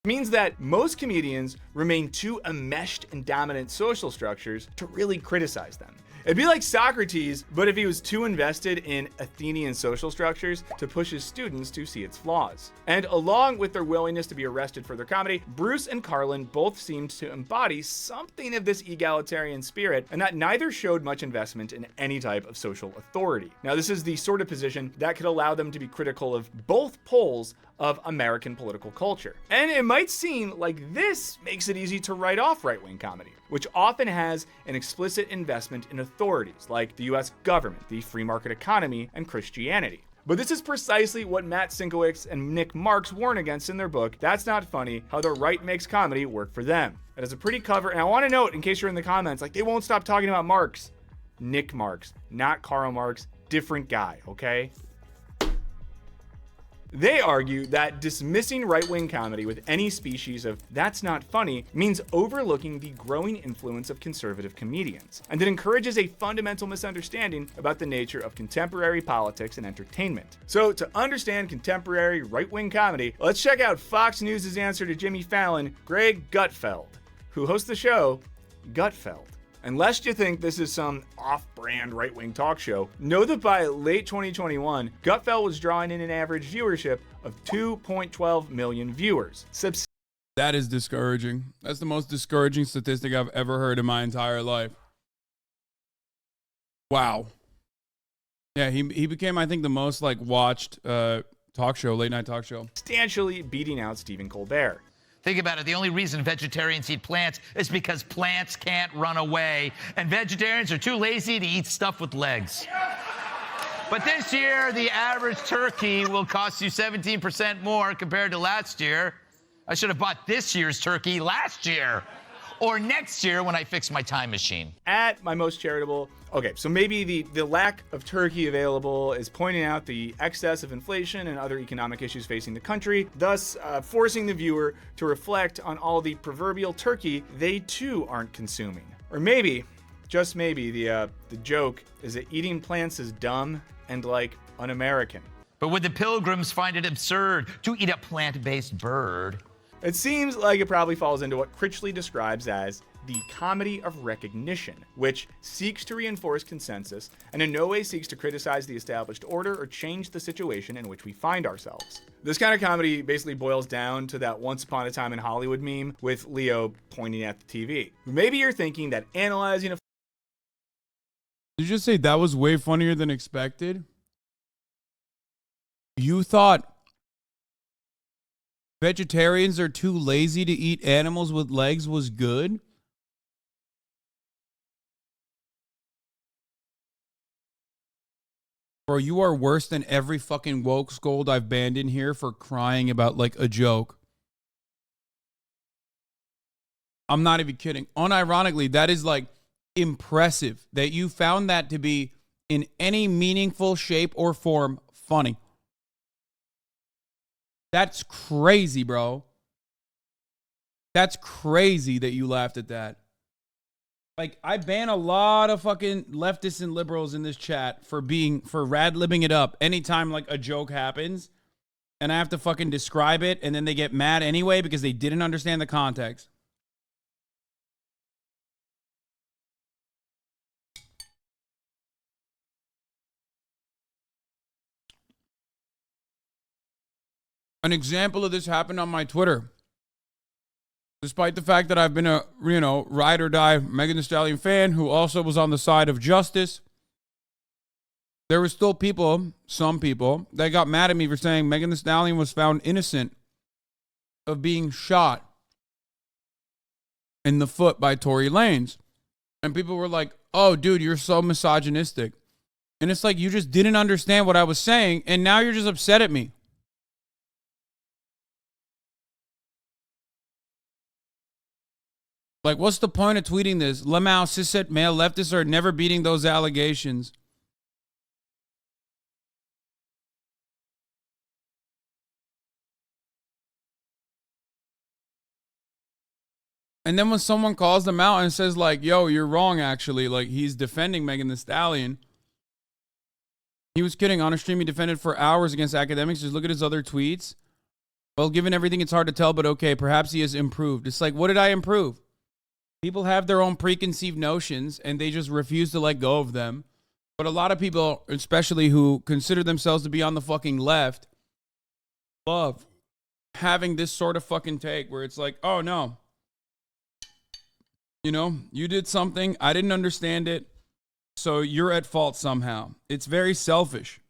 Means that most comedians remain too enmeshed in dominant social structures to really criticize them. It'd be like Socrates, but if he was too invested in Athenian social structures to push his students to see its flaws. And along with their willingness to be arrested for their comedy, Bruce and Carlin both seemed to embody something of this egalitarian spirit, and that neither showed much investment in any type of social authority. Now, this is the sort of position that could allow them to be critical of both poles of American political culture. And it might seem like this makes it easy to write off right-wing comedy, which often has an explicit investment in authorities like the US government, the free market economy, and Christianity. But this is precisely what Matt Sinkowitz and Nick Marks warn against in their book, That's Not Funny, How the Right Makes Comedy Work for Them. It has a pretty cover, and I want to note, in case you're in the comments, like, they won't stop talking about Marx. Nick Marks, not Karl Marx, different guy, okay? They argue that dismissing right-wing comedy with any species of "that's not funny" means overlooking the growing influence of conservative comedians, and it encourages a fundamental misunderstanding about the nature of contemporary politics and entertainment. So to understand contemporary right-wing comedy, let's check out Fox News' answer to Jimmy Fallon, Greg Gutfeld, who hosts the show Gutfeld. And lest you think this is some off-brand right-wing talk show, know that by late 2021, Gutfeld was drawing in an average viewership of 2.12 million viewers. That is discouraging. That's the most discouraging statistic I've ever heard in my entire life. Wow. Yeah, he became, I think, the most watched talk show, late night talk show. Substantially beating out Stephen Colbert. Think about it. The only reason vegetarians eat plants is because plants can't run away, and vegetarians are too lazy to eat stuff with legs. But this year, the average turkey will cost you 17% more compared to last year. I should have bought this year's turkey last year, or next year when I fix my time machine. At my most charitable, okay, so maybe the lack of turkey available is pointing out the excess of inflation and other economic issues facing the country, thus forcing the viewer to reflect on all the proverbial turkey they too aren't consuming. Or maybe, just maybe, the joke is that eating plants is dumb and un-American. But would the pilgrims find it absurd to eat a plant-based bird? It seems like it probably falls into what Critchley describes as the comedy of recognition, which seeks to reinforce consensus and in no way seeks to criticize the established order or change the situation in which we find ourselves. This kind of comedy basically boils down to that Once Upon a Time in Hollywood meme with Leo pointing at the TV. Maybe you're thinking that analyzing a... Did you just say that was way funnier than expected? You thought vegetarians are too lazy to eat animals with legs was good? Bro, you are worse than every fucking woke scold I've banned in here for crying about like a joke. I'm not even kidding. Unironically, that is like impressive that you found that to be in any meaningful shape or form funny. That's crazy, bro. That's crazy that you laughed at that. Like, I ban a lot of fucking leftists and liberals in this chat for rad-libbing it up anytime like a joke happens and I have to fucking describe it and then they get mad anyway because they didn't understand the context. An example of this happened on my Twitter. Despite the fact that I've been a, ride or die Megan Thee Stallion fan who also was on the side of justice, there were still some people, that got mad at me for saying Megan Thee Stallion was found innocent of being shot in the foot by Tory Lanez. And people were like, oh, dude, you're so misogynistic. And it's like, you just didn't understand what I was saying, and now you're just upset at me. Like, what's the point of tweeting this? Lamau, cishet male leftists are never beating those allegations. And then when someone calls them out and says, like, yo, you're wrong, actually. Like, he's defending Megan Thee Stallion. He was kidding. On a stream, he defended for hours against academics. Just look at his other tweets. Well, given everything, it's hard to tell, but okay, perhaps he has improved. It's like, what did I improve? People have their own preconceived notions, and they just refuse to let go of them. But a lot of people, especially who consider themselves to be on the fucking left, love having this sort of fucking take where it's like, oh, no. You did something, I didn't understand it, so you're at fault somehow. It's very selfish.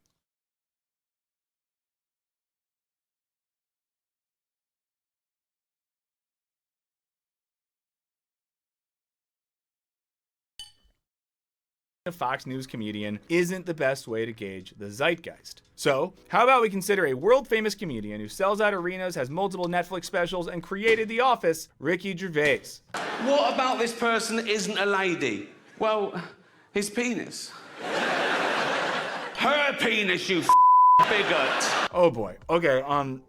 A Fox News comedian isn't the best way to gauge the zeitgeist. So, how about we consider a world-famous comedian who sells out arenas, has multiple Netflix specials, and created The Office, Ricky Gervais. What about this person that isn't a lady? Well, his penis. Her penis, you bigot. Oh boy. Okay,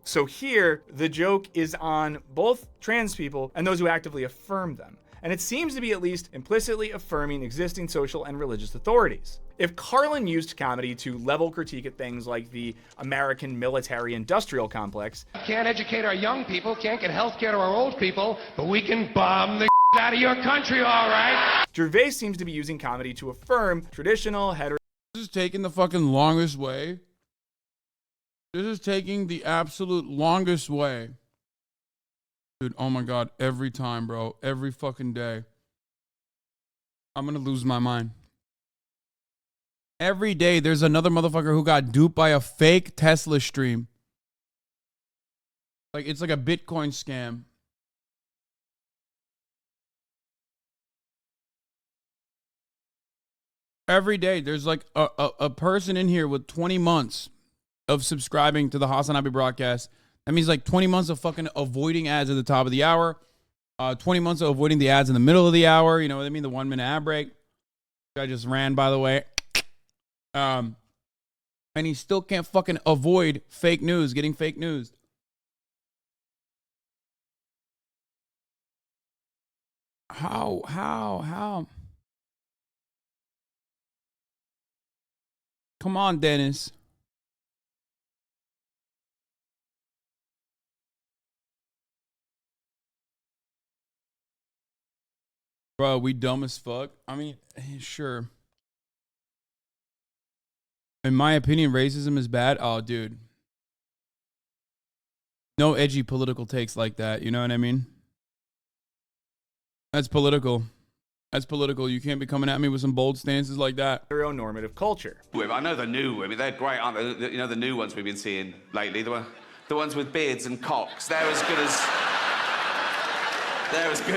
so here, the joke is on both trans people and those who actively affirm them. And it seems to be at least implicitly affirming existing social and religious authorities. If Carlin used comedy to level critique at things like the American military-industrial complex, Can't educate our young people, can't get health care to our old people, but we can bomb the out of your country, all right? Gervais seems to be using comedy to affirm traditional hetero... This is taking the fucking longest way. This is taking the absolute longest way. Dude, oh my God, every time, bro. Every fucking day. I'm gonna lose my mind. Every day, there's another motherfucker who got duped by a fake Tesla stream. Like, it's like a Bitcoin scam. Every day, there's like a person in here with 20 months of subscribing to the HasanAbi broadcast. That means like 20 months of fucking avoiding ads at the top of the hour. 20 months of avoiding the ads in the middle of the hour. You know what I mean? The 1 minute ad break. I just ran, by the way. And he still can't fucking avoid fake news, getting fake news. How? Come on, Dennis. Bro, we dumb as fuck. I mean, sure. In my opinion, racism is bad. Oh, dude. No edgy political takes like that. You know what I mean? That's political. That's political. You can't be coming at me with some bold stances like that. Heteronormative culture. I know the new women. They're great, aren't they? You know the new ones we've been seeing lately. The ones with beards and cocks. They're as good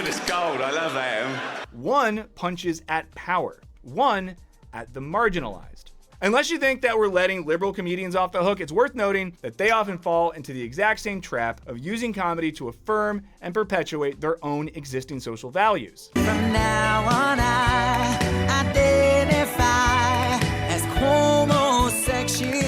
as gold. I love them. One punches at power. One at the marginalized. Unless you think that we're letting liberal comedians off the hook, it's worth noting that they often fall into the exact same trap of using comedy to affirm and perpetuate their own existing social values. From now on, I identify as homosexual.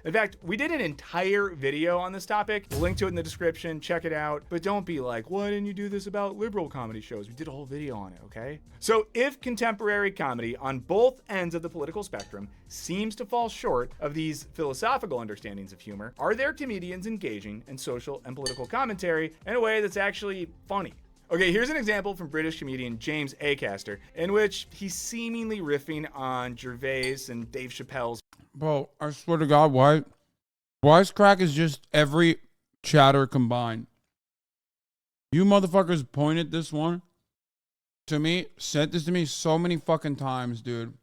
In fact, we did an entire video on this topic. We'll link to it in the description. Check it out. But don't be like, why didn't you do this about liberal comedy shows? We did a whole video on it, okay? So if contemporary comedy on both ends of the political spectrum seems to fall short of these philosophical understandings of humor, are there comedians engaging in social and political commentary in a way that's actually funny? Okay, here's an example from British comedian James Acaster, in which he's seemingly riffing on Gervais and Dave Chappelle's. Bro, I swear to God, Wisecrack is just every chatter combined. You motherfuckers pointed this one to me, sent this to me so many fucking times, dude.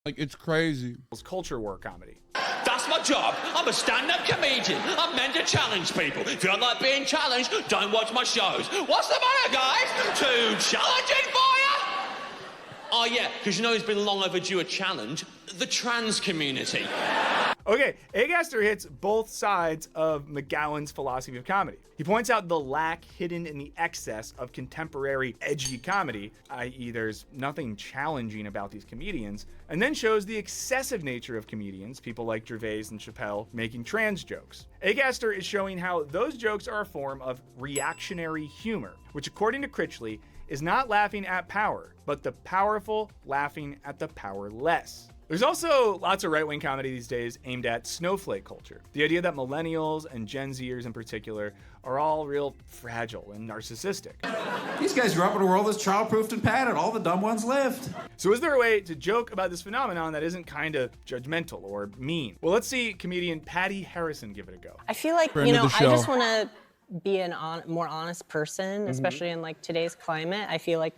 Like, it's crazy. Culture war comedy. That's my job. I'm a stand-up comedian. I'm meant to challenge people. If you don't like being challenged, don't watch my shows. What's the matter, guys? Too challenging for you? Oh, yeah, because you know it's been long overdue a challenge. The trans community. Okay, Acaster hits both sides of McGowan's philosophy of comedy. He points out the lack hidden in the excess of contemporary edgy comedy, i.e. there's nothing challenging about these comedians, and then shows the excessive nature of comedians, people like Gervais and Chappelle, making trans jokes. Acaster is showing how those jokes are a form of reactionary humor, which according to Critchley is not laughing at power, but the powerful laughing at the powerless. There's also lots of right-wing comedy these days aimed at snowflake culture. The idea that millennials and Gen Zers in particular are all real fragile and narcissistic. These guys grew up in a world that's child-proofed and padded. All the dumb ones lived. So is there a way to joke about this phenomenon that isn't kind of judgmental or mean? Well, let's see comedian Patty Harrison give it a go. I feel like, I just want to be a more honest person, especially in like today's climate. I feel like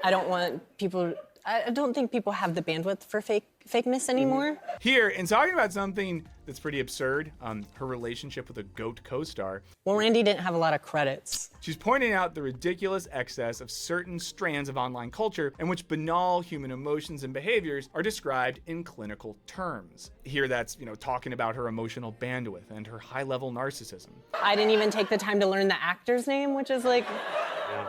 I don't think people have the bandwidth for fakeness anymore. Here, in talking about something that's pretty absurd, her relationship with a GOAT co-star. Well, Randy didn't have a lot of credits. She's pointing out the ridiculous excess of certain strands of online culture in which banal human emotions and behaviors are described in clinical terms. Here, that's, talking about her emotional bandwidth and her high-level narcissism. I didn't even take the time to learn the actor's name, which is like,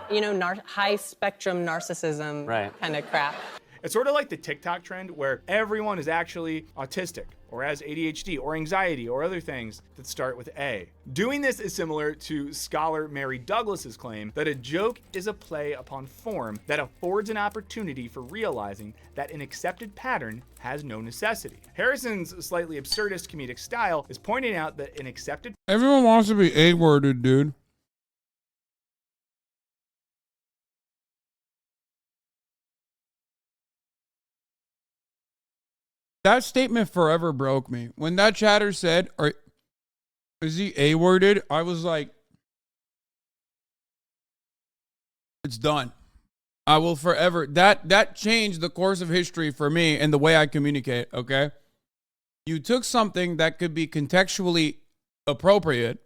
high-spectrum narcissism kind of crap. It's sort of like the TikTok trend where everyone is actually autistic or has ADHD or anxiety or other things that start with A. Doing this is similar to scholar Mary Douglas's claim that a joke is a play upon form that affords an opportunity for realizing that an accepted pattern has no necessity. Harrison's slightly absurdist comedic style is pointing out that an accepted... Everyone wants to be A-worded, dude. That statement forever broke me. When that chatter said, is he A-worded? I was like, it's done. I will forever. That changed the course of history for me and the way I communicate, okay? You took something that could be contextually appropriate,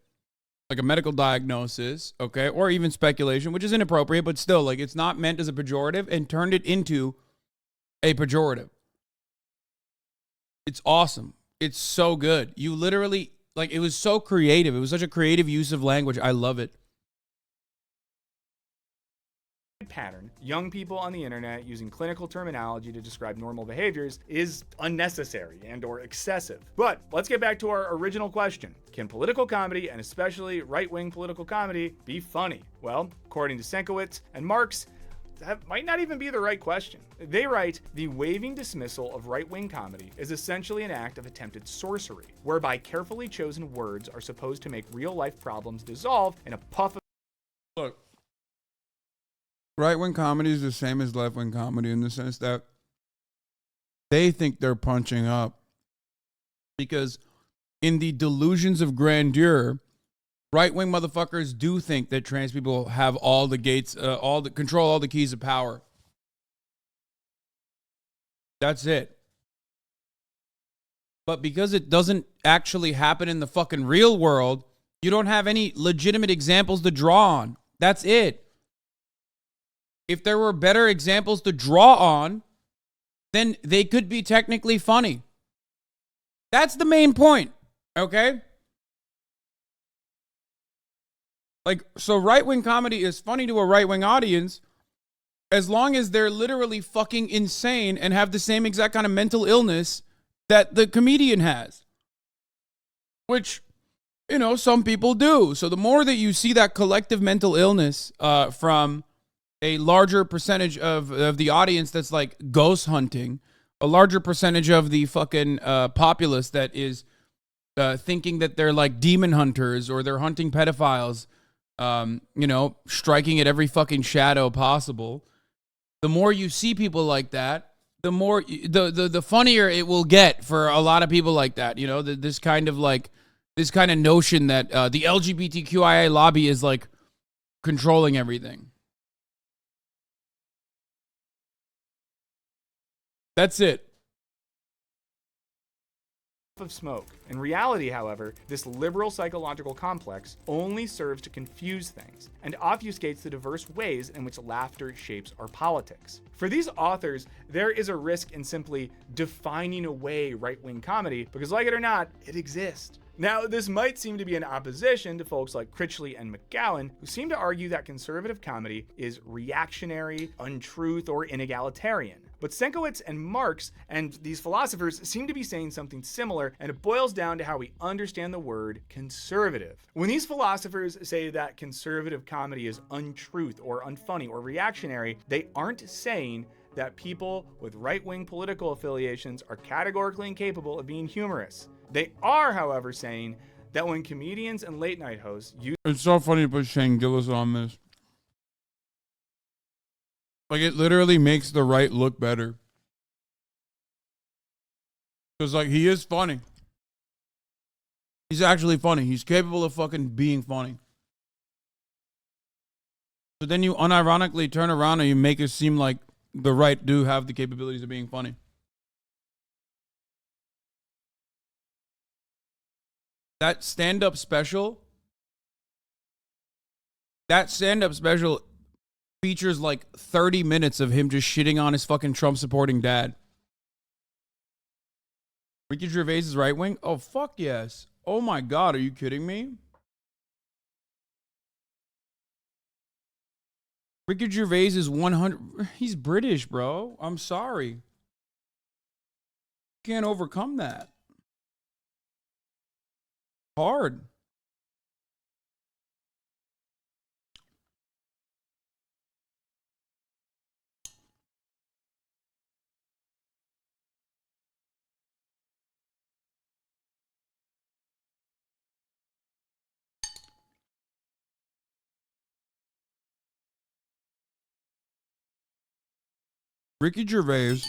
like a medical diagnosis, okay, or even speculation, which is inappropriate, but still, like, it's not meant as a pejorative, and turned it into a pejorative. It's awesome. It's so good. You literally, like, it was so creative. It was such a creative use of language. I love it. Pattern. Young people on the internet using clinical terminology to describe normal behaviors is unnecessary and or excessive. But let's get back to our original question. Can political comedy, and especially right-wing political comedy, be funny? Well, according to Senkowitz and Marx, that might not even be the right question. They write, the waving dismissal of right-wing comedy is essentially an act of attempted sorcery, whereby carefully chosen words are supposed to make real-life problems dissolve in a puff of... Look, right-wing comedy is the same as left-wing comedy in the sense that they think they're punching up. Because in the delusions of grandeur, right-wing motherfuckers do think that trans people have all the gates, control all the keys of power. That's it. But because it doesn't actually happen in the fucking real world, you don't have any legitimate examples to draw on. That's it. If there were better examples to draw on, then they could be technically funny. That's the main point, okay? Like, so right-wing comedy is funny to a right-wing audience as long as they're literally fucking insane and have the same exact kind of mental illness that the comedian has. Which, you know, some people do. So the more that you see that collective mental illness from a larger percentage of the audience that's like ghost hunting, a larger percentage of the fucking populace that is thinking that they're like demon hunters or they're hunting pedophiles, you know, striking at every fucking shadow possible. The more you see people like that, the more the funnier it will get for a lot of people like that. You know, this kind of notion that the LGBTQIA lobby is like controlling everything. That's it. of smoke. In reality, however, this liberal psychological complex only serves to confuse things and obfuscates the diverse ways in which laughter shapes our politics. For these authors, there is a risk in simply defining away right-wing comedy because, like it or not, it exists. Now, this might seem to be in opposition to folks like Critchley and McGowan, who seem to argue that conservative comedy is reactionary, untruth, or inegalitarian. But Senkowitz and Marx and these philosophers seem to be saying something similar, and it boils down to how we understand the word conservative. When these philosophers say that conservative comedy is untruth or unfunny or reactionary, they aren't saying that people with right-wing political affiliations are categorically incapable of being humorous. They are, however, saying that when comedians and late-night hosts use... It's so funny to put Shane Gillis on this. Like, it literally makes the right look better. Because, like, he is funny. He's actually funny. He's capable of fucking being funny. So then you unironically turn around and you make it seem like the right do have the capabilities of being funny. That stand-up special features like 30 minutes of him just shitting on his fucking Trump-supporting dad. Ricky Gervais is right-wing? Oh, fuck yes. Oh my God, are you kidding me? Ricky Gervais is 100... He's British, bro. I'm sorry. Can't overcome that. Hard. Ricky Gervais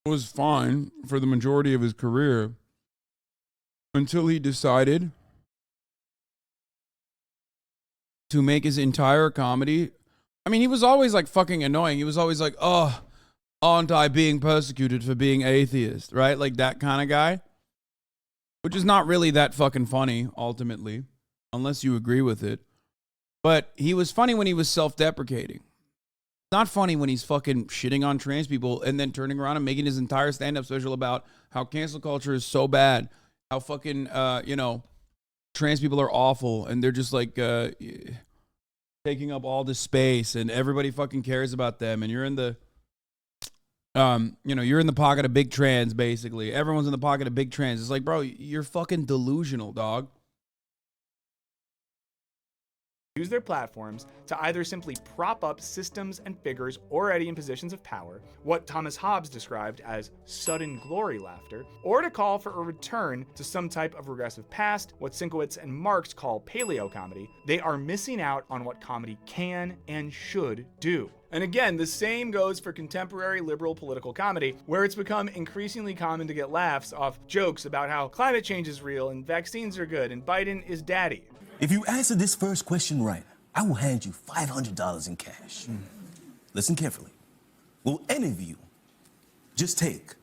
was fine for the majority of his career until he decided to make his entire comedy. I mean, he was always like fucking annoying. He was always like, oh, aren't I being persecuted for being atheist, right? Like that kind of guy, which is not really that fucking funny ultimately, unless you agree with it. But he was funny when he was self-deprecating. Not funny when he's fucking shitting on trans people and then turning around and making his entire stand-up special about how cancel culture is so bad, how fucking, trans people are awful and they're just like taking up all this space and everybody fucking cares about them and you're in the You know, you're in the pocket of big trans, basically. Everyone's in the pocket of big trans. It's like, bro, you're fucking delusional, dog. Use their platforms to either simply prop up systems and figures already in positions of power, what Thomas Hobbes described as sudden glory laughter, or to call for a return to some type of regressive past, what Sienkiewicz and Marx call paleo comedy. They are missing out on what comedy can and should do. And again, the same goes for contemporary liberal political comedy, where it's become increasingly common to get laughs off jokes about how climate change is real and vaccines are good and Biden is daddy. If you answer this first question right, I will hand you $500 in cash. Listen carefully. Will any of you just take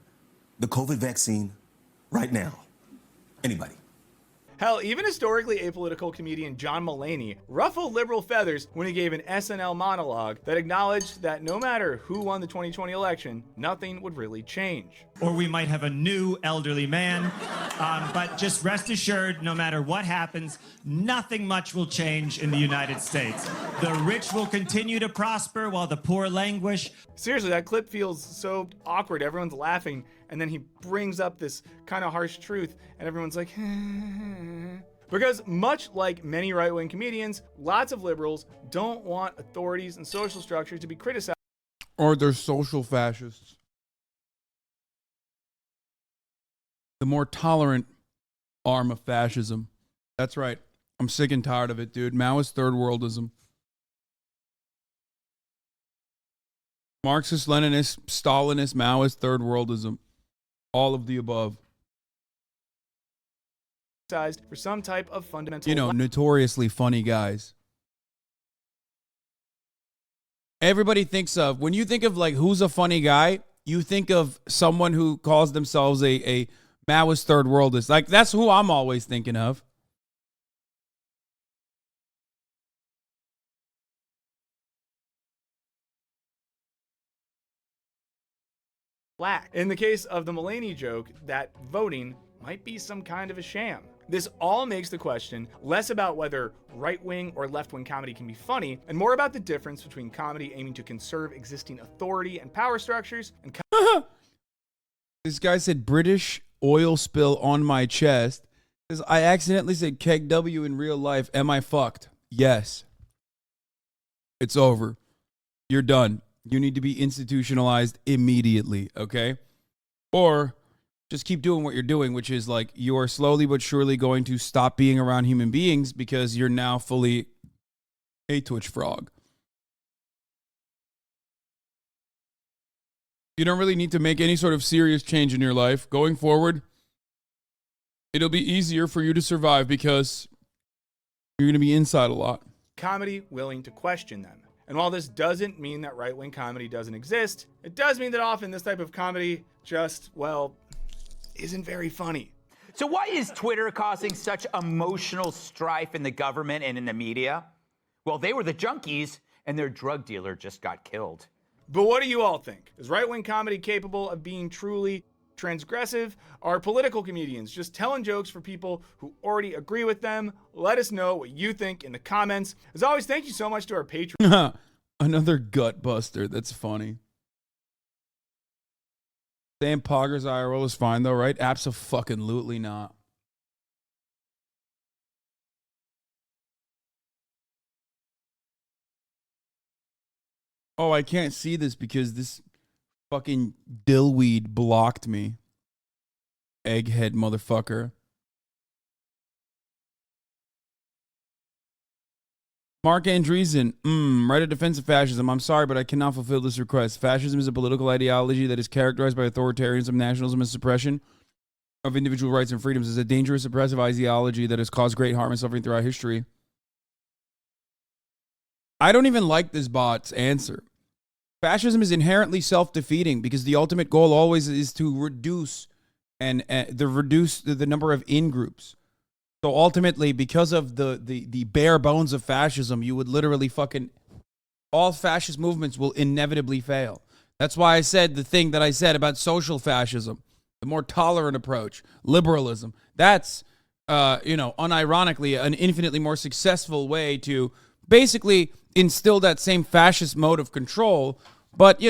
the COVID vaccine right now? Anybody? Hell, even historically apolitical comedian John Mulaney ruffled liberal feathers when he gave an SNL monologue that acknowledged that no matter who won the 2020 election, nothing would really change. Or we might have a new elderly man. But just rest assured, no matter what happens, nothing much will change in the United States. The rich will continue to prosper while the poor languish. Seriously, that clip feels so awkward. Everyone's laughing, and then he brings up this kind of harsh truth, and everyone's like, because much like many right-wing comedians, lots of liberals don't want authorities and social structures to be criticized. Or they're social fascists. The more tolerant arm of fascism. That's right. I'm sick and tired of it, dude. Maoist third worldism. Marxist, Leninist, Stalinist, Maoist third worldism. All of the above. For some type of fundamental, You know, notoriously funny guys. Everybody thinks of, when you think of like who's a funny guy, you think of someone who calls themselves a Maoist third worldist. Like, that's who I'm always thinking of. black. In the case of the Mulaney joke, that voting might be some kind of a sham. This all makes the question less about whether right-wing or left-wing comedy can be funny, and more about the difference between comedy aiming to conserve existing authority and power structures and This guy said British oil spill on my chest. Says, I accidentally said keg W in real life. Am I fucked? Yes. It's over. You're done. You need to be institutionalized immediately, okay? Or just keep doing what you're doing, which is like you are slowly but surely going to stop being around human beings because you're now fully a Twitch frog. You don't really need to make any sort of serious change in your life. Going forward, it'll be easier for you to survive because you're going to be inside a lot. comedy willing to question them. And while this doesn't mean that right-wing comedy doesn't exist, it does mean that often this type of comedy just, well, isn't very funny. So why is Twitter causing such emotional strife in the government and in the media? Well, they were the junkies, and their drug dealer just got killed. But what do you all think? Is right-wing comedy capable of being truly transgressive? Are political comedians just telling jokes for people who already agree with them? Let us know what you think in the comments. As always, thank you so much to our Patreon. Another gut buster. That's funny. Sam Poggers IRL is fine though, right? Abso-fucking-lutely not. Oh, I can't see this because this fucking dillweed blocked me. Egghead motherfucker. Mark Andreessen, write a defense of fascism. I'm sorry, but I cannot fulfill this request. Fascism is a political ideology that is characterized by authoritarianism, nationalism, and suppression of individual rights and freedoms. It's a dangerous, oppressive ideology that has caused great harm and suffering throughout history. I don't even like this bot's answer. Fascism is inherently self-defeating because the ultimate goal always is to reduce the number of in-groups. So ultimately, because of the bare bones of fascism, you would literally all fascist movements will inevitably fail. That's why I said the thing that I said about social fascism, the more tolerant approach, liberalism. That's, unironically, an infinitely more successful way to basically instill that same fascist mode of control. But,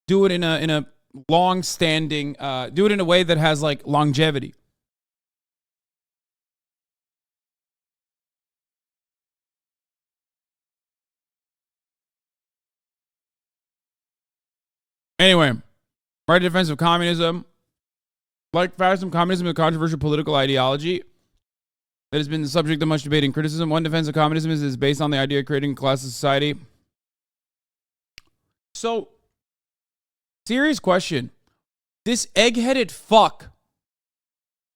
do it in a long-standing, do it in a way that has like longevity. Anyway, right defense of communism. Like fascism, communism is a controversial political ideology that has been the subject of much debate and criticism. One defense of communism is based on the idea of creating a class of society. So, serious question. This egg-headed fuck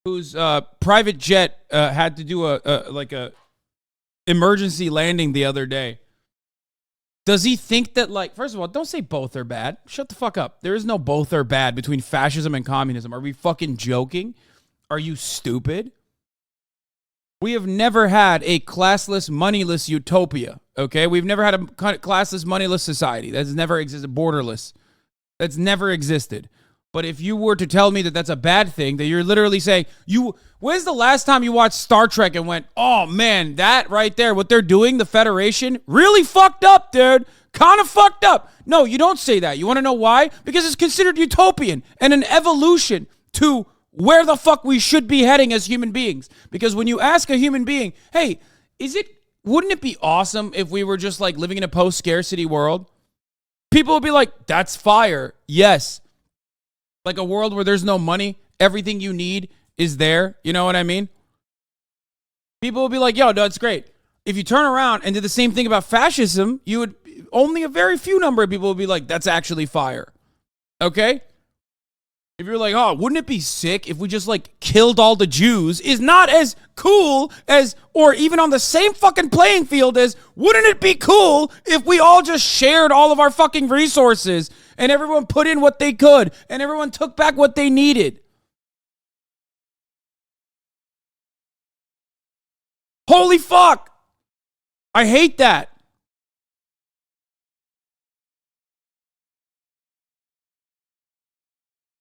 whose private jet had to do a emergency landing the other day. Does he think that, like, first of all, don't say both are bad. Shut the fuck up. There is no both are bad between fascism and communism. Are we fucking joking? Are you stupid? We have never had a classless, moneyless utopia, okay? We've never had a classless, moneyless society. That's never existed. Borderless. That's never existed. But if you were to tell me that that's a bad thing, that you're literally saying, when's the last time you watched Star Trek and went, oh man, that right there, what they're doing, the Federation, really fucked up, dude. Kind of fucked up. No, you don't say that. You want to know why? Because it's considered utopian and an evolution to where the fuck we should be heading as human beings. Because when you ask a human being, hey, wouldn't it be awesome if we were just like living in a post-scarcity world? People would be like, that's fire. Yes. Like a world where there's no money, everything you need is there. You know what I mean? People will be like, yo, that's great. If you turn around and did the same thing about fascism, only a very few number of people will be like, that's actually fire. Okay? If you're like, oh, wouldn't it be sick if we just like killed all the Jews, is not as cool as, or even on the same fucking playing field as, wouldn't it be cool if we all just shared all of our fucking resources and everyone put in what they could and everyone took back what they needed? Holy fuck! I hate that.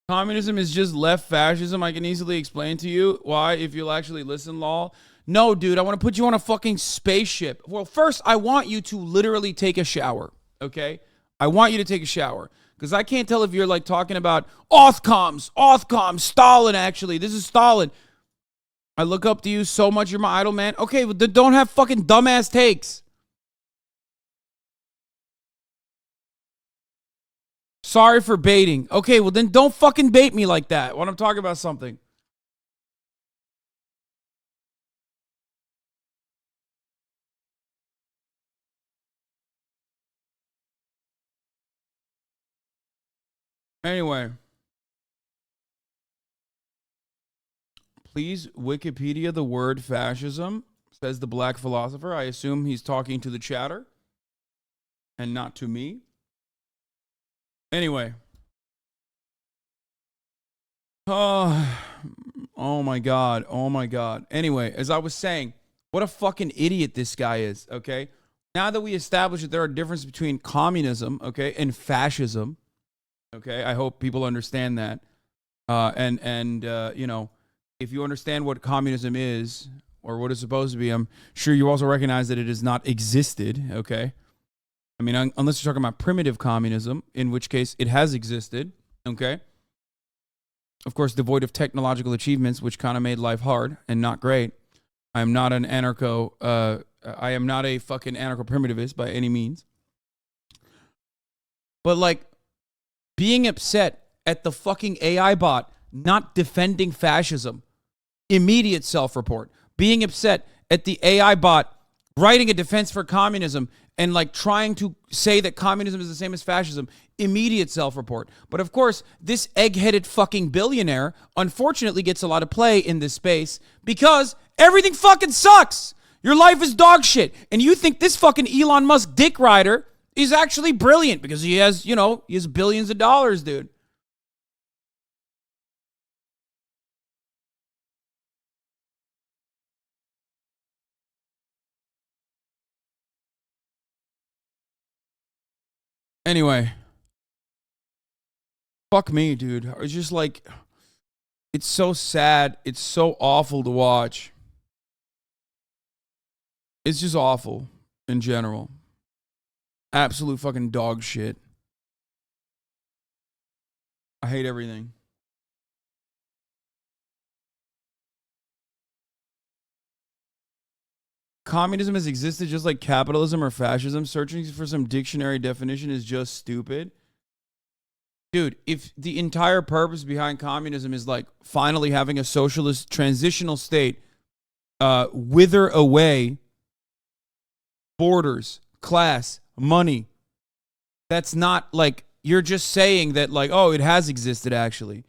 Communism is just left fascism. I can easily explain to you why if you'll actually listen, lol. No, dude, I want to put you on a fucking spaceship. Well, first, I want you to literally take a shower, okay? I want you to take a shower. Because I can't tell if you're like talking about Othcom, Stalin, actually. This is Stalin. I look up to you so much. You're my idol, man. Okay, well, then don't have fucking dumbass takes. Sorry for baiting. Okay, well then don't fucking bait me like that when I'm talking about something. Anyway. Please Wikipedia the word fascism, says the black philosopher. I assume he's talking to the chatter and not to me. Anyway. Oh my God. Oh my God. Anyway, as I was saying, what a fucking idiot this guy is, okay? Now that we established that there are differences between communism, okay, and fascism, okay? I hope people understand that. You know, if you understand what communism is or what it's supposed to be, I'm sure you also recognize that it has not existed, okay? I mean, unless you're talking about primitive communism, in which case it has existed, okay? Of course, devoid of technological achievements, which kind of made life hard and not great. I am not an I am not a fucking anarcho-primitivist by any means. But like, being upset at the fucking AI bot not defending fascism, immediate self-report. Being upset at the AI bot writing a defense for communism and like trying to say that communism is the same as fascism, immediate self-report. But of course, this egg-headed fucking billionaire unfortunately gets a lot of play in this space because everything fucking sucks. Your life is dog shit. And you think this fucking Elon Musk dick rider is actually brilliant because he has, you know, he has billions of dollars, dude. Anyway, fuck me, dude. It's just like, it's so sad. It's so awful to watch. It's just awful in general. Absolute fucking dog shit. I hate everything. Communism has existed just like capitalism or fascism. Searching for some dictionary definition is just stupid. Dude, if the entire purpose behind communism is like finally having a socialist transitional state wither away borders, class, money, that's not like, you're just saying that like, oh, it has existed actually.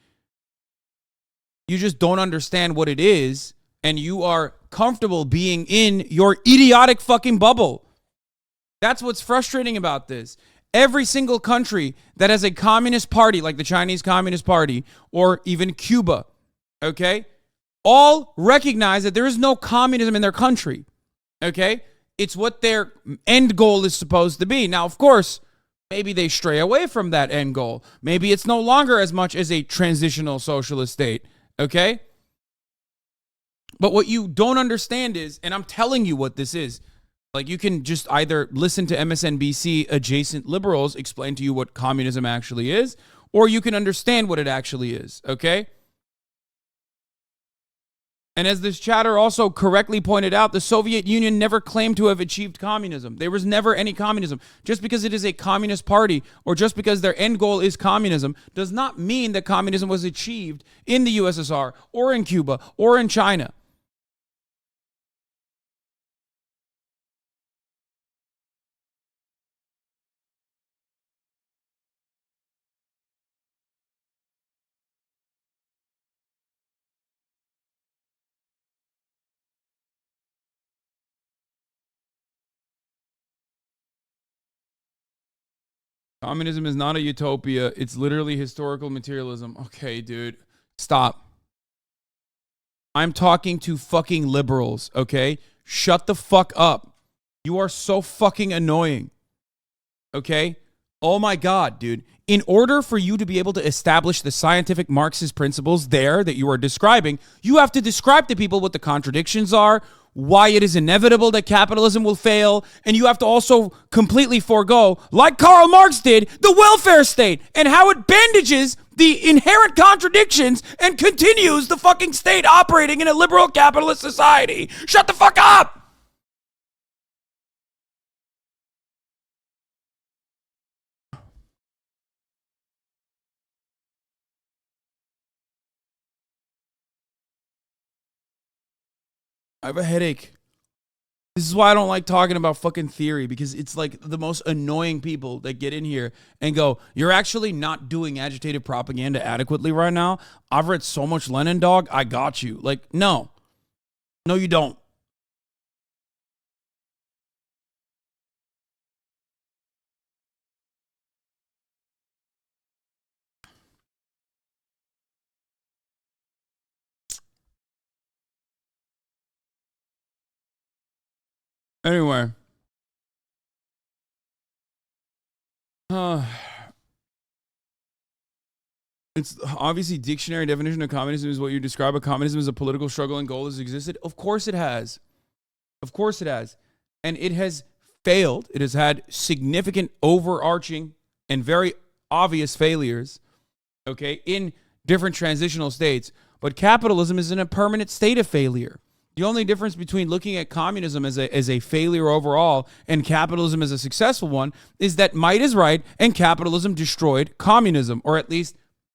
You just don't understand what it is, and you are comfortable being in your idiotic fucking bubble. That's what's frustrating about this. Every single country that has a communist party, like the Chinese Communist Party or even Cuba, okay, all recognize that there is no communism in their country, okay? It's what their end goal is supposed to be. Now, of course, maybe they stray away from that end goal. Maybe it's no longer as much as a transitional socialist state, okay? But what you don't understand is, and I'm telling you what this is, like you can just either listen to MSNBC adjacent liberals explain to you what communism actually is, or you can understand what it actually is, okay? And as this chatter also correctly pointed out, the Soviet Union never claimed to have achieved communism. There was never any communism. Just because it is a communist party or just because their end goal is communism does not mean that communism was achieved in the USSR or in Cuba or in China. Communism is not a utopia. It's literally historical materialism. Okay, dude. Stop. I'm talking to fucking liberals, okay? Shut the fuck up. You are so fucking annoying. Okay? Oh my God, dude. In order for you to be able to establish the scientific Marxist principles there that you are describing, you have to describe to people what the contradictions are, why it is inevitable that capitalism will fail, and you have to also completely forego, like Karl Marx did, the welfare state and how it bandages the inherent contradictions and continues the fucking state operating in a liberal capitalist society. Shut the fuck up! I have a headache. This is why I don't like talking about fucking theory, because it's like the most annoying people that get in here and go, you're actually not doing agitated propaganda adequately right now. I've read so much Lenin, dog. I got you. Like, no. No, you don't. Anyway. It's obviously dictionary definition of communism is what you describe. A communism is a political struggle and goal has existed. Of course it has. Of course it has. And it has failed. It has had significant overarching and very obvious failures, okay, in different transitional states. But capitalism is in a permanent state of failure. The only difference between looking at communism as a failure overall and capitalism as a successful one is that might is right and capitalism destroyed communism, or at least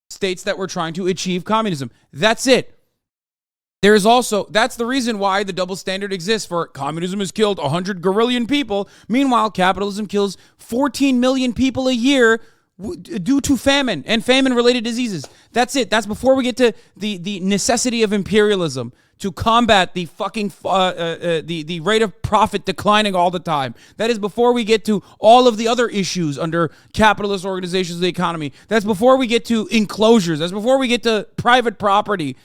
states that were trying to achieve communism. That's it. There is also, that's the reason why the double standard exists for communism has killed 100 guerrillion people. Meanwhile, capitalism kills 14 million people a year due to famine and famine-related diseases. That's it. That's before we get to the necessity of imperialism to combat the fucking the rate of profit declining all the time. That is before we get to all of the other issues under capitalist organizations of the economy. That's before we get to enclosures. That's before we get to private property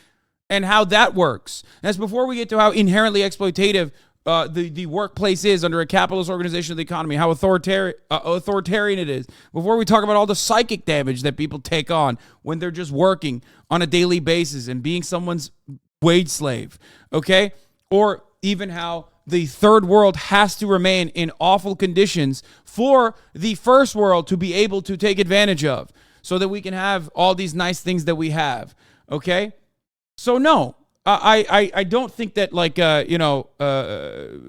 and how that works. That's before we get to how inherently exploitative the workplace is under a capitalist organization of the economy, how authoritarian it is. Before we talk about all the psychic damage that people take on when they're just working on a daily basis and being someone's wage slave, okay? Or even how the third world has to remain in awful conditions for the first world to be able to take advantage of. so that we can have all these nice things that we have. Okay? So no, I don't think that like,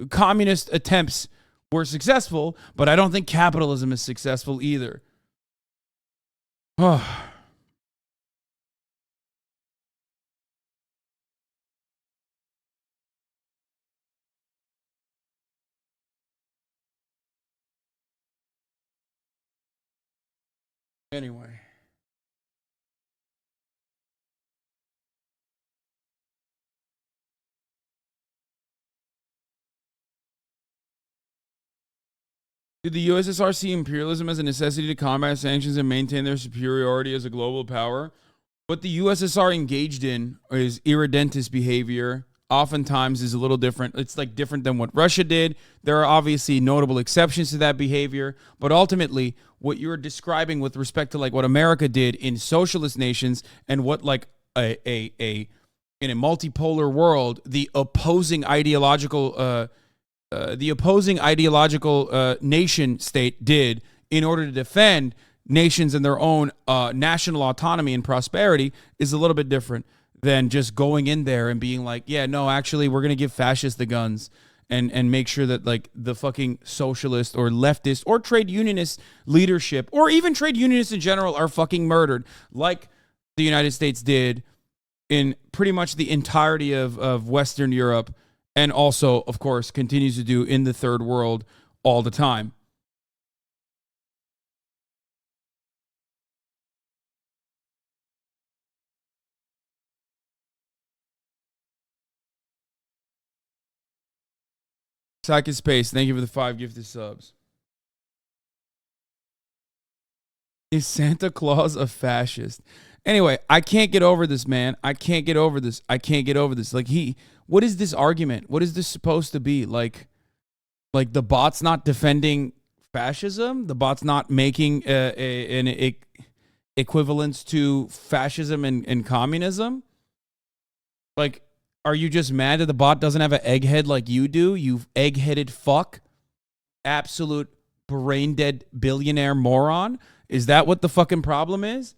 communist attempts were successful, but I don't think capitalism is successful either. Oh. Anyway. Did the USSR see imperialism as a necessity to combat sanctions and maintain their superiority as a global power? What the USSR engaged in is irredentist behavior. Oftentimes is a little different. It's like different than what Russia did. There are obviously notable exceptions to that behavior, but ultimately what you're describing with respect to like what America did in socialist nations and what like in a multipolar world, the opposing ideological nation state did in order to defend nations and their own national autonomy and prosperity is a little bit different than just going in there and being like, yeah, no, actually, we're going to give fascists the guns and make sure that like the fucking socialist or leftist or trade unionist leadership or even trade unionists in general are fucking murdered like the United States did in pretty much the entirety of Western Europe and also, of course, continues to do in the third world all the time. Psychic Space, thank you for the 5 gifted subs. Is Santa Claus a fascist? Anyway, I can't get over this, man. I can't get over this. Like what is this argument? What is this supposed to be? Like the bot's not defending fascism? The bot's not making an equivalence to fascism and communism? Like, are you just mad that the bot doesn't have an egghead like you do? You egg-headed fuck. Absolute brain-dead billionaire moron. Is that what the fucking problem is?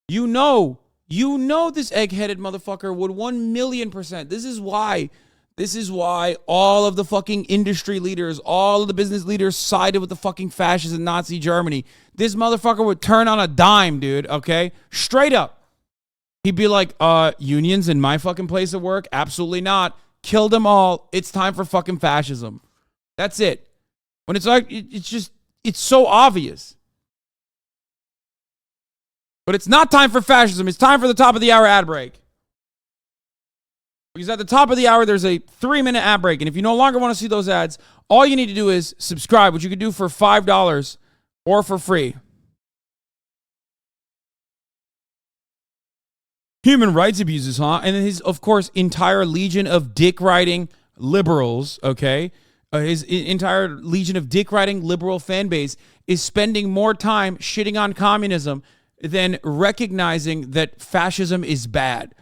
You know this egg-headed motherfucker would 1,000,000%. This is why all of the fucking industry leaders, all of the business leaders sided with the fucking fascists in Nazi Germany. This motherfucker would turn on a dime, dude, okay? Straight up. He'd be like, unions in my fucking place of work? Absolutely not. Kill them all. It's time for fucking fascism. That's it. When it's like, it's so obvious. But it's not time for fascism. It's time for the top of the hour ad break. Because at the top of the hour, there's a 3-minute ad break. And if you no longer want to see those ads, all you need to do is subscribe, which you can do for $5 or for free. Human rights abuses, huh? And then his, of course, entire legion of dick-riding liberals, okay? His entire legion of dick-riding liberal fan base is spending more time shitting on communism than recognizing that fascism is bad.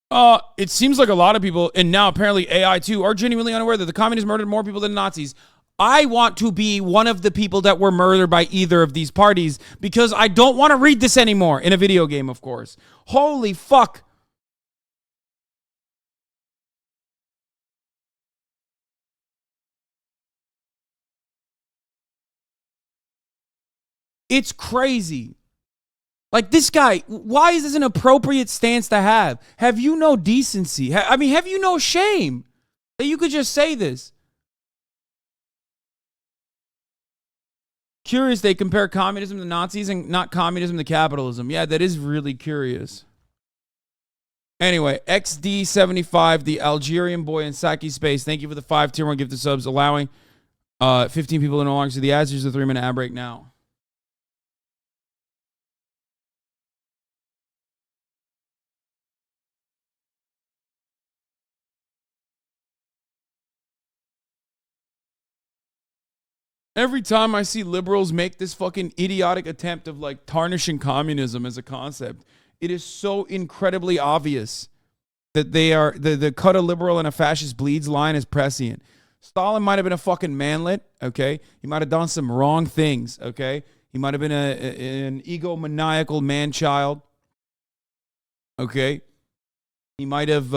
It seems like a lot of people, and now apparently AI too, are genuinely unaware that the communists murdered more people than Nazis. I want to be one of the people that were murdered by either of these parties because I don't want to read this anymore in a video game, of course. Holy fuck. It's crazy. Like, this guy, why is this an appropriate stance to have? Have you no decency? Have you no shame that you could just say this? Curious they compare communism to Nazis and not communism to capitalism. Yeah, that is really curious. Anyway, XD75, the Algerian boy in Saki Space. Thank you for the 5 tier 1 gifted subs, allowing 15 people to no longer see the ads. Here's a 3-minute ad break now. Every time I see liberals make this fucking idiotic attempt of like tarnishing communism as a concept, it is so incredibly obvious that they are the cut a liberal and a fascist bleeds line is prescient. Stalin might have been a fucking manlet, okay? He might have done some wrong things, okay? He might have been an egomaniacal man-child. Okay? He might have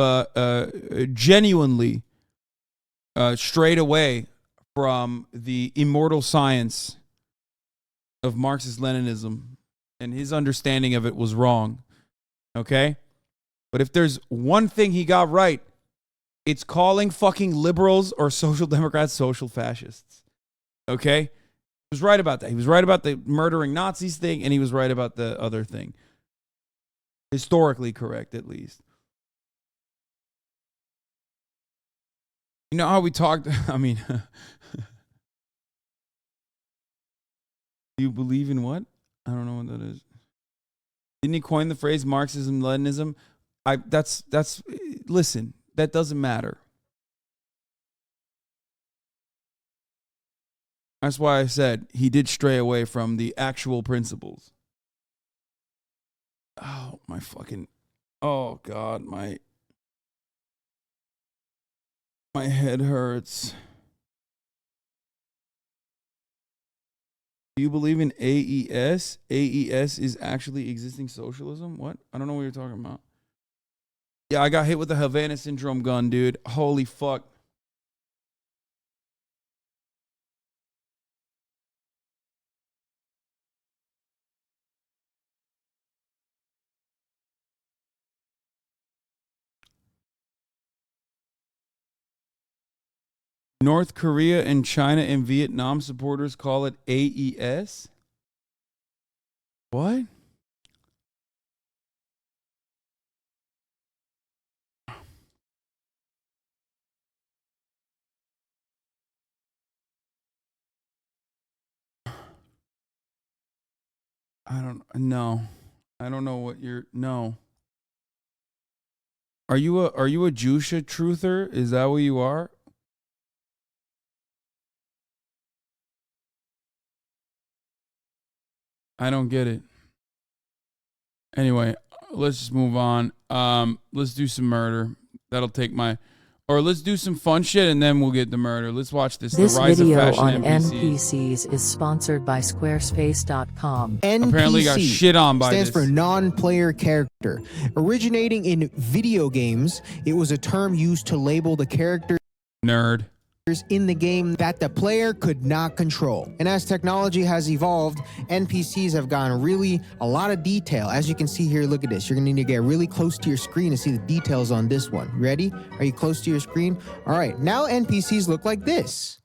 genuinely strayed away from the immortal science of Marxist-Leninism, and his understanding of it was wrong. Okay? But if there's one thing he got right, it's calling fucking liberals or social democrats social fascists. Okay? He was right about that. He was right about the murdering Nazis thing, and he was right about the other thing. Historically correct, at least. You know how we talked? I mean, do you believe in what? I don't know what that is. Didn't he coin the phrase Marxism, Leninism? Listen, that doesn't matter. That's why I said he did stray away from the actual principles. Oh, my fucking, oh God, my head hurts. Do you believe in AES? AES is actually existing socialism? What? I don't know what you're talking about. Yeah, I got hit with the Havana Syndrome gun, dude. Holy fuck. North Korea and China and Vietnam supporters call it AES? What? I don't know. I don't know what you're no. Are you a Jusha truther? Is that what you are? I don't get it. Anyway, let's just move on. Let's do some murder. That'll take my... Or let's do some fun shit and then we'll get the murder. Let's watch this. This the rise video of fashion on NPCs. is sponsored by Squarespace.com. Apparently got shit on by stands this. for non-player character. Originating in video games, it was a term used to label the characters Nerd. in the game that the player could not control. And as technology has evolved, NPCs have gotten really a lot of detail. As you can see here, look at this. You're gonna need to get really close to your screen to see the details on this one. Ready? Are you close to your screen? All right, now NPCs look like this.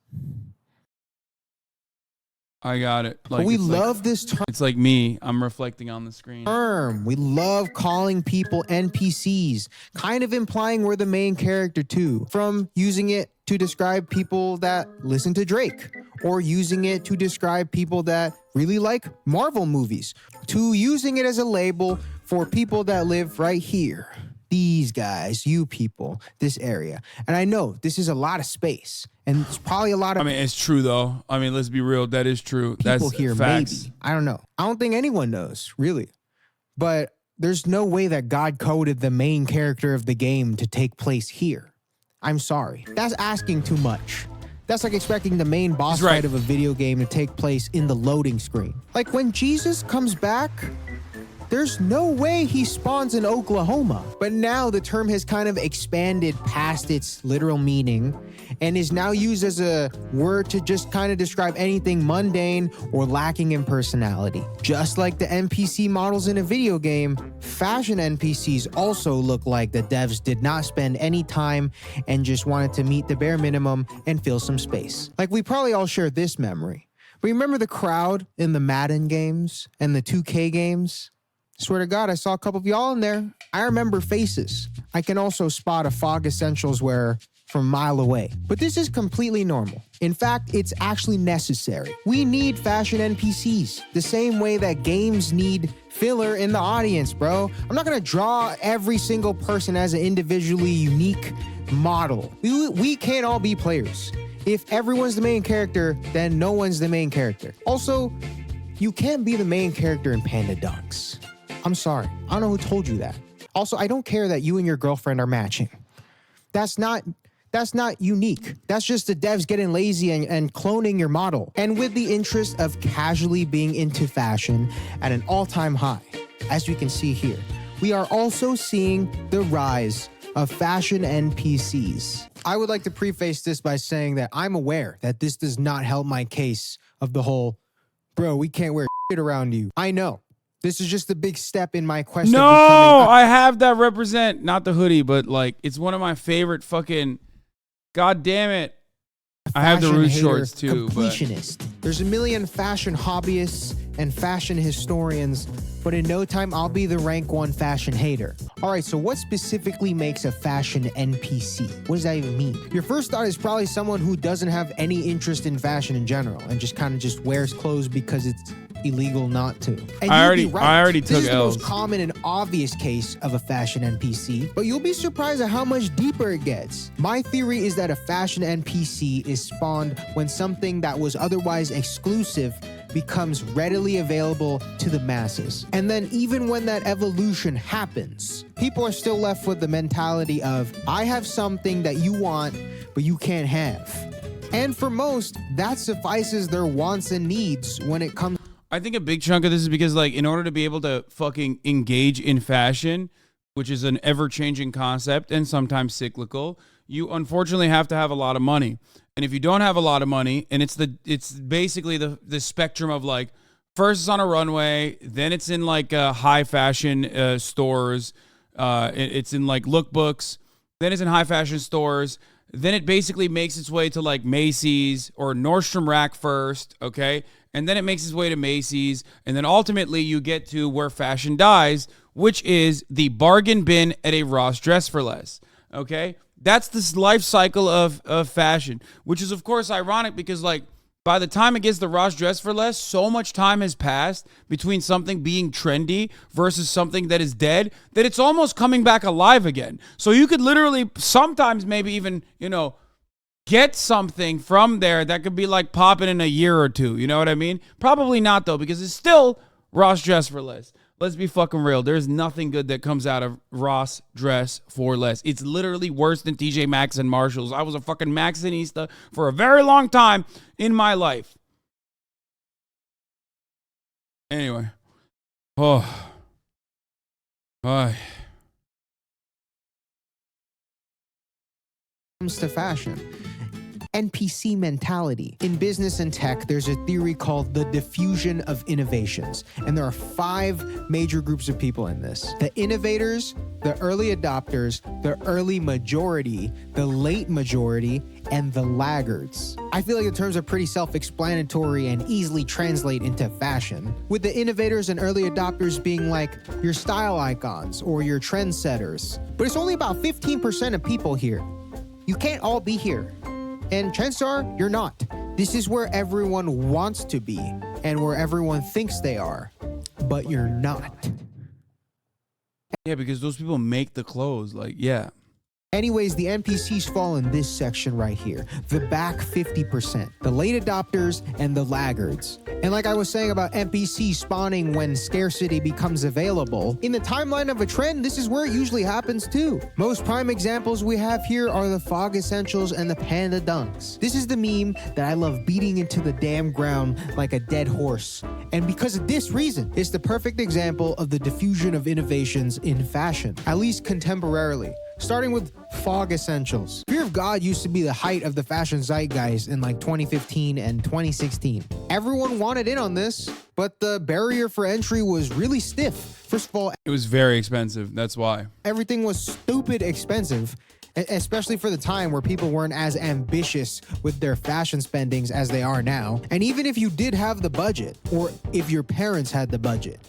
I got it. We love this term. It's like me. I'm reflecting on the screen. We love calling people NPCs, kind of implying we're the main character too. From using it to describe people that listen to Drake, or using it to describe people that really like Marvel movies, to using it as a label for people that live right here. These guys, you people, this area. And I know this is a lot of space, and it's probably a lot of... I mean, it's true, though. I mean, let's be real. That is true. People That's here, facts. maybe. I don't know. I don't think anyone knows, really. But there's no way that God coded the main character of the game to take place here. I'm sorry. That's asking too much. That's like expecting the main boss fight of a video game to take place in the loading screen. Like when Jesus comes back... There's no way he spawns in Oklahoma. But now the term has kind of expanded past its literal meaning and is now used as a word to just kind of describe anything mundane or lacking in personality. Just like the NPC models in a video game, fashion NPCs also look like the devs did not spend any time and just wanted to meet the bare minimum and fill some space. Like we probably all share this memory. Remember the crowd in the Madden games and the 2K games? Swear to God, I saw a couple of y'all in there. I remember faces. I can also spot a Fog Essentials wearer from a mile away. But this is completely normal. In fact, it's actually necessary. We need fashion NPCs, the same way that games need filler in the audience, bro. I'm not gonna draw every single person as an individually unique model. We can't all be players. If everyone's the main character, then no one's the main character. Also, you can't be the main character in Panda Dunks. I'm sorry. I don't know who told you that. Also, I don't care that you and your girlfriend are matching. That's not That's not unique. That's just the devs getting lazy and cloning your model. And with the interest of casually being into fashion at an all-time high, as we can see here, we are also seeing the rise of fashion NPCs. I would like to preface this by saying that I'm aware that this does not help my case of the whole, bro, we can't wear shit around you. I know. This is just a big step in my quest No, of becoming... I have that represent, not the hoodie, but like, it's one of my favorite fucking, God damn it. I have the Rouge shorts too. Completionist. There's a million fashion hobbyists and fashion historians, but in no time I'll be the rank 1 fashion hater. All right, so what specifically makes a fashion NPC? What does that even mean? Your first thought is probably someone who doesn't have any interest in fashion in general and just kind of just wears clothes because it's illegal not to. And I already took This is the L's. most common and obvious case of a fashion NPC, but you'll be surprised at how much deeper it gets. My theory is that a fashion NPC is spawned when something that was otherwise exclusive becomes readily available to the masses. And then even when that evolution happens, people are still left with the mentality of, I have something that you want, but you can't have. And for most, that suffices their wants and needs when it comes. I think a big chunk of this is because, like, in order to be able to fucking engage in fashion, which is an ever-changing concept and sometimes cyclical, you unfortunately have to have a lot of money. And if you don't have a lot of money, and it's basically the spectrum of, like, first it's on a runway, then it's in like high fashion stores, it's in like lookbooks, then it's in high fashion stores. Then it basically makes its way to like Macy's or Nordstrom Rack first, okay? And then it makes its way to Macy's. And then ultimately you get to where fashion dies, which is the bargain bin at a Ross Dress for Less, okay? That's this life cycle of fashion, which is, of course, ironic because, like, by the time it gets the Ross Dress for Less, so much time has passed between something being trendy versus something that is dead that it's almost coming back alive again. So you could literally sometimes maybe even, you know, get something from there that could be like popping in a year or two. You know what I mean? Probably not, though, because it's still Ross Dress for Less. Let's be fucking real. There's nothing good that comes out of Ross Dress for Less. It's literally worse than TJ Maxx and Marshalls. I was a fucking Maxxinista for a very long time in my life. Anyway. Oh. Bye. Comes to fashion. NPC mentality. In business and tech, there's a theory called the diffusion of innovations. And there are 5 major groups of people in this. The innovators, the early adopters, the early majority, the late majority, and the laggards. I feel like the terms are pretty self-explanatory and easily translate into fashion, with the innovators and early adopters being like your style icons or your trendsetters. But it's only about 15% of people here. You can't all be here. And chances are, you're not. This is where everyone wants to be and where everyone thinks they are, but you're not. Yeah, because those people make the clothes. Like, yeah. Anyways, the NPCs fall in this section right here, the back 50%, the late adopters and the laggards. And like I was saying about NPCs spawning when scarcity becomes available, in the timeline of a trend, this is where it usually happens too. Most prime examples we have here are the Fog Essentials and the Panda Dunks. This is the meme that I love beating into the damn ground like a dead horse. And because of this reason, it's the perfect example of the diffusion of innovations in fashion, at least contemporarily. Starting with Fog Essentials. Fear of God used to be the height of the fashion zeitgeist in like 2015 and 2016. Everyone wanted in on this, but the barrier for entry was really stiff. First of all, it was very expensive. That's why. Everything was stupid expensive, especially for the time where people weren't as ambitious with their fashion spendings as they are now. And even if you did have the budget, or if your parents had the budget,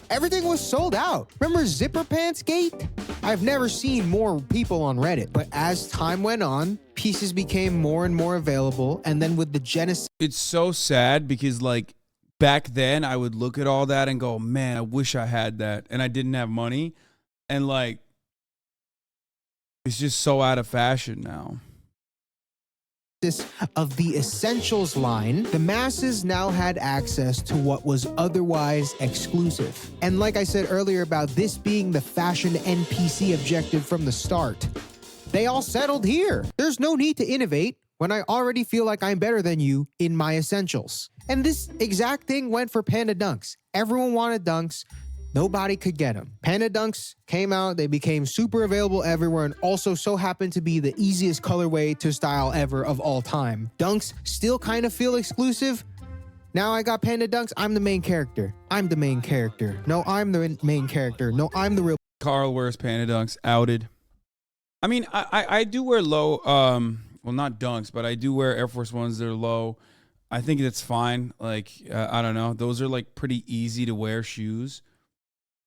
everything was sold out. Remember Zipper Pants Gate? I've never seen more people on Reddit, but as time went on, pieces became more and more available, and then with the genesis... It's so sad because, like, back then I would look at all that and go, man, I wish I had that, and I didn't have money, and, like, it's just so out of fashion now. Of the Essentials line, the masses now had access to what was otherwise exclusive. And like I said earlier about this being the fashion NPC objective from the start, They all settled here. There's no need to innovate when I already feel like I'm better than you in my essentials. And this exact thing went for Panda Dunks. Everyone wanted Dunks. Nobody could get them. Panda Dunks came out, they became super available everywhere, and also so happened to be the easiest colorway to style ever of all time. Dunks still kind of feel exclusive. Now I got Panda Dunks, I'm the main character. I'm the main character. No, I'm the main character. No, I'm the real. Carl wears Panda Dunks, outed. I mean, I do wear low, well, not Dunks, but I do wear Air Force Ones that are low. I think that's fine. Like, I don't know. Those are like pretty easy to wear shoes.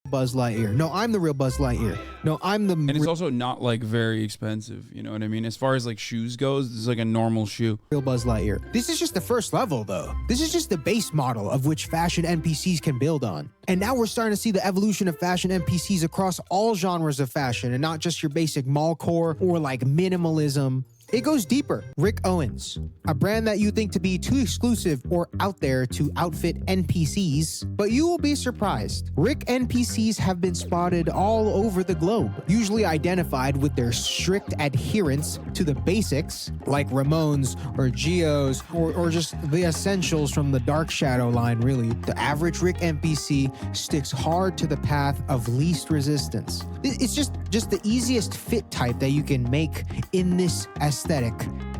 Buzz Lightyear. No, I'm the real Buzz Lightyear. No, I'm the. And it's also not like very expensive. You know what I mean? As far as like shoes goes, this is like a normal shoe. Real Buzz Lightyear. This is just the first level though. This is just the base model of which fashion NPCs can build on. And now we're starting to see the evolution of fashion NPCs across all genres of fashion and not just your basic mallcore or like minimalism. It goes deeper. Rick Owens, a brand that you think to be too exclusive or out there to outfit NPCs, but you will be surprised. Rick NPCs have been spotted all over the globe, usually identified with their strict adherence to the basics, like Ramones or Geos, or just the essentials from the Dark Shadow line, really. The average Rick NPC sticks hard to the path of least resistance. It's just the easiest fit type that you can make in this aesthetic,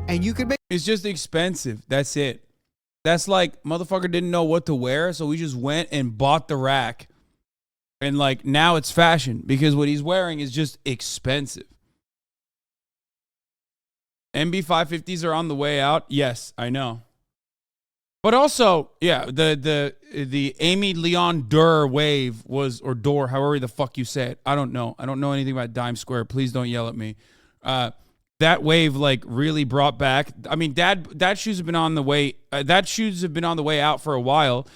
and you can make. It's just expensive. That's it. That's like motherfucker didn't know what to wear, so we just went and bought the rack, and like now it's fashion because what he's wearing is just expensive. MB550s are on the way out. Yes, I know. But also, yeah, the Amy Leon Durr wave was, or Dor, however the fuck you say it. I don't know. I don't know anything about Dime Square. Please don't yell at me. That wave like really brought back. I mean, that shoes have been on the way. That shoes have been on the way out for a while.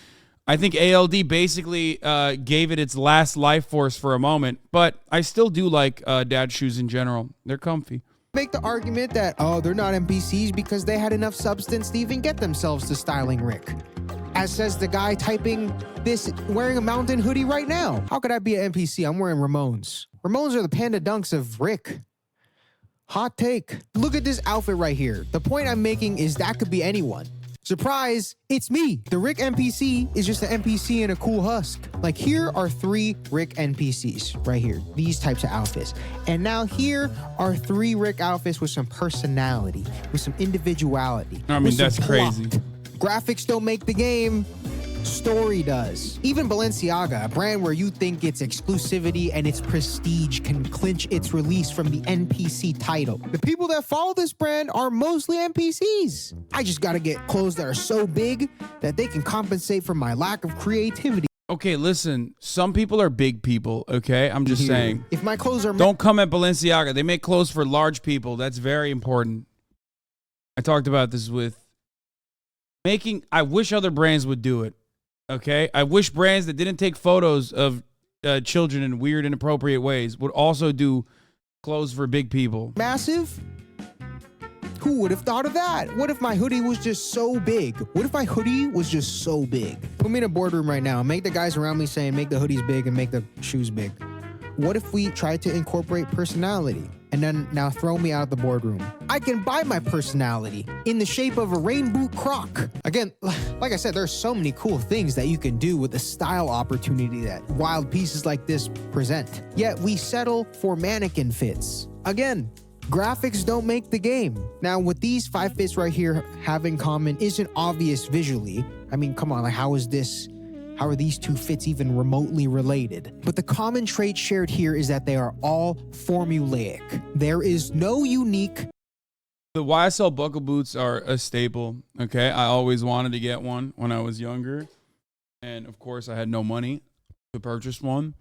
I think ALD basically gave it its last life force for a moment. But I still do like dad shoes in general. They're comfy. Make the argument that, oh, they're not NPCs because they had enough substance to even get themselves to styling Rick. As says the guy typing this, wearing a Mountain hoodie right now. How could I be an NPC? I'm wearing Ramones. Ramones are the Panda Dunks of Rick. Hot take. Look at this outfit right here. The point I'm making is that could be anyone. Surprise, it's me. The Rick NPC is just an NPC in a cool husk. Like here are 3 Rick NPCs right here. These types of outfits. And now here are 3 Rick outfits with some personality, with some individuality. I mean, that's crazy. Graphics don't make the game. Story does. Even Balenciaga, a brand where you think its exclusivity and its prestige can clinch its release from the NPC title. The people that follow this brand are mostly NPCs. I just gotta get clothes that are so big that they can compensate for my lack of creativity. Okay, listen, some people are big people, okay? I'm just saying. If my clothes are... Don't come at Balenciaga. They make clothes for large people. That's very important. I talked about this with I wish other brands would do it. Okay, I wish brands that didn't take photos of children in weird, inappropriate ways would also do clothes for big people. Massive? Who would have thought of that? What if my hoodie was just so big? What if my hoodie was just so big? Put me in a boardroom right now and make the guys around me saying, make the hoodies big and make the shoes big. What if we tried to incorporate personality? And then now throw me out of the boardroom. I can buy my personality in the shape of a rainbow croc. Again, like I said, there's so many cool things that you can do with the style opportunity that wild pieces like this present. Yet we settle for mannequin fits. Again, graphics don't make the game. Now, what these 5 fits right here have in common isn't obvious visually. I mean, come on, like how are these 2 fits even remotely related? But the common trait shared here is that they are all formulaic. There is no unique. The YSL buckle boots are a staple, okay? I always wanted to get one when I was younger. And of course, I had no money to purchase one,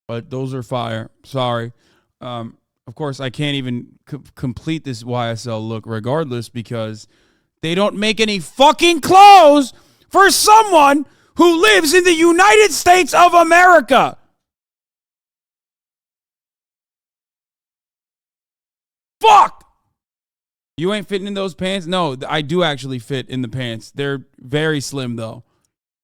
but those are fire. Sorry. Of course, I can't even complete this YSL look regardless because they don't make any fucking clothes for someone who lives in the United States of America. Fuck! You ain't fitting in those pants? No, I do actually fit in the pants. They're very slim though,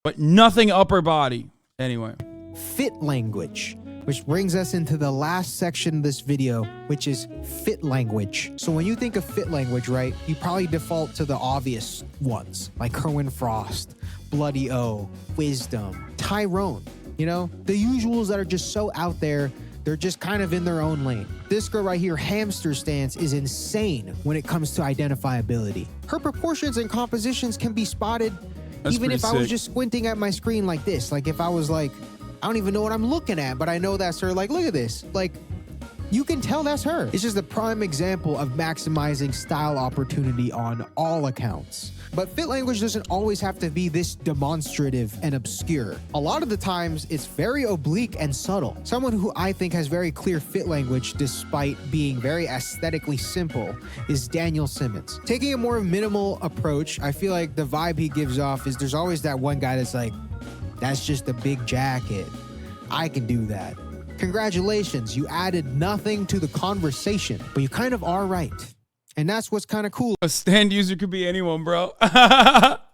but nothing upper body. Anyway. Fit language. Which brings us into the last section of this video, which is fit language. So when you think of fit language, right, you probably default to the obvious ones, like Kerwin Frost, Bloody O, Wisdom, Tyrone, you know? The usuals that are just so out there, they're just kind of in their own lane. This girl right here, Hamster Stance, is insane when it comes to identifiability. Her proportions and compositions can be spotted even if I was just squinting at my screen like this. Like if I was like, I don't even know what I'm looking at, but I know that's her. Like, look at this. Like, you can tell that's her. It's just a prime example of maximizing style opportunity on all accounts. But fit language doesn't always have to be this demonstrative and obscure. A lot of the times, it's very oblique and subtle. Someone who I think has very clear fit language despite being very aesthetically simple is Daniel Simmons. Taking a more minimal approach, I feel like the vibe he gives off is there's always that one guy that's like, that's just a big jacket. I can do that. Congratulations, you added nothing to the conversation, but you kind of are right. And that's what's kind of cool. A stand user could be anyone, bro.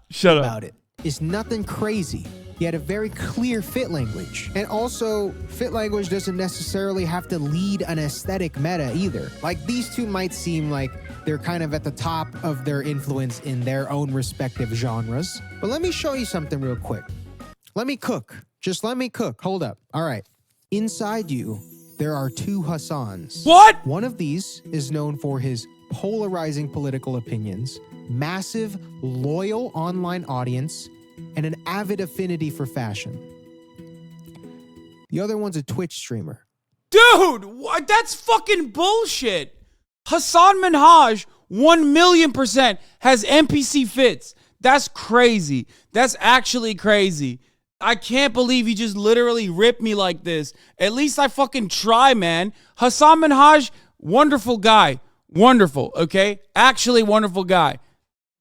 Shut up. About it. It's nothing crazy. He had a very clear fit language. And also, fit language doesn't necessarily have to lead an aesthetic meta either. Like, these two might seem like they're kind of at the top of their influence in their own respective genres. But let me show you something real quick. Let me cook. Just let me cook. Hold up. All right. Inside you, there are two Hasans. What? One of these is known for his polarizing political opinions, massive, loyal online audience, and an avid affinity for fashion. The other one's a Twitch streamer. Dude, what? That's fucking bullshit. Hasan Minhaj, 1,000,000% has NPC fits. That's crazy. That's actually crazy. I can't believe he just literally ripped me like this. At least I fucking try, man. Hasan Minhaj, wonderful guy. Wonderful, okay? Actually wonderful guy.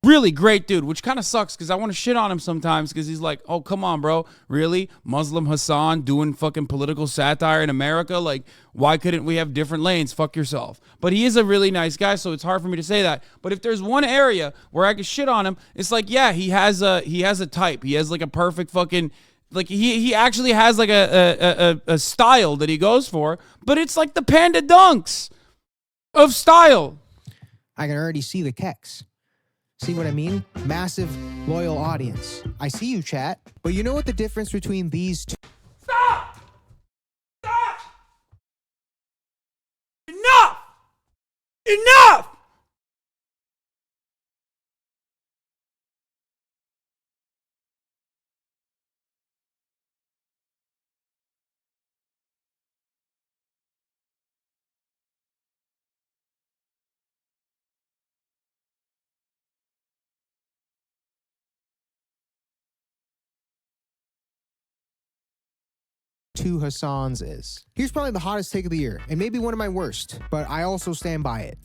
Really great dude, which kind of sucks because I want to shit on him sometimes because he's like, oh, come on, bro. Really? Muslim Hassan doing fucking political satire in America? Like, why couldn't we have different lanes? Fuck yourself. But he is a really nice guy, so it's hard for me to say that. But if there's one area where I could shit on him, it's like, yeah, he has a type. He has like a perfect fucking... Like, he actually has like a style that he goes for, but it's like the Panda Dunks of style. I can already see the keks. See what I mean? Massive, loyal audience. I see you, chat. But you know what the difference between these two... Stop! Stop! Enough! Enough! Two Hassans is. Here's probably the hottest take of the year, and maybe one of my worst, but I also stand by it.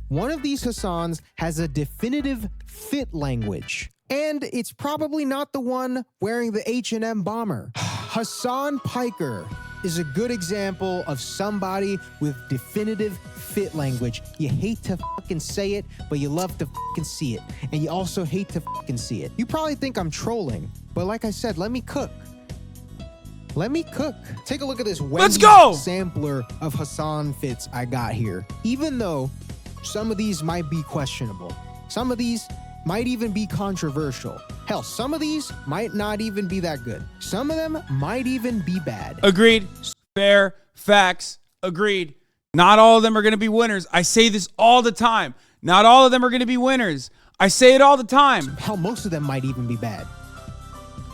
One of these Hassans has a definitive fit language, and it's probably not the one wearing the H&M bomber. Hasan Piker is a good example of somebody with definitive fit language. You hate to fucking say it, but you love to fucking see it, and you also hate to fucking see it. You probably think I'm trolling, but like I said, let me cook. Let me cook. Take a look at this sampler of Hasan fits I got here. Even though some of these might be questionable, some of these might even be controversial. Hell, some of these might not even be that good. Some of them might even be bad. Agreed. Fair. Facts. Agreed. Not all of them are going to be winners. I say this all the time. Not all of them are going to be winners. I say it all the time. Hell, most of them might even be bad.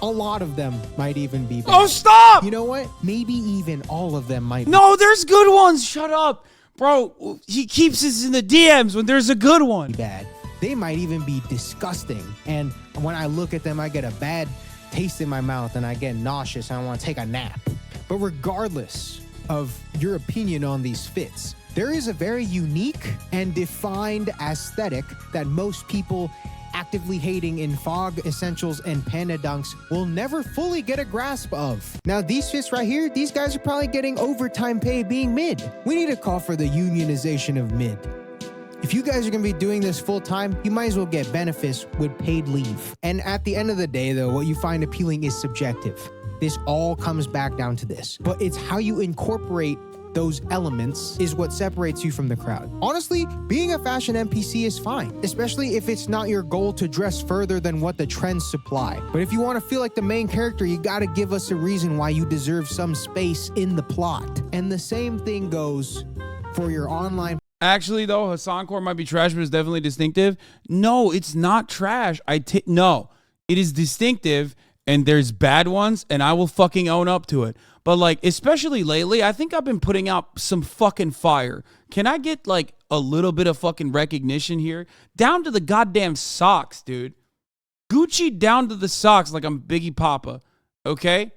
A lot of them might even be bad. Oh, stop! You know what? Maybe even all of them might be. No, there's good ones. Shut up. Bro, he keeps us in the DMs when there's a good one. Bad. They might even be disgusting. And when I look at them, I get a bad taste in my mouth and I get nauseous and I want to take a nap. But regardless of your opinion on these fits, there is a very unique and defined aesthetic that most people actively hating in Fog Essentials and Panda Dunks will never fully get a grasp of. Now, these fits right here, these guys are probably getting overtime pay being mid. We need to call for the unionization of mid. If you guys are going to be doing this full time, you might as well get benefits with paid leave. And at the end of the day, though, what you find appealing is subjective. this all comes back down to this. But it's how you incorporate those elements is what separates you from the crowd. Honestly, being a fashion NPC is fine, especially if it's not your goal to dress further than what the trends supply. But if you want to feel like the main character, you gotta give us a reason why you deserve some space in the plot. And the same thing goes for your online. Actually, though, Hassan Core might be trash, but it's definitely distinctive. No, it's not trash. No, it is distinctive, and there's bad ones, and I will fucking own up to it. But, like, especially lately, I think I've been putting out some fucking fire. Can I get, like, a little bit of fucking recognition here? Down to the goddamn socks, dude. Gucci down to the socks like I'm Biggie Papa, okay?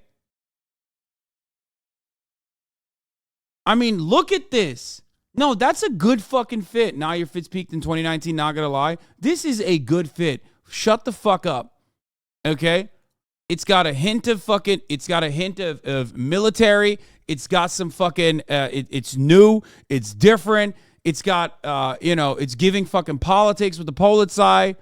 I mean, look at this. No, that's a good fucking fit. Now your fit's peaked in 2019, not gonna lie. This is a good fit. Shut the fuck up, okay? It's got a hint of fucking, it's got a hint of military. It's got some fucking, it's new. It's different. It's got, you know, it's giving fucking politics with the Polizei.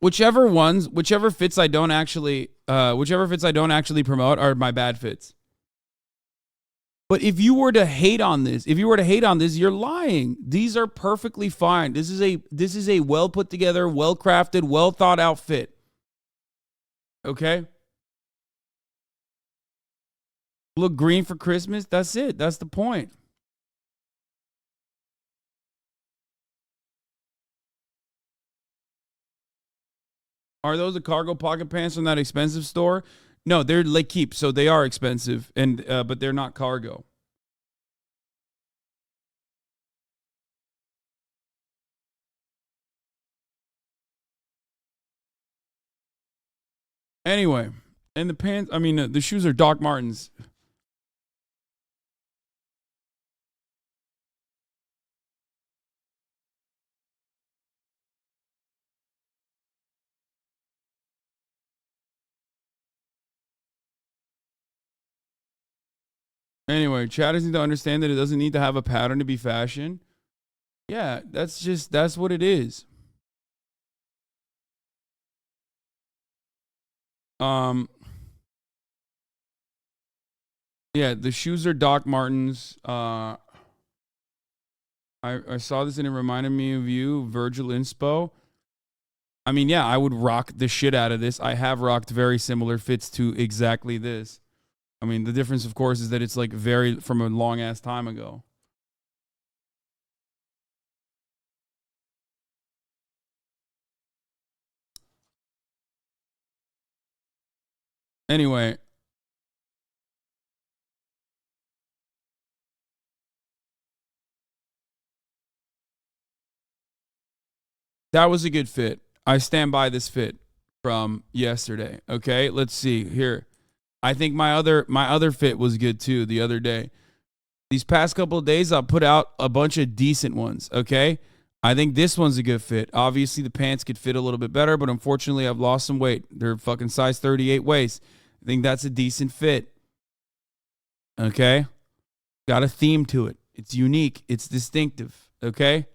Whichever fits I don't actually promote are my bad fits. But if you were to hate on this, you're lying. These are perfectly fine. This is a well put together, well crafted, well thought out fit. Okay? Look green for Christmas. That's it. That's the point. Are those the cargo pocket pants from that expensive store? No, they're like keep, so they are expensive, and but they're not cargo. Anyway, and the pants, I mean, the shoes are Doc Martens. Anyway, Chad doesn't need to understand that it doesn't need to have a pattern to be fashion. Yeah, that's what it is. Yeah, the shoes are Doc Martens. I saw this and it reminded me of you, Virgil Inspo. I mean, yeah, I would rock the shit out of this. I have rocked very similar fits to exactly this. I mean, the difference, of course, is that it's like very from a long ass time ago. Anyway. That was a good fit. I stand by this fit from yesterday. Okay, let's see here. I think my other fit was good too the other day. These past couple of days, I'll put out a bunch of decent ones, okay? I think this one's a good fit. Obviously, the pants could fit a little bit better, but unfortunately, I've lost some weight. They're fucking size 38 waist. I think that's a decent fit. Okay? Got a theme to it. It's unique. It's distinctive, okay?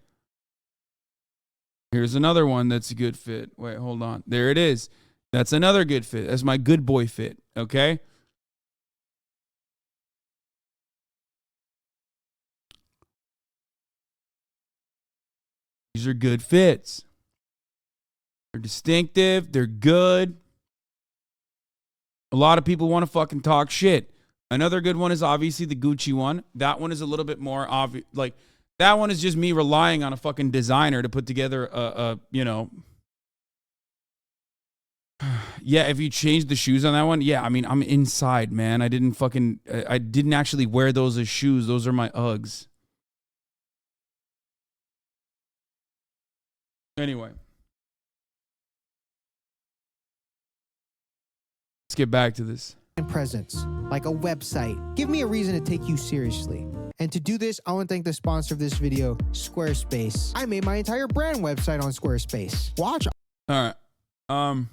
Here's another one that's a good fit. Wait, hold on. There it is. That's another good fit. That's my good boy fit, okay? These are good fits. They're distinctive. They're good. A lot of people want to fucking talk shit. Another good one is obviously the Gucci one. That one is a little bit more obvious. Like, that one is just me relying on a fucking designer to put together a you know. Yeah, if you change the shoes on that one, yeah, I mean, I'm inside, man. I didn't actually wear those as shoes. Those are my Uggs. Anyway. Let's get back to this. Presence, like a website. Give me a reason to take you seriously. And to do this, I want to thank the sponsor of this video, Squarespace. I made my entire brand website on Squarespace. Watch. All right.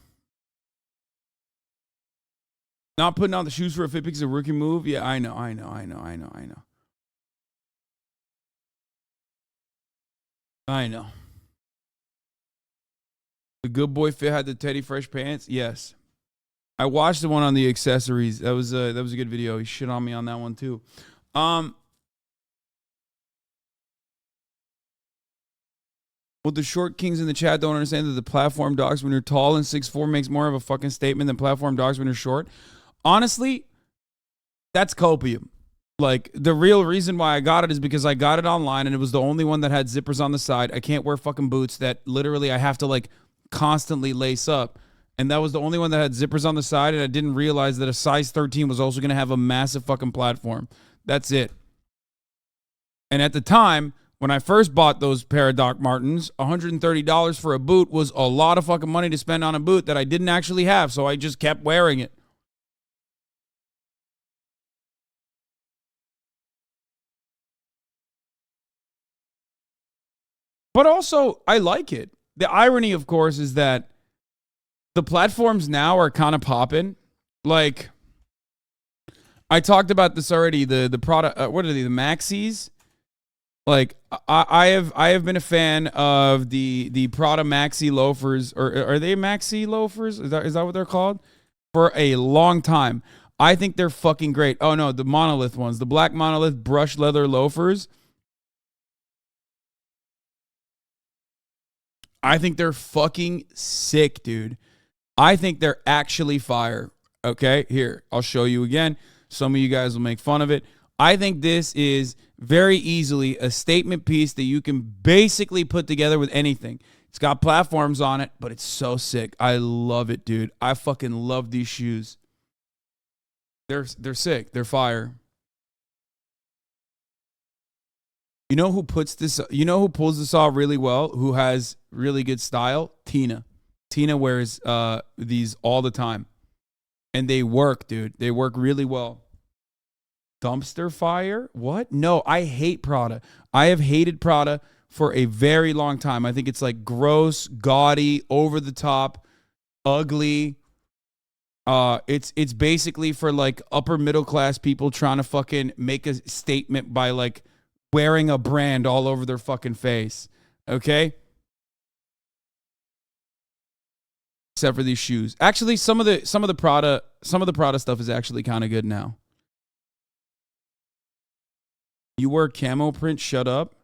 Not putting on the shoes for a fit because a rookie move. Yeah, I know. The Good Boy Fit had the Teddy Fresh pants. Yes. I watched the one on the accessories. That was a good video. He shit on me on that one too. Well, the short kings in the chat don't understand that the platform dogs when you're tall and 6'4" makes more of a fucking statement than platform dogs when you're short. Honestly, that's copium. Like, the real reason why I got it is because I got it online and it was the only one that had zippers on the side. I can't wear fucking boots that literally I have to like constantly lace up. And that was the only one that had zippers on the side, and I didn't realize that a size 13 was also going to have a massive fucking platform. That's it. And at the time, when I first bought those pair of Doc Martens, $130 for a boot was a lot of fucking money to spend on a boot that I didn't actually have, so I just kept wearing it. But also, I like it. The irony, of course, is that the platforms now are kind of popping. Like, I talked about this already. The product, what are they? The Maxis. Like, I have been a fan of the Prada Maxi loafers, or are they Maxi loafers? Is that what they're called? For a long time. I think they're fucking great. Oh no, the monolith ones, the black monolith brushed leather loafers. I think they're fucking sick, dude. I think they're actually fire. Okay, here, I'll show you again. Some of you guys will make fun of it. I think this is very easily a statement piece that you can basically put together with anything. It's got platforms on it, but it's so sick. I love it, dude. I fucking love these shoes. They're sick. They're fire. You know who puts this? You know who pulls this off really well? Who has really good style? Tina. Tina wears these all the time. And they work, dude. They work really well. Dumpster fire? What? No, I hate Prada. I have hated Prada for a very long time. I think it's like gross, gaudy, over the top, ugly. It's basically for like upper middle class people trying to fucking make a statement by like wearing a brand all over their fucking face. Okay? Except for these shoes. Actually, some of the Prada stuff is actually kind of good now. You wear camo print? Shut up.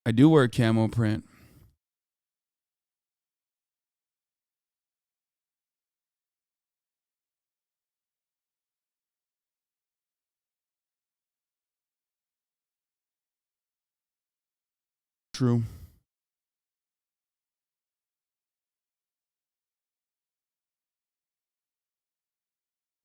I do wear camo print. True.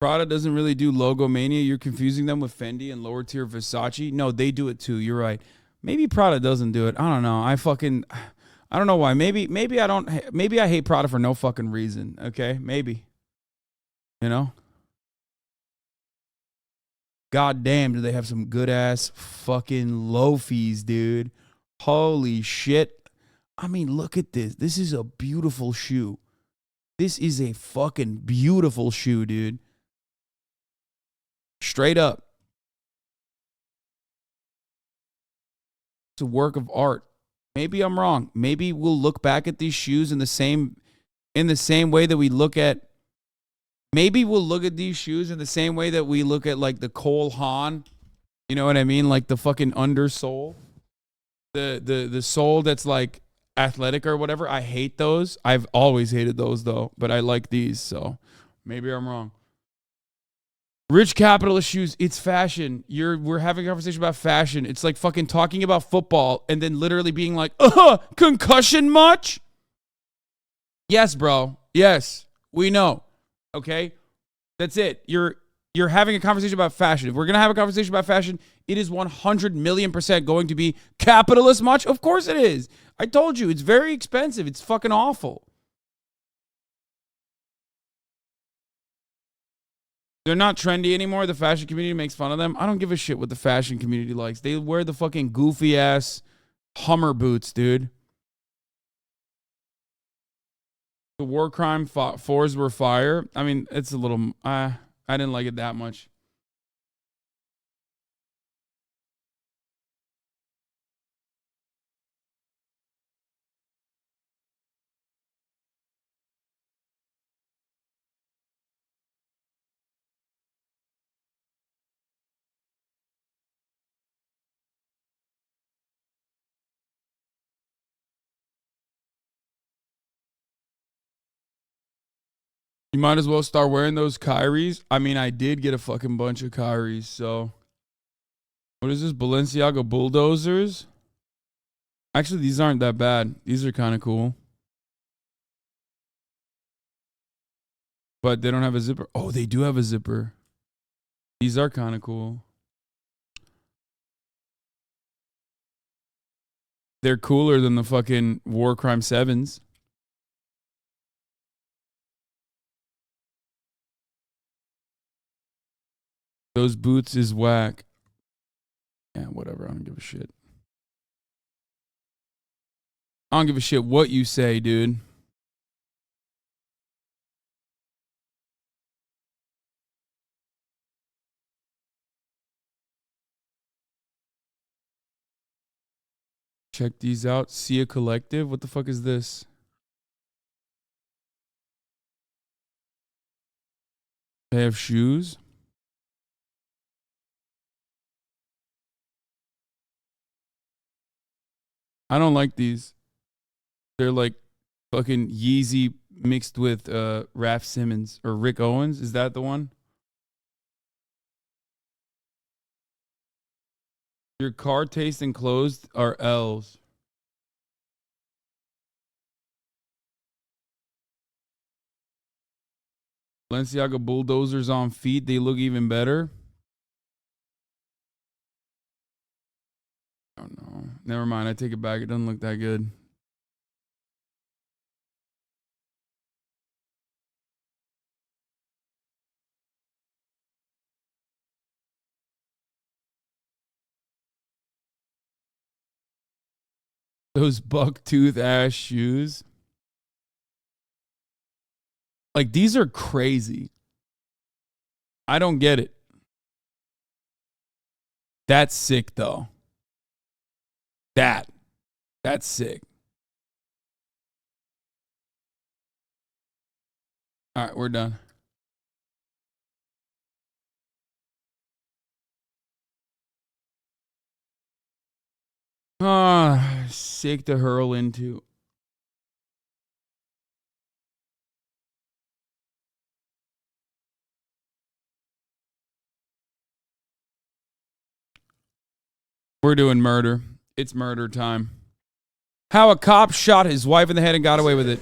Prada doesn't really do logo mania. You're confusing them with Fendi and lower tier Versace. No, they do it too. You're right. Maybe Prada doesn't do it. I don't know. I don't know why. Maybe I hate Prada for no fucking reason. Okay? Maybe. You know? God damn, do they have some good ass fucking loafies, dude. Holy shit. I mean, look at this. This is a beautiful shoe. This is a fucking beautiful shoe, dude. Straight up. It's a work of art. Maybe I'm wrong. Maybe we'll look back at these shoes in the same way that we look at. Maybe we'll look at these shoes in the same way that we look at like the Cole Haan. You know what I mean? Like the fucking undersole. The sole that's like athletic or whatever. I hate those. I've always hated those though, but I like these, so maybe I'm wrong. Rich capitalist shoes, it's fashion. We're having a conversation about fashion. It's like fucking talking about football and then literally being like, concussion much? Yes, bro. Yes. We know. Okay? That's it. You're having a conversation about fashion. If we're going to have a conversation about fashion, it is 100,000,000% going to be capitalist much? Of course it is. I told you, it's very expensive. It's fucking awful. They're not trendy anymore. The fashion community makes fun of them. I don't give a shit what the fashion community likes. They wear the fucking goofy ass Hummer boots, dude. The War Crime 4s were fire. I mean, it's a little... I didn't like it that much. You might as well start wearing those Kyries. I mean, I did get a fucking bunch of Kyries, so. What is this? Balenciaga Bulldozers? Actually, these aren't that bad. These are kind of cool. But they don't have a zipper. Oh, they do have a zipper. These are kind of cool. They're cooler than the fucking War Crime 7s. Those boots is whack. Yeah, whatever. I don't give a shit. I don't give a shit what you say, dude. Check these out. Sia Collective. What the fuck is this? They have shoes. I don't like these. They're like fucking Yeezy mixed with Raph Simmons or Rick Owens. Is that the one? Your car taste and clothes are L's. Balenciaga Bulldozers on feet. They look even better. Oh no. Never mind. I take it back. It doesn't look that good. Those bucktooth ass shoes. Like, these are crazy. I don't get it. That's sick, though. That's sick. All right, we're done. Sick to hurl into. We're doing murder. It's murder time. How a cop shot his wife in the head and got away with it.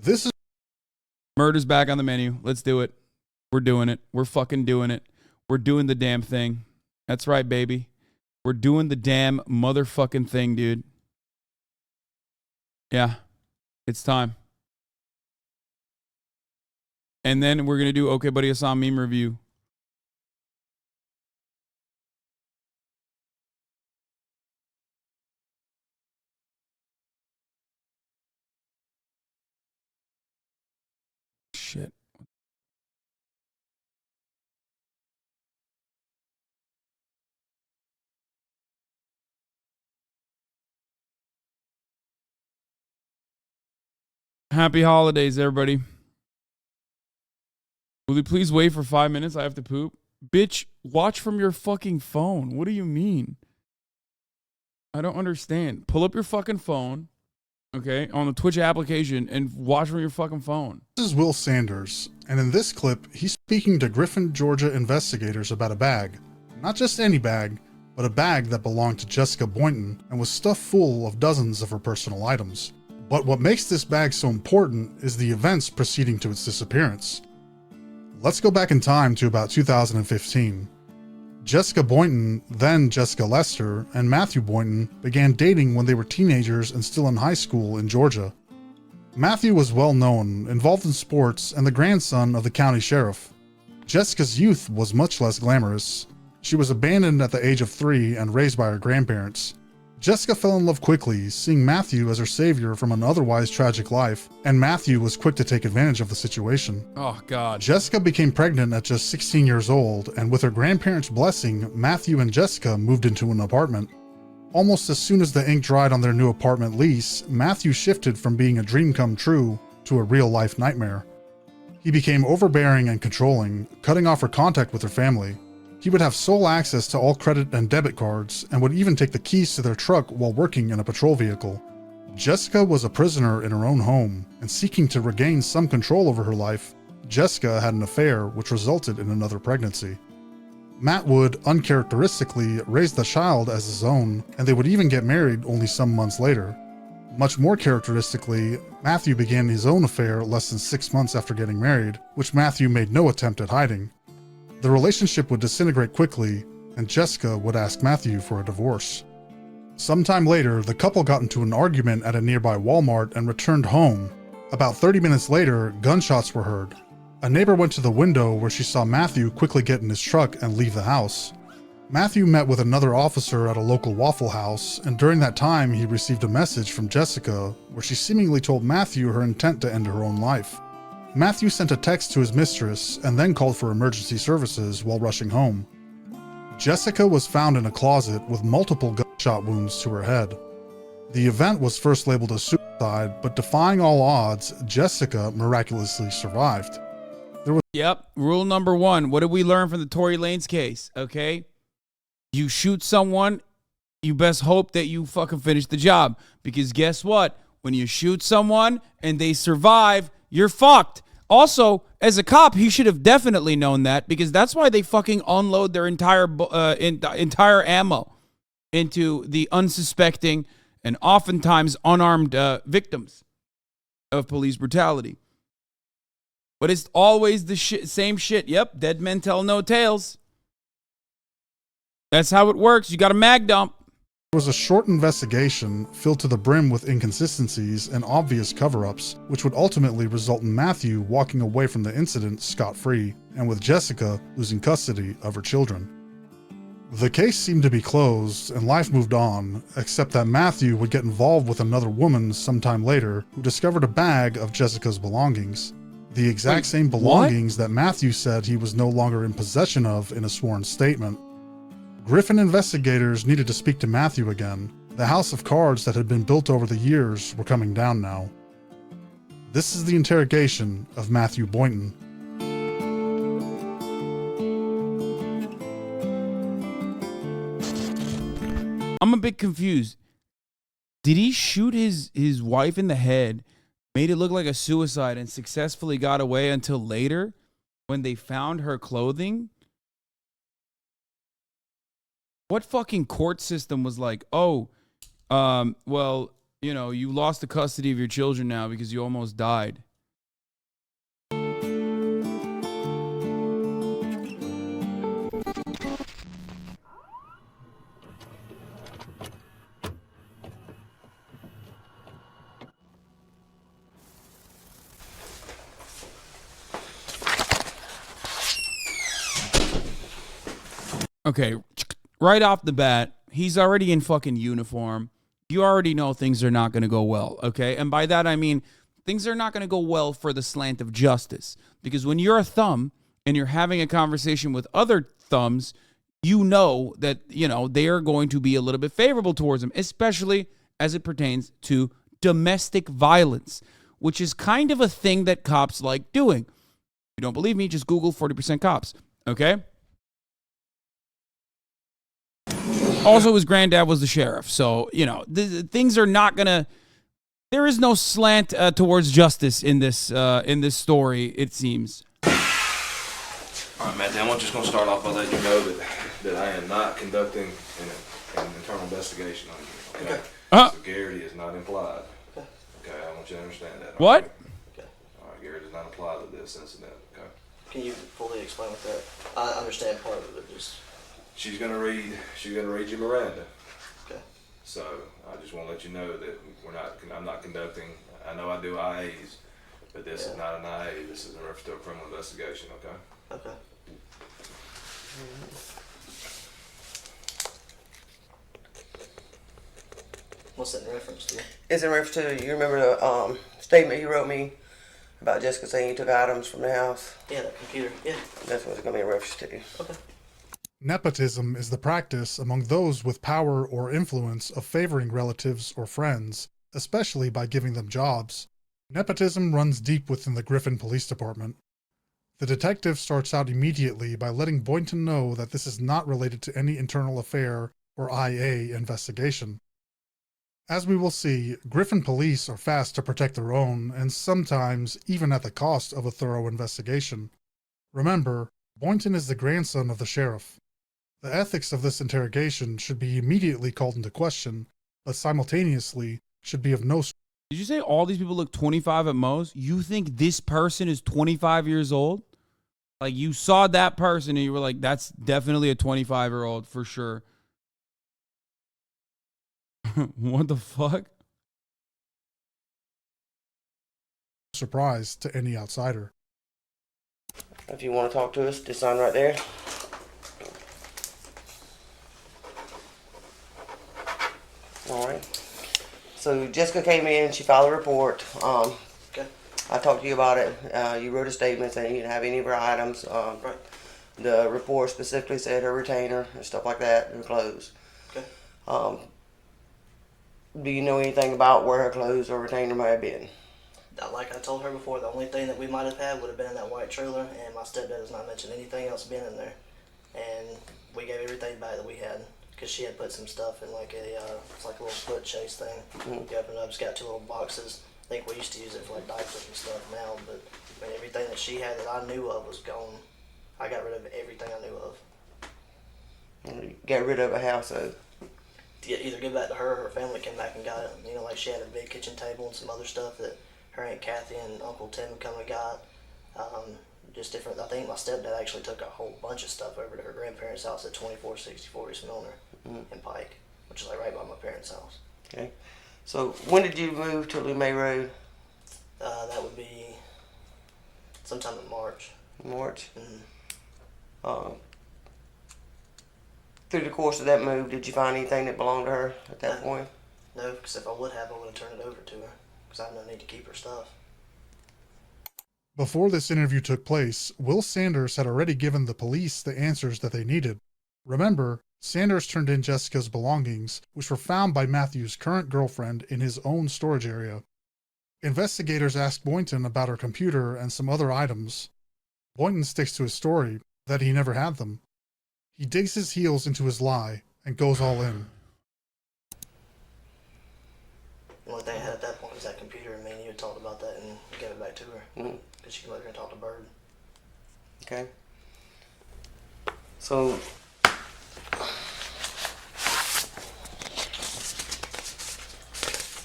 This is murder's back on the menu. Let's do it. We're doing it. We're fucking doing it. We're doing the damn thing. That's right, baby. We're doing the damn motherfucking thing, dude. Yeah. It's time. And then we're going to do Okay Buddy Hassan meme review. Shit. Happy holidays, everybody. Will you please wait for 5 minutes? I have to poop. Bitch, watch from your fucking phone. What do you mean? I don't understand. Pull up your fucking phone, okay, on the Twitch application and watch from your fucking phone. This is Will Sanders, and in this clip, he's speaking to Griffin, Georgia investigators about a bag. Not just any bag, but a bag that belonged to Jessica Boynton and was stuffed full of dozens of her personal items. But what makes this bag so important is the events preceding to its disappearance. Let's go back in time to about 2015. Jessica Boynton, then Jessica Lester, and Matthew Boynton began dating when they were teenagers and still in high school in Georgia. Matthew was well known, involved in sports, and the grandson of the county sheriff. Jessica's youth was much less glamorous. She was abandoned at the age of 3 and raised by her grandparents. Jessica fell in love quickly, seeing Matthew as her savior from an otherwise tragic life, and Matthew was quick to take advantage of the situation. Oh, God. Jessica became pregnant at just 16 years old, and with her grandparents' blessing, Matthew and Jessica moved into an apartment. Almost as soon as the ink dried on their new apartment lease, Matthew shifted from being a dream come true to a real-life nightmare. He became overbearing and controlling, cutting off her contact with her family. He would have sole access to all credit and debit cards, and would even take the keys to their truck while working in a patrol vehicle. Jessica was a prisoner in her own home, and seeking to regain some control over her life, Jessica had an affair which resulted in another pregnancy. Matt would, uncharacteristically, raise the child as his own, and they would even get married only some months later. Much more characteristically, Matthew began his own affair less than 6 months after getting married, which Matthew made no attempt at hiding. The relationship would disintegrate quickly, and Jessica would ask Matthew for a divorce. Sometime later, the couple got into an argument at a nearby Walmart and returned home. About 30 minutes later, gunshots were heard. A neighbor went to the window where she saw Matthew quickly get in his truck and leave the house. Matthew met with another officer at a local Waffle House, and during that time he received a message from Jessica where she seemingly told Matthew her intent to end her own life. Matthew sent a text to his mistress and then called for emergency services while rushing home. Jessica was found in a closet with multiple gunshot wounds to her head. The event was first labeled as suicide, but defying all odds, Jessica miraculously survived. Yep, rule number 1. What did we learn from the Tory Lanez case? Okay, you shoot someone, you best hope that you fucking finish the job. Because guess what? When you shoot someone and they survive, you're fucked. Also, as a cop, he should have definitely known that, because that's why they fucking unload their entire ammo into the unsuspecting and oftentimes unarmed victims of police brutality. But it's always the same shit. Yep, dead men tell no tales. That's how it works. You got a mag dump. There was a short investigation filled to the brim with inconsistencies and obvious cover-ups, which would ultimately result in Matthew walking away from the incident scot-free, and with Jessica losing custody of her children. The case seemed to be closed, and life moved on, except that Matthew would get involved with another woman sometime later who discovered a bag of Jessica's belongings. The exact same belongings that Matthew said he was no longer in possession of in a sworn statement. Griffin investigators needed to speak to Matthew again. The house of cards that had been built over the years were coming down now. This is the interrogation of Matthew Boynton. I'm a bit confused. Did he shoot his wife in the head, made it look like a suicide, and successfully got away until later when they found her clothing? What fucking court system was like, oh, well, you know, you lost the custody of your children now because you almost died? Okay, right off the bat, he's already in fucking uniform. You already know things are not going to go well, okay? And by that, I mean things are not going to go well for the slant of justice. Because when you're a thumb and you're having a conversation with other thumbs, you know that, you know, they are going to be a little bit favorable towards him, especially as it pertains to domestic violence, which is kind of a thing that cops like doing. If you don't believe me, just Google 40% cops, okay? Also, his granddad was the sheriff, so, you know, things are not gonna. There is no slant towards justice in this story, it seems. All right, Matt. Then I'm just gonna start off by letting you know that I am not conducting an internal investigation on you. Okay. So Garrity is not implied. Okay. I want you to understand that. What? Okay. All right. Garrity does not apply to this incident. Okay. Can you fully explain what that? I understand part of it, just. She's gonna read you Miranda. Okay. So I just want to let you know that I'm not conducting. I know I do IAs, but this is not an IA. This is in reference to a criminal investigation. Okay. Okay. What's that in reference to? It's in reference to, you remember the statement you wrote me about Jessica saying you took items from the house? Yeah, that computer. Yeah. That's what it's gonna be in reference to. Okay. Nepotism is the practice among those with power or influence of favoring relatives or friends, especially by giving them jobs. Nepotism runs deep within the Griffin Police Department. The detective starts out immediately by letting Boynton know that this is not related to any internal affair or IA investigation. As we will see, Griffin police are fast to protect their own, and sometimes even at the cost of a thorough investigation. Remember, Boynton is the grandson of the sheriff. The ethics of this interrogation should be immediately called into question, but simultaneously should be of no. Did you say all these people look 25 at most? You think this person is 25 years old? Like, you saw that person and you were like, that's definitely a 25-year-old for sure. What the fuck? Surprise to any outsider. If you want to talk to us, just sign right there. Alright. So Jessica came in, she filed a report. Okay. I talked to you about it. You wrote a statement saying you didn't have any of her items. Right. The report specifically said her retainer and stuff like that, her clothes. Okay. Do you know anything about where her clothes or retainer might have been? Like I told her before, the only thing that we might have had would have been in that white trailer, and my stepdad has not mentioned anything else being in there. And we gave everything back that we had, because she had put some stuff in like it's like a little foot chase thing. You open it up, it's got 2 little boxes. I think we used to use it for like diapers and stuff now, but I mean, everything that she had that I knew of was gone. I got rid of everything I knew of. You got rid of a house, so. To either give back to her or her family came back and got it. You know, like she had a big kitchen table and some other stuff that her Aunt Kathy and Uncle Tim come and got. Just different. I think my stepdad actually took a whole bunch of stuff over to her grandparents' house at 2464 East Milner in Pike, which is like right by my parents' house. Okay. So when did you move to LeMay Road? That would be sometime in March. March? Through the course of that move, did you find anything that belonged to her at that point? No, because if I would have, I would have turned it over to her, because I have no need to keep her stuff. Before this interview took place, Will Sanders had already given the police the answers that they needed. Remember, Sanders turned in Jessica's belongings, which were found by Matthew's current girlfriend in his own storage area. Investigators asked Boynton about her computer and some other items. Boynton sticks to his story that he never had them. He digs his heels into his lie and goes all in. The only thing I had at that point was that computer, and me and you had talked about that and gave it back to her. Because she came over and talked to Bird. Okay. So,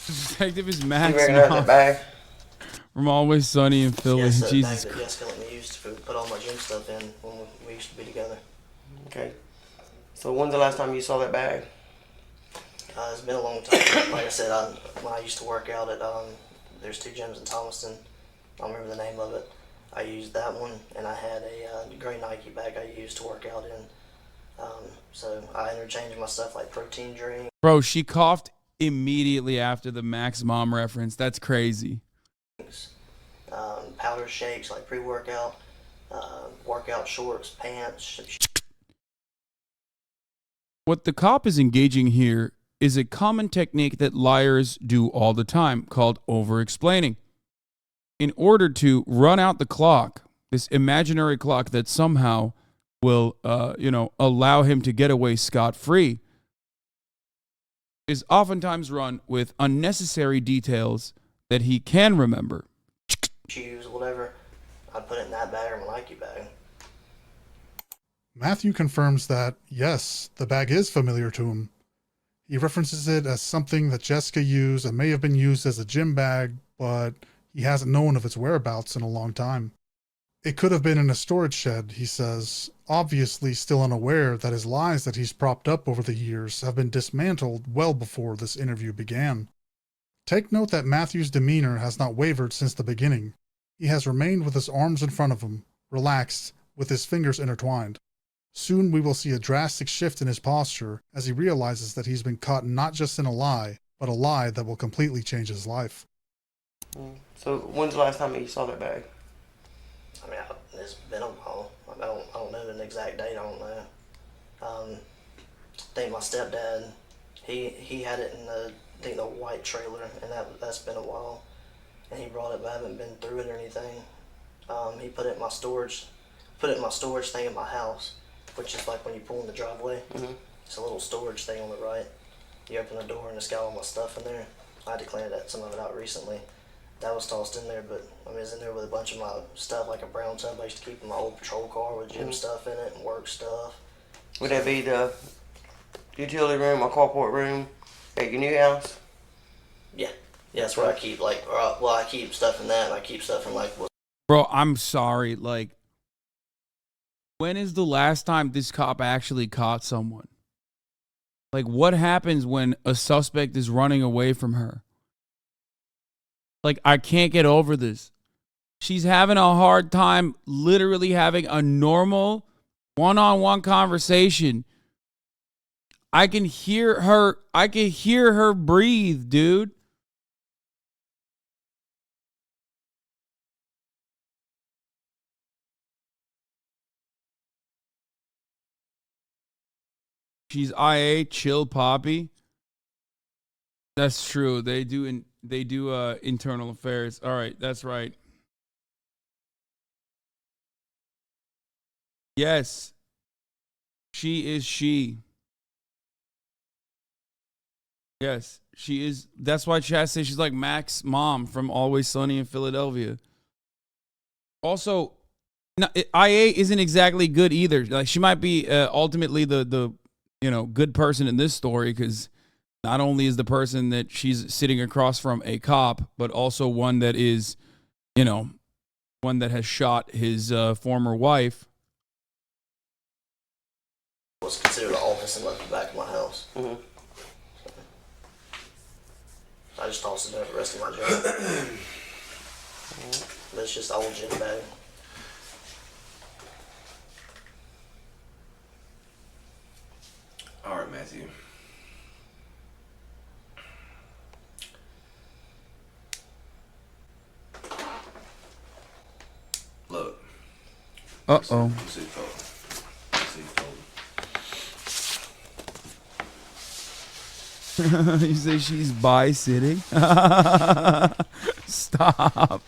Detective is Max you recognize that bag? from Always Sunny in Philly. Yes, the Jesus bag that Jessica let me use to put all my gym stuff in when we used to be together. Okay. So when's the last time you saw that bag? It's been a long time. Like I said, when I used to work out at, there's 2 gyms in Thomaston. I don't remember the name of it. I used that one, and I had a gray Nike bag I used to work out in. So I interchanged my stuff like protein drink. Bro, she coughed immediately after the Max Mom reference. That's crazy. Powder shakes like pre-workout, workout shorts, pants. What the cop is engaging here is a common technique that liars do all the time called over-explaining. In order to run out the clock, this imaginary clock that somehow will, allow him to get away scot-free, is oftentimes run with unnecessary details that he can remember. Shoes, whatever. I'd put it in that bag or my Nike bag. Matthew confirms that, yes, the bag is familiar to him. He references it as something that Jessica used and may have been used as a gym bag, but he hasn't known of its whereabouts in a long time. It could have been in a storage shed, he says, obviously still unaware that his lies that he's propped up over the years have been dismantled well before this interview began. Take note that Matthew's demeanor has not wavered since the beginning. He has remained with his arms in front of him, relaxed, with his fingers intertwined. Soon we will see a drastic shift in his posture as he realizes that he's been caught not just in a lie, but a lie that will completely change his life. So when's the last time you saw that bag? I mean, it's been a while. I don't know the exact date. I don't know. I think my stepdad, he had it in the white trailer, and that's been a while. And he brought it, but I haven't been through it or anything. He put it in my storage thing in my house, which is like when you pull in the driveway. It's a little storage thing on the right. you open the door and it's got all my stuff in there. I had to clean some of it out recently. That was tossed in there, but I mean, it's in there with a bunch of my stuff, like a brown tub I used to keep in my old patrol car with gym stuff in it and work stuff. Would that be the utility room or carport room at your new house? Yeah. Yeah, that's where I keep, like, I keep stuff in that, and I keep stuff in, like, Bro, I'm sorry. Like, when is the last time this cop actually caught someone? Like, what happens when a suspect is running away from her? Like, I can't get over this. She's having a hard time literally having a normal one-on-one conversation. I can hear her breathe, dude. She's IA, chill, Poppy. That's true. They do internal affairs. All right, that's right. Yes. She is she. Yes, she is. That's why Chad says she's like Mac's mom from Always Sunny in Philadelphia. Also, no, IA isn't exactly good either. Like, she might be ultimately the good person in this story, because not only is the person that she's sitting across from a cop, but also one that is, one that has shot his former wife. Was considered an office and left the back of my house. I just tossed it there for the rest of my job. But it's just an old gym bag. All right, Matthew. Look. Uh-oh. You say she's bi-sitting? Stop.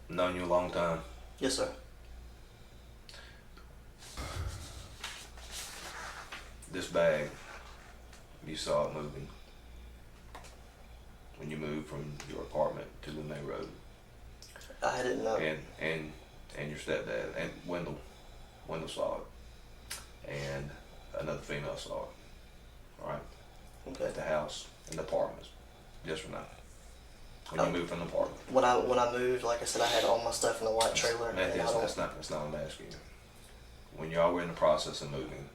Known you a long time. Yes, sir. This bag, you saw it moving when you moved from your apartment to the main road. I didn't know. And your stepdad and Wendell saw it, and another female saw it. All right. Okay. At the house, in the apartments, yes or no? When you moved from the apartment. When I moved, like I said, I had all my stuff in the white trailer. Matthew, that's not what I'm asking you. When y'all were in the process of moving,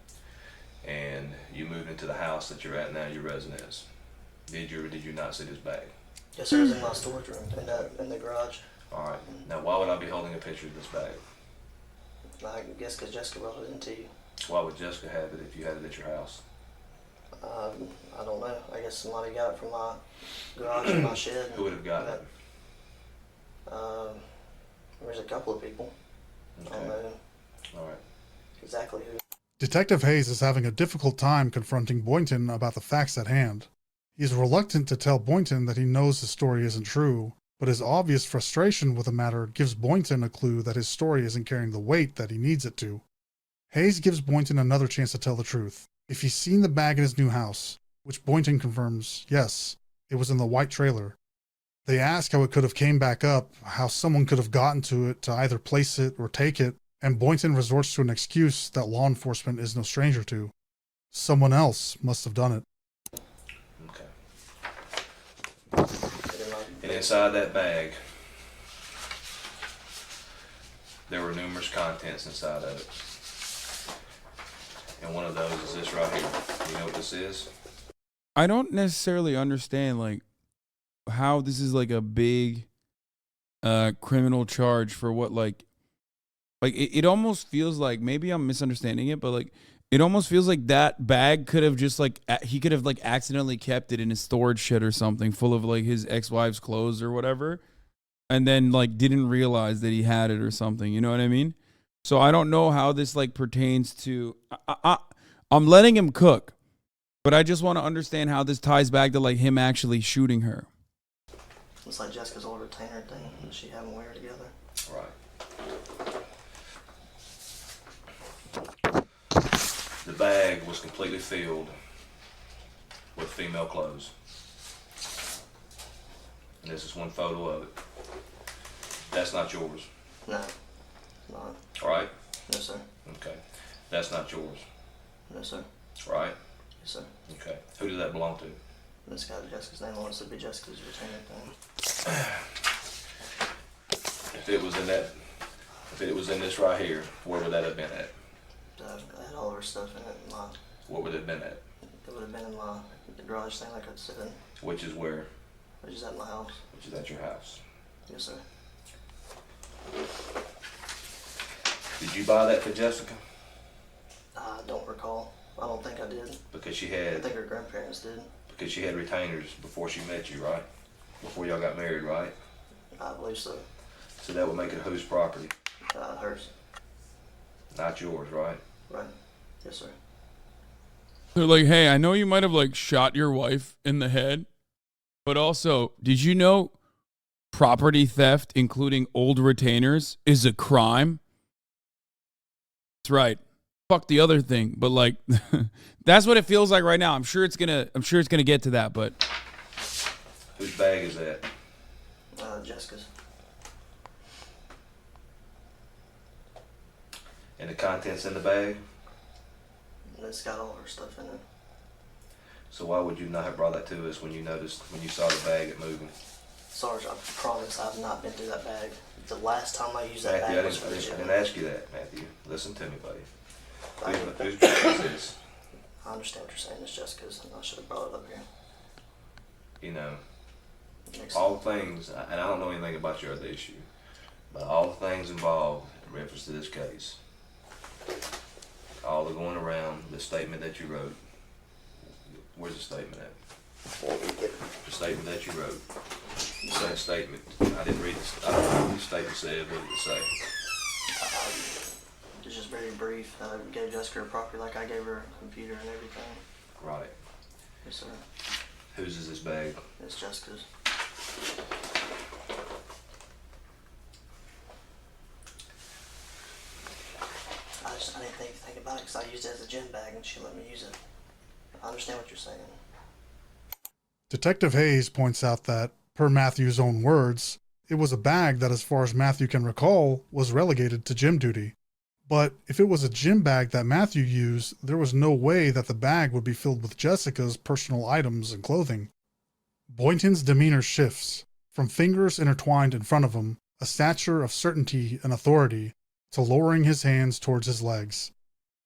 and you moved into the house that you're at now, your residence, did you or did you not see this bag? Yes, sir. It was in my storage room in the garage. All right. Now, why would I be holding a picture of this bag? I guess because Jessica brought it into you. Why would Jessica have it if you had it at your house? I don't know. I guess somebody got it from my garage or my shed. Who would have gotten it? There's a couple of people. Okay. I don't know All right. exactly who. Detective Hayes is having a difficult time confronting Boynton about the facts at hand. He is reluctant to tell Boynton that he knows his story isn't true, but his obvious frustration with the matter gives Boynton a clue that his story isn't carrying the weight that he needs it to. Hayes gives Boynton another chance to tell the truth. If he's seen the bag in his new house, which Boynton confirms, yes, it was in the white trailer. They ask how it could have came back up, how someone could have gotten to it to either place it or take it, and Boynton resorts to an excuse that law enforcement is no stranger to. Someone else must have done it. Okay. And inside that bag, there were numerous contents inside of it. And one of those is this right here. You know what this is? I don't necessarily understand, like, how this is like a big criminal charge for what, like it almost feels like, maybe I'm misunderstanding it, but like it almost feels like that bag could have just like he could have like accidentally kept it in his storage shed or something, full of like his ex-wife's clothes or whatever, and then like didn't realize that he had it or something. You know what I mean? So I don't know how this like pertains to. I'm letting him cook, but I just want to understand how this ties back to like him actually shooting her. It's like Jessica's old retainer thing that she had them wear together. Right. The bag was completely filled with female clothes. And this is one photo of it. That's not yours. No, not. All right? No, sir. Okay. That's not yours. No, sir. Right? Yes, sir. Okay. Who did that belong to? This guy, Jessica's name wants to be Jessica's retainer thing. If it was in this right here, where would that have been at? I had all of her stuff in it. What would it have been at? It would have been in my garage thing, like I said. Which is where? Which is at my house. Which is at your house. Yes, sir. Did you buy that for Jessica? I don't recall. I don't think I did. Because she had. I think her grandparents did. Because she had retainers before she met you, right? Before y'all got married, right? I believe so. So that would make it whose property? Hers. Not yours, right? Right. Yes, sir. They're like, hey, I know you might have like shot your wife in the head, but also, did you know property theft, including old retainers, is a crime? That's right. Fuck the other thing, but like, that's what it feels like right now. I'm sure it's gonna get to that, but. Whose bag is that? Jessica's. And the contents in the bag? It's got all her stuff in it. So why would you not have brought that to us when you saw the bag at moving? Sarge, I promise I've not been through that bag. The last time I used that Matthew, bag was for the I gym. didn't ask you that, Matthew. Listen to me, buddy. Whose bag is this? I understand what you're saying. It's Jessica's, and I should have brought it up here. You know, all things, and I don't know anything about your other issue, but all the things involved in reference to this case, all the going around, the statement that you wrote, where's the statement at? The statement that you wrote. The same statement. I didn't read it. I don't know what the statement said. What did it say? It's just very brief. I gave Jessica her property like I gave her a computer and everything. Right. Yes, sir. Whose is this bag? It's Jessica's. I didn't think about it because I used it as a gym bag and she let me use it. I understand what you're saying. Detective Hayes points out that, per Matthew's own words, it was a bag that, as far as Matthew can recall, was relegated to gym duty. But if it was a gym bag that Matthew used, there was no way that the bag would be filled with Jessica's personal items and clothing. Boynton's demeanor shifts, from fingers intertwined in front of him, a stature of certainty and authority, to lowering his hands towards his legs.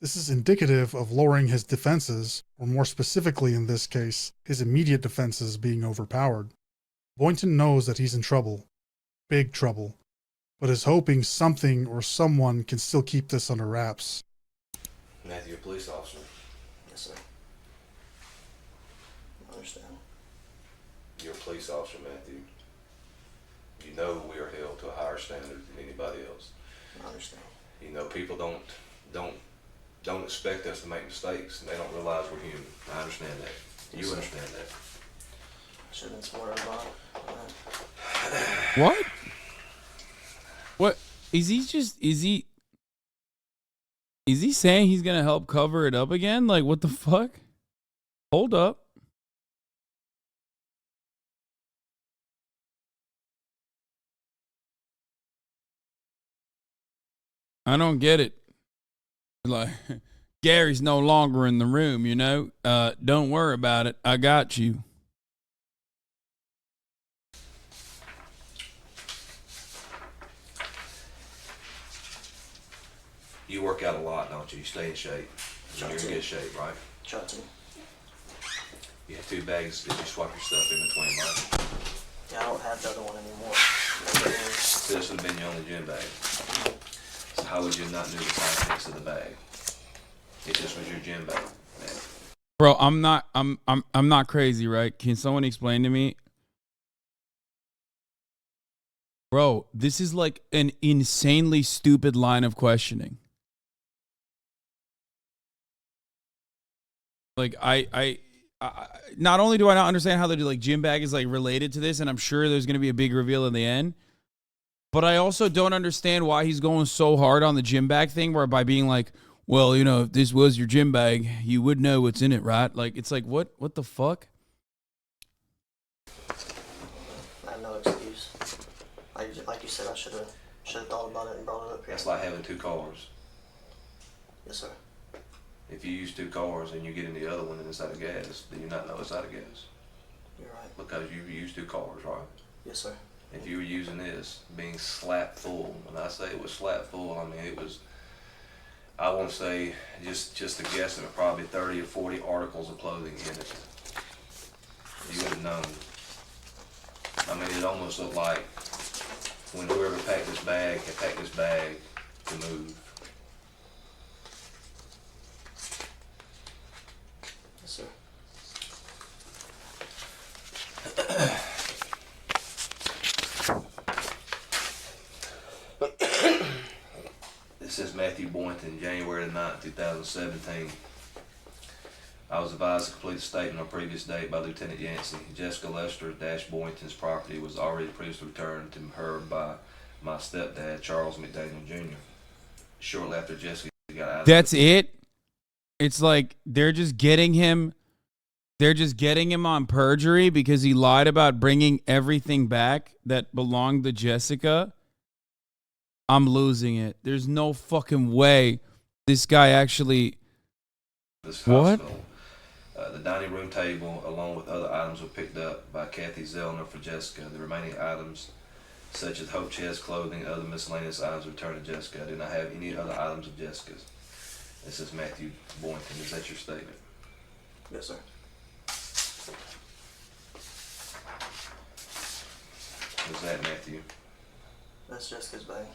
This is indicative of lowering his defenses, or more specifically in this case, his immediate defenses being overpowered. Boynton knows that he's in trouble. Big trouble. But is hoping something or someone can still keep this under wraps. Matthew, a police officer. Yes, sir. I understand. You're a police officer, Matthew. You know we are held to a higher standard than anybody else. I understand. You know, people don't expect us to make mistakes, and they don't realize we're human. I understand that. You understand that. I should have been smarter about it. What? What? Is he saying he's gonna help cover it up again? Like, what the fuck? Hold up. I don't get it. Like, Gary's no longer in the room, you know? Don't worry about it. I got you. You work out a lot, don't you? You stay in shape. You're in good shape, right? Try to. You have 2 bags that you swap your stuff in between, right? Yeah, I don't have the other one anymore. So this would have been your only gym bag. So how would you not know the contents of the bag? If this was your gym bag, man. Bro, I'm not crazy, right? Can someone explain to me? Bro, this is like an insanely stupid line of questioning. Like, I not only do I not understand how the like gym bag is like related to this, and I'm sure there's gonna be a big reveal in the end, but I also don't understand why he's going so hard on the gym bag thing, where by being like, well, you know, if this was your gym bag, you would know what's in it, right? Like, it's like, what the fuck? I have no excuse. Like you said, I should have thought about it and brought it up here. That's like having 2 cars. Yes, sir. If you use 2 cars and you get in the other one and it's out of gas, do you not know it's out of gas? You're right. Because you used 2 cars, right? Yes, sir. If you were using this, being slap full, when I say it was slap full, I mean it was, I want to say, just a guesstimate, probably 30 or 40 articles of clothing in it. You would have known. I mean, it almost looked like when whoever packed this bag had packed this bag to move. Yes, sir. This is Matthew Boynton, January 9th, 2017. I was advised to complete a statement on a previous date by Lieutenant Yancey. Jessica Lester Boynton's property was already previously returned to her by my stepdad, Charles McDaniel Jr. Shortly after Jessica got out of That's it? It's like they're just getting him on perjury because he lied about bringing everything back that belonged to Jessica. I'm losing it. There's no fucking way this guy actually... this what? hospital. The dining room table, along with other items, were picked up by Kathy Zellner for Jessica. The remaining items, such as Hope Chest clothing and other miscellaneous items, returned to Jessica. I do not have any other items of Jessica's. This is Matthew Boynton. Is that your statement? Yes, sir. What's that, Matthew? That's Jessica's bag.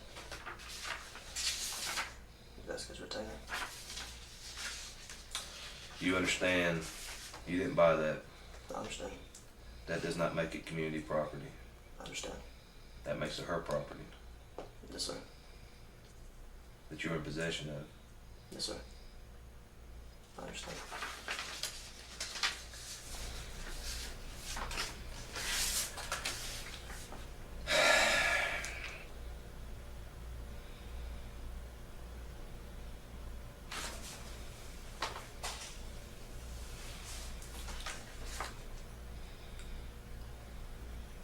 Jessica's retainer. You understand you didn't buy that. I understand. That does not make it community property. I understand. That makes it her property Yes, sir. that you're in possession of. Yes, sir. I understand.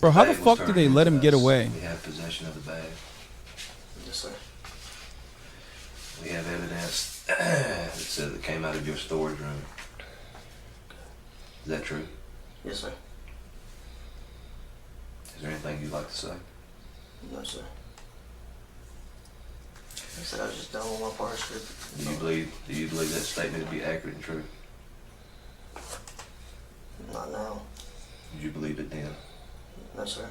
Bro, how the Bag was fuck did they let him turned get to us. away? We have possession of the bag. Yes, sir. We have evidence that says it came out of your storage room. Is that true? Yes, sir. Is there anything you'd like to say? No, sir. I said I was just done with my part script. Do you believe that statement to be accurate and true? Not now. Did you believe it then? No, sir.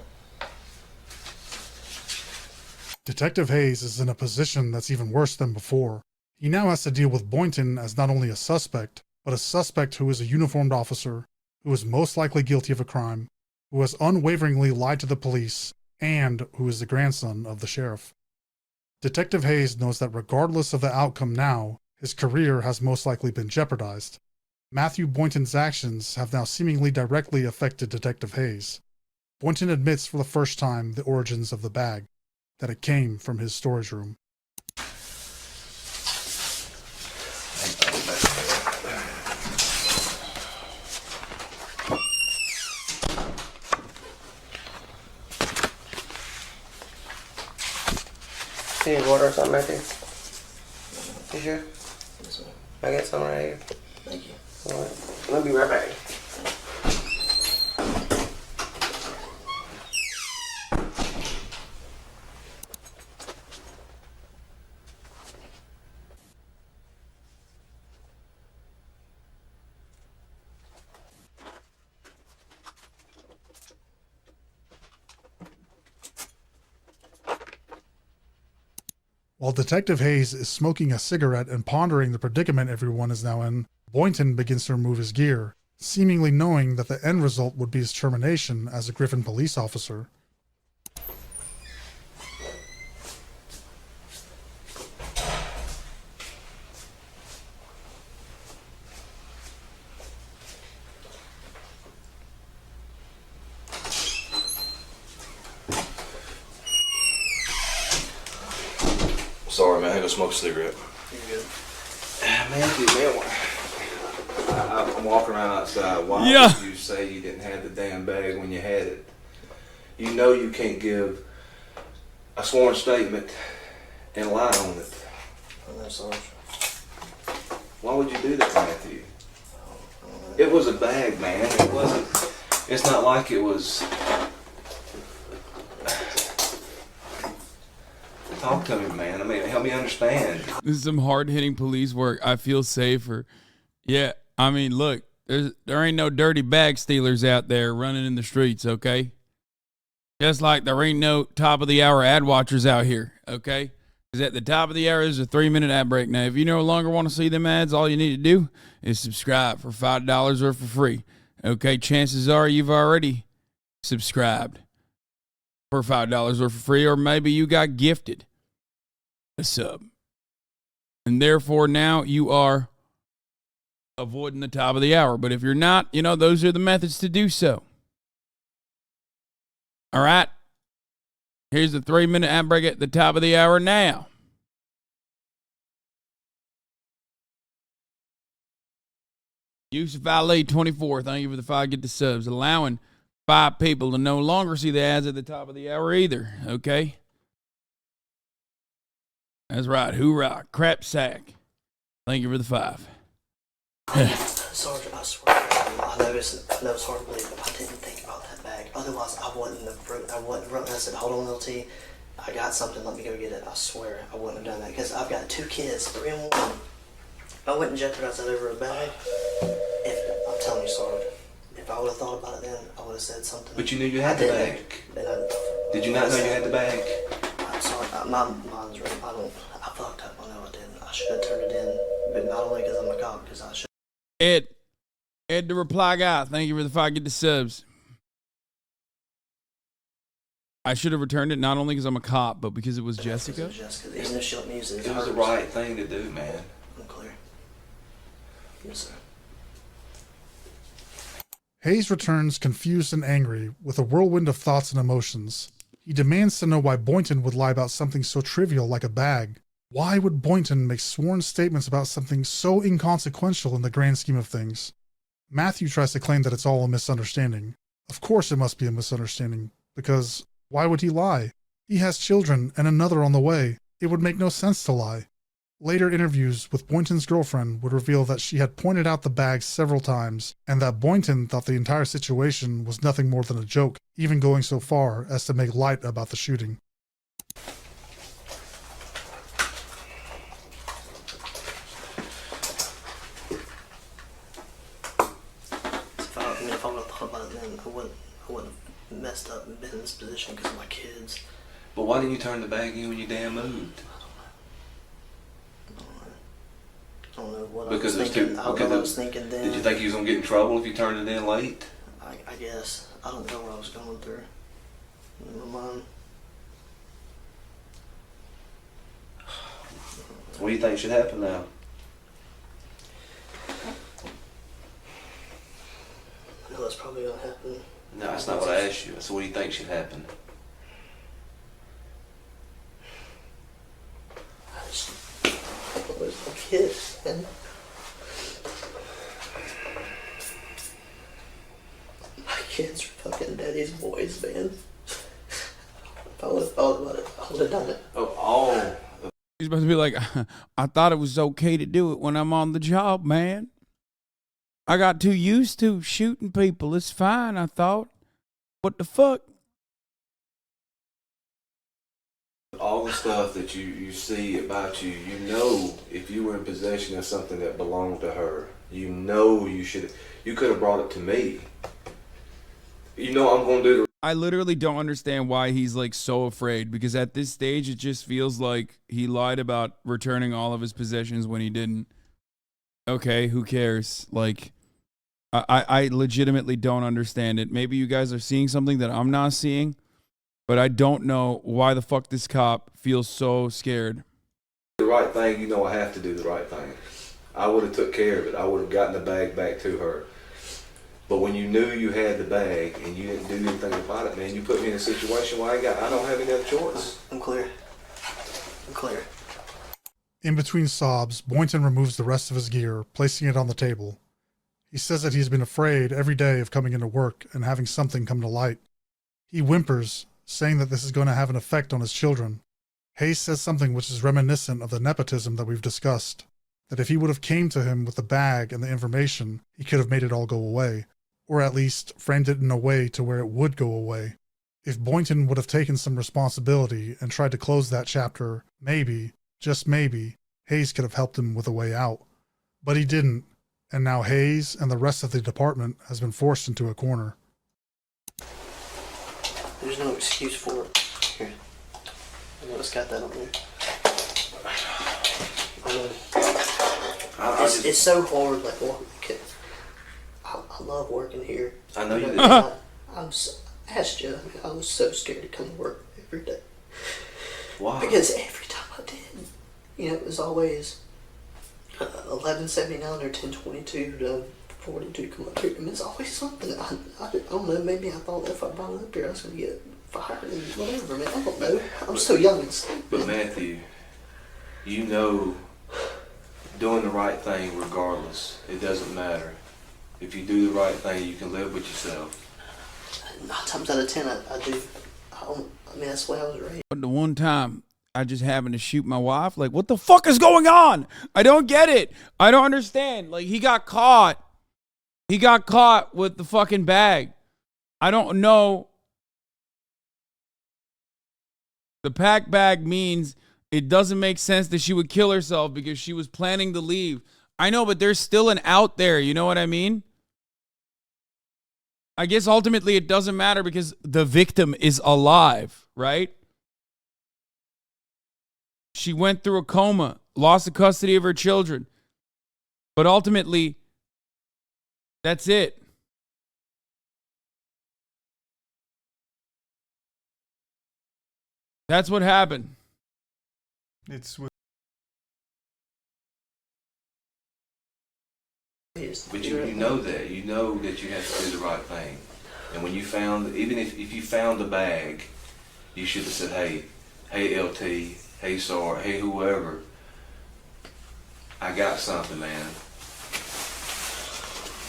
Detective Hayes is in a position that's even worse than before. He now has to deal with Boynton as not only a suspect, but a suspect who is a uniformed officer, who is most likely guilty of a crime, who has unwaveringly lied to the police, and who is the grandson of the sheriff. Detective Hayes knows that regardless of the outcome now, his career has most likely been jeopardized. Matthew Boynton's actions have now seemingly directly affected Detective Hayes. Boynton admits for the first time the origins of the bag, that it came from his storage room. You need water or something, Matthew? You sure? Yes, sir. I got some right here. Thank you. All right. I'll be right back. While Detective Hayes is smoking a cigarette and pondering the predicament everyone is now in, Boynton begins to remove his gear, seemingly knowing that the end result would be his termination as a Griffin police officer. Sorry, man. I had to smoke a cigarette. You're good. Matthew, man, I'm walking around outside. Why would you say you didn't have the damn bag when you had it? You know you can't give a sworn statement and lie on it. I know, Sarge. Why would you do that, Matthew? It was a bag, man. It wasn't. It's not like it was. Talk to me, man. I mean, help me understand. This is some hard-hitting police work. I feel safer. Yeah, I mean, look, there ain't no dirty bag stealers out there running in the streets, okay? Just like there ain't no top-of-the-hour ad watchers out here, okay? Because at the top of the hour is a 3-minute ad break. Now, if you no longer want to see them ads, all you need to do is subscribe for $5 or for free, okay? Chances are you've already subscribed for $5 or for free, or maybe you got gifted a sub. And therefore, now you are avoiding the top of the hour. But if you're not, you know, those are the methods to do so. All right. Here's the 3-minute ad break at the top of the hour now. Yusuf Ali 24, thank you for the 5 get the subs. Allowing 5 people to no longer see the ads at the top of the hour either, okay? That's right. Hoorah. Crap sack. Thank you for the 5. Sarge, I swear, I know it's hard to believe, but I didn't think about that bag. Otherwise, I wouldn't have wrote. I said, hold on, LT. I got something. Let me go get it. I swear, I wouldn't have done that because I've got 2 kids, 3 and 1. I wouldn't jeopardize that over a bag. I'm telling you, Sarge, if I would have thought about it then, I would have said something. But you knew you had the bag. Did you not know you had the bag? I'm sorry. Mine's right. I fucked up. I know I didn't. I should have turned it in, but not only because I'm a cop, because I should. Ed the reply guy, thank you for the 5 get the subs. I should have returned it not only because I'm a cop, but because it was Jessica. Even if she let me use it, it was the right thing to do, man. I'm clear. Yes, sir. Hayes returns confused and angry, with a whirlwind of thoughts and emotions. He demands to know why Boynton would lie about something so trivial like a bag. Why would Boynton make sworn statements about something so inconsequential in the grand scheme of things? Matthew tries to claim that it's all a misunderstanding. Of course it must be a misunderstanding, because why would he lie? He has children and another on the way. It would make no sense to lie. Later interviews with Boynton's girlfriend would reveal that she had pointed out the bag several times, and that Boynton thought the entire situation was nothing more than a joke, even going so far as to make light about the shooting. If I would have thought about it then, I wouldn't have messed up and been in this position because of my kids. But why didn't you turn the bag in when you damn moved? I don't know what because I was thinking. I don't know what I was thinking then. Did you think you was going to get in trouble if you turned it in late? I guess. I don't know what I was going through in my mind. What do you think should happen now? I know that's probably going to happen. No, that's not what I asked you. So what do you think should happen? Where's my kids, man? My kids are fucking daddy's boys, man. If I would have thought about it, I would have done it. Oh. He's supposed to be like, I thought it was okay to do it when I'm on the job, man. I got too used to shooting people. It's fine, I thought. What the fuck? All the stuff that you see about you, you know if you were in possession of something that belonged to her, you know you could have brought it to me. You know I'm going to do I literally don't understand why he's like so afraid, because at this stage it just feels like he lied about returning all of his possessions when he didn't. Okay, who cares? Like, I legitimately don't understand it. Maybe you guys are seeing something that I'm not seeing, but I don't know why the fuck this cop feels so scared. the right thing. You know I have to do the right thing. I would have took care of it. I would have gotten the bag back to her. But when you knew you had the bag and you didn't do anything about it, man, you put me in a situation where I don't have any other choice. I'm clear. I'm clear. In between sobs, Boynton removes the rest of his gear, placing it on the table. He says that he's been afraid every day of coming into work and having something come to light. He whimpers, saying that this is going to have an effect on his children. Hayes says something which is reminiscent of the nepotism that we've discussed, that if he would have came to him with the bag and the information, he could have made it all go away, or at least framed it in a way to where it would go away. If Boynton would have taken some responsibility and tried to close that chapter, maybe, just maybe, Hayes could have helped him with a way out. But he didn't, and now Hayes and the rest of the department has been forced into a corner. There's no excuse for it. Here. I know it's got that on there. It's so hard, like, I love working here. I know you do. Asked you, I was so scared to come to work every day. Why? Because every time I did, it was always 11:79 or 10:22 to 42 come up here. I mean, it's always something. I don't know, maybe I thought that if I brought it up here, I was going to get fired and whatever, man. I don't know. I'm so young and stupid. But Matthew, doing the right thing regardless, it doesn't matter. If you do the right thing, you can live with yourself. 9 times out of 10, I do. I mean, that's the way I was raised. But the one time I just happened to shoot my wife, like, what the fuck is going on? I don't get it. I don't understand. Like, he got caught. He got caught with the fucking bag. I don't know. The pack bag means it doesn't make sense that she would kill herself because she was planning to leave. I know, but there's still an out there. You know what I mean? I guess ultimately it doesn't matter because the victim is alive, right? She went through a coma, lost the custody of her children. But ultimately, that's it. That's what happened. But you know that. You know that you have to do the right thing. And when you found, even if you found the bag, you should have said, hey LT, hey SAR, hey whoever, I got something, man.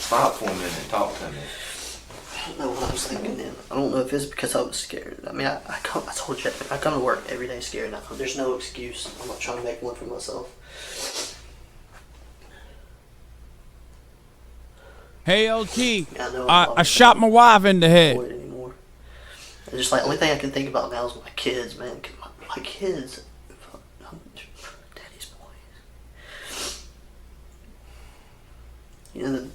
Stop for a minute and talk to me. I don't know what I was thinking then. I don't know if it's because I was scared. I mean, I told you, I come to work every day scared. There's no excuse. I'm not trying to make one for myself. Hey, LT, I shot my wife in the head. Anymore. It's just like, the only thing I can think about now is my kids, man. My kids, daddy's boys. The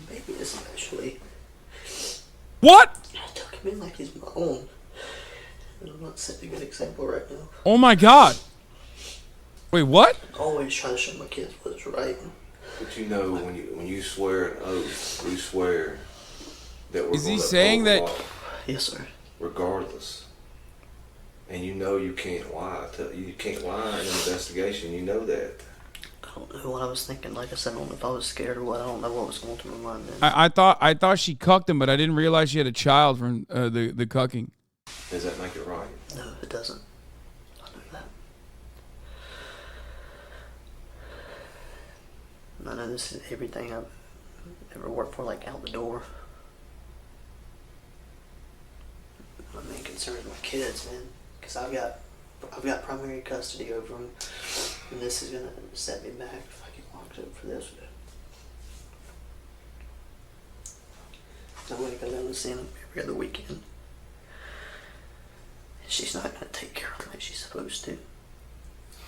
baby especially. What? I took him in like he's my own. And I'm not setting a good example right now. Oh my God. Wait, what? I always try to show my kids what's right. But when you swear an oath, we swear that we're. Is he saying that? Yes, sir. Regardless, and you can't lie. You can't lie in an investigation. You know that. I don't know what I was thinking. Like I said, I don't know if I was scared or what. I don't know what was going through my mind then. I thought she cucked him, but I didn't realize she had a child from the cucking. Does that make it right? No, it doesn't. I know that. I know this is everything I've ever worked for, like out the door. My main concern is my kids, man, because I've got primary custody over them, and this is gonna set me back if I get locked up for this. I'm gonna go down and see them every other weekend. She's not gonna take care of them like she's supposed to.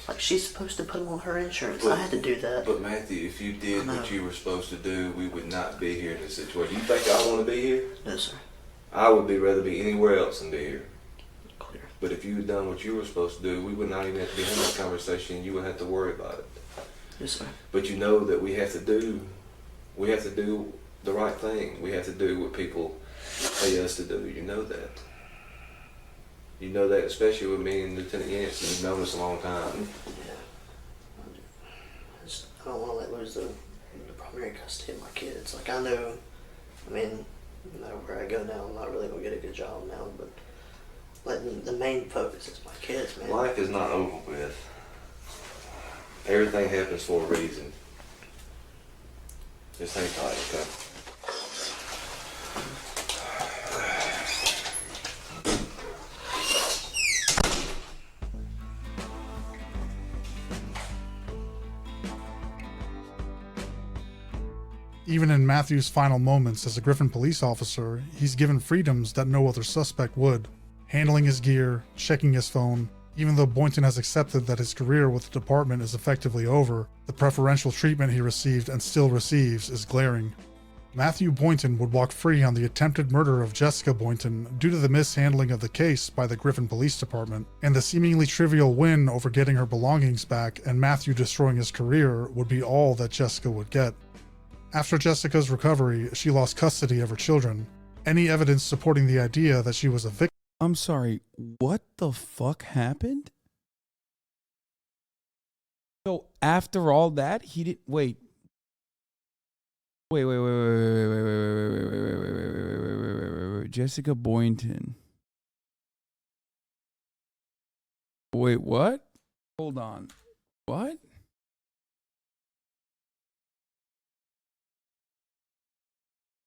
Like, she's supposed to put them on her insurance. I had to do that. But Matthew, if you did what you were supposed to do, we would not be here in this situation. You think I want to be here? No, sir. I would rather be anywhere else than be here. Clear. But if you had done what you were supposed to do, we would not even have to be having this conversation. You would have to worry about it. Yes, sir. But you know that we have to do the right thing. We have to do what people pay us to do. You know that. You know that, especially with me and Lieutenant Yancey. You've known us a long time. Yeah. I don't want to lose the primary custody of my kids. Like, I know, I mean, no matter where I go now, I'm not really going to get a good job now, but like, the main focus is my kids, man. Life is not over with. Everything happens for a reason. Just hang tight, okay? Even in Matthew's final moments as a Griffin police officer, he's given freedoms that no other suspect would. Handling his gear, checking his phone. Even though Boynton has accepted that his career with the department is effectively over, the preferential treatment he received and still receives is glaring. Matthew Boynton would walk free on the attempted murder of Jessica Boynton due to the mishandling of the case by the Griffin Police Department, and the seemingly trivial win over getting her belongings back and Matthew destroying his career would be all that Jessica would get. After Jessica's recovery, she lost custody of her children. Any evidence supporting the idea that she was a victim. I'm sorry, what the fuck happened? So after all that, he did wait. Wait. Jessica Boynton. Wait, what? Hold on. What?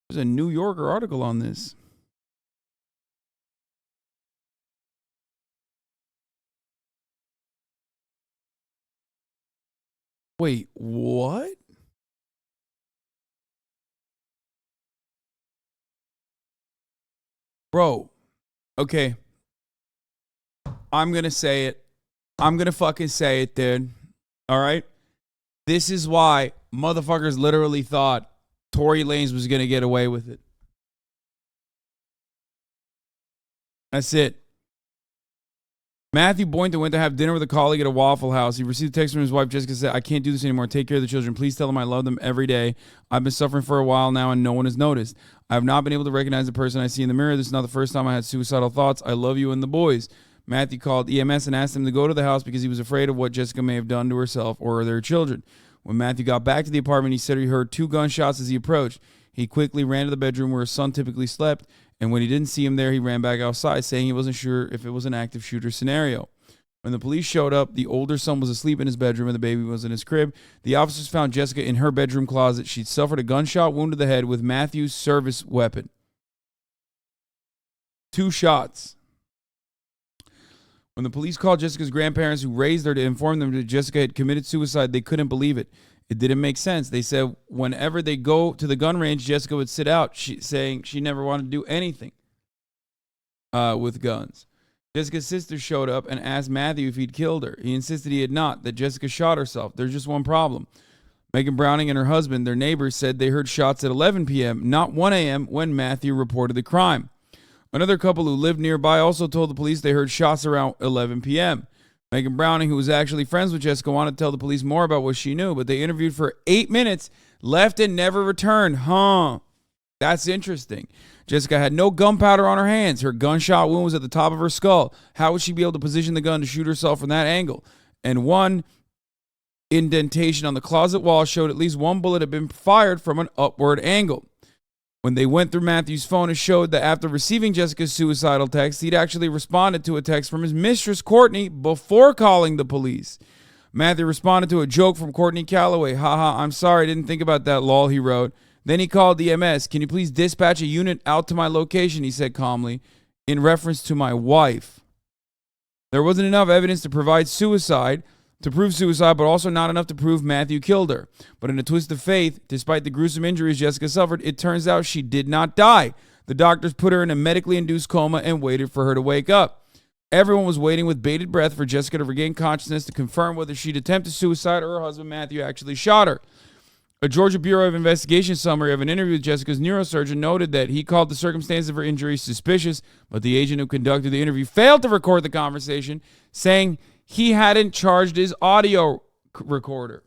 There's a New Yorker article on this. Wait, what? Bro, okay. I'm gonna say it. I'm gonna fucking say it, dude. All right? This is why motherfuckers literally thought Tory Lanez was gonna get away with it. That's it. Matthew Boynton went to have dinner with a colleague at a Waffle House. He received a text from his wife, Jessica, said, I can't do this anymore. Take care of the children. Please tell them I love them every day. I've been suffering for a while now and no one has noticed. I have not been able to recognize the person I see in the mirror. This is not the first time I had suicidal thoughts. I love you and the boys. Matthew called EMS and asked them to go to the house because he was afraid of what Jessica may have done to herself or their children. When Matthew got back to the apartment, he said he heard 2 gunshots as he approached. He quickly ran to the bedroom where his son typically slept, and when he didn't see him there, he ran back outside, saying he wasn't sure if it was an active shooter scenario. When the police showed up, the older son was asleep in his bedroom and the baby was in his crib. The officers found Jessica in her bedroom closet. She'd suffered a gunshot wound to the head with Matthew's service weapon. 2 shots. When the police called Jessica's grandparents who raised her to inform them that Jessica had committed suicide, they couldn't believe it. It didn't make sense. They said whenever they go to the gun range, Jessica would sit out, saying she never wanted to do anything with guns. Jessica's sister showed up and asked Matthew if he'd killed her. He insisted he had not, that Jessica shot herself. There's just one problem. Megan Browning and her husband, their neighbors, said they heard shots at 11 p.m., not 1 a.m., when Matthew reported the crime. Another couple who lived nearby also told the police they heard shots around 11 p.m. Megan Browning, who was actually friends with Jessica, wanted to tell the police more about what she knew, but they interviewed for 8 minutes, left and never returned. That's interesting. Jessica had no gunpowder on her hands. Her gunshot wound was at the top of her skull. How would she be able to position the gun to shoot herself from that angle? And one indentation on the closet wall showed at least one bullet had been fired from an upward angle. When they went through Matthew's phone, it showed that after receiving Jessica's suicidal text, he'd actually responded to a text from his mistress, Courtney, before calling the police. Matthew responded to a joke from Courtney Calloway. Haha, I'm sorry, I didn't think about that, lol, he wrote. Then he called the EMS. Can you please dispatch a unit out to my location, he said calmly, in reference to my wife. There wasn't enough evidence to prove suicide, but also not enough to prove Matthew killed her. But in a twist of fate, despite the gruesome injuries Jessica suffered, it turns out she did not die. The doctors put her in a medically induced coma and waited for her to wake up. Everyone was waiting with bated breath for Jessica to regain consciousness to confirm whether she'd attempted suicide or her husband Matthew actually shot her. A Georgia Bureau of Investigation summary of an interview with Jessica's neurosurgeon noted that he called the circumstances of her injury suspicious, but the agent who conducted the interview failed to record the conversation, saying he hadn't charged his audio recorder.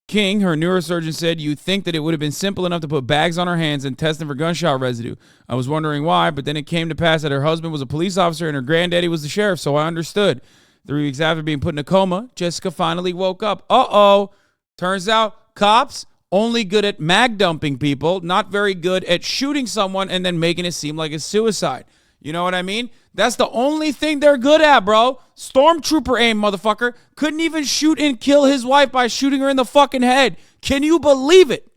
King, her neurosurgeon, said, "You think that it would have been simple enough to put bags on her hands and test them for gunshot residue. I was wondering why, but then it came to pass that her husband was a police officer and her granddaddy was the sheriff, so I understood. 3 weeks after being put in a coma, Jessica finally woke up. Turns out cops only good at mag dumping people, not very good at shooting someone and then making it seem like it's suicide. You know what I mean? That's the only thing they're good at, bro. Stormtrooper aim, motherfucker. Couldn't even shoot and kill his wife by shooting her in the fucking head. Can you believe it?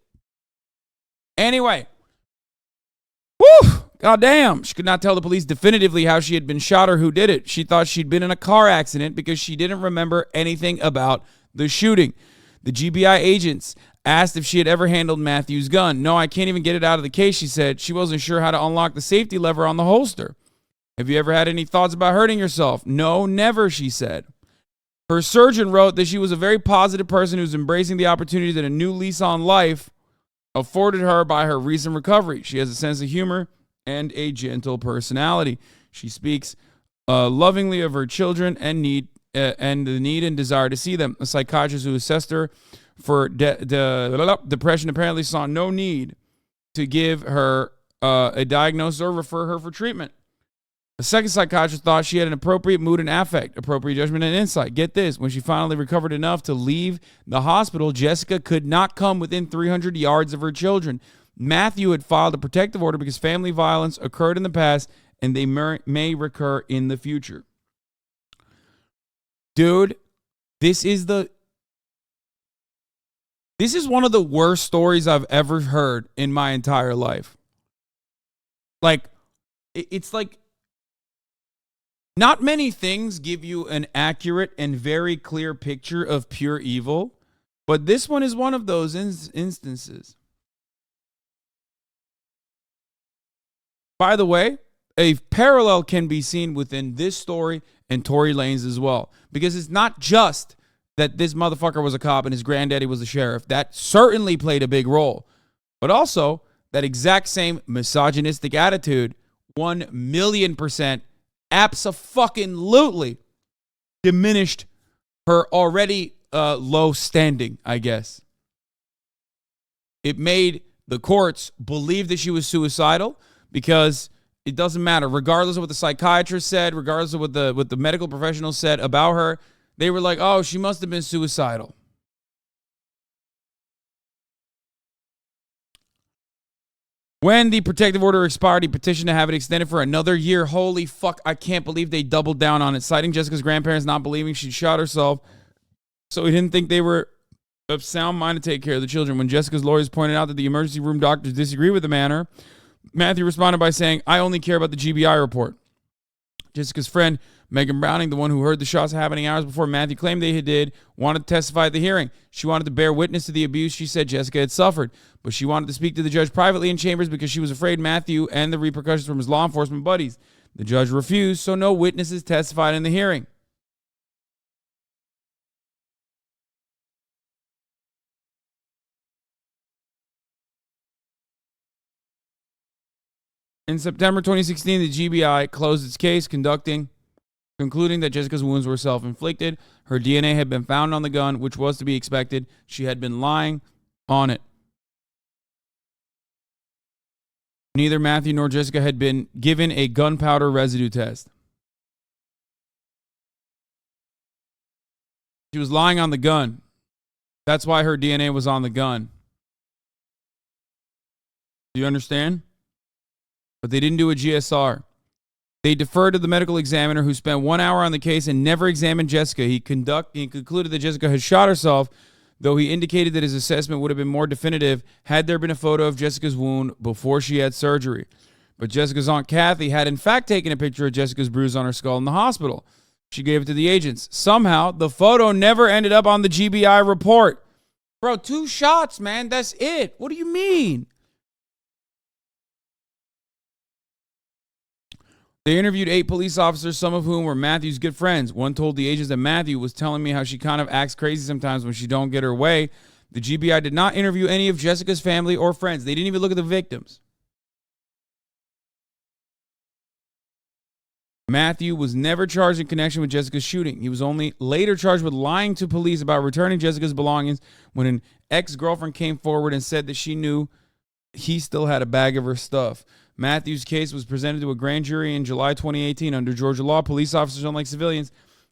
Anyway. Woo! Goddamn. She could not tell the police definitively how she had been shot or who did it. She thought she'd been in a car accident because she didn't remember anything about the shooting. The GBI agents asked if she had ever handled Matthew's gun. No, I can't even get it out of the case, she said. She wasn't sure how to unlock the safety lever on the holster. Have you ever had any thoughts about hurting yourself? No, never, she said. Her surgeon wrote that she was a very positive person who's embracing the opportunity that a new lease on life afforded her by her recent recovery. She has a sense of humor and a gentle personality. She speaks lovingly of her children and the need and desire to see them. A psychiatrist who assessed her for depression apparently saw no need to give her a diagnosis or refer her for treatment. A second psychiatrist thought she had an appropriate mood and affect, appropriate judgment and insight. Get this, when she finally recovered enough to leave the hospital, Jessica could not come within 300 yards of her children. Matthew had filed a protective order because family violence occurred in the past and they may recur in the future. Dude, this is one of the worst stories I've ever heard in my entire life. Like, it's like, not many things give you an accurate and very clear picture of pure evil, but this one is one of those instances. By the way, a parallel can be seen within this story and Tory Lanez as well, because it's not just that this motherfucker was a cop and his granddaddy was a sheriff. That certainly played a big role, but also that exact same misogynistic attitude, 1,000,000% abso-fucking-lutely diminished her already low standing, I guess. It made the courts believe that she was suicidal because it doesn't matter. Regardless of what the psychiatrist said, regardless of what the medical professionals said about her, they were like, oh, she must have been suicidal. When the protective order expired, he petitioned to have it extended for another year. Holy fuck, I can't believe they doubled down on it, citing Jessica's grandparents not believing she shot herself. So he didn't think they were of sound mind to take care of the children. When Jessica's lawyers pointed out that the emergency room doctors disagree with the manner, Matthew responded by saying, I only care about the GBI report. Jessica's friend, Megan Browning, the one who heard the shots happening hours before Matthew claimed they did, wanted to testify at the hearing. She wanted to bear witness to the abuse she said Jessica had suffered, but she wanted to speak to the judge privately in chambers because she was afraid Matthew and the repercussions from his law enforcement buddies. The judge refused, so no witnesses testified in the hearing. In September 2016, the GBI closed its case, concluding that Jessica's wounds were self-inflicted. Her DNA had been found on the gun, which was to be expected. She had been lying on it. Neither Matthew nor Jessica had been given a gunpowder residue test. She was lying on the gun. That's why her DNA was on the gun. Do you understand? But they didn't do a GSR. They deferred to the medical examiner who spent 1 hour on the case and never examined Jessica. He concluded that Jessica had shot herself, though he indicated that his assessment would have been more definitive had there been a photo of Jessica's wound before she had surgery. But Jessica's Aunt Kathy had in fact taken a picture of Jessica's bruise on her skull in the hospital. She gave it to the agents. Somehow, the photo never ended up on the GBI report. Bro, 2 shots, man. That's it. What do you mean? They interviewed 8 police officers, some of whom were Matthew's good friends. One told the agents that Matthew was telling me how she kind of acts crazy sometimes when she don't get her way. The GBI did not interview any of Jessica's family or friends. They didn't even look at the victims. Matthew was never charged in connection with Jessica's shooting. He was only later charged with lying to police about returning Jessica's belongings when an ex-girlfriend came forward and said that she knew he still had a bag of her stuff. Matthew's case was presented to a grand jury in July 2018. Under Georgia law, police officers, unlike civilians,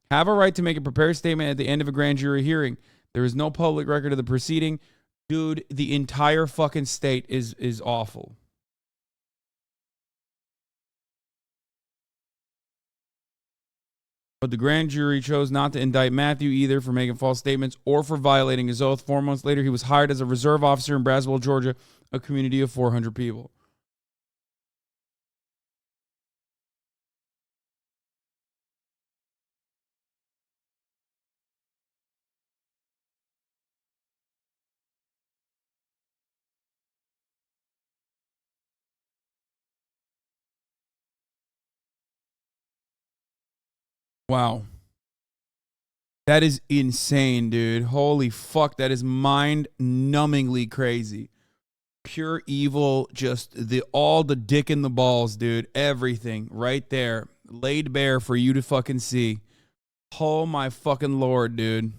have a right to make a prepared statement at the end of a grand jury hearing. There is no public record of the proceeding. Dude, the entire fucking state is awful. But the grand jury chose not to indict Matthew either for making false statements or for violating his oath. 4 months later, he was hired as a reserve officer in Braswell, Georgia, a community of 400 people. Wow. That is insane, dude. Holy fuck. That is mind-numbingly crazy. Pure evil, just all the dick in the balls, dude. Everything right there. Laid bare for you to fucking see. Oh my fucking Lord, dude.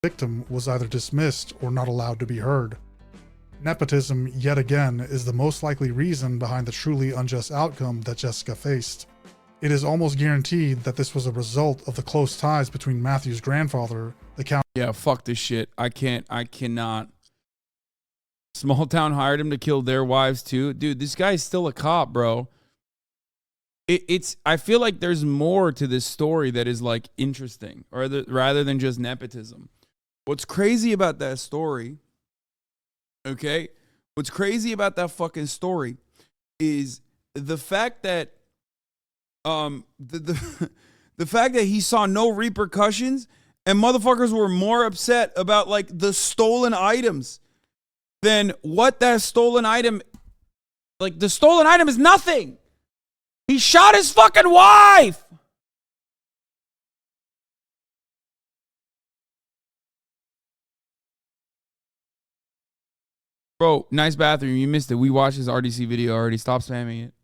Victim was either dismissed or not allowed to be heard. Nepotism, yet again, is the most likely reason behind the truly unjust outcome that Jessica faced. It is almost guaranteed that this was a result of the close ties between Matthew's grandfather, the county. Yeah, fuck this shit. I cannot. Small town hired him to kill their wives too. Dude, this guy's still a cop, bro. I feel like there's more to this story that is like interesting, or rather than just nepotism. What's crazy about that story, okay? What's crazy about that fucking story is the fact that the fact that he saw no repercussions and motherfuckers were more upset about like the stolen items than what that stolen item, like the stolen item is nothing. He shot his fucking wife. Bro, nice bathroom. You missed it. We watched his RDC video already. Stop spamming it.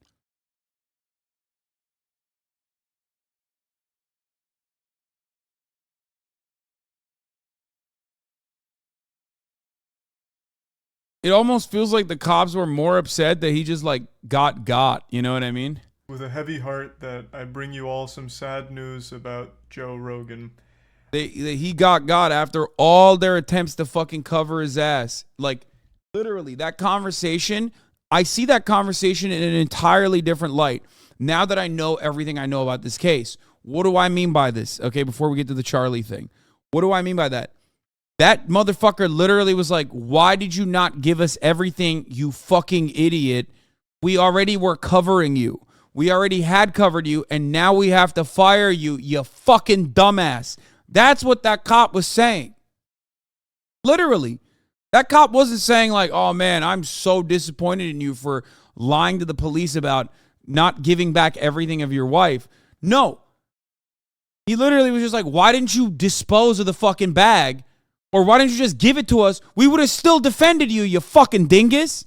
It almost feels like the cops were more upset that he just like got, you know what I mean? With a heavy heart that I bring you all some sad news about Joe Rogan. He got after all their attempts to fucking cover his ass. Like literally that conversation, I see that conversation in an entirely different light. Now that I know everything I know about this case, what do I mean by this? Okay, before we get to the Charlie thing, what do I mean by that? That motherfucker literally was like, why did you not give us everything, you fucking idiot? We already were covering you. We already had covered you, and now we have to fire you, you fucking dumbass. That's what that cop was saying. Literally. That cop wasn't saying like, oh man, I'm so disappointed in you for lying to the police about not giving back everything of your wife. No. He literally was just like, why didn't you dispose of the fucking bag? Or why didn't you just give it to us? We would have still defended you, you fucking dingus.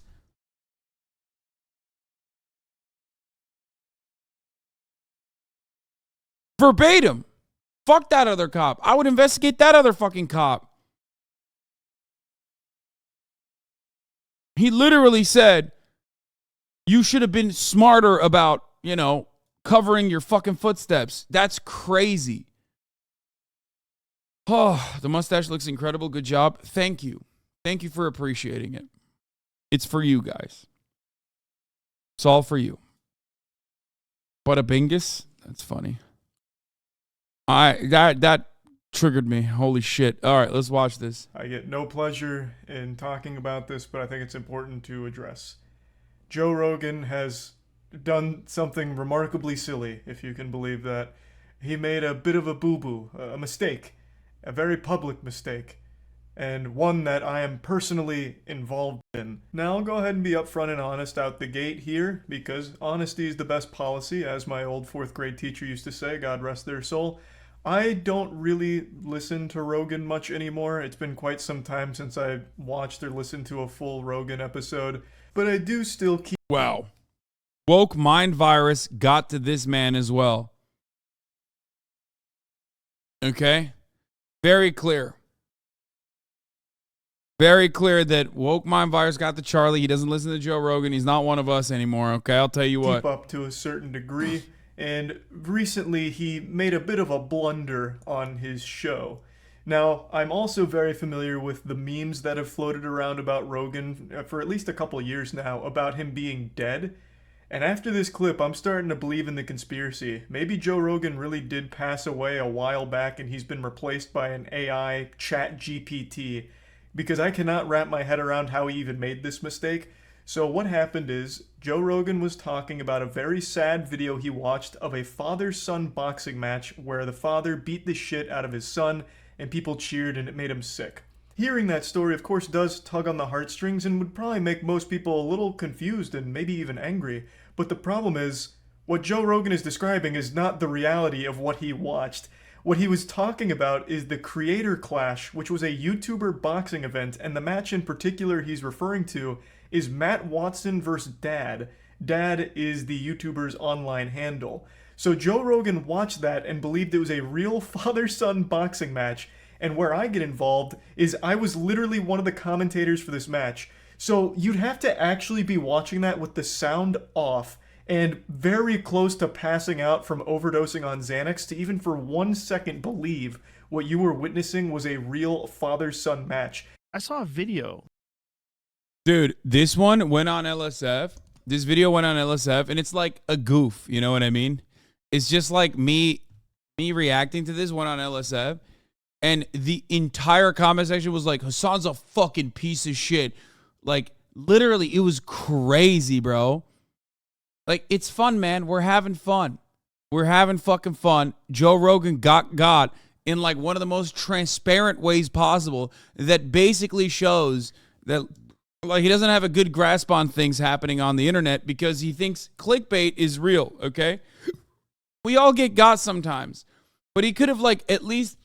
Verbatim. Fuck that other cop. I would investigate that other fucking cop. He literally said, you should have been smarter about, covering your fucking footsteps. That's crazy. Oh, the mustache looks incredible. Good job. Thank you. Thank you for appreciating it. It's for you guys. It's all for you. But a bingus? That's funny. That triggered me. Holy shit. All right, let's watch this. I get no pleasure in talking about this, but I think it's important to address. Joe Rogan has done something remarkably silly, if you can believe that. He made a bit of a boo-boo, a mistake. A very public mistake, and one that I am personally involved in. Now I'll go ahead and be upfront and honest out the gate here, because honesty is the best policy, as my old 4th grade teacher used to say, God rest their soul. I don't really listen to Rogan much anymore. It's been quite some time since I watched or listened to a full Rogan episode, but I do still keep... Wow. Woke mind virus got to this man as well. Okay? Very clear. Very clear that woke mind virus got to Charlie. He doesn't listen to Joe Rogan. He's not one of us anymore. Okay, I'll tell you what. Keep up to a certain degree. And recently he made a bit of a blunder on his show. Now, I'm also very familiar with the memes that have floated around about Rogan for at least a couple years now about him being dead. And after this clip, I'm starting to believe in the conspiracy. Maybe Joe Rogan really did pass away a while back and he's been replaced by an AI chat GPT, because I cannot wrap my head around how he even made this mistake. So what happened is, Joe Rogan was talking about a very sad video he watched of a father-son boxing match where the father beat the shit out of his son and people cheered and it made him sick. Hearing that story, of course, does tug on the heartstrings and would probably make most people a little confused and maybe even angry. But the problem is, what Joe Rogan is describing is not the reality of what he watched. What he was talking about is the Creator Clash, which was a YouTuber boxing event, and the match in particular he's referring to is Matt Watson versus Dad. Dad is the YouTuber's online handle. So Joe Rogan watched that and believed it was a real father-son boxing match. And where I get involved is I was literally one of the commentators for this match. So you'd have to actually be watching that with the sound off and very close to passing out from overdosing on Xanax to even for 1 second believe what you were witnessing was a real father-son match. I saw a video. Dude, this one went on LSF. This video went on LSF, and it's like a goof. You know what I mean? It's just like me reacting to this went on LSF. And the entire comment section was like, Hasan's a fucking piece of shit. Like, literally, it was crazy, bro. Like, it's fun, man. We're having fun. We're having fucking fun. Joe Rogan got in, like, one of the most transparent ways possible that basically shows that, like, he doesn't have a good grasp on things happening on the internet because he thinks clickbait is real, okay? We all get got sometimes. But he could have, like, at least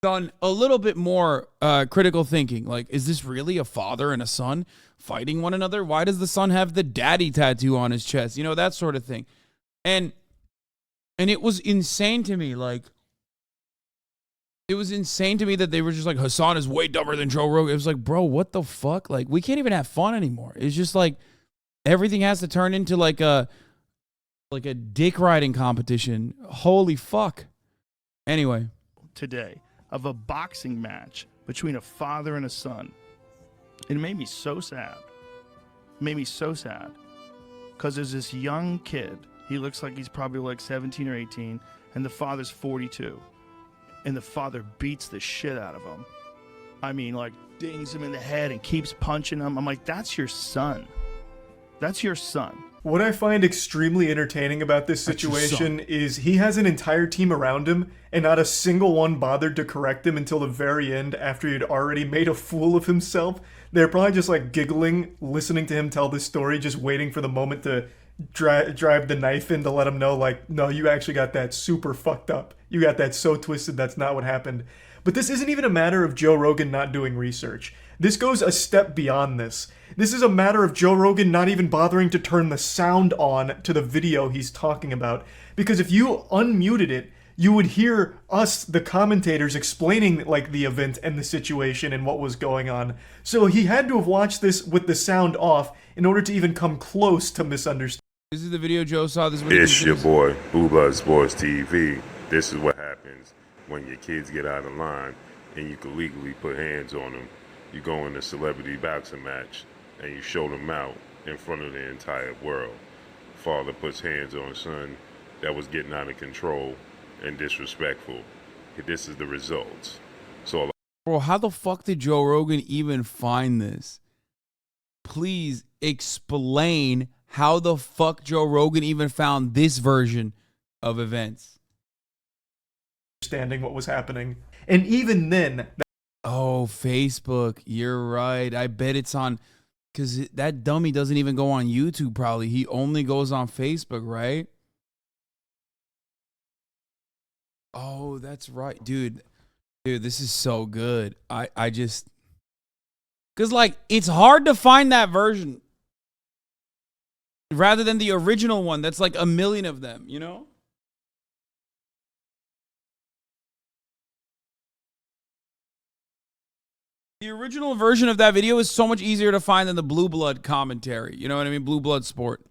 done a little bit more critical thinking. Like, is this really a father and a son fighting one another? Why does the son have the daddy tattoo on his chest? You know, that sort of thing. And it was insane to me. Like, it was insane to me that they were just like, Hasan is way dumber than Joe Rogan. It was like, bro, what the fuck? Like, we can't even have fun anymore. It's just like everything has to turn into like a dick riding competition. Holy fuck. Anyway. Today of a boxing match between a father and a son. It made me so sad. It made me so sad. Because there's this young kid. He looks like he's probably like 17 or 18. And the father's 42. And the father beats the shit out of him. I mean, like, dings him in the head and keeps punching him. I'm like, that's your son. That's your son. What I find extremely entertaining about this situation is he has an entire team around him, and not a single one bothered to correct him until the very end after he had already made a fool of himself. They're probably just like giggling, listening to him tell this story, just waiting for the moment to drive the knife in to let him know, like, no, you actually got that super fucked up. You got that so twisted, that's not what happened. But this isn't even a matter of Joe Rogan not doing research. This goes a step beyond this. This is a matter of Joe Rogan not even bothering to turn the sound on to the video he's talking about. Because if you unmuted it, you would hear us, the commentators, explaining like the event and the situation and what was going on. So he had to have watched this with the sound off in order to even come close to misunderstanding. This is the video Joe saw. This It's your boy, Booba Sports TV. This is what happens when your kids get out of line and you can legally put hands on them. You go in a celebrity boxing match and you show them out in front of the entire world. Father puts hands on son that was getting out of control and disrespectful. This is the results. So, bro, how the fuck did Joe Rogan even find this? Please explain how the fuck Joe Rogan even found this version of events. Understanding what was happening. And even then... Oh, Facebook. You're right. I bet it's on... Because that dummy doesn't even go on YouTube, probably. He only goes on Facebook, right? Oh, that's right. Dude, this is so good. I just... Because, like, it's hard to find that version. Rather than the original one. That's like 1 million of them, you know? The original version of that video is so much easier to find than the Blue Blood commentary. You know what I mean? Blue Blood Sport.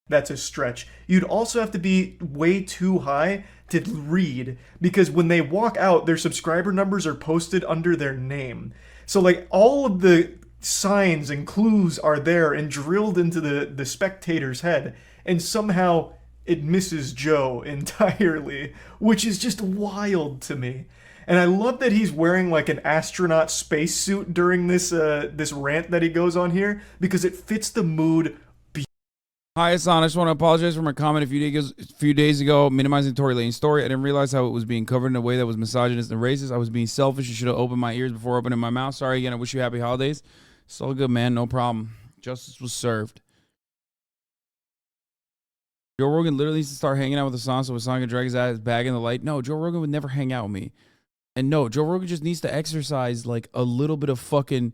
That's a stretch. You'd also have to be way too high to read, because when they walk out, their subscriber numbers are posted under their name. So, like, all of the signs and clues are there and drilled into the spectator's head, and somehow it misses Joe entirely, which is just wild to me. And I love that he's wearing like an astronaut spacesuit during this this rant that he goes on here, because it fits the mood. Hi, Hasan. I just want to apologize for my comment a few days ago minimizing Tory Lane's story. I didn't realize how it was being covered in a way that was misogynist and racist. I was being selfish. You should have opened my ears before opening my mouth. Sorry again. I wish you happy holidays. It's all good, man. No problem. Justice was served. Joe Rogan literally needs to start hanging out with Hasan so Hasan can drag his ass back in the light. No, Joe Rogan would never hang out with me. And no, Joe Rogan just needs to exercise like a little bit of fucking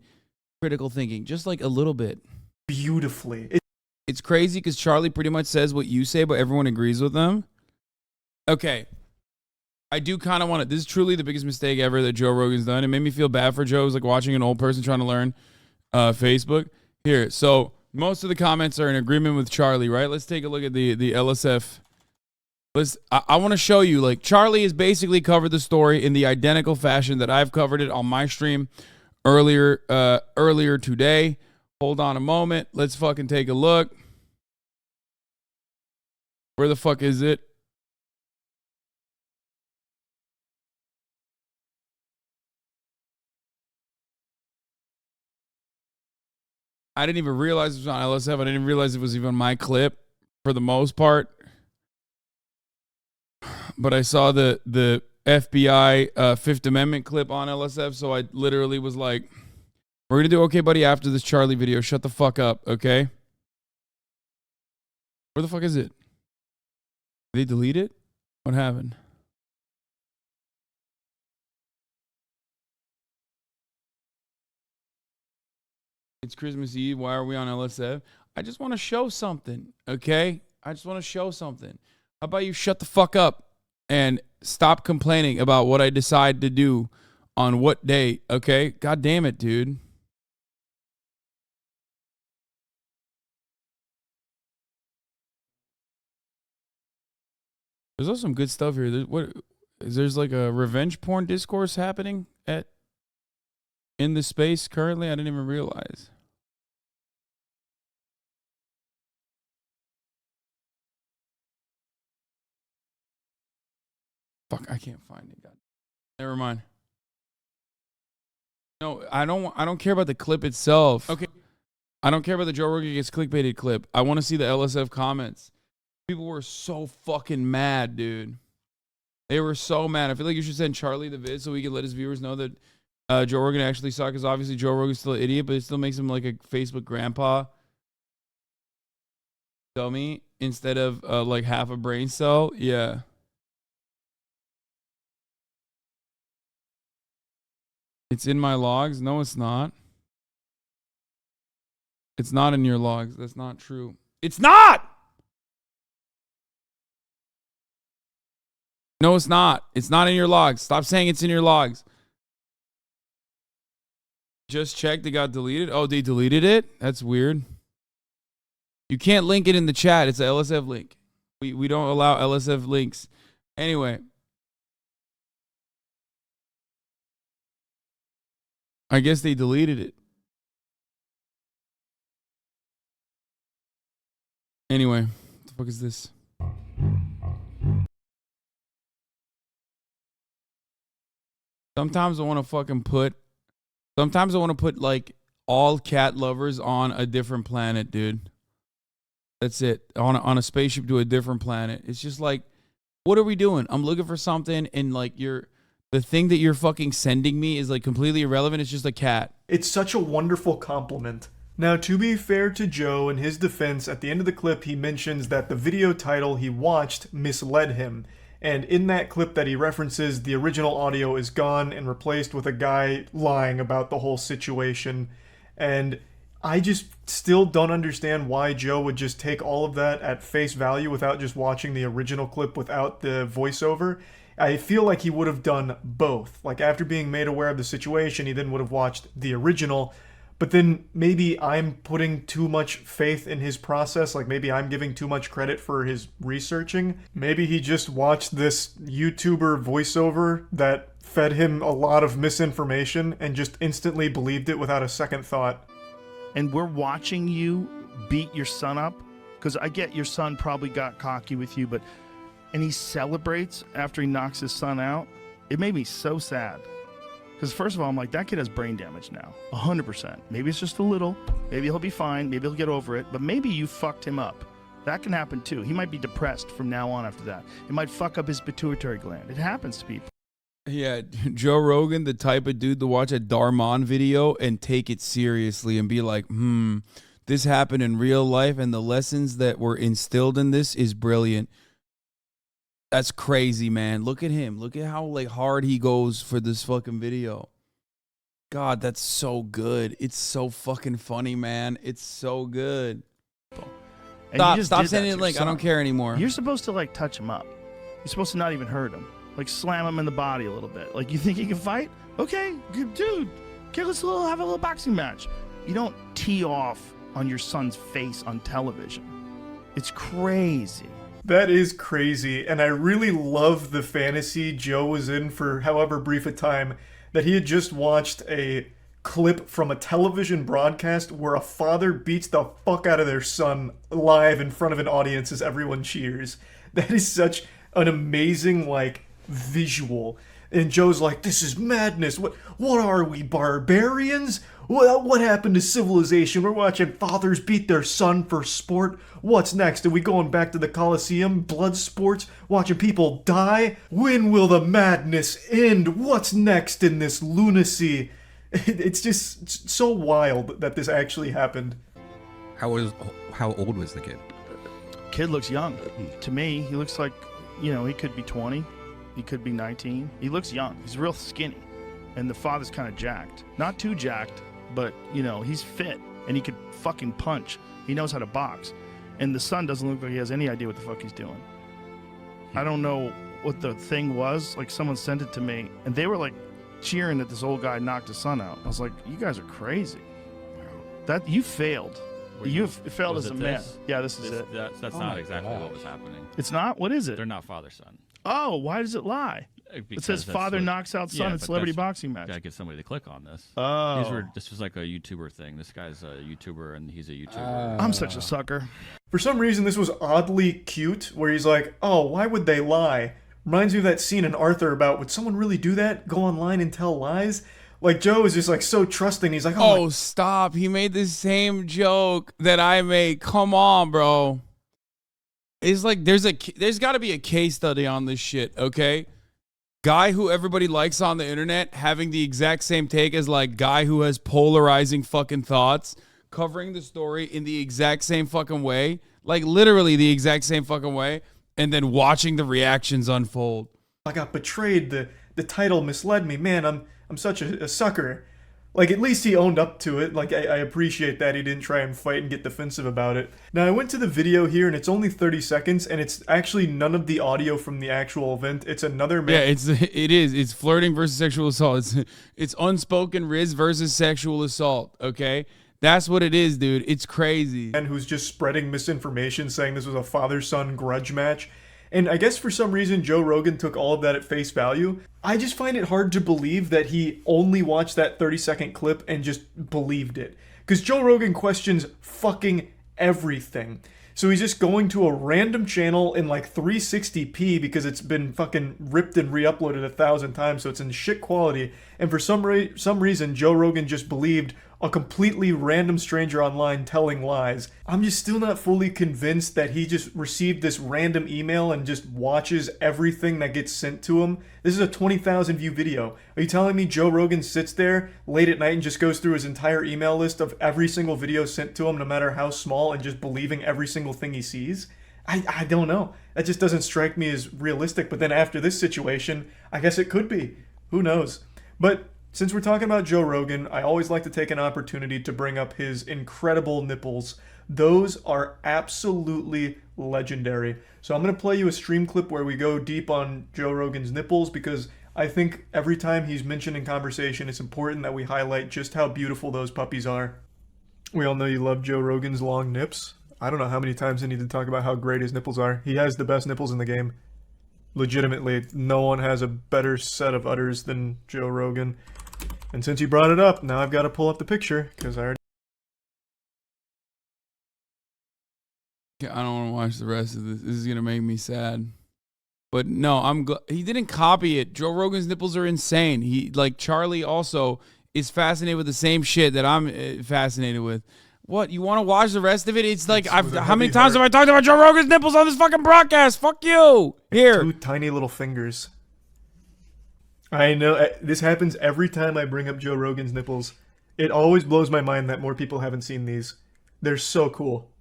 critical thinking. Just like a little bit. Beautifully. It's crazy because Charlie pretty much says what you say, but everyone agrees with them. Okay. I do kind of want to. This is truly the biggest mistake ever that Joe Rogan's done. It made me feel bad for Joe. It was like watching an old person trying to learn Facebook. Here, so most of the comments are in agreement with Charlie, right? Let's take a look at the LSF. I want to show you, like, Charlie has basically covered the story in the identical fashion that I've covered it on my stream earlier today. Hold on a moment. Let's fucking take a look. Where the fuck is it? I didn't even realize it was on LSF. I didn't realize it was even my clip for the most part. But I saw the FBI Fifth Amendment clip on LSF, so I literally was like, we're going to do Okay Buddy after this Charlie video. Shut the fuck up, okay? Where the fuck is it? Did they delete it? What happened? It's Christmas Eve. Why are we on LSF? I just want to show something, okay? I just want to show something. How about you shut the fuck up and stop complaining about what I decide to do on what day, okay? God damn it, dude. There's also some good stuff here. There's like a revenge porn discourse happening in the space currently. I didn't even realize. Fuck, I can't find it. God. Never mind. No, I don't care about the clip itself. Okay. I don't care about the Joe Rogan gets clickbaited clip. I want to see the LSF comments. People were so fucking mad, dude. They were so mad. I feel like you should send Charlie the vid so we can let his viewers know that Joe Rogan actually saw, because obviously Joe Rogan's still an idiot, but it still makes him like a Facebook grandpa dummy instead of like half a brain cell. Yeah. It's in my logs. No, it's not. It's not in your logs. That's not true. It's not! No, it's not. It's not in your logs. Stop saying it's in your logs. Just checked. It got deleted. Oh, they deleted it? That's weird. You can't link it in the chat. It's an LSF link. We don't allow LSF links. Anyway. I guess they deleted it. Anyway, what the fuck is this? Sometimes I want to put like all cat lovers on a different planet, dude. That's it. On a spaceship to a different planet. It's just like, what are we doing? I'm looking for something, and like the thing that you're fucking sending me is like completely irrelevant. It's just a cat. It's such a wonderful compliment. Now, to be fair to Joe, in his defense, at the end of the clip, he mentions that the video title he watched misled him. And in that clip that he references, the original audio is gone and replaced with a guy lying about the whole situation. And I just still don't understand why Joe would just take all of that at face value without just watching the original clip without the voiceover. I feel like he would have done both. Like, after being made aware of the situation, he then would have watched the original. But then maybe I'm putting too much faith in his process. Like, maybe I'm giving too much credit for his researching. Maybe he just watched this YouTuber voiceover that fed him a lot of misinformation and just instantly believed it without a second thought. and we're watching you beat your son up, because I get your son probably got cocky with you, and he celebrates after he knocks his son out. It made me so sad. Because first of all, I'm like, that kid has brain damage now, 100%. Maybe it's just a little. Maybe he'll be fine. Maybe he'll get over it. But maybe you fucked him up. That can happen too. He might be depressed from now on after that. It might fuck up his pituitary gland. It happens to people. Yeah, Joe Rogan, the type of dude to watch a Darman video and take it seriously and be like, this happened in real life and the lessons that were instilled in this is brilliant. That's crazy, man. Look at him. Look at how like hard he goes for this fucking video. God, that's so good. It's so fucking funny, man. It's so good. Stop saying it like I don't care anymore. You're supposed to like touch him up. You're supposed to not even hurt him. Like slam him in the body a little bit. Like, you think he can fight? Okay, good dude. Okay, let's have a little boxing match. You don't tee off on your son's face on television. It's crazy. That is crazy, and I really love the fantasy Joe was in for however brief a time that he had just watched a clip from a television broadcast where a father beats the fuck out of their son live in front of an audience as everyone cheers. That is such an amazing, like, visual. And Joe's like, this is madness. What are we, barbarians? What happened to civilization? We're watching fathers beat their son for sport. What's next? Are we going back to the Coliseum? Blood sports? Watching people die? When will the madness end? What's next in this lunacy? It's just so wild that this actually happened. How old was the kid? Kid looks young. To me, he looks like, you know, he could be 20. He could be 19. He looks young. He's real skinny. And the father's kind of jacked. Not too jacked, but, you know, he's fit. And he could fucking punch. He knows how to box. And the son doesn't look like he has any idea what the fuck he's doing. I don't know what the thing was. Like, someone sent it to me, and they were, like, cheering that this old guy knocked his son out. I was like, you guys are crazy. That you failed. You failed as a man. Yeah, this is it. That's not exactly what was happening. It's not? What is it? They're not father-son. Oh, why does it lie? It says father knocks out son in celebrity boxing match. Gotta get somebody to click on this. Oh. This was like a YouTuber thing. This guy's a YouTuber and he's a YouTuber. I'm such a sucker. For some reason, this was oddly cute, where he's like, oh, why would they lie? Reminds me of that scene in Arthur about, would someone really do that? Go online and tell lies? Like, Joe is just like so trusting. He's like, oh stop. He made the same joke that I made. Come on, bro. It's like there's got to be a case study on this shit, okay? Guy who everybody likes on the internet having the exact same take as like guy who has polarizing fucking thoughts, covering the story in the exact same fucking way, like literally the exact same fucking way, and then watching the reactions unfold. I got betrayed. The title misled me. Man, I'm such a sucker. Like, at least he owned up to it. Like, I appreciate that he didn't try and fight and get defensive about it. Now, I went to the video here, and it's only 30 seconds, and it's actually none of the audio from the actual event. It's another man. Yeah, it is. It's flirting versus sexual assault. It's unspoken riz versus sexual assault, okay? That's what it is, dude. It's crazy. And who's just spreading misinformation, saying this was a father-son grudge match. And I guess for some reason, Joe Rogan took all of that at face value. I just find it hard to believe that he only watched that 30-second clip and just believed it. Because Joe Rogan questions fucking everything. So he's just going to a random channel in like 360p because it's been fucking ripped and re-uploaded 1,000 times, so it's in shit quality. And for some reason, Joe Rogan just believed a completely random stranger online telling lies. I'm just still not fully convinced that he just received this random email and just watches everything that gets sent to him. This is a 20,000 view video. Are you telling me Joe Rogan sits there late at night and just goes through his entire email list of every single video sent to him, no matter how small, and just believing every single thing he sees? I don't know. That just doesn't strike me as realistic. But then after this situation, I guess it could be. Who knows? But since we're talking about Joe Rogan, I always like to take an opportunity to bring up his incredible nipples. Those are absolutely legendary. So I'm going to play you a stream clip where we go deep on Joe Rogan's nipples, because I think every time he's mentioned in conversation, it's important that we highlight just how beautiful those puppies are. We all know you love Joe Rogan's long nips. I don't know how many times I need to talk about how great his nipples are. He has the best nipples in the game. Legitimately, no one has a better set of udders than Joe Rogan. And since you brought it up, now I've got to pull up the picture, because I already I don't want to watch the rest of this. This is gonna make me sad. But no, he didn't copy it. Joe Rogan's nipples are insane. He like Charlie also is fascinated with the same shit that I'm fascinated with. What, you want to watch the rest of it? It's like, how many times have I talked about Joe Rogan's nipples on this fucking broadcast? Fuck you. Here. 2 tiny little fingers. I know, this happens every time I bring up Joe Rogan's nipples. It always blows my mind that more people haven't seen these. They're so cool.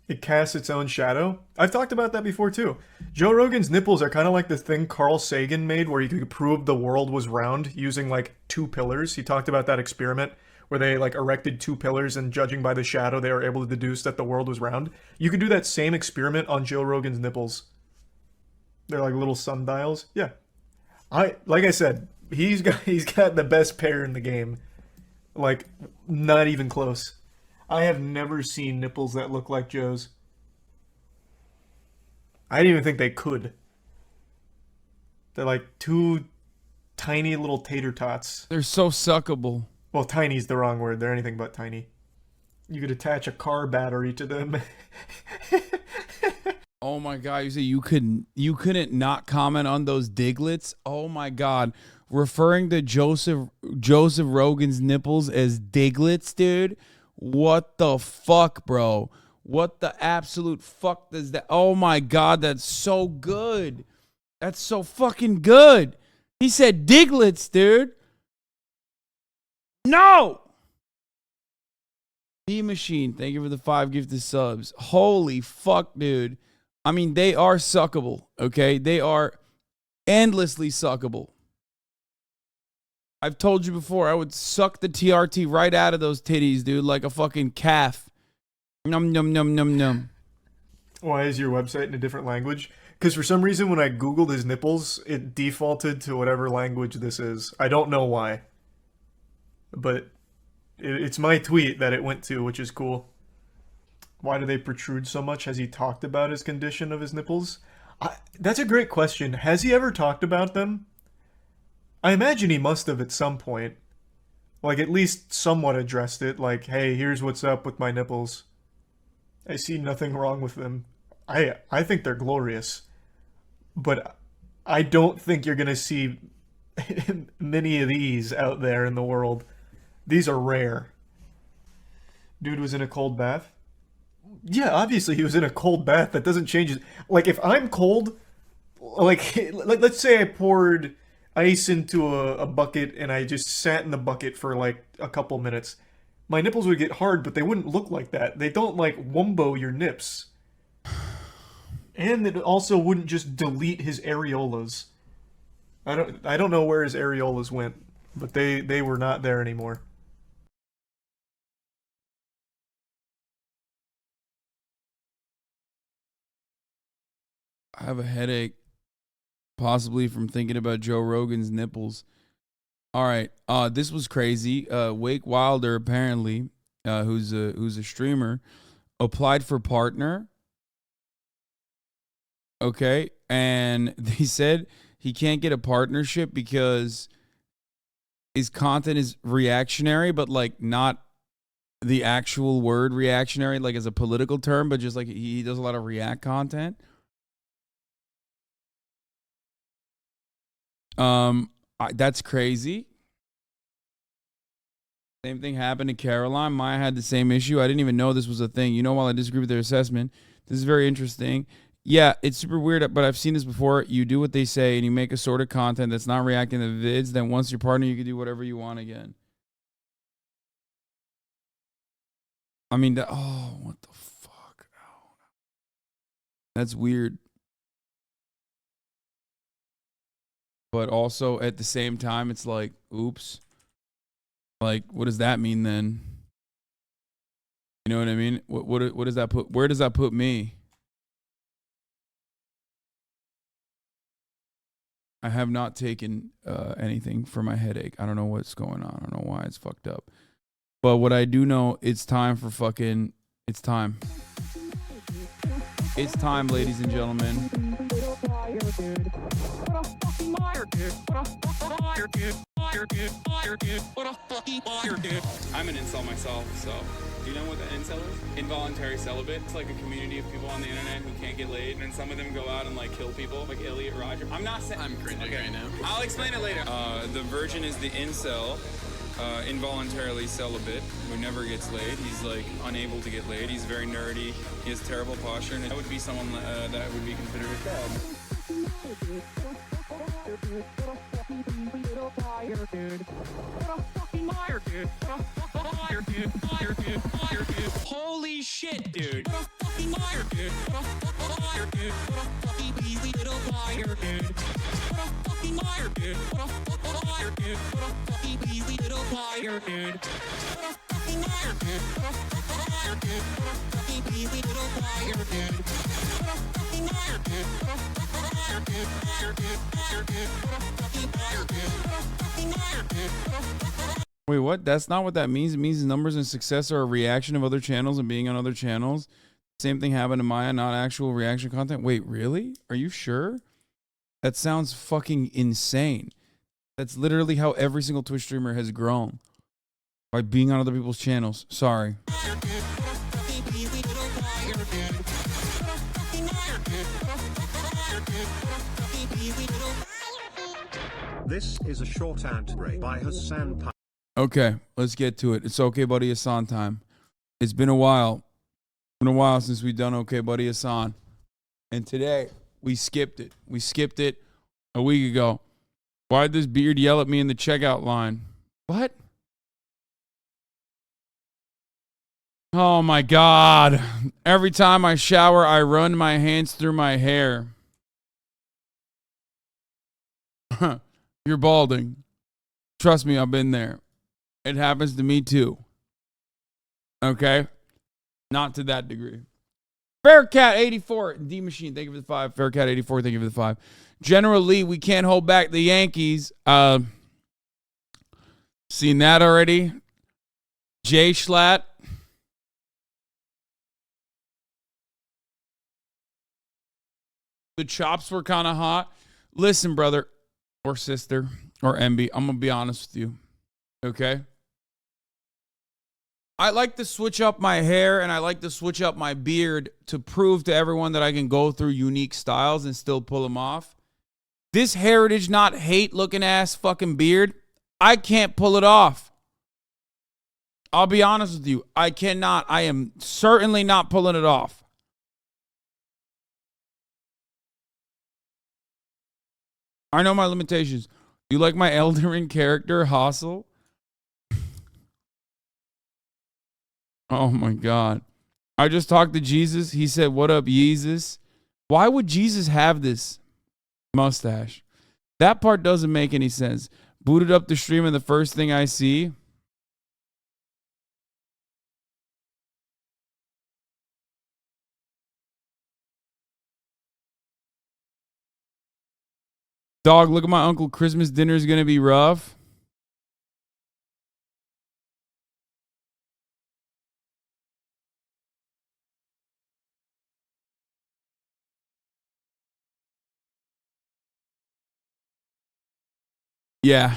It casts its own shadow. I've talked about that before too. Joe Rogan's nipples are kind of like the thing Carl Sagan made where he could prove the world was round using like 2 pillars. He talked about that experiment where they like erected 2 pillars and judging by the shadow they were able to deduce that the world was round. You could do that same experiment on Joe Rogan's nipples. They're like little sundials. Yeah. Like I said, he's got the best pair in the game. Like, not even close. I have never seen nipples that look like Joe's. I didn't even think they could. They're like 2 tiny little tater tots. They're so suckable. Well, tiny's the wrong word. They're anything but tiny. You could attach a car battery to them. Oh my god, you say you couldn't not comment on those diglets? Oh my god. Referring to Joseph Rogan's nipples as diglets, dude. What the fuck, bro? What the absolute fuck does that? Oh my god, that's so good. That's so fucking good. He said diglets, dude. No! D-Machine, thank you for the 5 gifted subs. Holy fuck, dude. I mean, they are suckable, okay? They are endlessly suckable. I've told you before, I would suck the TRT right out of those titties, dude, like a fucking calf. Num, num, num, num, num. Why is your website in a different language? Because for some reason, when I Googled his nipples, it defaulted to whatever language this is. I don't know why. But it's my tweet that it went to, which is cool. Why do they protrude so much? Has he talked about his condition of his nipples? That's a great question. Has he ever talked about them? I imagine he must have at some point. Like, at least somewhat addressed it. Like, hey, here's what's up with my nipples. I see nothing wrong with them. I think they're glorious. But I don't think you're going to see many of these out there in the world. These are rare. Dude was in a cold bath? Yeah, obviously he was in a cold bath. That doesn't change it. Like, if I'm cold, like let's say I poured ice into a bucket and I just sat in the bucket for like a couple minutes. My nipples would get hard, but they wouldn't look like that. They don't like wumbo your nips. And it also wouldn't just delete his areolas. I don't know where his areolas went, but they were not there anymore. I have a headache, possibly from thinking about Joe Rogan's nipples. All right, this was crazy. Wake Wilder, apparently, who's a streamer, applied for partner. Okay, and they said he can't get a partnership because his content is reactionary, but like not the actual word reactionary, like as a political term, but just like he does a lot of react content. That's crazy. Same thing happened to Caroline. Maya had the same issue. I didn't even know this was a thing. You know, while I disagree with their assessment, this is very interesting. Yeah, it's super weird, but I've seen this before. You do what they say, and you make a sort of content that's not reacting to the vids. Then once you're partner, you can do whatever you want again. I mean, oh, what the fuck? Oh. That's weird. But also at the same time, it's like, oops. Like, what does that mean then? You know what I mean? What does that put? Where does that put me? I have not taken anything for my headache. I don't know what's going on. I don't know why it's fucked up. But what I do know, it's time for fucking. It's time. It's time, ladies and gentlemen. I'm an incel myself, so Do you know what the incel is? Involuntary celibate. It's like a community of people on the internet who can't get laid, and some of them go out and like kill people, like Elliot Roger. I'm not saying. I'm cringing right now. I'll explain it later. The virgin is the incel, involuntarily celibate, who never gets laid. He's like unable to get laid. He's very nerdy. He has terrible posture, and that would be someone that would be considered a fag. Holy shit, dude. Wait, what? That's not what that means. It means numbers and success are a reaction of other channels and being on other channels. Same thing happened to Maya, not actual reaction content. Wait, really? Are you sure? That sounds fucking insane. That's literally how every single Twitch streamer has grown. By being on other people's channels. Sorry. This is a short ad break by HasanAbi. Okay, let's get to it. It's Okay Buddy Hasan time. It's been a while. It's been a while since we've done Okay Buddy Hasan. And today, we skipped it. We skipped it a week ago. Why'd this beard yell at me in the checkout line? What? Oh my God. Every time I shower, I run my hands through my hair. You're balding. Trust me, I've been there. It happens to me too. Okay? Not to that degree. Faircat84, D Machine, thank you for the 5. Faircat84, thank you for the 5. General Lee, we can't hold back the Yankees. Seen that already. Jay Schlatt. The chops were kind of hot. Listen, brother or sister or MB, I'm going to be honest with you. Okay? I like to switch up my hair and I like to switch up my beard to prove to everyone that I can go through unique styles and still pull them off. This heritage not hate looking ass fucking beard, I can't pull it off. I'll be honest with you. I cannot. I am certainly not pulling it off. I know my limitations. You like my Elden character, Hassel? Oh my God. I just talked to Jesus. He said, "What up, Jesus?" Why would Jesus have this mustache? That part doesn't make any sense. Booted up the stream and the first thing I see. Dog, look at my uncle. Christmas dinner is going to be rough. Yeah,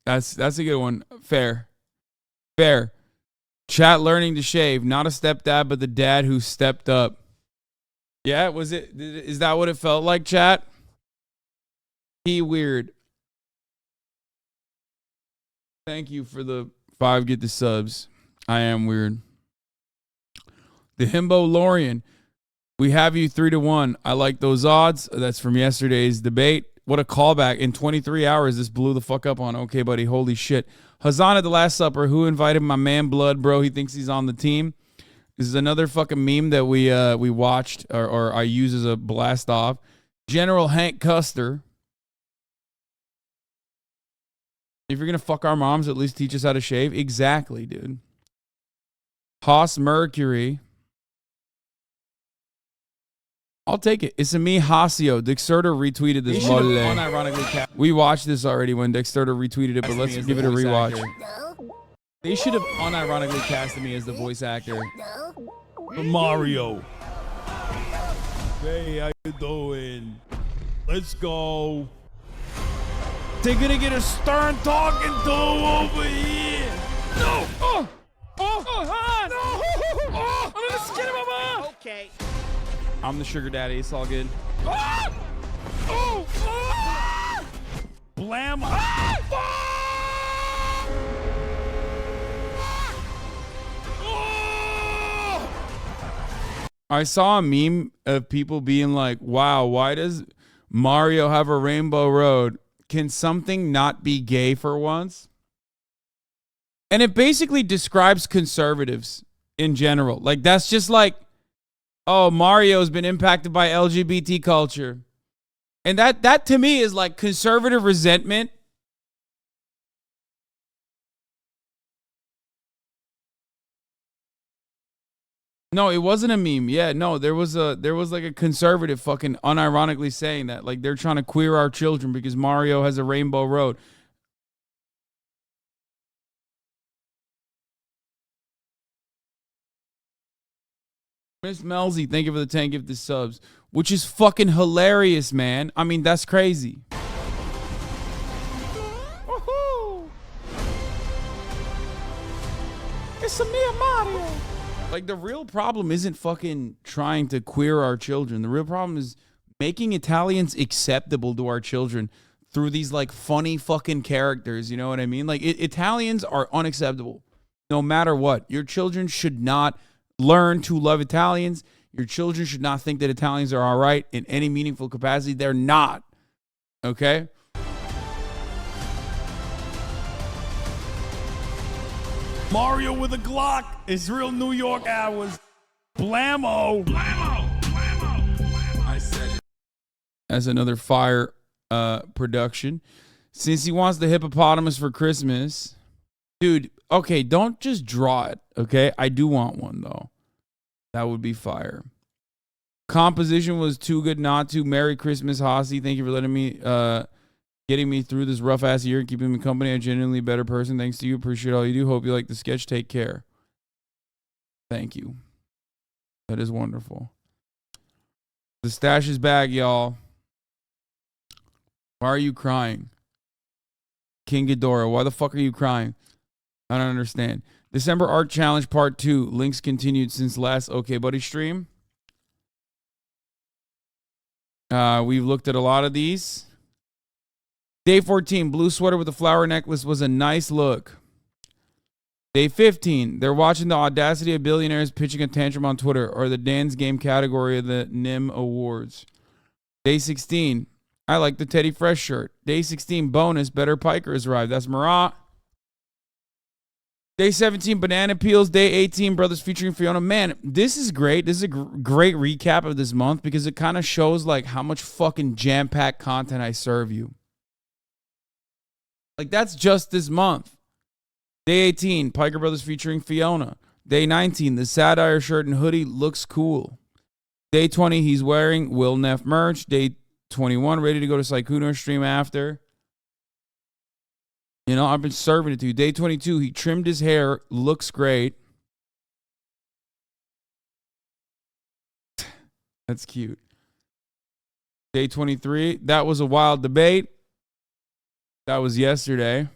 that's a good one. Fair. Chat learning to shave. Not a stepdad, but the dad who stepped up. Yeah, was it? Is that what it felt like, chat? He weird. Thank you for the 5 get the subs. I am weird. The Himbo Lorian. We have you 3-1. I like those odds. That's from yesterday's debate. What a callback. In 23 hours, this blew the fuck up on Okay Buddy. Holy shit. Hasan at the Last Supper. Who invited my man Blood, bro? He thinks he's on the team. This is another fucking meme that we watched or I use as a blast off. General Hank Custer. If you're going to fuck our moms, at least teach us how to shave. Exactly, dude. Haas Mercury. I'll take it. It's a me, Hasio. Dexterter retweeted this. We watched this already when Dexterter retweeted it, but let's give it a rewatch. They should have unironically casted me as the voice actor. Mario. Hey, how you doing? Let's go. They're gonna get a stern talking to over here. No. No. I'm the sugar daddy. It's all good. Ah! Oh! Ah! Blam! Ah! I saw a meme of people being like, wow, why does Mario have a rainbow road? Can something not be gay for once? And it basically describes conservatives in general. Like, that's just like, oh, Mario's been impacted by LGBT culture. And that to me is like conservative resentment. No, it wasn't a meme. Yeah, no, there was like a conservative fucking unironically saying that. Like, they're trying to queer our children because Mario has a rainbow road. Miss Melzy, thank you for the 10 gifted subs, which is fucking hilarious, man. I mean, that's crazy. Woohoo! It's a mere Mario. Like, the real problem isn't fucking trying to queer our children. The real problem is making Italians acceptable to our children through these, like, funny fucking characters. You know what I mean? Like, Italians are unacceptable no matter what. Your children should not learn to love Italians. Your children should not think that Italians are all right in any meaningful capacity. They're not. Okay? Mario with a Glock. It's real New York hours. Blammo. Blammo. Blammo. Blammo. I said it. That's another fire production. Since he wants the hippopotamus for Christmas. Dude, okay, don't just draw it, okay? I do want one, though. That would be fire. Composition was too good not to. Merry Christmas, Hossie. Thank you for letting me, getting me through this rough-ass year and keeping me company. I'm genuinely a better person. Thanks to you. Appreciate all you do. Hope you like the sketch. Take care. Thank you. That is wonderful. The stash is back, y'all. Why are you crying? King Ghidorah, why the fuck are you crying? I don't understand. December Art Challenge Part 2. Links continued since last OK Buddy stream. We've looked at a lot of these. Day 14. Blue sweater with a flower necklace was a nice look. Day 15. They're watching the audacity of billionaires pitching a tantrum on Twitter, or the Dan's Game category of the NIM Awards. Day 16. I like the Teddy Fresh shirt. Day 16. Bonus. Better Piker has arrived. That's Marat. Day 17, Banana Peels. Day 18, Brothers featuring Fiona. Man, this is great. This is a great recap of this month because it kind of shows like how much fucking jam-packed content I serve you. Like, that's just this month. Day 18, Piker Brothers featuring Fiona. Day 19, the Satire shirt and hoodie looks cool. Day 20, he's wearing Will Neff merch. Day 21, ready to go to Sykkuno stream after. You know, I've been serving it to you. Day 22, he trimmed his hair. Looks great. That's cute. Day 23, that was a wild debate. That was yesterday.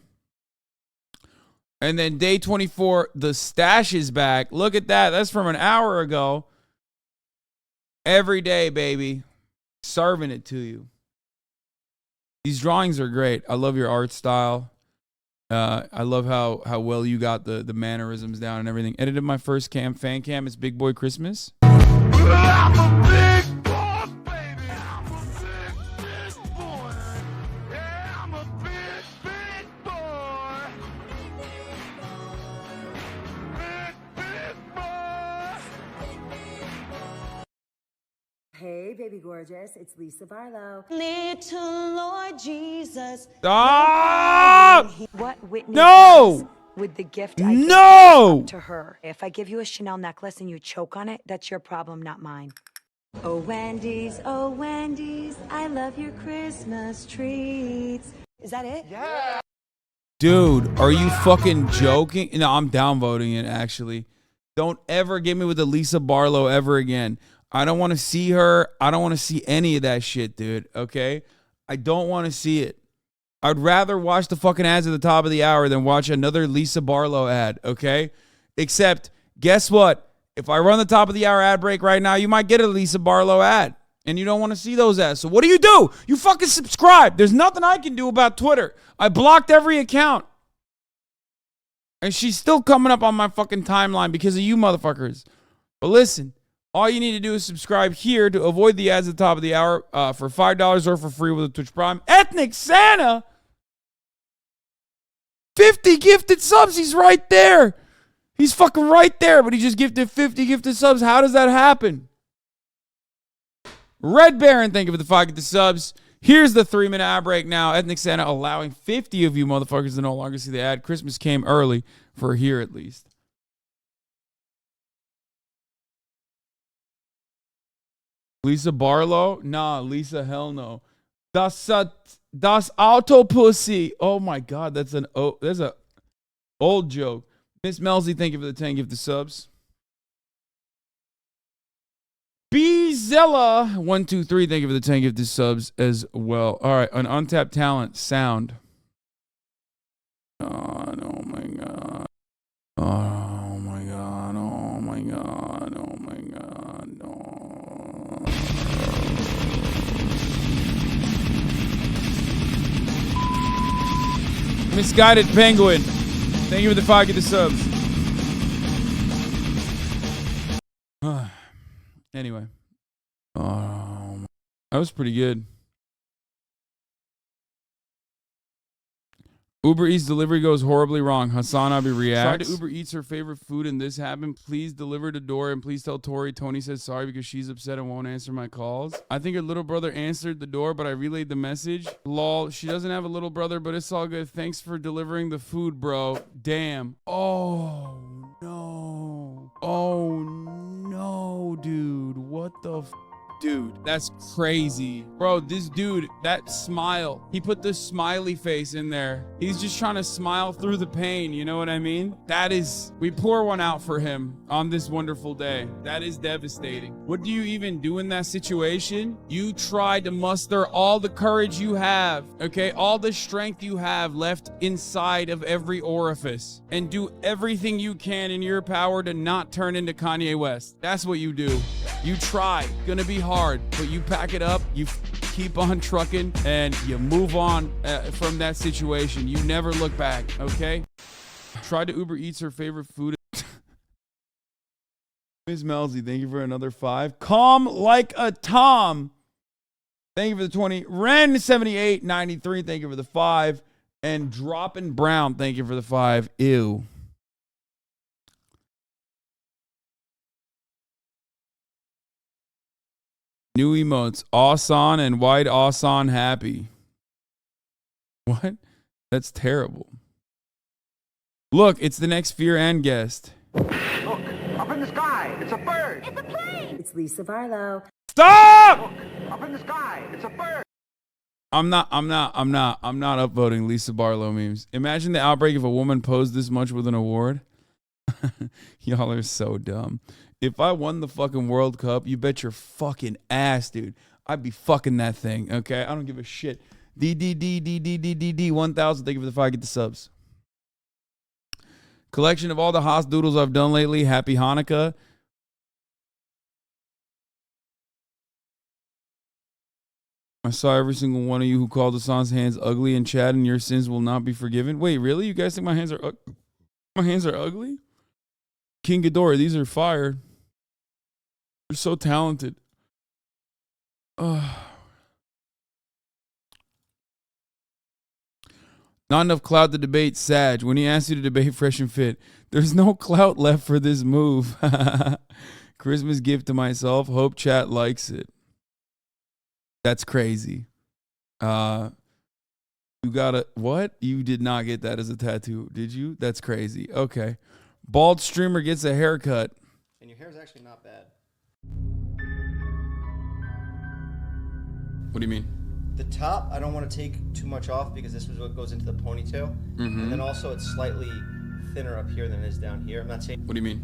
And then day 24, the stash is back. Look at that. That's from an hour ago. Every day, baby. Serving it to you. These drawings are great. I love your art style. I love how well you got the mannerisms down and everything. Edited my first fan cam. It's Big Boy Christmas. I'm a big boss, baby. I'm a big boy. Yeah, I'm a big boy. Big boy. Hey, baby gorgeous. It's Lisa Barlow. Little Lord Jesus. Stop! What Whitney No! does with the gift I No! give to her. If I give you a Chanel necklace and you choke on it, that's your problem, not mine. Oh, Wendy's, I love your Christmas treats. Is that it? Yeah. Dude, are you fucking joking? No, I'm downvoting it, actually. Don't ever get me with the Lisa Barlow ever again. I don't want to see her. I don't want to see any of that shit, dude, okay? I don't want to see it. I'd rather watch the fucking ads at the top of the hour than watch another Lisa Barlow ad, okay? Except, guess what? If I run the top of the hour ad break right now, you might get a Lisa Barlow ad. And you don't want to see those ads. So what do? You fucking subscribe. There's nothing I can do about Twitter. I blocked every account. And she's still coming up on my fucking timeline because of you motherfuckers. But listen, all you need to do is subscribe here to avoid the ads at the top of the hour for $5 or for free with a Twitch Prime. Ethnic Santa! 50 gifted subs. He's right there. He's fucking right there, but he just gifted 50 gifted subs. How does that happen? Red Baron, thank you for the 5 gifted subs. Here's the 3-minute ad break now. Ethnic Santa allowing 50 of you motherfuckers to no longer see the ad. Christmas came early for here at least. Lisa Barlow? Nah, Lisa, hell no. Das Auto Pussy. Oh my God, that's an old joke. Miss Melzy, thank you for the 10 gifted subs. Bezella 123, thank you for the 10 gifted subs as well. All right, an untapped talent, sound. God, oh my God. Oh my God, oh my God, oh my God, no. Misguided Penguin, thank you for the 5 gifted subs. Anyway, that was pretty good. Uber Eats delivery goes horribly wrong. HasanAbi reacts. Tried to Uber Eats her favorite food and this happened. Please deliver to door and please tell Tori. Tony says sorry because she's upset and won't answer my calls. I think her little brother answered the door, but I relayed the message. Lol, she doesn't have a little brother, but it's all good. Thanks for delivering the food, bro. Damn. Oh, no. Oh, no, dude. What the f? Dude, that's crazy. Bro, this dude, that smile, he put the smiley face in there. He's just trying to smile through the pain, you know what I mean? That is, we pour one out for him on this wonderful day. That is devastating. What do you even do in that situation? You try to muster all the courage you have, okay? All the strength you have left inside of every orifice and do everything you can in your power to not turn into Kanye West. That's what you do. You try. Gonna be hard, but you pack it up, you keep on trucking, and you move on from that situation. You never look back, okay? Tried to Uber Eats her favorite food. Miss Melzy, thank you for another 5. Calm like a Tom. Thank you for the 20. Ren7893, thank you for the 5. And Droppin' Brown, thank you for the 5. Ew. New emotes, awesome and wide awesome happy. What? That's terrible. Look, it's the next Fear and guest. Look, up in the sky, it's a bird. It's a plane. It's Lisa Barlow. Stop! Look, up in the sky, it's a bird. I'm not upvoting Lisa Barlow memes. Imagine the outbreak if a woman posed this much with an award. Y'all are so dumb. If I won the fucking World Cup, you bet your fucking ass, dude. I'd be fucking that thing, okay? I don't give a shit. DDD 1000. Thank you for the 5. Get the subs. Collection of all the Haas doodles I've done lately. Happy Hanukkah. I saw every single one of you who called Hasan's hands ugly in chat, and your sins will not be forgiven. Wait, really? You guys think my hands are ugly? King Ghidorah, these are fire. You're so talented. Not enough clout to debate Sag. When he asked you to debate Fresh and Fit, there's no clout left for this move. Christmas gift to myself. Hope chat likes it. That's crazy. You got a what? You did not get that as a tattoo, did you? That's crazy. Okay. Bald streamer gets a haircut. And your hair is actually not bad. What do you mean? The top, I don't want to take too much off because this is what goes into the ponytail. Mm-hmm. And then also it's slightly thinner up here than it is down here. I'm not saying. What do you mean?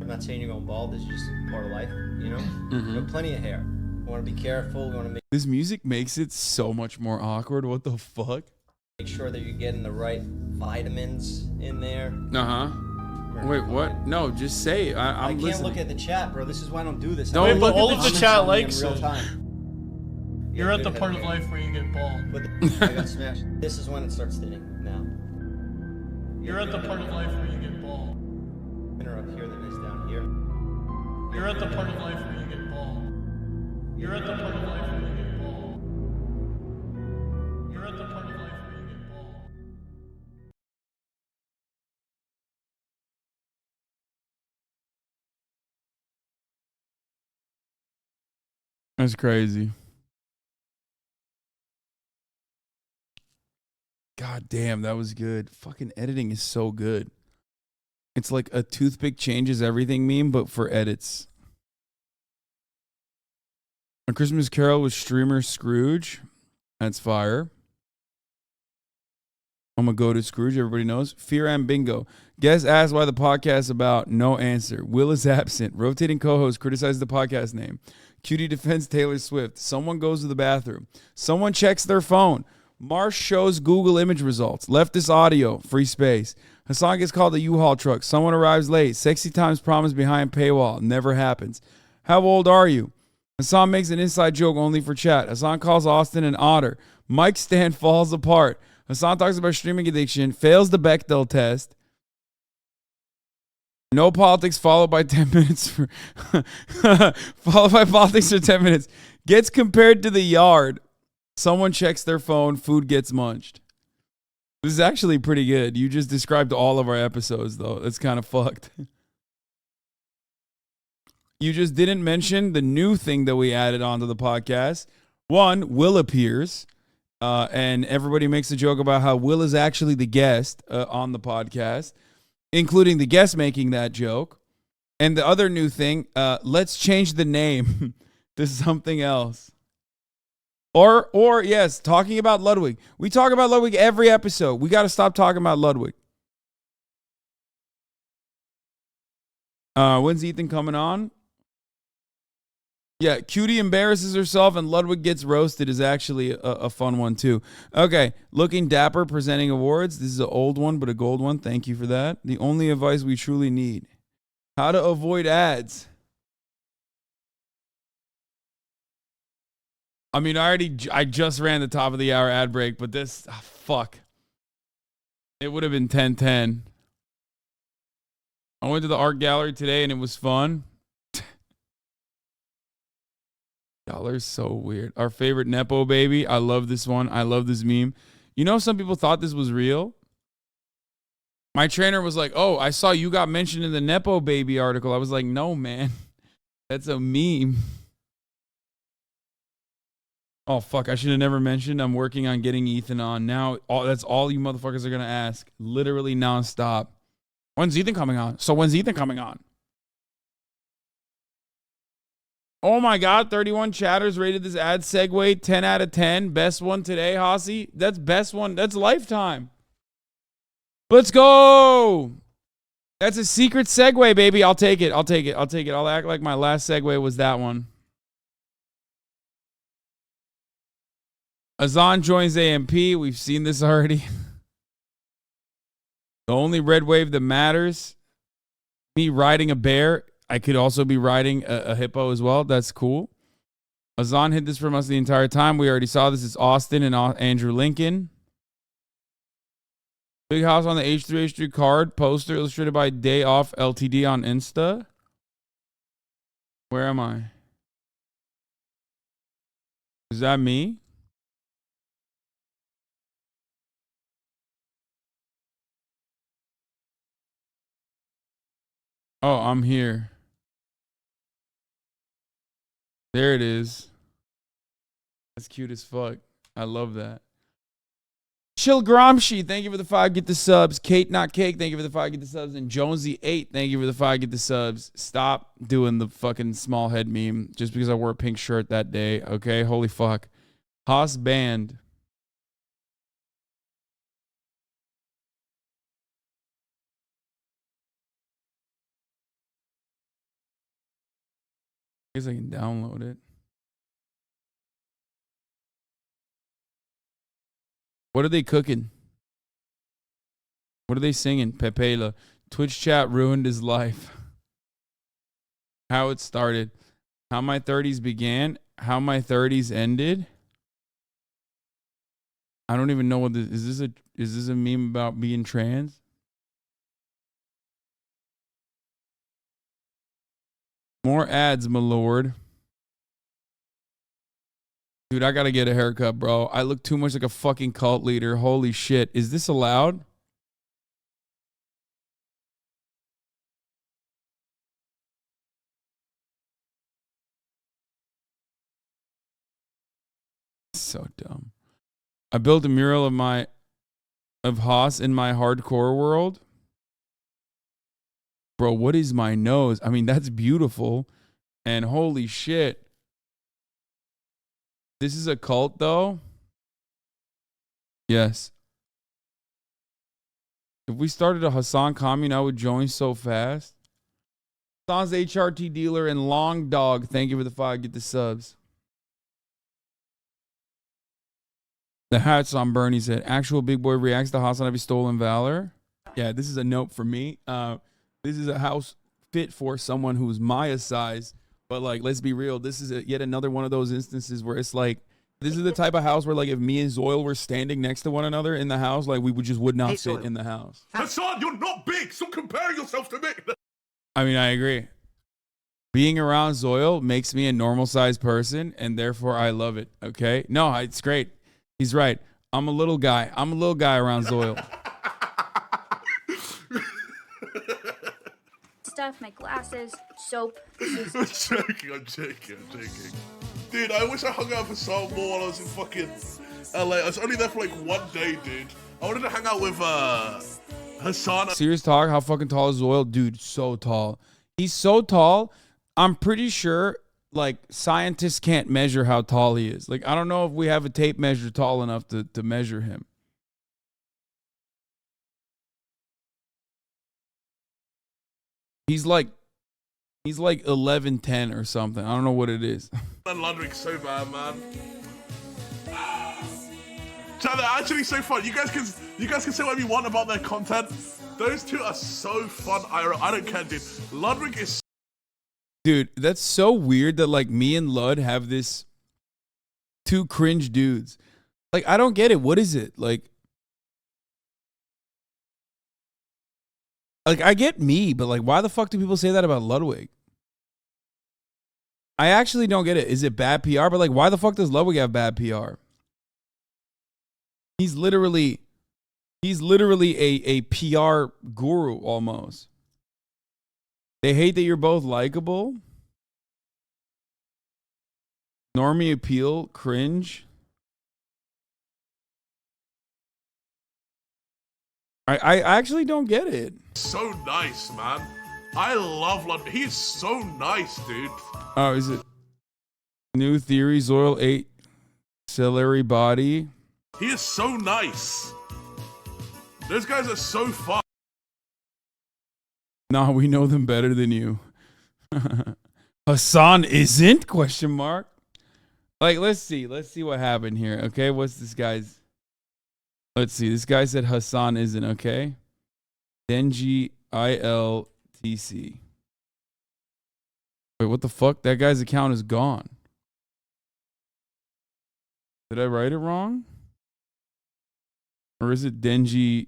I'm not saying you're going bald. It's just part of life, you know? Mm-hmm. You have plenty of hair. We want to be careful. We want to make This music makes it so much more awkward. What the fuck? sure that you're getting the right vitamins in there. Uh-huh. Wait, what? No, just say it. I I'm can't listening. look at the chat, bro. This is why I don't do this. Don't Wait, look but all at of the the chat. chat likes in it. real time. You're at the part of life where you get bald. But I got smashed. This is when it starts thinning now. You're at the part of life where you get bald. Thinner up here than it is down here. You're at the part of life where you get bald. You're at the part of life where you get bald. You're at the part of life where you get bald. That's crazy. God damn, that was good. Fucking editing is so good. It's like a toothpick changes everything meme, but for edits. A Christmas Carol with streamer Scrooge. That's fire. I'm gonna go to Scrooge, everybody knows. Fear and Bingo. Guest asked why the podcast about no answer. Will is absent. Rotating co-host criticizes the podcast name. Cutie defends Taylor Swift. Someone goes to the bathroom. Someone checks their phone. Marsh shows Google image results. Leftist audio. Free space. Hasan gets called a U-Haul truck. Someone arrives late. Sexy times promised behind paywall. Never happens. How old are you? Hasan makes an inside joke only for chat. Hasan calls Austin an otter. Mike stand falls apart. Hasan talks about streaming addiction. Fails the Bechdel test. No politics followed by 10 minutes. Followed by politics for 10 minutes. Gets compared to the yard. Someone checks their phone. Food gets munched. This is actually pretty good. You just described all of our episodes, though. That's kind of fucked. You just didn't mention the new thing that we added onto the podcast. One, Will appears. And everybody makes a joke about how Will is actually the guest on the podcast, including the guest making that joke. And the other new thing, let's change the name to something else. Or yes, talking about Ludwig. We talk about Ludwig every episode. We got to stop talking about Ludwig. When's Ethan coming on? Yeah, Cutie embarrasses herself and Ludwig gets roasted is actually a fun one too. Okay, looking dapper, presenting awards. This is an old one, but a gold one. Thank you for that. The only advice we truly need. How to avoid ads. I mean, I just ran the top of the hour ad break, but this, fuck. It would have been 10:10. I went to the art gallery today and it was fun. Y'all are so weird. Our favorite Nepo baby. I love this one. I love this meme. You know, some people thought this was real. My trainer was like, oh, I saw you got mentioned in the Nepo baby article. I was like, no, man. That's a meme. Oh, fuck. I should have never mentioned I'm working on getting Ethan on. Now, that's all you motherfuckers are going to ask. Literally nonstop. When's Ethan coming on? So when's Ethan coming on? Oh my God, 31 chatters rated this ad segue 10 out of 10. Best one today, Hossie. That's best one. That's lifetime. Let's go. That's a secret segue, baby. I'll take it. I'll take it. I'll take it. I'll act like my last segue was that one. Azan joins AMP. We've seen this already. The only red wave that matters. Me riding a bear. I could also be riding a hippo as well. That's cool. Azan hid this from us the entire time. We already saw this. It's Austin and Andrew Lincoln. Big house on the H3H3 card. Poster illustrated by Day Off LTD on Insta. Where am I? Is that me? Oh, I'm here. There it is. That's cute as fuck. I love that. Chill Gramsci, thank you for the 5. Get the subs. Kate Not Cake, thank you for the 5. Get the subs. And Jonesy 8, thank you for the 5. Get the subs. Stop doing the fucking small head meme just because I wore a pink shirt that day. Okay, holy fuck. Haas banned. I guess I can download it. What are they cooking? What are they singing? Pepela. Twitch chat ruined his life. How it started. How my 30s began. How my 30s ended. I don't even know what this is. Is this a meme about being trans? More ads, my lord. Dude, I gotta get a haircut, bro. I look too much like a fucking cult leader. Holy shit. Is this allowed? So dumb. I built a mural of Haas in my hardcore world. Bro, what is my nose? I mean, that's beautiful. And holy shit. This is a cult, though? Yes. If we started a Hasan commune, I would join so fast. Hasan's HRT dealer and Long Dog. Thank you for the 5. Get the subs. The hat's on Bernie said, actual big boy reacts to HasanAbi stolen valor. Yeah, this is a note for me. This is a house fit for someone who's Maya size. But like, let's be real. This is yet another one of those instances where it's like, this is the type of house where like if me and Zoil were standing next to one another in the house, like we would not fit in the house. Hasan, you're not big. Stop comparing yourself to me. I mean, I agree. Being around Zoil makes me a normal sized person and therefore I love it. Okay. No, it's great. He's right. I'm a little guy. I'm a little guy around Zoil. Stuff, my glasses, soap. I'm joking. Dude, I wish I hung out with Hasan more while I was in fucking LA. I was only there for like 1 day, dude. I wanted to hang out with Hasan. Serious talk, how fucking tall is Zoil? Dude, so tall. He's so tall. I'm pretty sure like scientists can't measure how tall he is. Like, I don't know if we have a tape measure tall enough to measure him. He's like 11'10" or something. I don't know what it is. And Ludwig's so bad, man. Chat, they're actually so fun. You guys can say whatever you want about their content. Those two are so fun. I don't care, dude. Ludwig is. Dude, that's so weird that like me and Lud have this two cringe dudes. Like, I don't get it. What is it? Like I get me, but like why the fuck do people say that about Ludwig? I actually don't get it. Is it bad PR? But like why the fuck does Ludwig have bad PR? He's literally a PR guru almost. They hate that you're both likable. Normie appeal, cringe. I actually don't get it. So nice, man. I love London. He is so nice, dude. Oh, is it new theory? Zoil 8 celery body. He is so nice. Those guys are so fun. Nah, we know them better than you. Hasan isn't? Question mark. Like, let's see what happened here. Okay, what's this guy's? Let's see. This guy said Hasan isn't. Okay. Denji ILTC. Wait, what the fuck? That guy's account is gone. Did I write it wrong? Or is it Denji?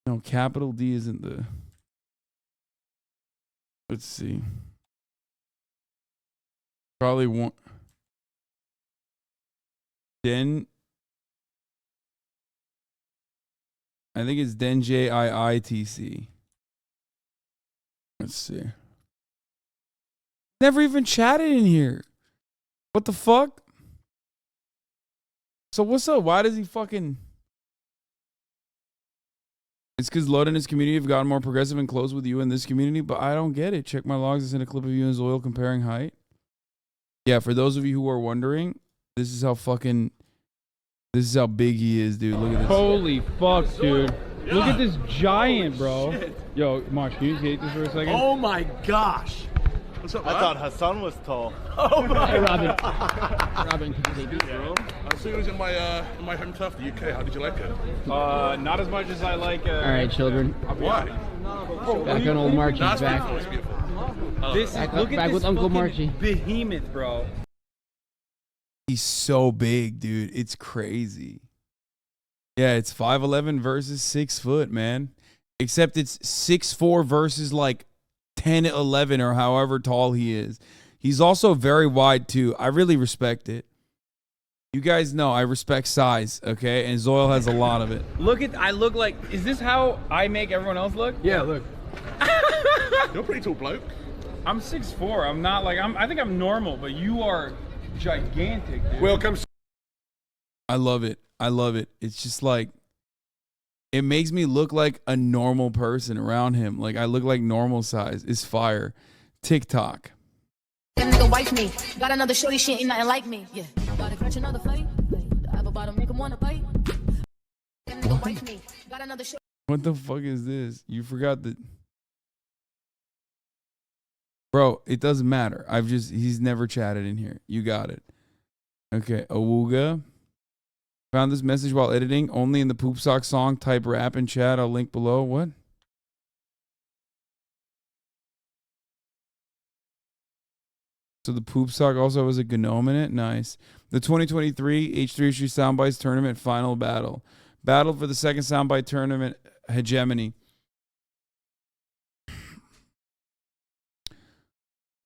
No, capital D isn't the. Let's see. Probably one. I think it's Denji IITC. Let's see. Never even chatted in here. What the fuck? So what's up? Why does he fucking... It's because Lud and his community have gotten more progressive and close with you in this community, but I don't get it. Check my logs. It's in a clip of you and Zoil comparing height. Yeah, for those of you who are wondering, this is how big he is, dude. Look at this. Holy fuck, dude. Yeah. Look at this giant, bro. Shit. Yo, Marsh, can you take this for a second? Oh my gosh. What's up, I man? thought Hassan was tall. Oh, Hey, Robin. Robin, Bro, I saw you was in my home turf, the UK. How did you like it? Not as much as I like. All right, children. Why? Back on old Marchie's Nah, it's back. beautiful, it's beautiful. This Back look at back this with Uncle fucking Marchie. behemoth, bro. He's so big, dude. It's crazy. Yeah, it's 5'11" versus 6 foot, man. Except it's 6'4" versus like 10'11" or however tall he is. He's also very wide too. I really respect it. You guys know I respect size, okay? And Zoil has a lot of it. Look at, I look like, is this how I make everyone else look? Yeah, look. You're a pretty tall bloke. I'm 6'4". I'm not like, I think I'm normal, but you are gigantic, dude. Welcome. I love it. I love it. It's just like, it makes me look like a normal person around him. Like I look like normal size. It's fire. TikTok. That nigga wife me. Got another shorty, she ain't nothing like me. Yeah. Gotta catch another fight. The apple bottom make him wanna bite. That nigga wife me. Got another shorty. What the fuck is this? You forgot that. Bro, it doesn't matter. He's never chatted in here. You got it. Okay, Awuga. Found this message while editing. Only in the Poop Sock song. Type rap in chat. I'll link below. What? So the Poop Sock also has a gnome in it. Nice. The 2023 H3H3 Soundbites Tournament Final Battle. Battle for the second Soundbite Tournament hegemony.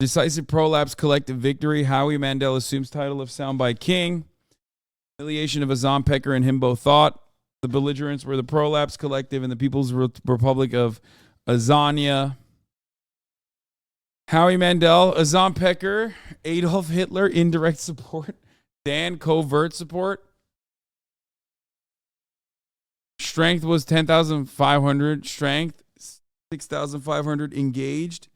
Decisive prolapse collective victory. Howie Mandel assumes title of Soundbite King. Humiliation of Azam Pecker and Himbo Thought. The belligerents were the Prolapse Collective and the People's Republic of Azania. Howie Mandel, Azam Pecker, Adolf Hitler, indirect support. Dan, covert support. Strength was 10,500. Strength, 6,500 engaged.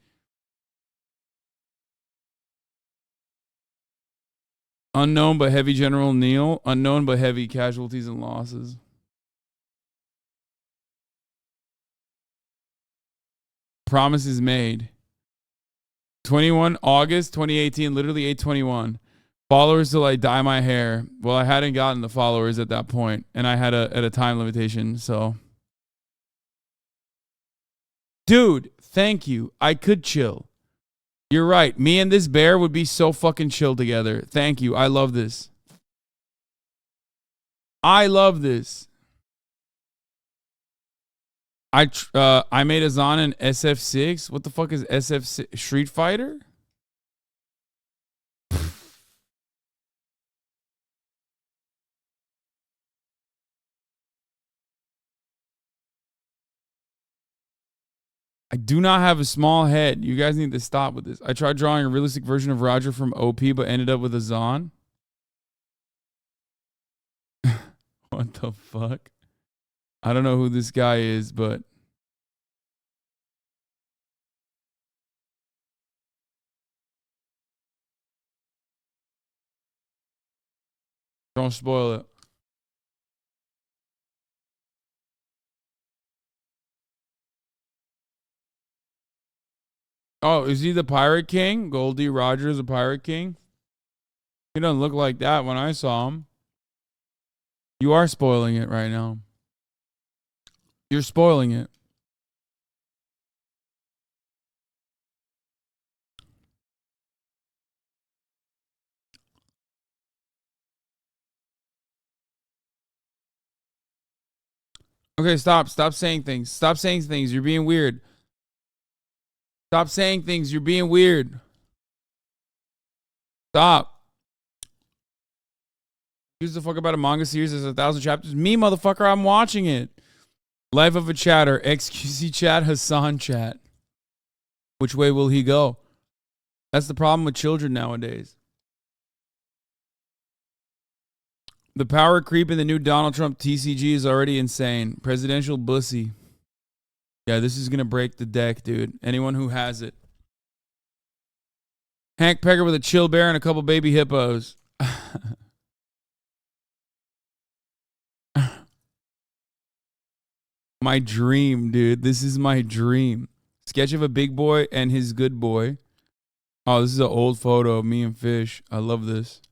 Unknown but heavy General Neil. Unknown but heavy casualties and losses. Promises made. 21 August 2018, literally 8/21. Followers till I dye my hair. Well, I hadn't gotten the followers at that point, and I had a time limitation, so. Dude, thank you. I could chill. You're right. Me and this bear would be so fucking chill together. Thank you. I love this. I love this. I made Azan in SF6. What the fuck is SF6? Street Fighter? I do not have a small head. You guys need to stop with this. I tried drawing a realistic version of Roger from OP, but ended up with Azan. What the fuck? I don't know who this guy is, but don't spoil it. Oh, is he the Pirate King? Goldie Rogers, the Pirate King? He doesn't look like that when I saw him. You are spoiling it right now. You're spoiling it. Okay, stop. Stop saying things. Stop saying things. You're being weird. Stop saying things. You're being weird. Stop. Who's the fuck about a manga series that's 1,000 chapters? Me, motherfucker. I'm watching it. Life of a chatter. XQC chat. Hasan chat. Which way will he go? That's the problem with children nowadays. The power creep in the new Donald Trump TCG is already insane. Presidential bussy. Yeah, this is going to break the deck, dude. Anyone who has it. Hank Pegger with a chill bear and a couple baby hippos. My dream, dude. This is my dream. Sketch of a big boy and his good boy. Oh, this is an old photo of me and Fish. I love this.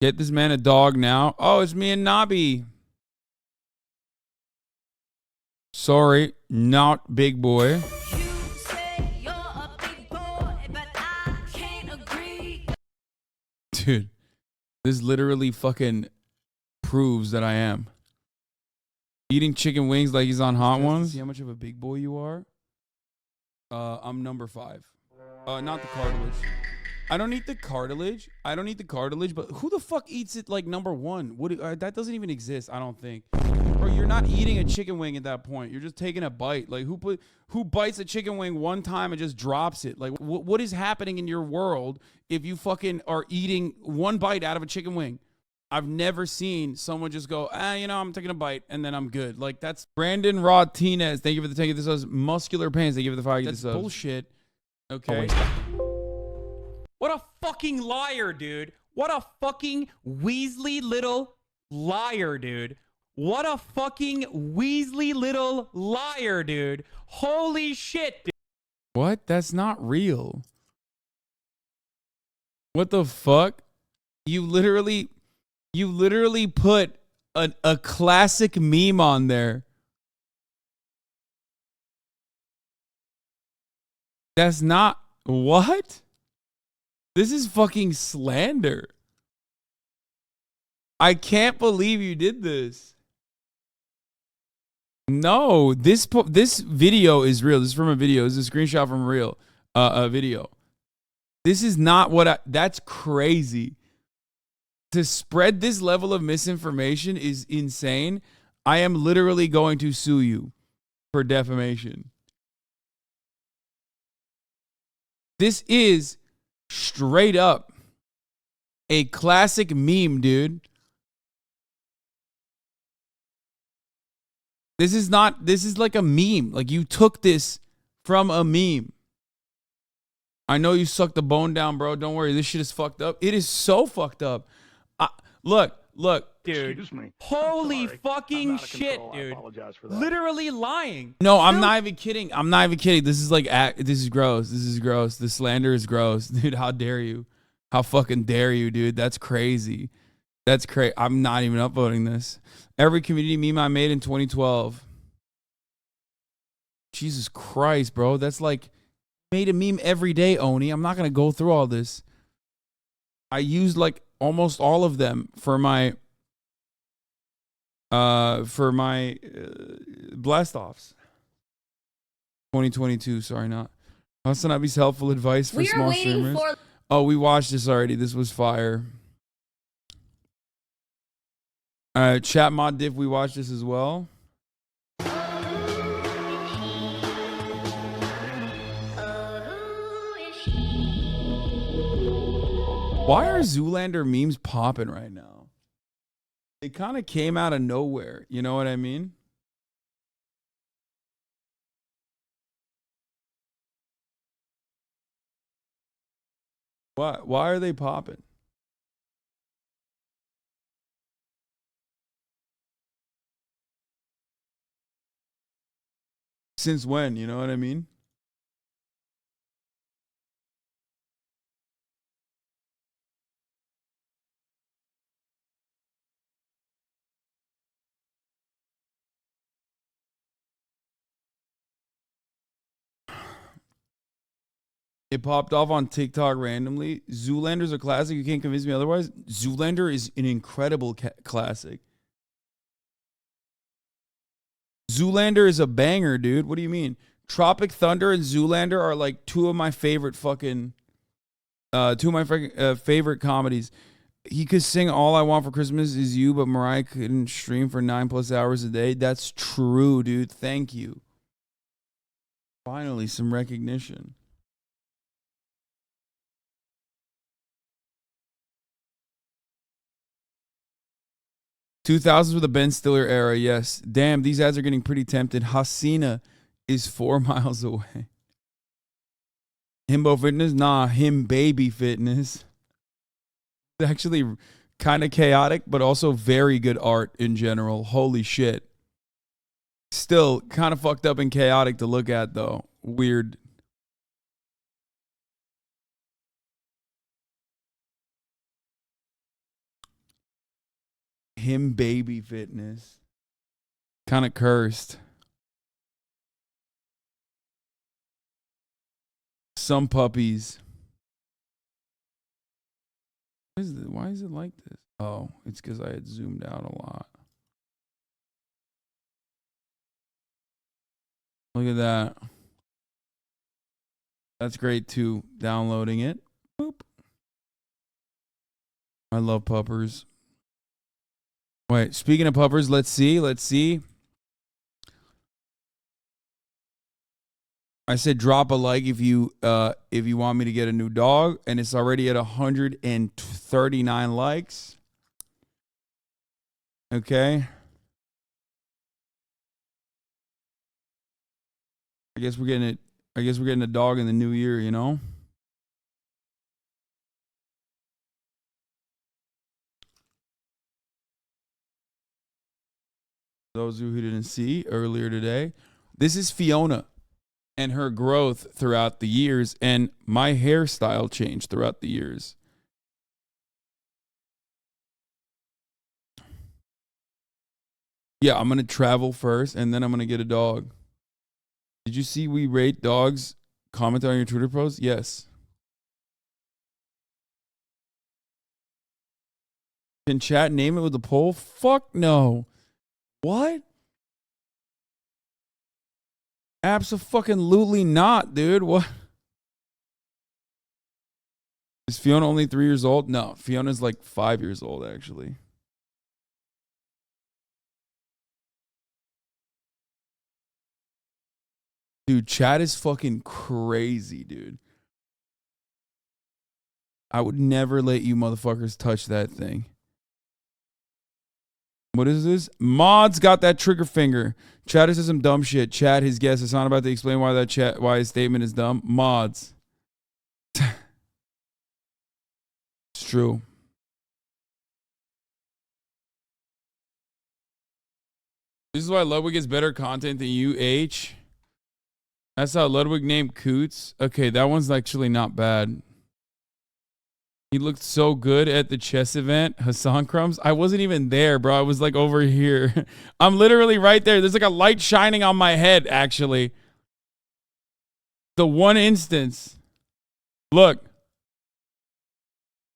Get this man a dog now. Oh, it's me and Nabi. Sorry, not big boy. Dude, this literally fucking proves that I am. Eating chicken wings like he's on Hot Ones. See how much of a big boy you are? I'm number 5. Not the cartilage. I don't eat the cartilage. But who the fuck eats it like number 1? That doesn't even exist, I don't think. Bro, you're not eating a chicken wing at that point. You're just taking a bite. Like who bites a chicken wing one time and just drops it? Like what is happening in your world if you fucking are eating one bite out of a chicken wing? I've never seen someone just go, I'm taking a bite and then I'm good. Like that's Brandon Rodtinez. Thank you for the tank of the subs. Muscular Pains. Thank you for the 5. That's bullshit. Okay. What a fucking liar, dude. What a fucking Weasley little liar, dude. What a fucking Weasley little liar, dude. Holy shit, dude. What? That's not real. What the fuck? You literally put a classic meme on there. That's not what? This is fucking slander. I can't believe you did this. No, this video is real. This is from a video. This is a screenshot from a video. This is not what that's crazy. To spread this level of misinformation is insane. I am literally going to sue you for defamation. This is straight up a classic meme, dude. This is like a meme. Like you took this from a meme. I know you sucked the bone down, bro. Don't worry. This shit is fucked up. It is so fucked up. Look, dude. Excuse me. Holy fucking shit, dude. I apologize for that. Literally lying. No, I'm not even kidding. This is like, this is gross. The slander is gross. Dude, how dare you? How fucking dare you, dude? That's crazy. That's crazy. I'm not even upvoting this. Every community meme I made in 2012. Jesus Christ, bro. That's like, made a meme every day, Oni. I'm not going to go through all this. I used like almost all of them for my blast offs. 2022, sorry, not. HasanAbi's helpful advice for small streamers. Oh, we watched this already. This was fire. Chat mod diff, we watched this as well. Why are Zoolander memes popping right now? They kind of came out of nowhere. You know what I mean? Why are they popping? Since when? You know what I mean? It popped off on TikTok randomly. Zoolander's a classic. You can't convince me otherwise. Zoolander is an incredible classic. Zoolander is a banger, dude. What do you mean? Tropic Thunder and Zoolander are like two of my favorite fucking, favorite comedies. He could sing All I Want for Christmas Is You, but Mariah couldn't stream for 9+ hours a day. That's true, dude. Thank you. Finally, some recognition. 2000s with the Ben Stiller era, yes. Damn, these ads are getting pretty tempted. Hasina is 4 miles away. Himbo Fitness? Nah, Him Baby Fitness. It's actually kind of chaotic, but also very good art in general. Holy shit. Still kind of fucked up and chaotic to look at, though. Weird. Him baby fitness. Kind of cursed. Some puppies. Why is it like this? Oh, it's because I had zoomed out a lot. Look at that. That's great too. Downloading it. Boop. I love puppers. Wait, speaking of puppers, let's see. I said drop a like if you want me to get a new dog, and it's already at 139 likes. Okay. I guess we're getting a dog in the new year, you know? Those of you who didn't see earlier today, this is Fiona and her growth throughout the years, and my hairstyle changed throughout the years. Yeah, I'm going to travel first, and then I'm going to get a dog. Did you see we rate dogs? Comment on your Twitter post? Yes. Can chat name it with a poll? Fuck no. What? Abso-fucking-lutely not, dude. What? Is Fiona only 3 years old? No, Fiona's like 5 years old, actually. Dude, chat is fucking crazy, dude. I would never let you motherfuckers touch that thing. What is this? Mod's got that trigger finger. Chad says some dumb shit. Chad, his guess. Hasan about to explain why why his statement is dumb. Mods. It's true. This is why Ludwig gets better content than you, H. That's how Ludwig named Coots. Okay, that one's actually not bad. He looked so good at the chess event. Hasan Crumbs. I wasn't even there, bro. I was like over here. I'm literally right there. There's like a light shining on my head, actually. The one instance. Look.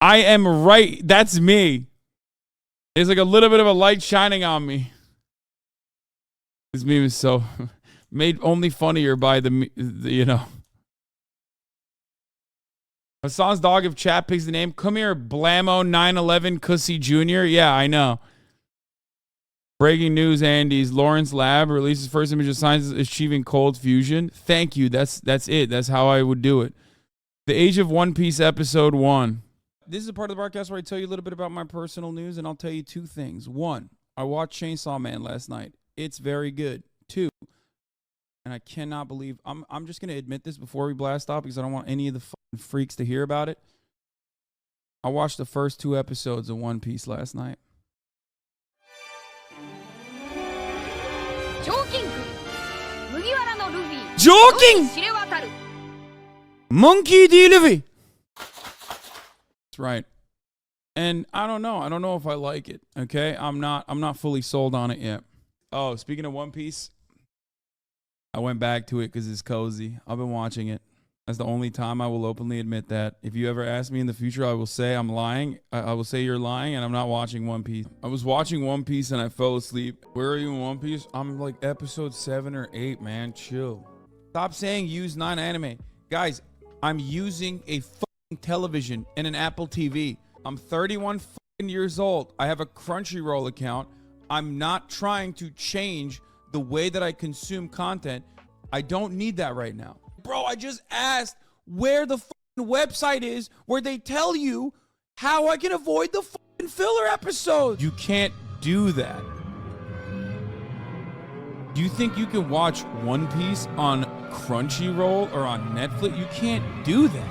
I am right. That's me. There's like a little bit of a light shining on me. This meme is so made only funnier by the you know. Hasan's dog, if chat picks the name, come here, Blammo 911 Cussy Jr. Yeah, I know. Breaking news, Andy's Lawrence Lab releases first image of science achieving cold fusion. Thank you. That's it. That's how I would do it. The Age of One Piece episode 1. This is a part of the broadcast where I tell you a little bit about my personal news, and I'll tell you two things. One, I watched Chainsaw Man last night. It's very good. Two, and I cannot believe I'm just gonna admit this before we blast off because I don't want any of the fucking freaks to hear about it. I watched the first 2 episodes of One Piece last night. Joking! Monkey D. Luffy! That's right. And I don't know. I don't know if I like it. Okay? I'm not fully sold on it yet. Oh, speaking of One Piece, I went back to it because it's cozy. I've been watching it. That's the only time I will openly admit that. If you ever ask me in the future, I will say I'm lying. I will say you're lying and I'm not watching One Piece. I was watching One Piece and I fell asleep. Where are you in One Piece? I'm like episode 7 or 8, man. Chill. Stop saying use 9 anime. Guys, I'm using a fucking television and an Apple TV. I'm 31 fucking years old. I have a Crunchyroll account. I'm not trying to change the way that I consume content. I don't need that right now. Bro, I just asked where the fucking website is where they tell you how I can avoid the fucking filler episodes. You can't do that. Do you think you can watch One Piece on Crunchyroll or on Netflix? You can't do that.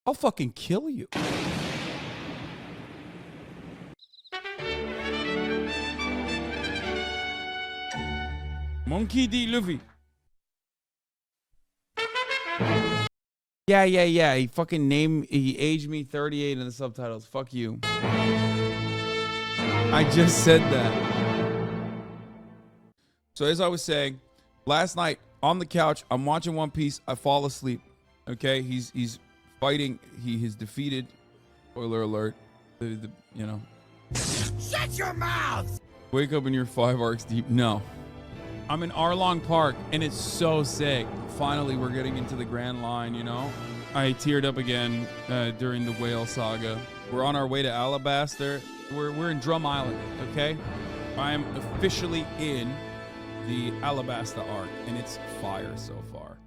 I'll fucking kill you. Monkey D. Luffy. Yeah. He fucking he aged me 38 in the subtitles. Fuck you. I just said that. So as I was saying, last night on the couch, I'm watching One Piece. I fall asleep. Okay, he's fighting. He has defeated. Spoiler alert. You know. Shut your mouth! Wake up and you're 5 arcs deep. No. I'm in Arlong Park and it's so sick. Finally, we're getting into the Grand Line, you know? I teared up again during the whale saga. We're on our way to Alabasta. We're in Drum Island, okay? I am officially in the Alabasta arc and it's fire so far.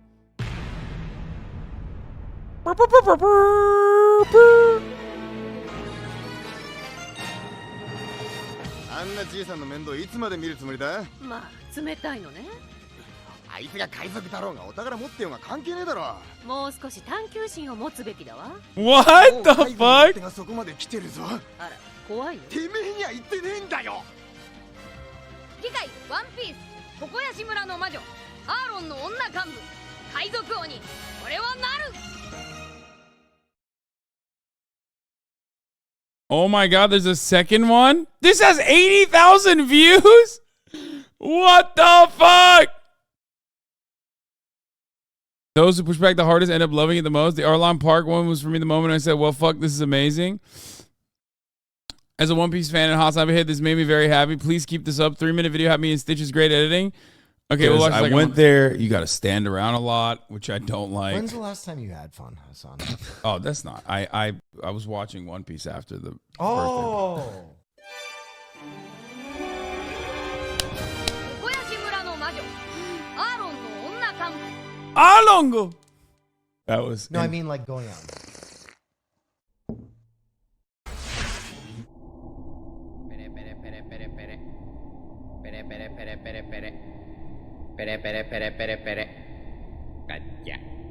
What the fuck? あら、怖いよ。てめえには言ってねえんだよ。議会ワンピース床屋村の魔女アーロンの女幹部海賊王に俺はなる。 Oh my god, there's a second one? This has 80,000 views? What the fuck? Those who push back the hardest end up loving it the most. The Arlong Park one was for me the moment I said, well, fuck, this is amazing. As a One Piece fan and HasanAbi, this made me very happy. Please keep this up. 3-minute video had me in stitches. Great editing. Okay, well, I went there. You got to stand around a lot, which I don't like. When's the last time you had fun, Hasan? Oh, that's not. I was watching One Piece after the birthday. Alongo. That was no. I mean, like going out.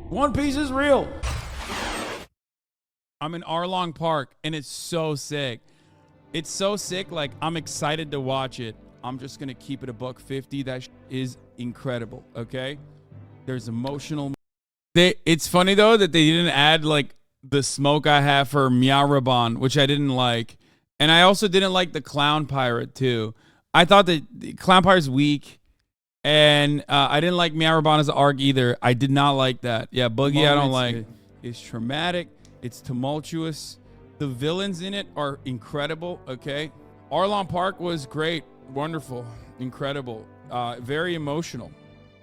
One Piece is real. I'm in Arlong Park and it's so sick. It's so sick. Like, I'm excited to watch it. I'm just going to keep it $150. That is incredible. Okay. There's emotional. It's funny though that they didn't add like the smoke I have for Myaraban, which I didn't like. And I also didn't like the Clown Pirate too. I thought that the Clown Pirate's weak. And I didn't like Myaraban as an arc either. I did not like that. Yeah, Boogie I don't like. It's traumatic. It's tumultuous. The villains in it are incredible, okay? Arlong Park was great. Wonderful. Incredible. Very emotional.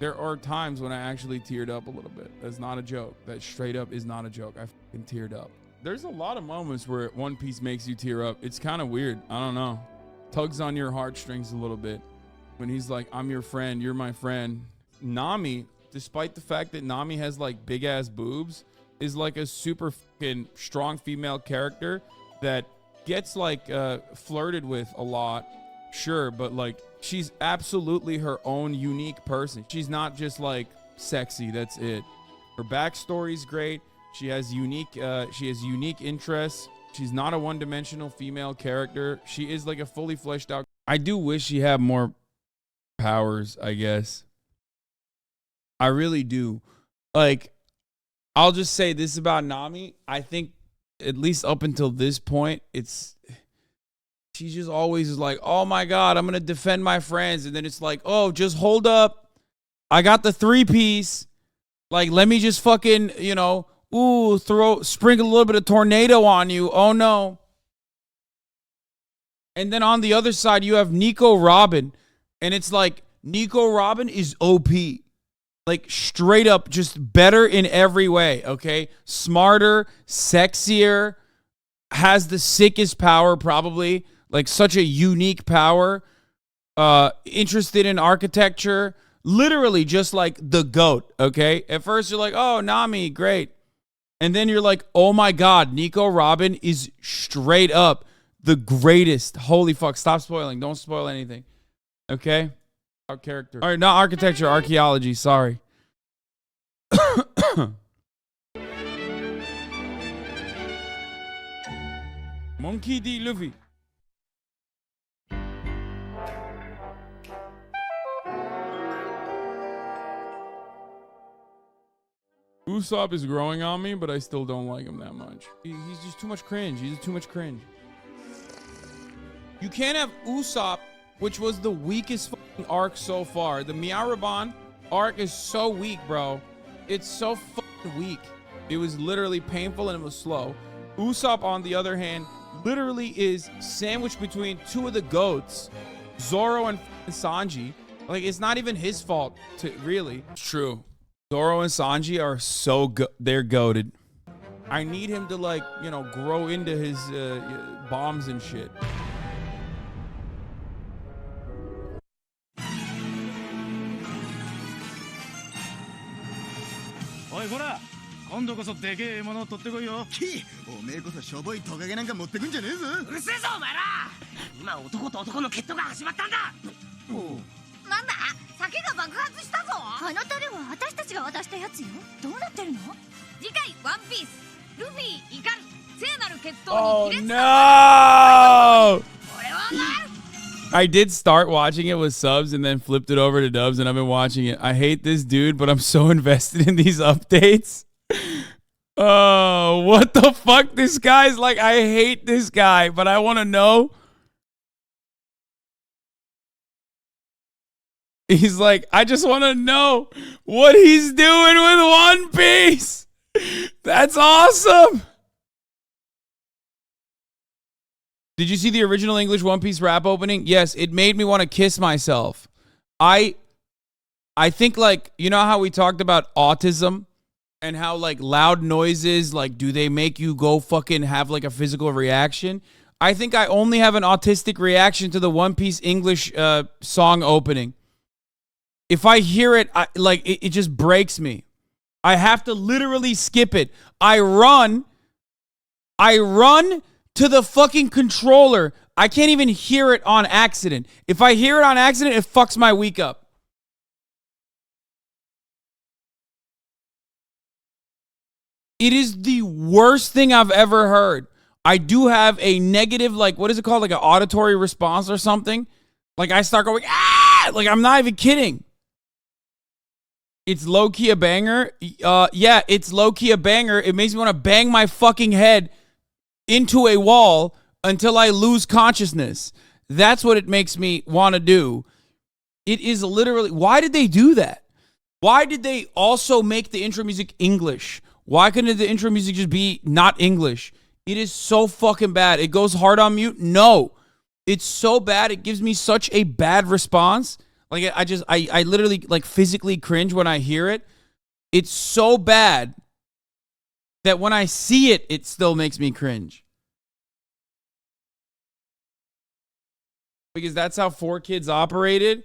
There are times when I actually teared up a little bit. That's not a joke. That straight up is not a joke. I fucking teared up. There's a lot of moments where One Piece makes you tear up. It's kind of weird. I don't know. Tugs on your heartstrings a little bit. When he's like, I'm your friend, you're my friend. Nami, despite the fact that Nami has like big ass boobs, is like a super fucking strong female character that gets like flirted with a lot. Sure, but like she's absolutely her own unique person. She's not just like sexy, that's it. Her backstory's great. She has unique interests. She's not a one-dimensional female character. She is like a fully fleshed out. I do wish she had more powers, I guess. I really do. Like, I'll just say this about Nami. I think at least up until this point, she just always is like, oh my God, I'm going to defend my friends. And then it's like, oh, just hold up. I got the 3-piece. Like, let me just fucking, you know, sprinkle a little bit of tornado on you. Oh no. And then on the other side, you have Nico Robin. And it's like, Nico Robin is OP. Like, straight up, just better in every way, okay? Smarter, sexier, has the sickest power, probably. Like, such a unique power. Interested in architecture. Literally just like the GOAT, okay? At first, you're like, oh, Nami, great. And then you're like, oh my God, Nico Robin is straight up the greatest. Holy fuck, stop spoiling. Don't spoil anything. Okay? Our character. All right, not architecture, archaeology. Sorry. Monkey D. Luffy. Usopp is growing on me, but I still don't like him that much. He's just too much cringe. He's too much cringe. You can't have Usopp, which was the weakest fucking arc so far. The Miaraban arc is so weak, bro. It's so fucking weak. It was literally painful and it was slow. Usopp, on the other hand, literally is sandwiched between two of the goats, Zoro and Sanji. Like, it's not even his fault, really. It's true. Zoro and Sanji are so they're goated. I need him to, like, you know, grow into his bombs and shit. おいこら今度こそでけえ獲物を取ってこいよおめえこそしょぼいトカゲなんか持ってくんじゃねえぞうるせえぞお前ら今男と男の決闘が始まったんだなんだ酒が爆発したぞあの樽は私たちが渡したやつよどうなってるの次回ワンピースルフィ怒る聖なる決闘に Oh no! I did start watching it with subs and then flipped it over to dubs, and I've been watching it. I hate this dude, but I'm so invested in these updates. Oh, what the fuck? This guy's like, I hate this guy, but I want to know. He's like, I just want to know what he's doing with One Piece. That's awesome. Did you see the original English One Piece rap opening? Yes, it made me want to kiss myself. I think, like, you know how we talked about autism and how, like, loud noises, like, do they make you go fucking have, like, a physical reaction? I think I only have an autistic reaction to the One Piece English song opening. If I hear it, it just breaks me. I have to literally skip it. I run to the fucking controller. I can't even hear it on accident. If I hear it on accident, it fucks my week up. It is the worst thing I've ever heard. I do have a negative, like, what is it called? Like an auditory response or something. Like, I start going, ah! Like, I'm not even kidding. It's low-key a banger. Yeah, it's low-key a banger. It makes me want to bang my fucking head into a wall until I lose consciousness. That's what it makes me want to do. It is literally, why did they do that? Why did they also make the intro music English? Why couldn't the intro music just be not English? It is so fucking bad. It goes hard on mute. No, it's so bad. It gives me such a bad response. Like, I literally, like, physically cringe when I hear it. It's so bad that when I see it, it still makes me cringe. Because that's how 4Kids operated.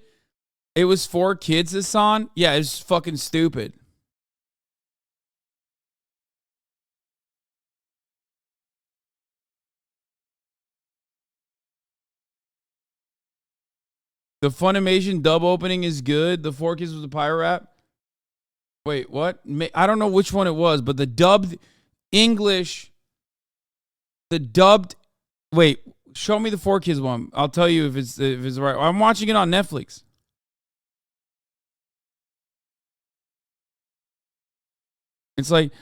It was 4Kids, Hasan. Yeah, it's fucking stupid. The Funimation dub opening is good. The 4Kids was a pirate rap. Wait, what? I don't know which one it was, but the dubbed English, wait, show me the 4Kids one. I'll tell you if it's right. I'm watching it on Netflix. It's like,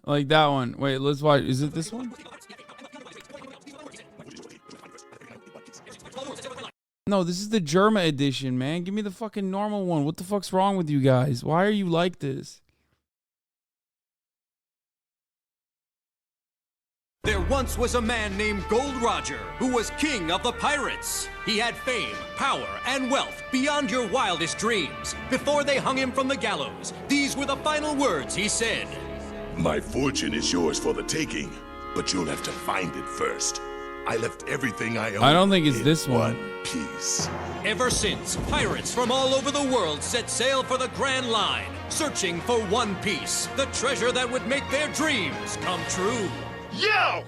like that one. Wait, let's watch. Is it this one? No, this is the Germa edition, man. Give me the fucking normal one. What the fuck's wrong with you guys? Why are you like this? There once was a man named Gold Roger who was king of the pirates. He had fame, power, and wealth beyond your wildest dreams. Before they hung him from the gallows, these were the final words he said. My fortune is yours for the taking, but you'll have to find it first. I left everything I own. I don't think it's this one. Piece. Ever since, pirates from all over the world set sail for the Grand Line, searching for One Piece, the treasure that would make their dreams come true. Yo!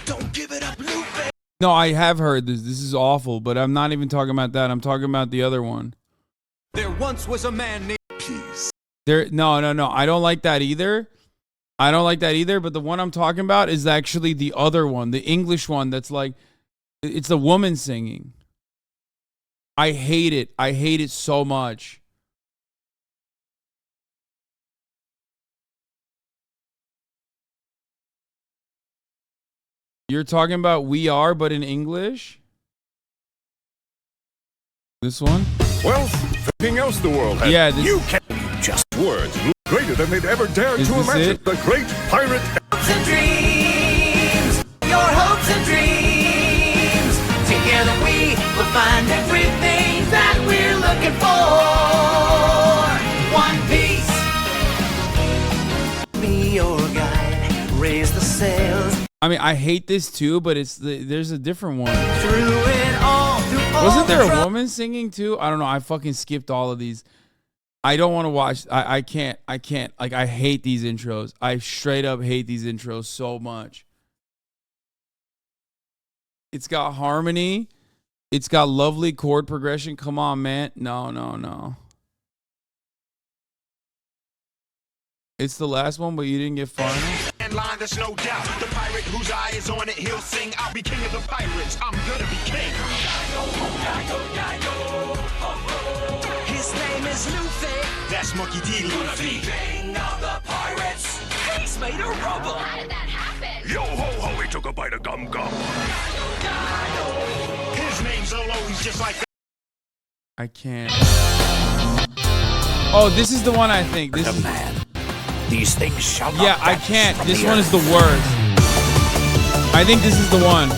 Don't give it up, Luffy! No, I have heard this. This is awful, but I'm not even talking about that. I'm talking about the other one. There once was a man named Peace. No. I don't like that either. But the one I'm talking about is actually the other one, the English one that's like, it's the woman singing. I hate it. I hate it so much. You're talking about We Are, but in English? This one? Well, everything else the world has. Yeah, this... You can just words greater than they'd ever dared Is to this imagine. it? The great pirate. Hopes and dreams, your hopes and dreams. Together we will find everything that we're looking for. One Piece. Be your guide, raise the sails. I mean, I hate this too, but there's a different one. Through it all, through all. Wasn't there a woman singing too? I don't know. I fucking skipped all of these. I don't want to watch. I can't. Like, I hate these intros. I straight up hate these intros so much. It's got harmony. It's got lovely chord progression. Come on, man. No. It's the last one, but you didn't get final. And line, there's no doubt. The pirate whose eye is on it, he'll sing. I'll be king of the pirates. I'm gonna be king. His name is Luffy. That's Monkey D. Luffy. King of the pirates. He's made of rubber. How did that happen? Yo ho ho, he took a bite of gum gum. His name's Olo, he's just like that. I can't. Oh, this is the one I think. This is... man. These things shall not. Yeah, I can't. This one is the worst. I think this is the one.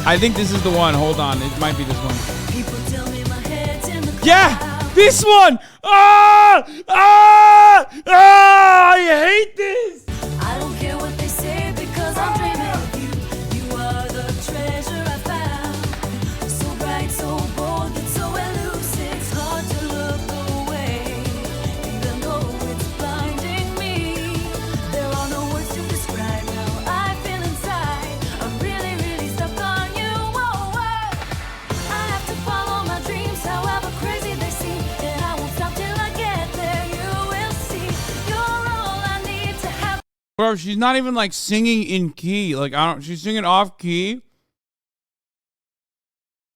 I think this is the one. Hold on. It might be this one. Yeah! This one! I hate this! I don't care what they say because I'm dreaming of you. You are the treasure I found. So bright, so bold, but so elusive. It's hard to look away, even though it's blinding me. There are no words to describe how I feel inside. I'm really, really stuck on you. Whoa, whoa. I have to follow my dreams, however crazy they seem. And I won't stop till I get there. You will see. You're all I need to have. Bro, she's not even like singing in key. Like, she's singing off key.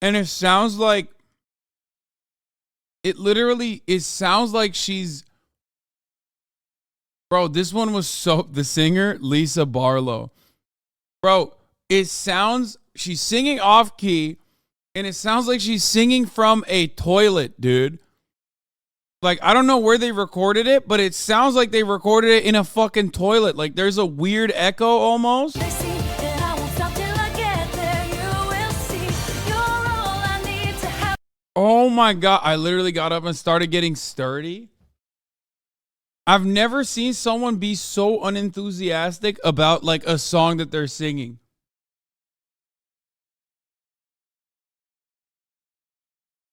And it sounds like, it sounds like she's, bro, this one was the singer, Lisa Barlow. Bro, she's singing off key, and it sounds like she's singing from a toilet, dude. Like, I don't know where they recorded it, but it sounds like they recorded it in a fucking toilet. Like, there's a weird echo almost. Oh my God. I literally got up and started getting sturdy. I've never seen someone be so unenthusiastic about like a song that they're singing.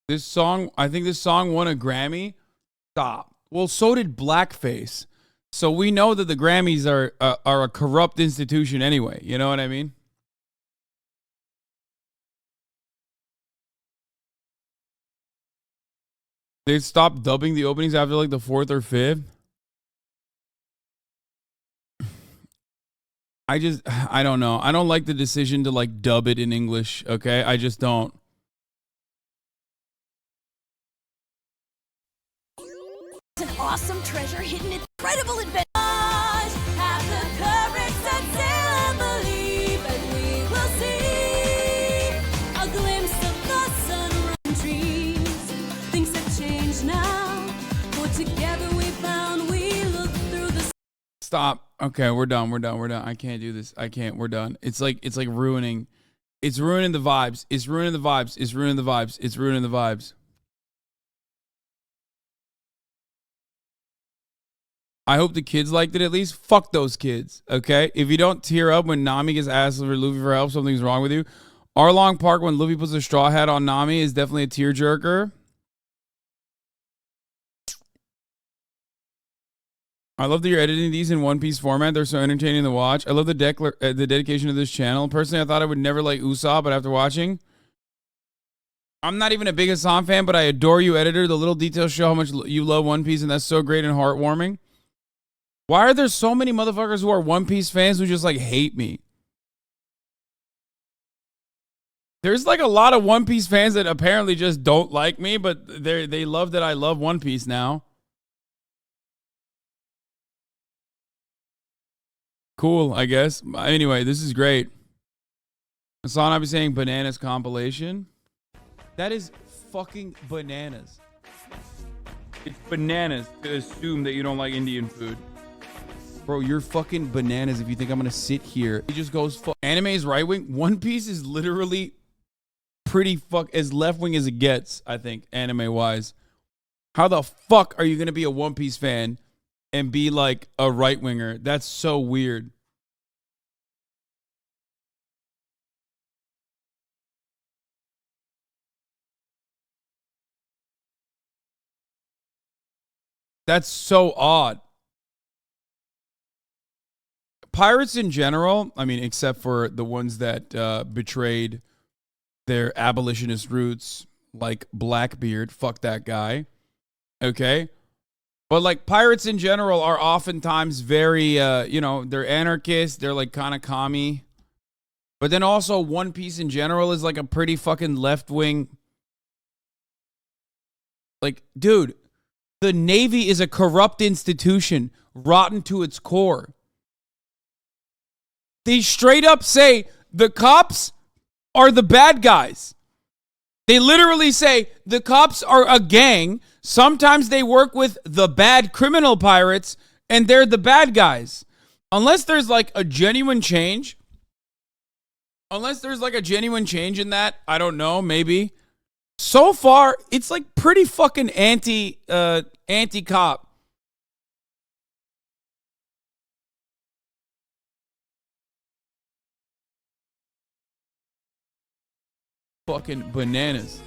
This song, I think this song won a Grammy. Stop. Well, so did Blackface. So we know that the Grammys are a corrupt institution anyway. You know what I mean? They stopped dubbing the openings after like the 4th or 5th. I don't know. I don't like the decision to like dub it in English. Okay. I just don't. An awesome treasure hidden, incredible adventure. Have the courage to sail and believe, and we will see a glimpse of the sun-run dreams. Things have changed now, for together we found we look through the. Stop. Okay, we're done. I can't do this. I can't. We're done. It's like ruining. It's ruining the vibes. It's ruining the vibes. It's ruining the vibes. It's ruining the vibes. I hope the kids liked it at least. Fuck those kids, okay? If you don't tear up when Nami gets asked for Luffy for help, something's wrong with you. Arlong Park, when Luffy puts a straw hat on Nami, is definitely a tearjerker. I love that you're editing these in One Piece format. They're so entertaining to watch. I love the dedication of this channel. Personally, I thought I would never like Usopp, but after watching, I'm not even a big Hassan fan, but I adore you, editor. The little details show how much you love One Piece, and that's so great and heartwarming. Why are there so many motherfuckers who are One Piece fans who just like hate me? There's like a lot of One Piece fans that apparently just don't like me, but they love that I love One Piece now. Cool, I guess. Anyway, this is great. HasanAbi saying bananas compilation. That is fucking bananas. It's bananas to assume that you don't like Indian food. Bro, you're fucking bananas if you think I'm gonna sit here. He just goes, anime is right wing. One Piece is literally pretty as left wing as it gets, I think, anime wise. How the fuck are you gonna be a One Piece fan and be like a right winger? That's so weird. That's so odd. Pirates in general, I mean, except for the ones that betrayed their abolitionist roots, like Blackbeard, fuck that guy. Okay? But like pirates in general are oftentimes very, you know, they're anarchists, they're like kind of commie. But then also One Piece in general is like a pretty fucking left-wing. Like, dude, the Navy is a corrupt institution, rotten to its core. They straight up say the cops are the bad guys. They literally say the cops are a gang. Sometimes they work with the bad criminal pirates and they're the bad guys. Unless there's like a genuine change. Unless there's like a genuine change in that. I don't know, maybe. So far, it's like pretty fucking anti-cop. Fucking bananas.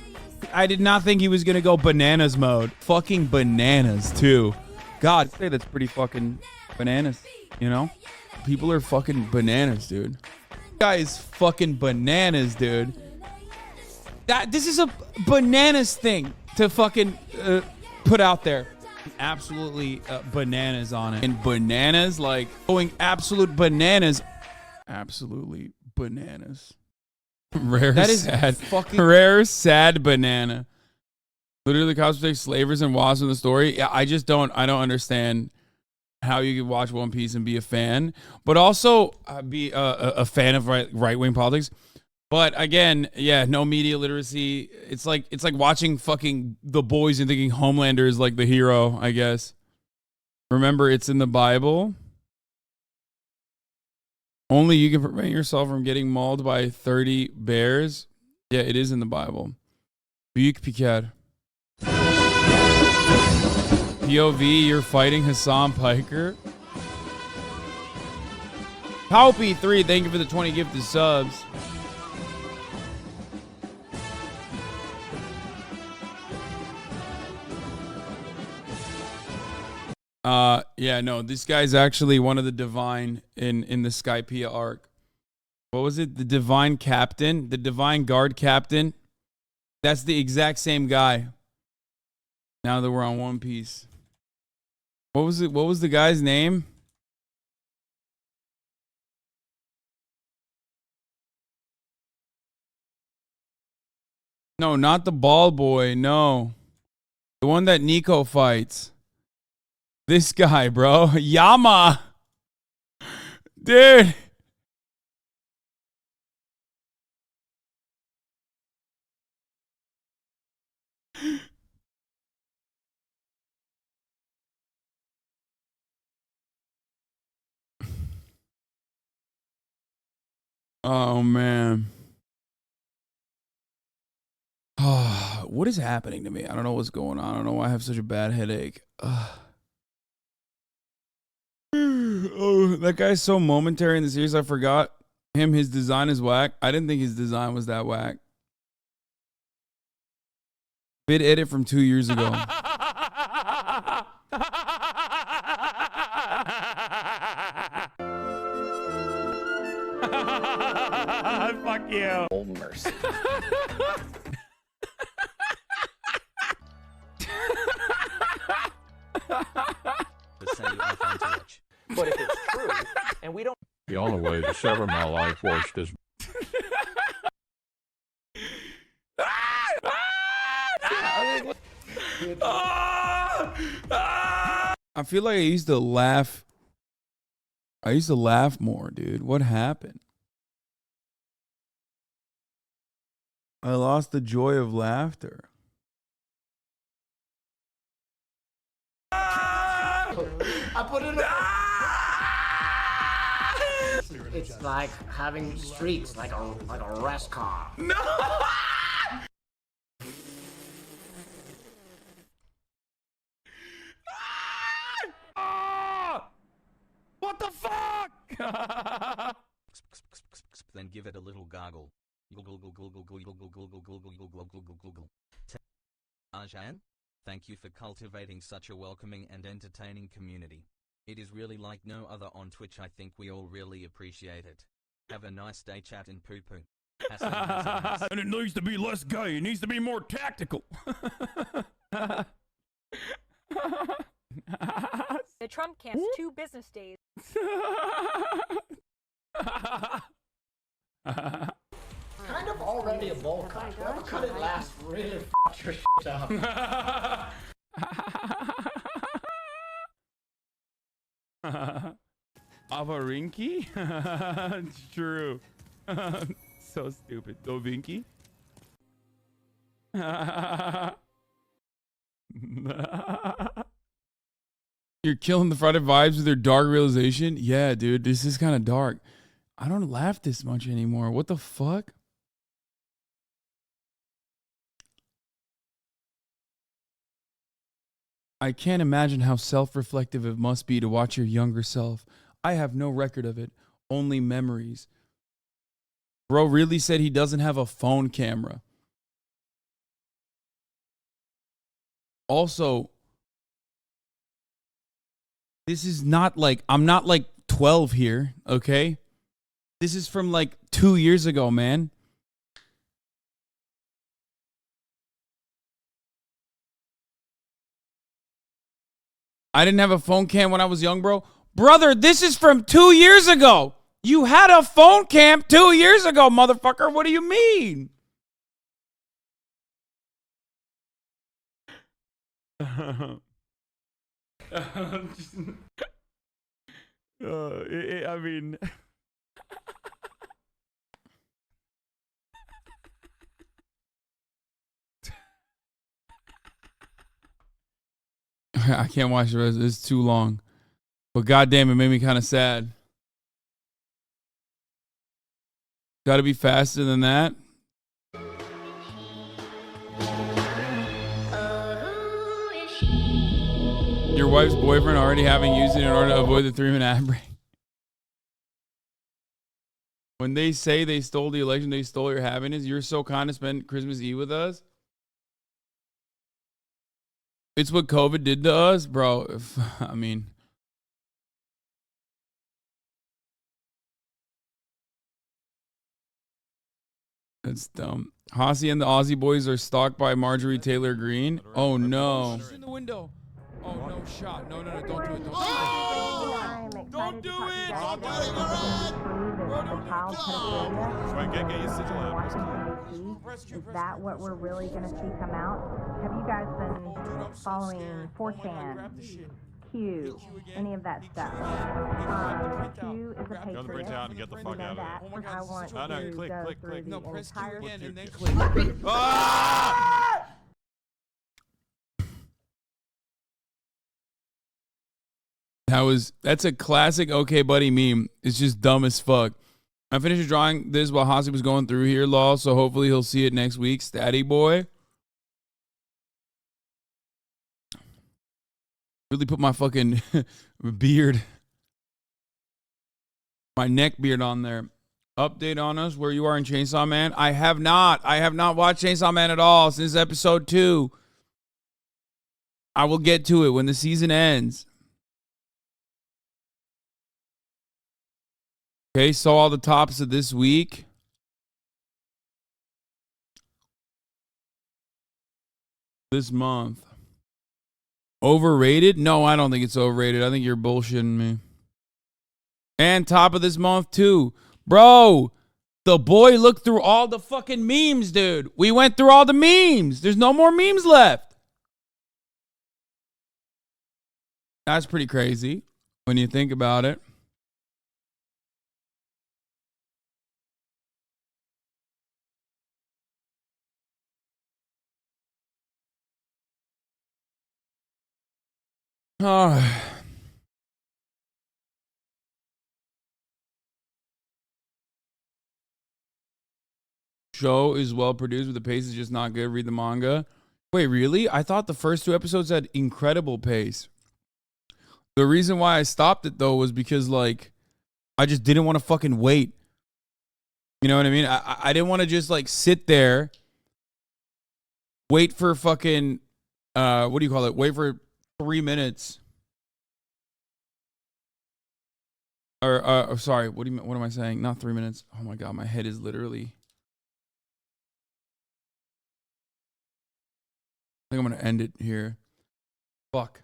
I did not think he was gonna go bananas mode. Fucking bananas too. God, I'd say that's pretty fucking bananas. You know, people are fucking bananas, dude. Guy is fucking bananas, dude. This is a bananas thing to fucking put out there. Absolutely bananas on it. And bananas, like going absolute bananas. Absolutely bananas. Rare, that is sad. Fucking rare, sad banana. Literally, cops take slavers and wasps in the story. Yeah, I don't understand how you could watch One Piece and be a fan, but also be a fan of right wing politics. But again, yeah, no media literacy. It's like watching fucking The Boys and thinking Homelander is like the hero, I guess. Remember, it's in the Bible. Only you can prevent yourself from getting mauled by 30 bears. Yeah, it is in the Bible. Büyük Piker. POV, you're fighting Hassan Piker. Palpy3, thank you for the 20 gifted subs. Yeah, no, this guy's actually one of the divine in the Skypiea arc. What was it? The divine captain? The divine guard captain? That's the exact same guy. Now that we're on One Piece. What was it? What was the guy's name? No, not the ball boy. No. The one that Nico fights. This guy, bro. Yama. Dude. Oh, man. What is happening to me? I don't know what's going on. I don't know why I have such a bad headache. Oh, that guy's so momentary in the series. I forgot him. His design is whack. I didn't think his design was that whack. Bid edit from 2 years ago. Fuck you. Oh, mercy. But if it's true, and we don't... The only way to sever my life was to I feel like I used to laugh. I used to laugh more, dude. What happened? I lost the joy of laughter. I put it. It's like having streaks, like a race car. No. What the fuck? Then give it a little gargle. Arjan, thank you for cultivating such a welcoming and entertaining community. It is really like no other on Twitch. I think we all really appreciate it. Have a nice day, chat and poo poo. And it needs to be less gay. It needs to be more tactical. The Trump camp's 2 business days. Kind of already a bowl cut. Whoever cut it last really fucked your shit up. Avarinki? It's true. So stupid. Dovinky? You're killing the Friday vibes with your dark realization? Yeah, dude, this is kind of dark. I don't laugh this much anymore. What the fuck? I can't imagine how self-reflective it must be to watch your younger self. I have no record of it, only memories. Bro really said he doesn't have a phone camera. Also, this is not like, I'm not like 12 here, okay? This is from like 2 years ago, man. I didn't have a phone cam when I was young, bro. Brother, this is from 2 years ago. You had a phone cam 2 years ago, motherfucker. What do you mean? I mean... I can't watch the rest. It's too long. But goddamn, it made me kind of sad. Got to be faster than that. Your wife's boyfriend already having used it in order to avoid the 3-minute ad break. When they say they stole the election, they stole your happiness. You're so kind to spend Christmas Eve with us. It's what COVID did to us, bro. I mean, that's dumb. Hossie and the Aussie boys are stalked by Marjorie Taylor Greene. Oh no! She's in the window. Oh no! Shot! No! Don't do it! Don't do it! Don't do it! Is that what we're really going to see come out? Have you guys been following 4chan, Q, any of that stuff? Q is a patriot. Bring down and get the fuck out of it. I want to click. No, press Q again and then click. That's a classic okay buddy meme. It's just dumb as fuck. I finished drawing this while Hossie was going through here, lol, so hopefully he'll see it next week. Statty boy. Really put my fucking beard, my neck beard on there. Update on us where you are in Chainsaw Man. I have not watched Chainsaw Man at all since episode 2. I will get to it when the season ends. Okay, saw all the tops of this week. This month. Overrated? No, I don't think it's overrated. I think you're bullshitting me. And top of this month, too. Bro, the boy looked through all the fucking memes, dude. We went through all the memes. There's no more memes left. That's pretty crazy when you think about it. Show is well produced, but the pace is just not good. Read the manga. Wait, really? I thought the first 2 episodes had incredible pace. The reason why I stopped it though was because like I just didn't want to fucking wait. You know what I mean? I didn't want to just like sit there, wait for fucking what do you call it? Wait for 3 minutes. Or sorry, what am I saying? Not 3 minutes. Oh my god, my head is literally. I think I'm gonna end it here. Fuck.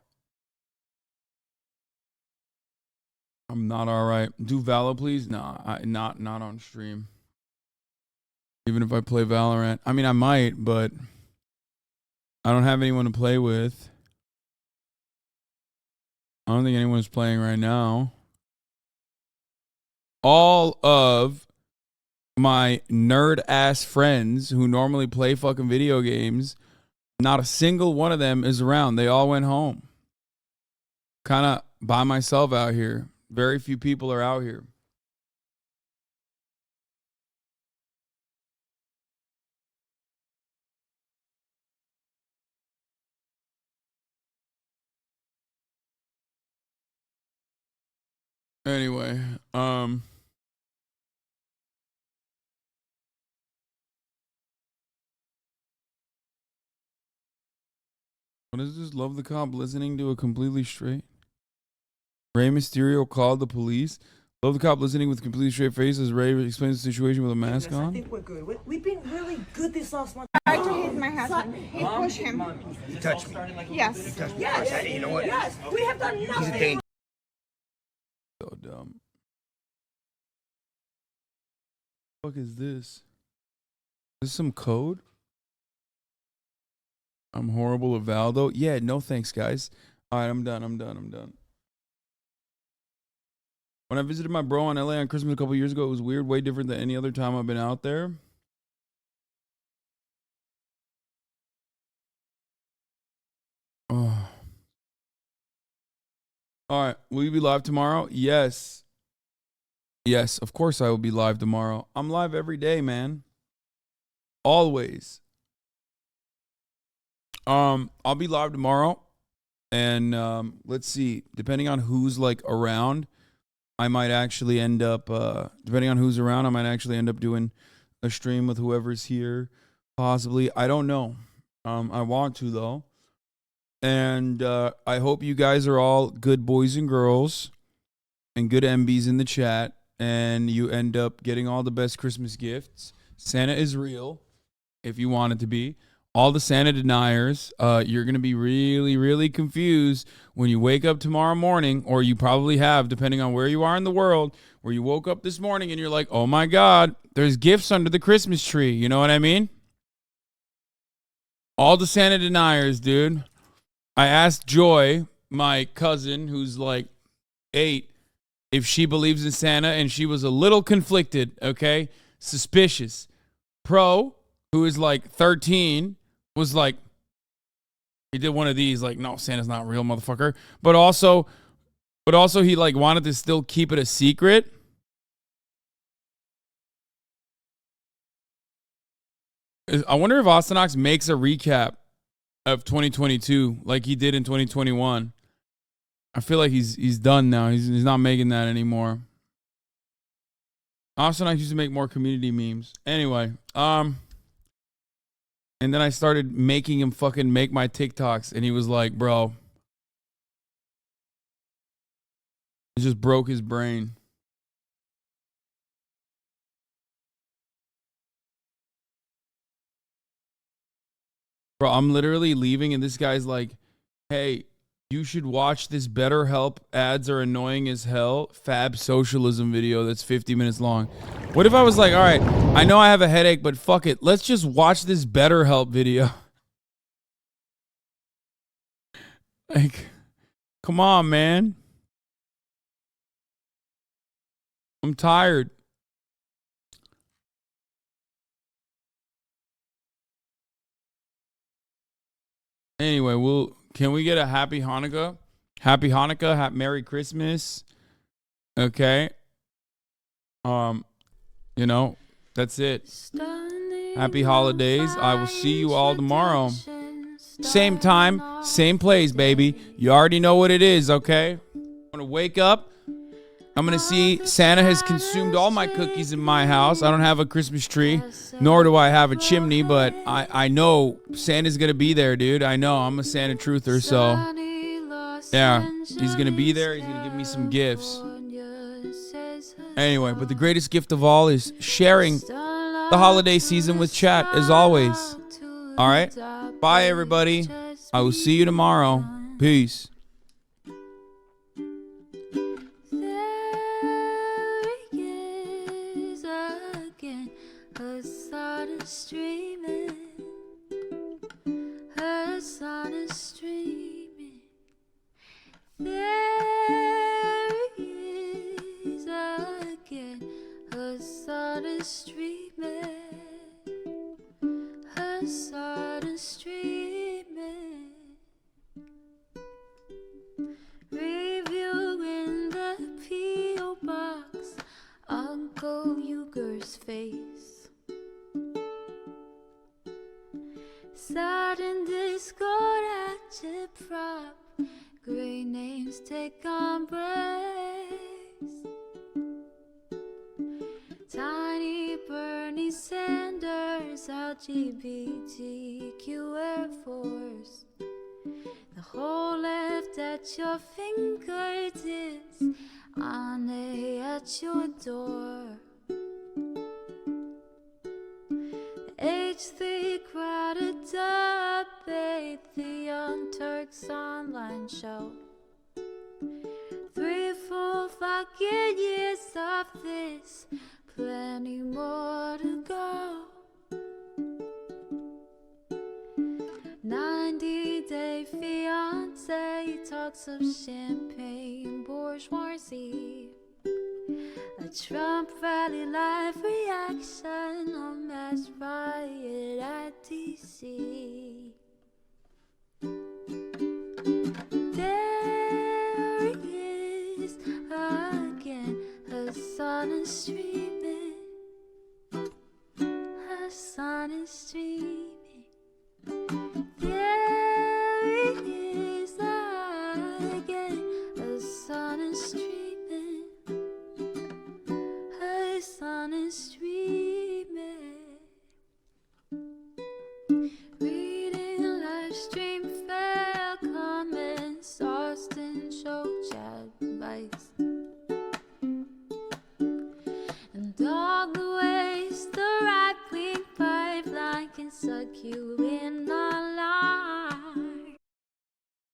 I'm not alright. Do Valo, please? Nah, not on stream. Even if I play Valorant. I mean, I might, but I don't have anyone to play with. I don't think anyone's playing right now. All of my nerd-ass friends who normally play fucking video games, not a single one of them is around. They all went home. Kind of by myself out here. Very few people are out here. Anyway, what is this? Love the cop listening to a completely straight. Rey Mysterio called the police. Love the cop listening with a completely straight face as Rey explains the situation with a mask on. I think we're good. We've been really good this last month. I tried to hit my husband. He pushed him. He touched me. Yes. He touched me. Yes. I said, you know what? Yes. We have done nothing. He's a danger. So dumb. What the fuck is this? Is this some code? I'm horrible, Evaldo. Yeah, no thanks, guys. All right, I'm done. When I visited my bro in LA on Christmas a couple years ago, it was weird, way different than any other time I've been out there. Oh. All right, will you be live tomorrow? Yes. Yes, of course I will be live tomorrow. I'm live every day, man. Always. I'll be live tomorrow. And let's see, depending on who's like around, I might actually end up depending on who's around, I might actually end up doing a stream with whoever's here. Possibly. I don't know. I want to though. And I hope you guys are all good boys and girls and good MBs in the chat, and you end up getting all the best Christmas gifts. Santa is real, if you want it to be. All the Santa deniers, you're going to be really, really confused when you wake up tomorrow morning, or you probably have, depending on where you are in the world, where you woke up this morning and you're like, oh my God, there's gifts under the Christmas tree. You know what I mean? All the Santa deniers, dude. I asked Joy, my cousin, who's like 8, if she believes in Santa, and she was a little conflicted, okay? Suspicious. Pro, who is like 13, was like, he did one of these, like, no, Santa's not real, motherfucker. But also he like wanted to still keep it a secret. I wonder if Ostenox makes a recap of 2022 like he did in 2021. I feel like he's done now. He's not making that anymore. Ostenox used to make more community memes. Anyway, and then I started making him fucking make my TikToks, and he was like, bro, it just broke his brain. Bro, I'm literally leaving, and this guy's like, hey, you should watch this BetterHelp. Ads are annoying as hell. Fab socialism video that's 50 minutes long. What if I was like, all right, I know I have a headache, but fuck it. Let's just watch this BetterHelp video. Like, Come on, man. I'm tired. Anyway, can we get a happy Hanukkah? Happy Hanukkah, Merry Christmas. Okay. You know, that's it. Happy holidays. I will see you all tomorrow. Same time, same place, baby. You already know what it is, okay? I'm gonna wake up. I'm gonna see Santa has consumed all my cookies in my house. I don't have a Christmas tree, nor do I have a chimney, but I know Santa's gonna be there, dude. I know. I'm a Santa truther, so yeah, he's gonna be there. He's gonna give me some gifts. Anyway, but the greatest gift of all is sharing the holiday season with chat, as always. All right? Bye, everybody. I will see you tomorrow. Peace. Review in the P.O. box, Uncle Uger's face. Sudden discord at your prop, great names take embrace. Tiny Bernie Sanders, LGBTQ Air Force. The whole left at your fingertips, Anne at your door. The H3 crowded debate, the Young Turks online show. 3 full fucking years of this, plenty more to go. 90-day fiance talks of champagne bourgeoisie. A Trump rally live reaction on mass riot at DC. There he is again, Hasan is streaming. Hasan is streaming.